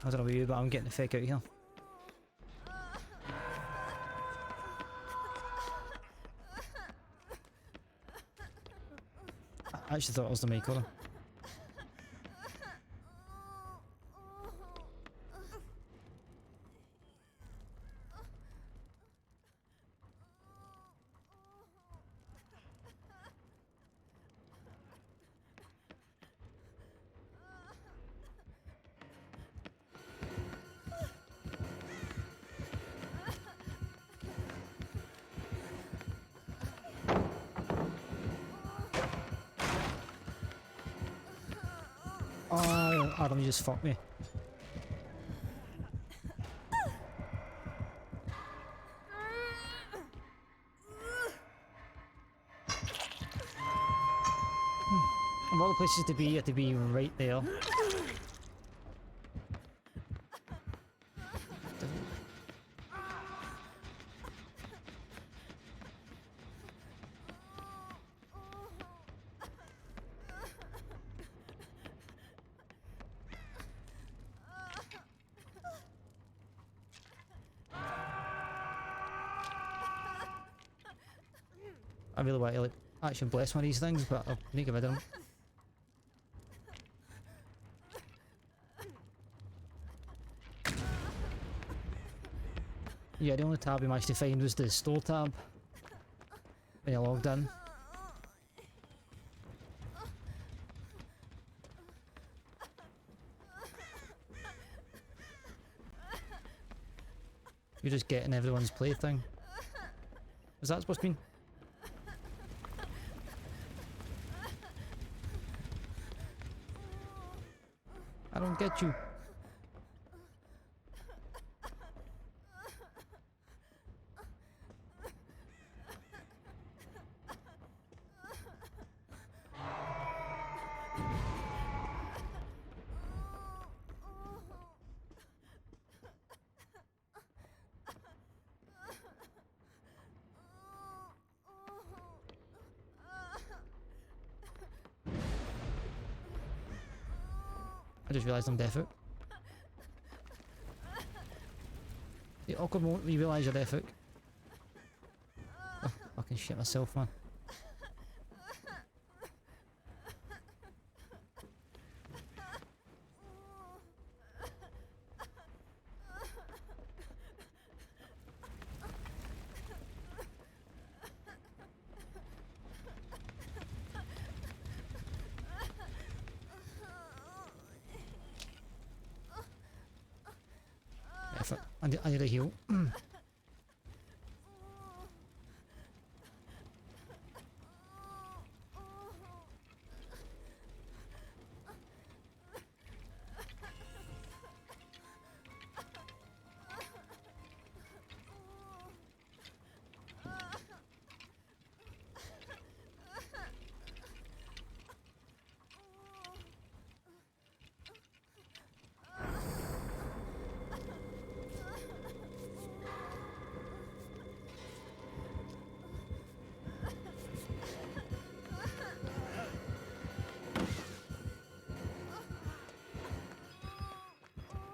I don't know about you, but I'm getting the fuck out of here. I actually thought it was the maker. Oh, Adam, you just fucked me. Of all the places to be, you have to be right there. I really want to like actually bless one of these things, but I'll need to get rid of them. Yeah, the only tab we managed to find was the store tab when I logged in. You're just getting everyone's plaything. Is that supposed to mean? I don't get you. I just realised I'm deaf out. The awkward moment where you realise you're deaf out. Oh, fucking shit myself, man. I need a heal.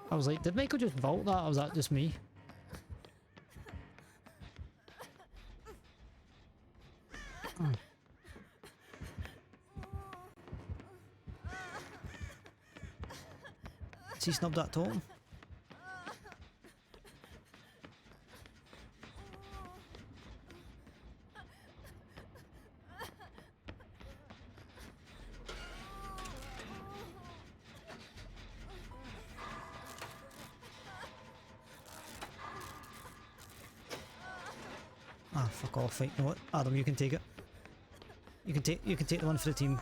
I was like, did Michael just vault that, or was that just me? Has he snubbed that totem? Ah, fuck off, right, you know what? Adam, you can take it. You can take the one for the team.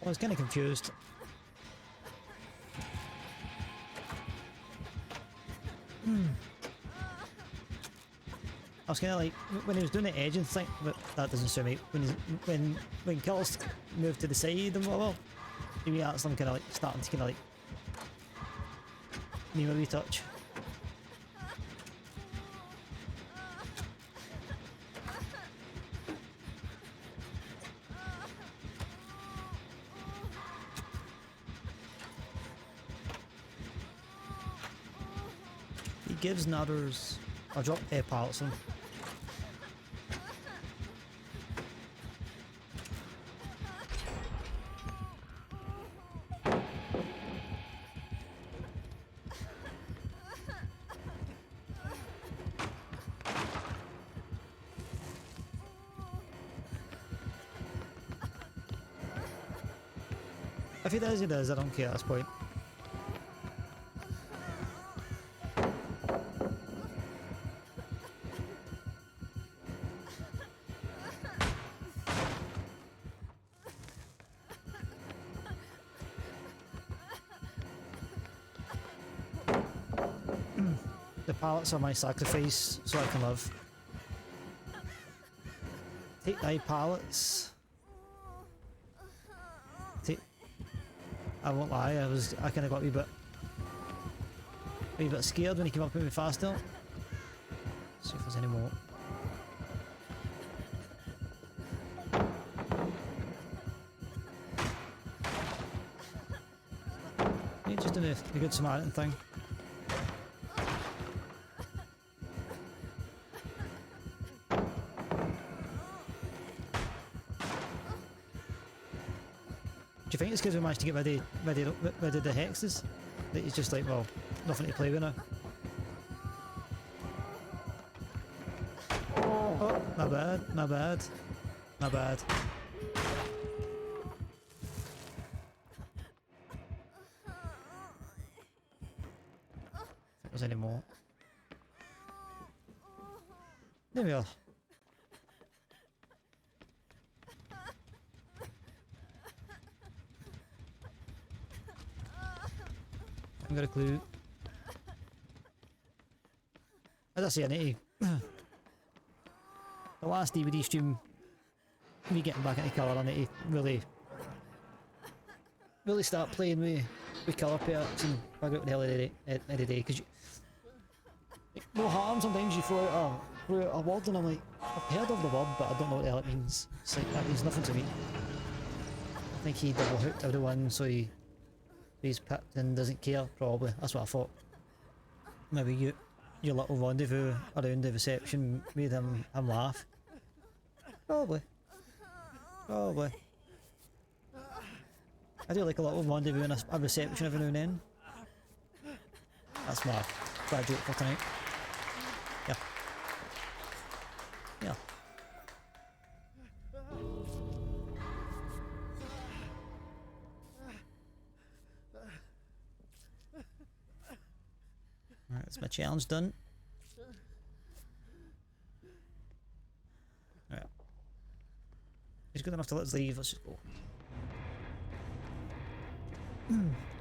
I was kind of confused. I was kind of like, when he was doing the edging thing, but that doesn't suit me. When kills moved to the side and whatever, maybe that's them kind of like starting to kind of like need a retouch. gives nutters. I'll drop air pallets on. If he does, he does. I don't care at this point. The pallets are my sacrifice so I can live. Take thy pallets. I won't lie, I kind of got a wee bit scared when he came up with me faster. See if there's any more. Yeah, just doing the good Samaritan thing. Do you think it's because we managed to get rid of the hexes? That he's just like, well, nothing to play with now. Oh, my bad, my bad, my bad. If there's any more. There we are. I haven't got a clue. As I say, I need to... the last DVD stream, me getting back into colour, I need to really start playing with colour palettes and figure out what the hell I did, because no harm, sometimes you throw out a word and I'm like, I've heard of the word but I don't know what the hell it means. It's like, that means nothing to me. I think he double hooked everyone so he's picked and doesn't care, probably. That's what I thought. Maybe your little rendezvous around the reception made him laugh. Probably. Probably. I do like a little rendezvous and a reception every now and then. That's my bad joke for tonight. Yeah. Yeah. Alright, that's my challenge done. Alright. He's good enough to let us leave, let's just go.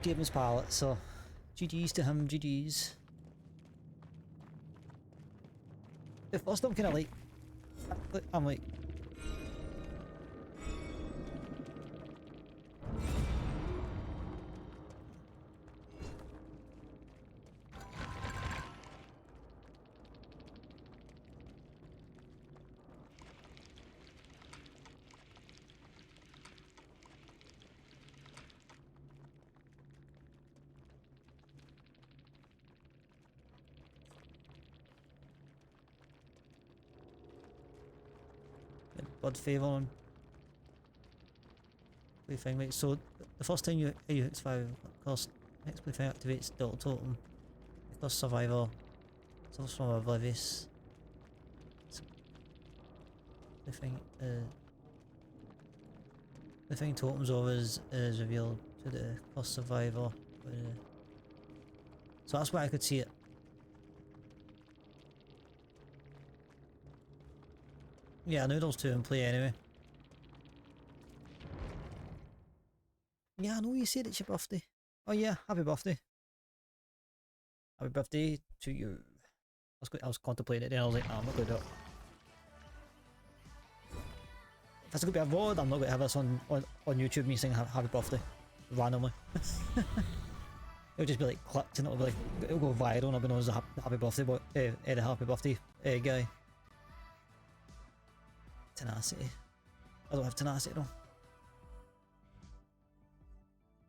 Gave him his pallet, so GG's to him, GG's. At first I'm kinda like, I'm like, blood favour on thing, right? So the first time you hit 5 cost next play thing activates Delta Totem. Cost Survivor. It's from Oblivious. The thing totems over is revealed to the cost Survivor. So that's why I could see it. Yeah, Noodle's 2 in play anyway. Yeah, I know you said it's your birthday. Oh yeah, happy birthday. Happy birthday to you. I was contemplating it then, I was like, nah, I'm not going to do it. If it's going to be a VOD, I'm not going to have this on YouTube, me saying happy birthday. Randomly. It'll just be like clipped and it'll go viral and I'll be known as the happy birthday boy, the happy birthday guy. Tenacity. I don't have tenacity though.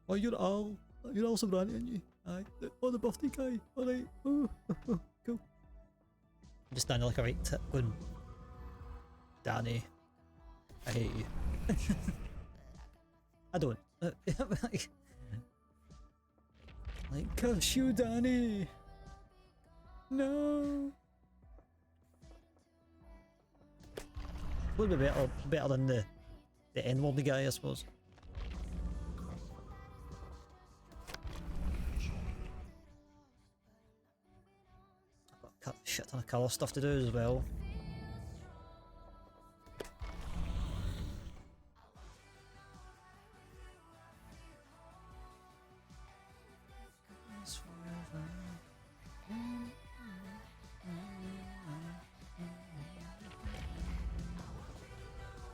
Oh, you're all so brandy, aren't you? Aye. Oh, the birthday guy. Alright. Cool. Just standing like a right tit going, Danny, I hate you. I don't. Like, curse you, Danny! No! Would be better than the N-wordy guy, I suppose. I've got a shit ton of colour stuff to do as well.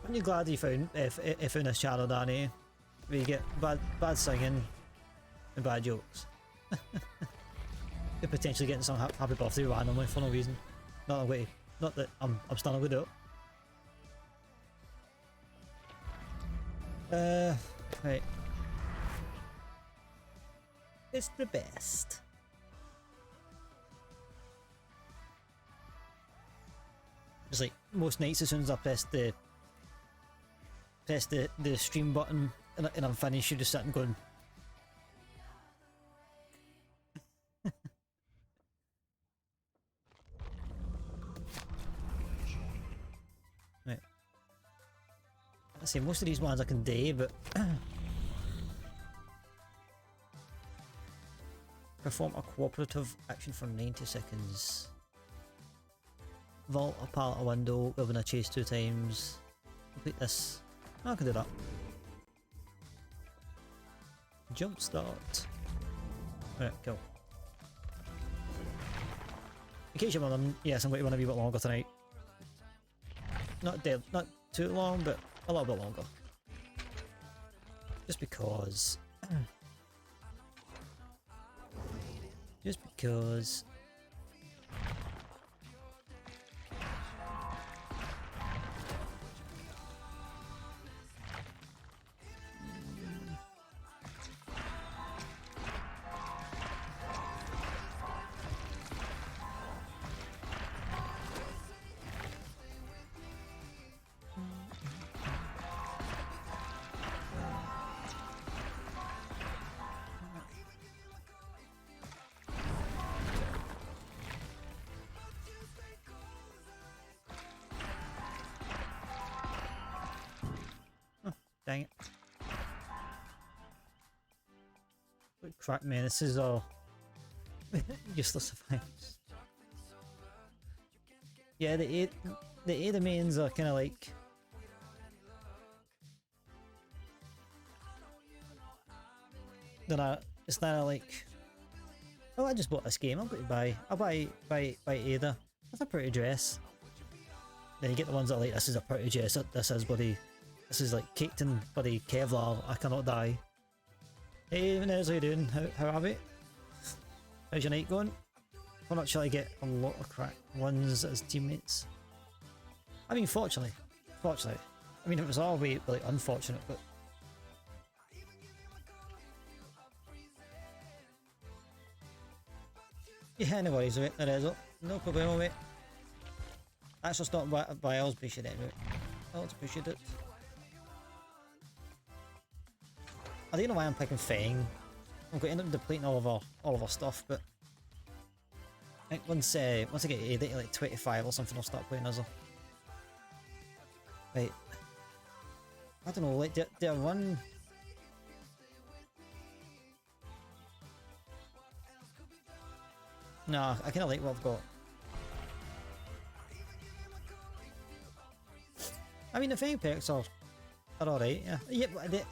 Aren't you glad you found this channel, Danny? Where you get bad singing and bad jokes. You're potentially getting some happy birthday randomly for no reason. Not that I'm still not gonna do it. Right. It's the best. It's like most nights as soon as I press the stream button and I'm finished, you're just sitting going right. I say most of these ones I can do, but perform a cooperative action for 90 seconds. Vault a pallet a window, open a chase 2 times. Complete this. I can do that. Jump start. Right, cool. In case you're wondering, yes, I'm going to run a wee bit longer tonight. Not too long, but a little bit longer. Just because. Just because. Dang it. What crap, man, this is all useless effects. Yeah, the A domains are kind of like it's not like, oh, I just bought this game, I'll buy Ada. That's a pretty dress. Then you get the ones that are like, this is a pretty dress, this is bloody, this is like caked in bloody Kevlar, I cannot die. Hey, how's you doing? How are we? How's your night going? We're not sure I get a lot of crack ones as teammates. I mean, fortunately. I mean, it was all way like unfortunate, but yeah, no worries, mate. There is it. No problem, mate. That's just not by I'll push it anyway. I'll push it. I don't know why I'm picking Fang. I'm going to end up depleting all of our stuff, but I think once I get AD to like 25 or something, I'll start playing as well. Right. I don't know, like, do I run? Nah, I kinda like what I've got. I mean, the Fang perks are alright, yeah. Yeah, but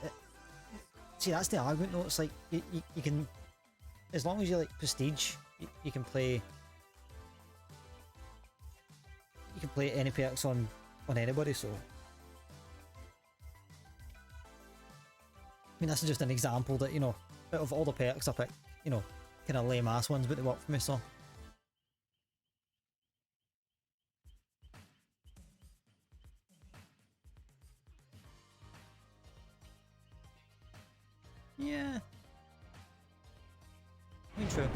see, that's the argument though, it's like, you can, as long as you like prestige, you can play any perks on anybody, so. I mean, this is just an example that, you know, out of all the perks I picked, you know, kind of lame ass ones, but they work for me, so. Yeah. I mean, true.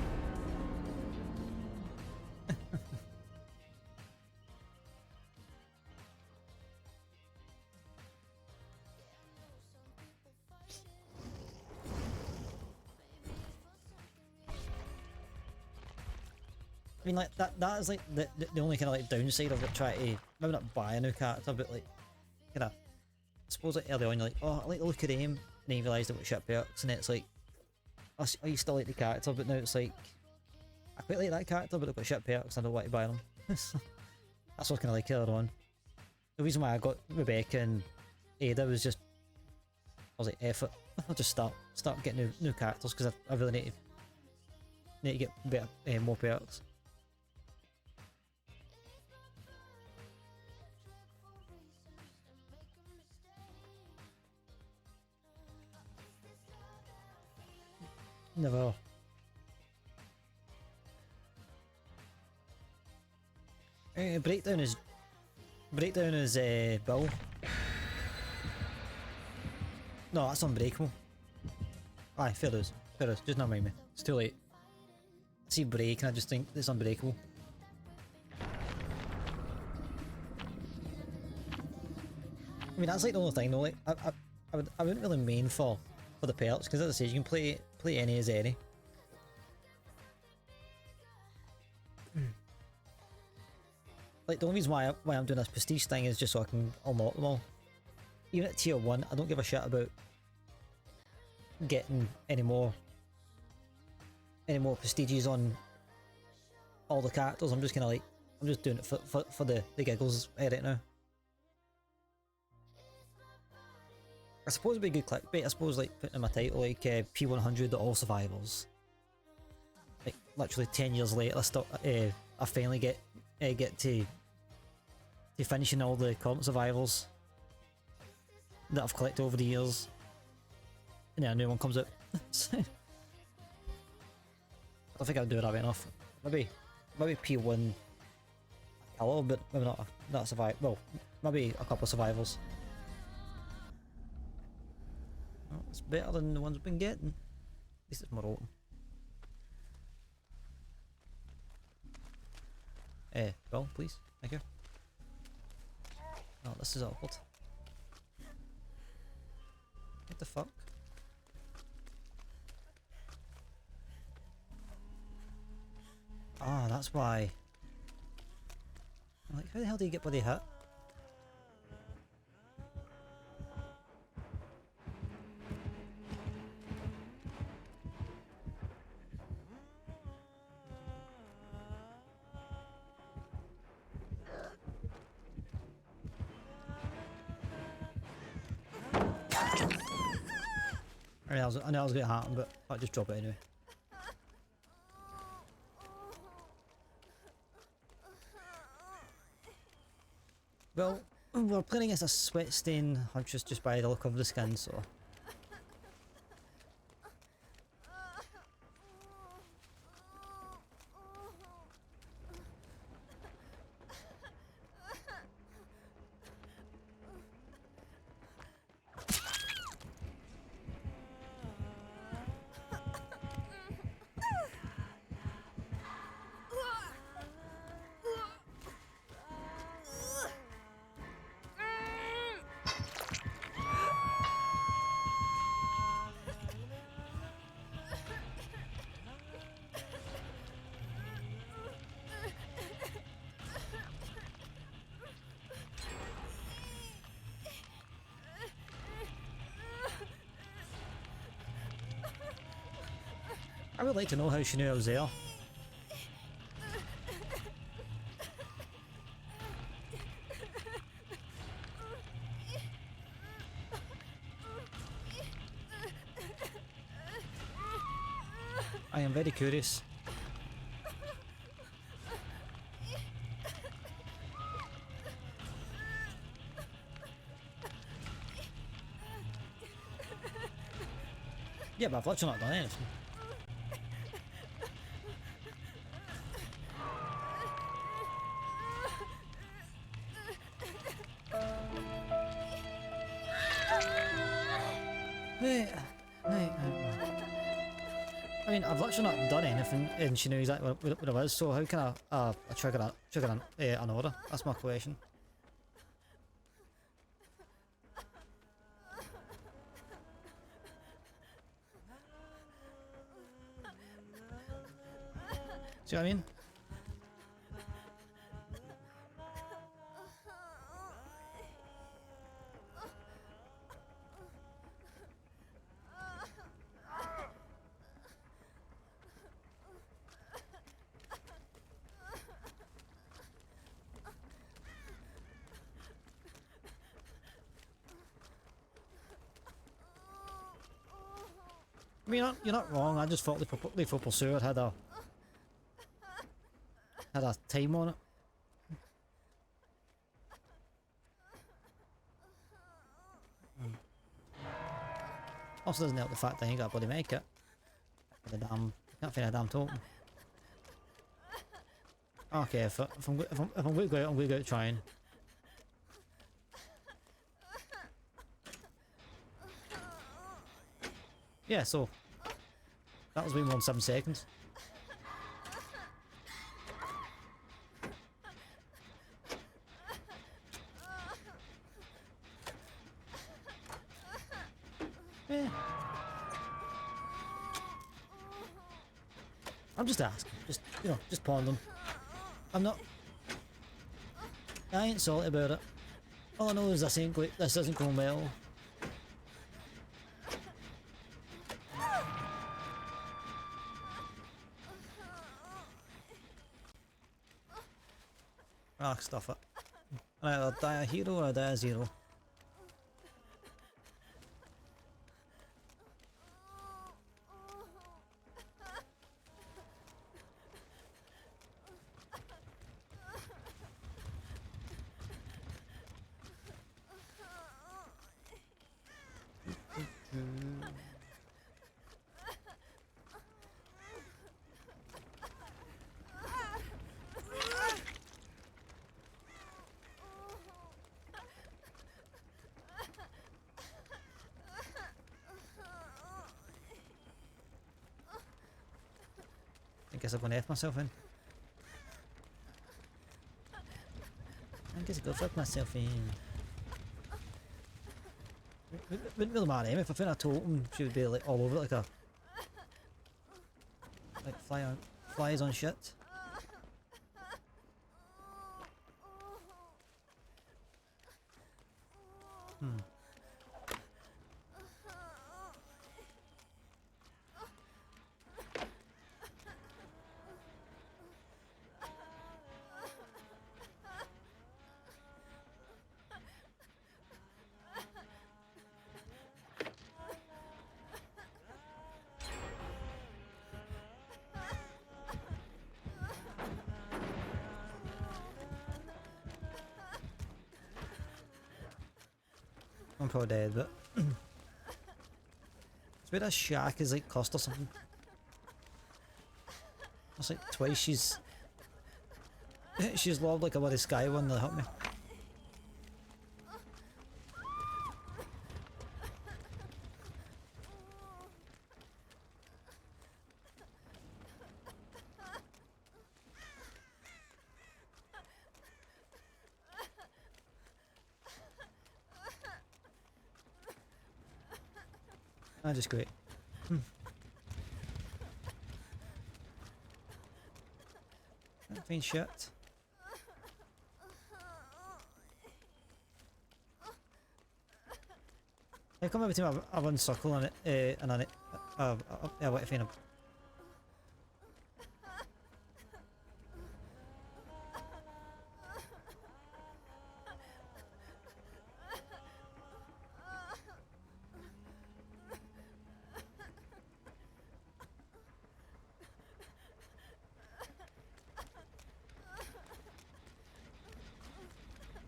I mean, like, that is like the only kind of like downside of like trying to, maybe not buy a new character, but like, kind of, I suppose like early on you're like, oh, I like the look of the aim, and then you realise that what shit perks, and it's like, I used to like the character, but now it's like, I quite like that character, but they've got shit perks, and I don't want to buy them. That's what's kind of like earlier on. The reason why I got Rebecca and Ada was just, I was like, effort. I'll just start getting new characters, because I really need to get better, more perks. Never. Breakdown is Bill. No, that's Unbreakable. Aye, fair is. Just not mind me. It's too late. I see Break and I just think it's Unbreakable. I mean, that's like the only thing though. Like, I wouldn't really main for the perks, because as I say, you can play any as any. Like, the only reason why I'm doing this prestige thing is just so I can unlock them all. Even at tier 1, I don't give a shit about getting any more prestiges on all the characters. I'm just kind of like, I'm just doing it for the giggles right now. I suppose it'd be good clickbait. I suppose like putting in my title like P100 All Survivors. Like literally 10 years later, I finally get to finishing all the current survivors that I've collected over the years, and then a new one comes out. I don't think I'll do it that way enough. Maybe P1 a little bit, maybe not a survival. Well, maybe a couple of survivors. Well, it's better than the ones we've been getting. At least it's more open. Bill, please. Thank you. Oh, this is awkward. What the fuck? Ah, that's why. I'm like, how the hell do you get bloody hit? I know I was going to happen, but I'll just drop it anyway. Well, we're playing against a sweat stain huntress just by the look of the skin, so... I would like to know how she knew I was there. I am very curious. Yeah, but I've literally not done anything. I mean, I've literally not done anything, and she knew exactly what it was. So how can I trigger an order? That's my question. See what I mean? I mean, you're not wrong. I just thought Lethal Pursuit had a time on it. Also doesn't help the fact that I ain't got a bloody make it. Can't find a damn totem. Okay, if I'm going to go out, I'm going to go out trying. Yeah, so that was way more than 7 seconds. Yeah. I'm just asking, just, you know, just pondering. I ain't salty about it. All I know is this isn't going well. Ah, stuff it. I either die a hero or I die a zero. I guess I'm gonna F myself in. I guess I go fuck myself in. Wouldn't really matter if I found a totem, she would be like all over it like flies on shit. I'm probably dead, but it's where that shack is like cost or something. That's like twice she's lobbed like a bloody sky one that helped me. I just great. Can't find shit. How come every time I run circle on it, and on it, yeah, what if you know?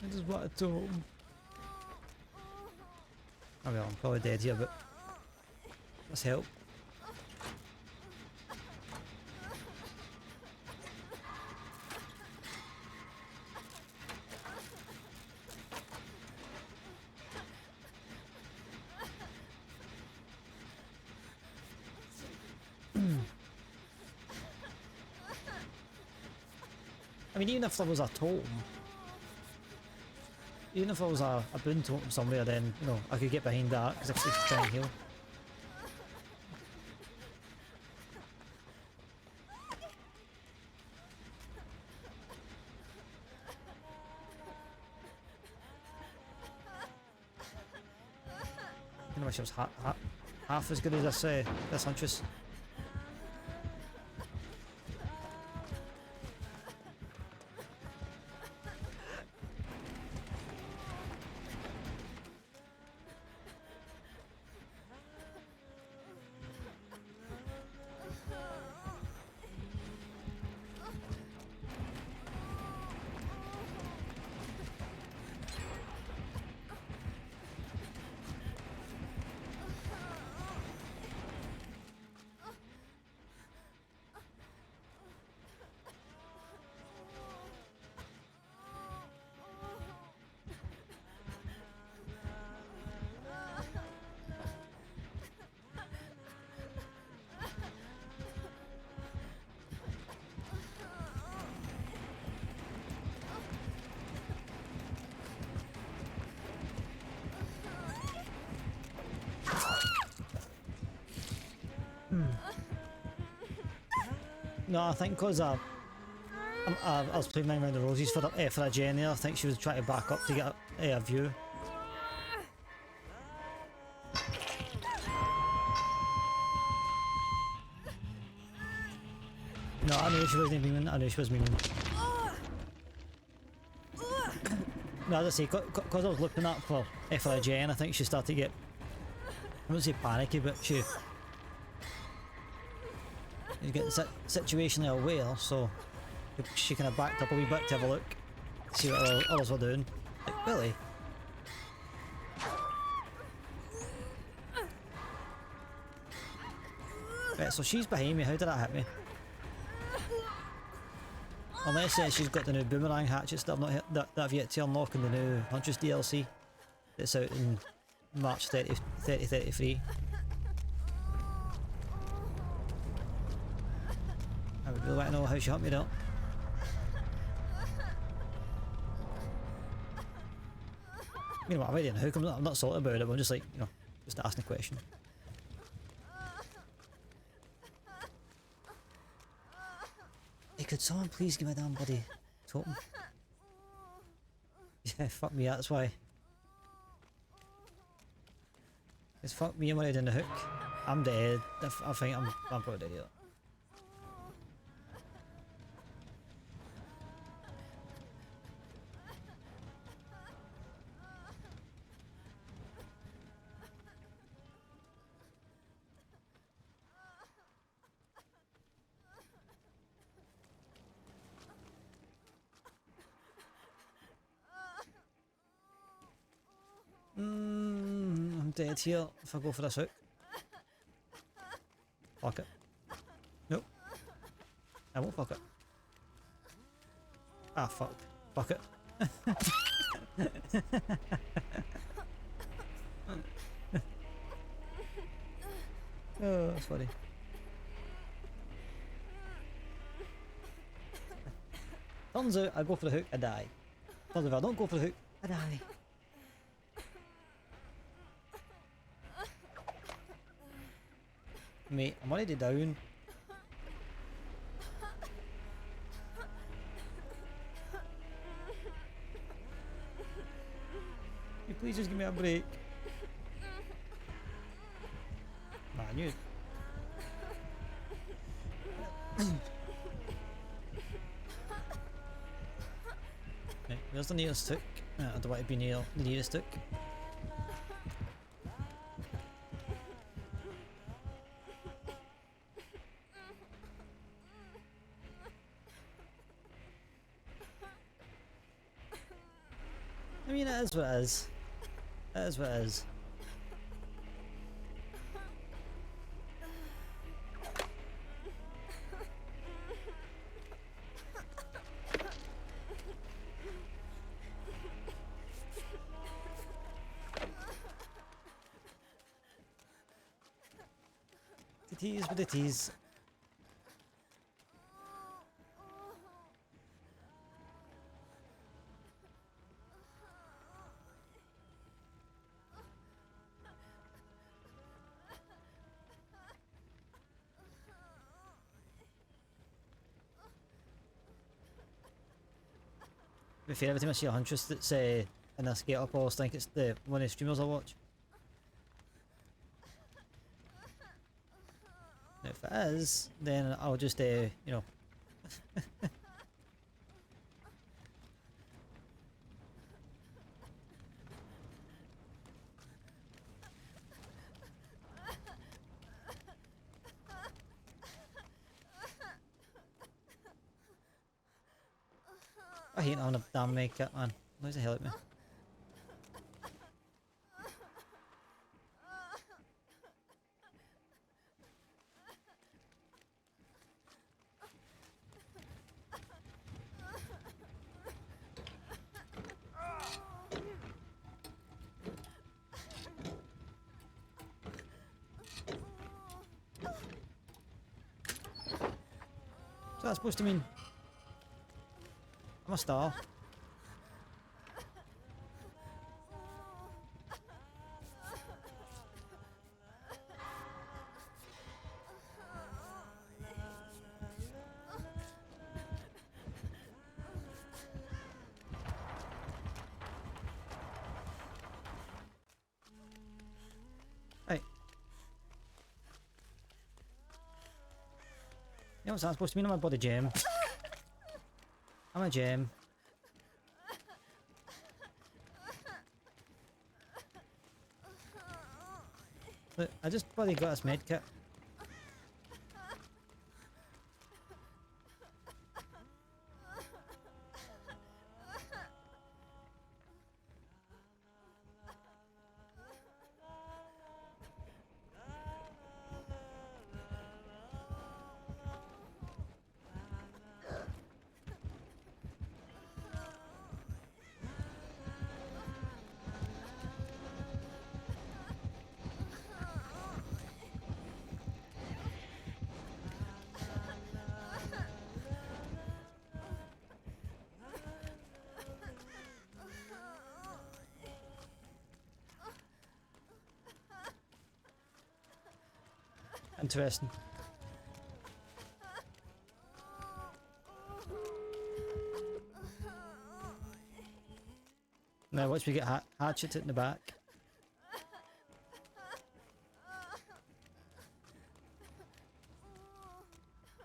I just want a totem. Oh well, I'm probably dead here, but let's help. I mean, even if there was a totem, even if there was a boon totem somewhere, then, you know, I could get behind that, because if she's trying to heal. I wish it was half as good as this Huntress. No, I think because I was playing 9 round of roses for a Jen there. I think she was trying to back up to get a view. No, I knew she wasn't memeing. I knew she was memeing. No, as I say, because I was looking up for a Jen, I think she started to get, I wouldn't say panicky, but she get situationally aware, so she kind of backed up a wee bit to have a look, see what others were doing. Like, really? Right, so she's behind me. How did that hit me? Unless she's got the new boomerang hatchets that I've not hit, that I've yet to unlock in the new Huntress DLC that's out in March 2033. I would really like to know how she helped me there. You know what, I'm already in a hook. I'm not salty about it, but I'm just like, you know, just asking a question. Hey, could someone please give me a damn bloody totem? Yeah, fuck me, that's why. It's fuck me, I'm already in the hook. I'm dead. I think I'm probably dead here. I'm dead here if I go for this hook. Fuck it. Nope. I won't fuck it. Ah, fuck. Fuck it. Oh, that's funny. Turns out I go for the hook, I die. Turns out if I don't go for the hook, I die. Mate, I'm already down. Can you please just give me a break? Nah, I knew it. Right, where's the nearest hook? I don't want to be near the nearest hook. I mean, it is what it is. It is what it is. The tease with the tease. To be fair, every time I see a Huntress that's in this get up, I always think it's one of the streamers I watch. Now, if it is, then I'll just, you know. I hate having a damn make it, man. Where's the hell at me? What's that supposed to mean? I'm a star. know what's that supposed to mean? I'm a bloody gem. I'm a gem. Look, I just bloody got this med kit. Interesting. Now watch me get hatchet in the back.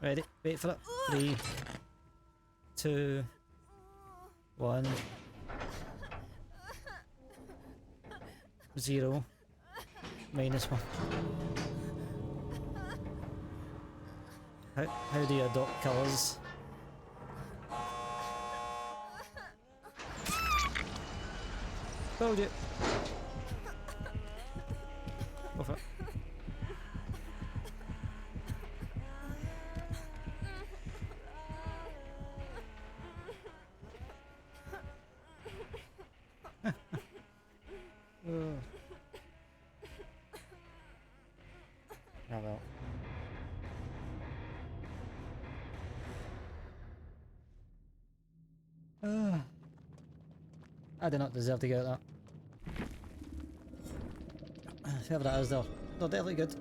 Ready? Wait for it. 3, 2, 1. 0. -1. How do you adopt colours? Told you. Go for it. Oh well. I did not deserve to get that. Whoever that is, though, they're definitely good.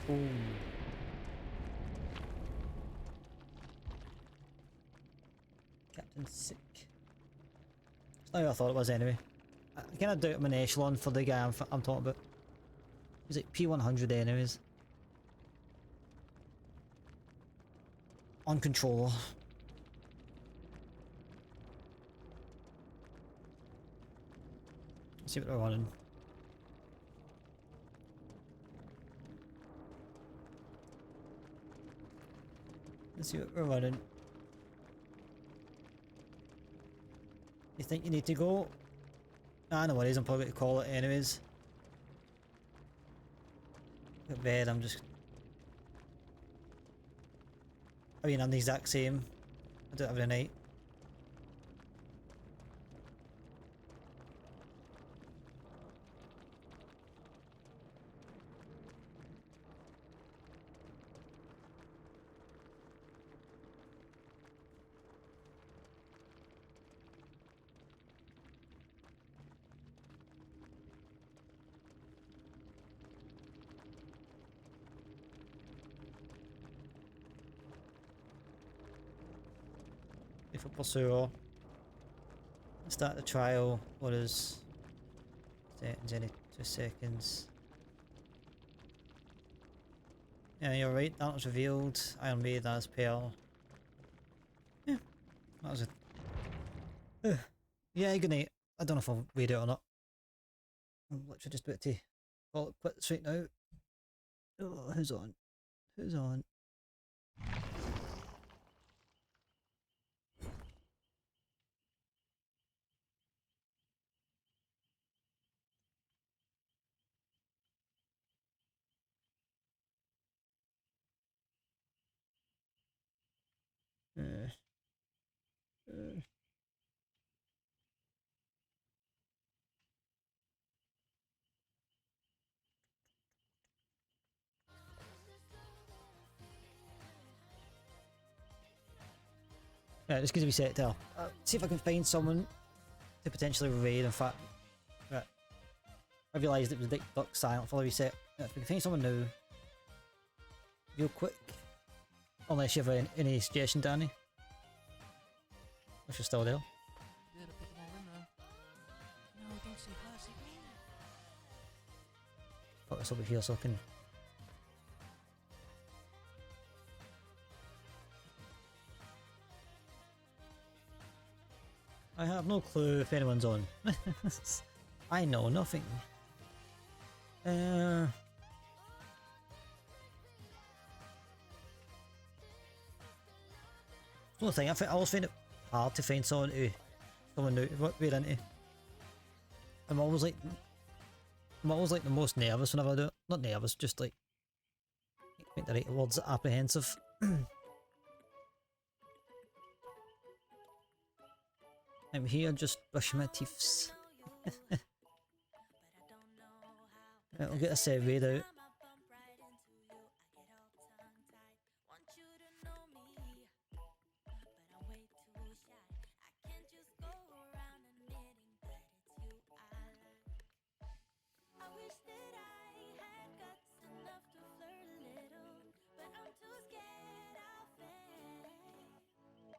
Ooh. Captain Sick. It's not who I thought it was anyway. I kind of doubt I'm an echelon for the guy I'm talking about. He's like P100 anyways. On controller. Let's see what they're running. Let's see what we're running. You think you need to go? Ah, no worries, I'm probably going to call it anyways. At bed, I'm the exact same. I do it every night. For Pursuer. Start the trial. What is settings? Any 2 seconds. Yeah, you're right. That was revealed. Iron Maid as Pearl. Yeah, that was it. Yeah, good night. I don't know if I'll read it or not. I'm literally just about to call it quits right now. Oh, who's on? Who's on? Right, this gives me set to see if I can find someone to potentially raid. In fact, right, I realised it was Duck silent for the reset. Right, if we can find someone now, real quick. Unless you have any suggestion, Danny. If you're still there. Yeah, to put them all in there. No, don't say hi, say me. Put this over here so I can... I have no clue if anyone's on. I know nothing. The thing, I always find it hard to find someone new what we're into. I'm always like the most nervous whenever I do it. Not nervous, just like I think the right words, apprehensive. I'm here just brushing my teeths. Right, I'll get this read out.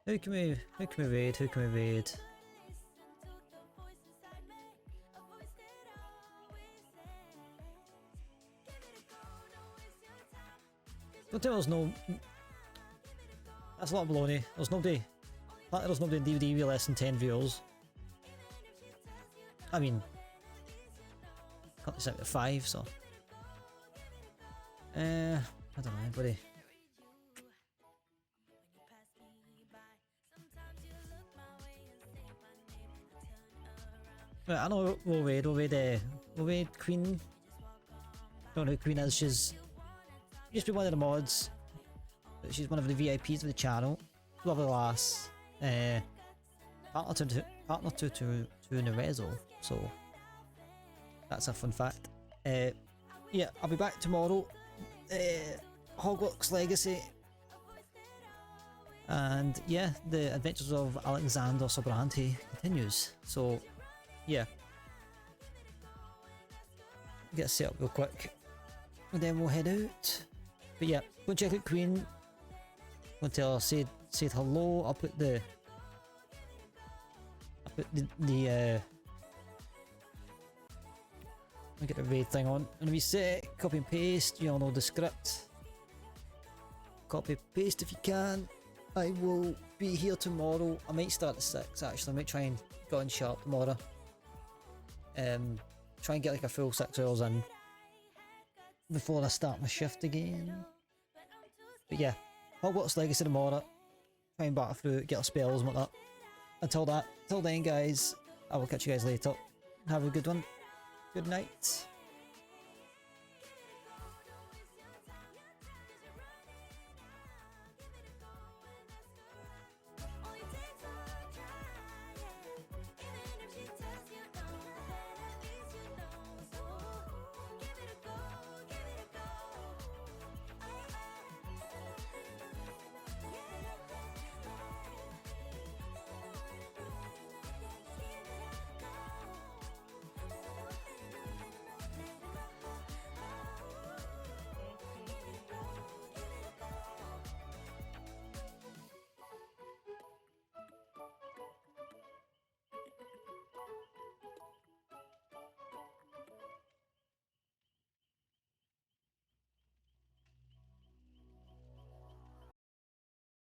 Who can we raid? Who can we raid? Don't tell us no. That's a lot of baloney. There's nobody. There's nobody in DVD with less than 10 viewers. I mean, cut this out to 5, so. I don't know, buddy. Right, I know we'll raid Queen. Don't know who Queen is, she's used to be one of the mods. But she's one of the VIPs of the channel. Lovely lass. Partner to Nerezo, so that's a fun fact. Yeah, I'll be back tomorrow. Hogwarts Legacy. And yeah, the adventures of Alexander Sobrante continues. So yeah. Get set up real quick. And then we'll head out. But yeah, go and check out Queen. Go and tell her, say hello. I'll put the let me get the raid thing on. And we set copy and paste, you all know the script. Copy paste if you can. I will be here tomorrow. I might start at 6 actually. I might try and go in sharp tomorrow. Try and get like a full 6 hours in before I start my shift again. But yeah, Hogwarts Legacy tomorrow. Try and batter through it, get our spells and whatnot. Until then guys, I will catch you guys later. Have a good one. Good night.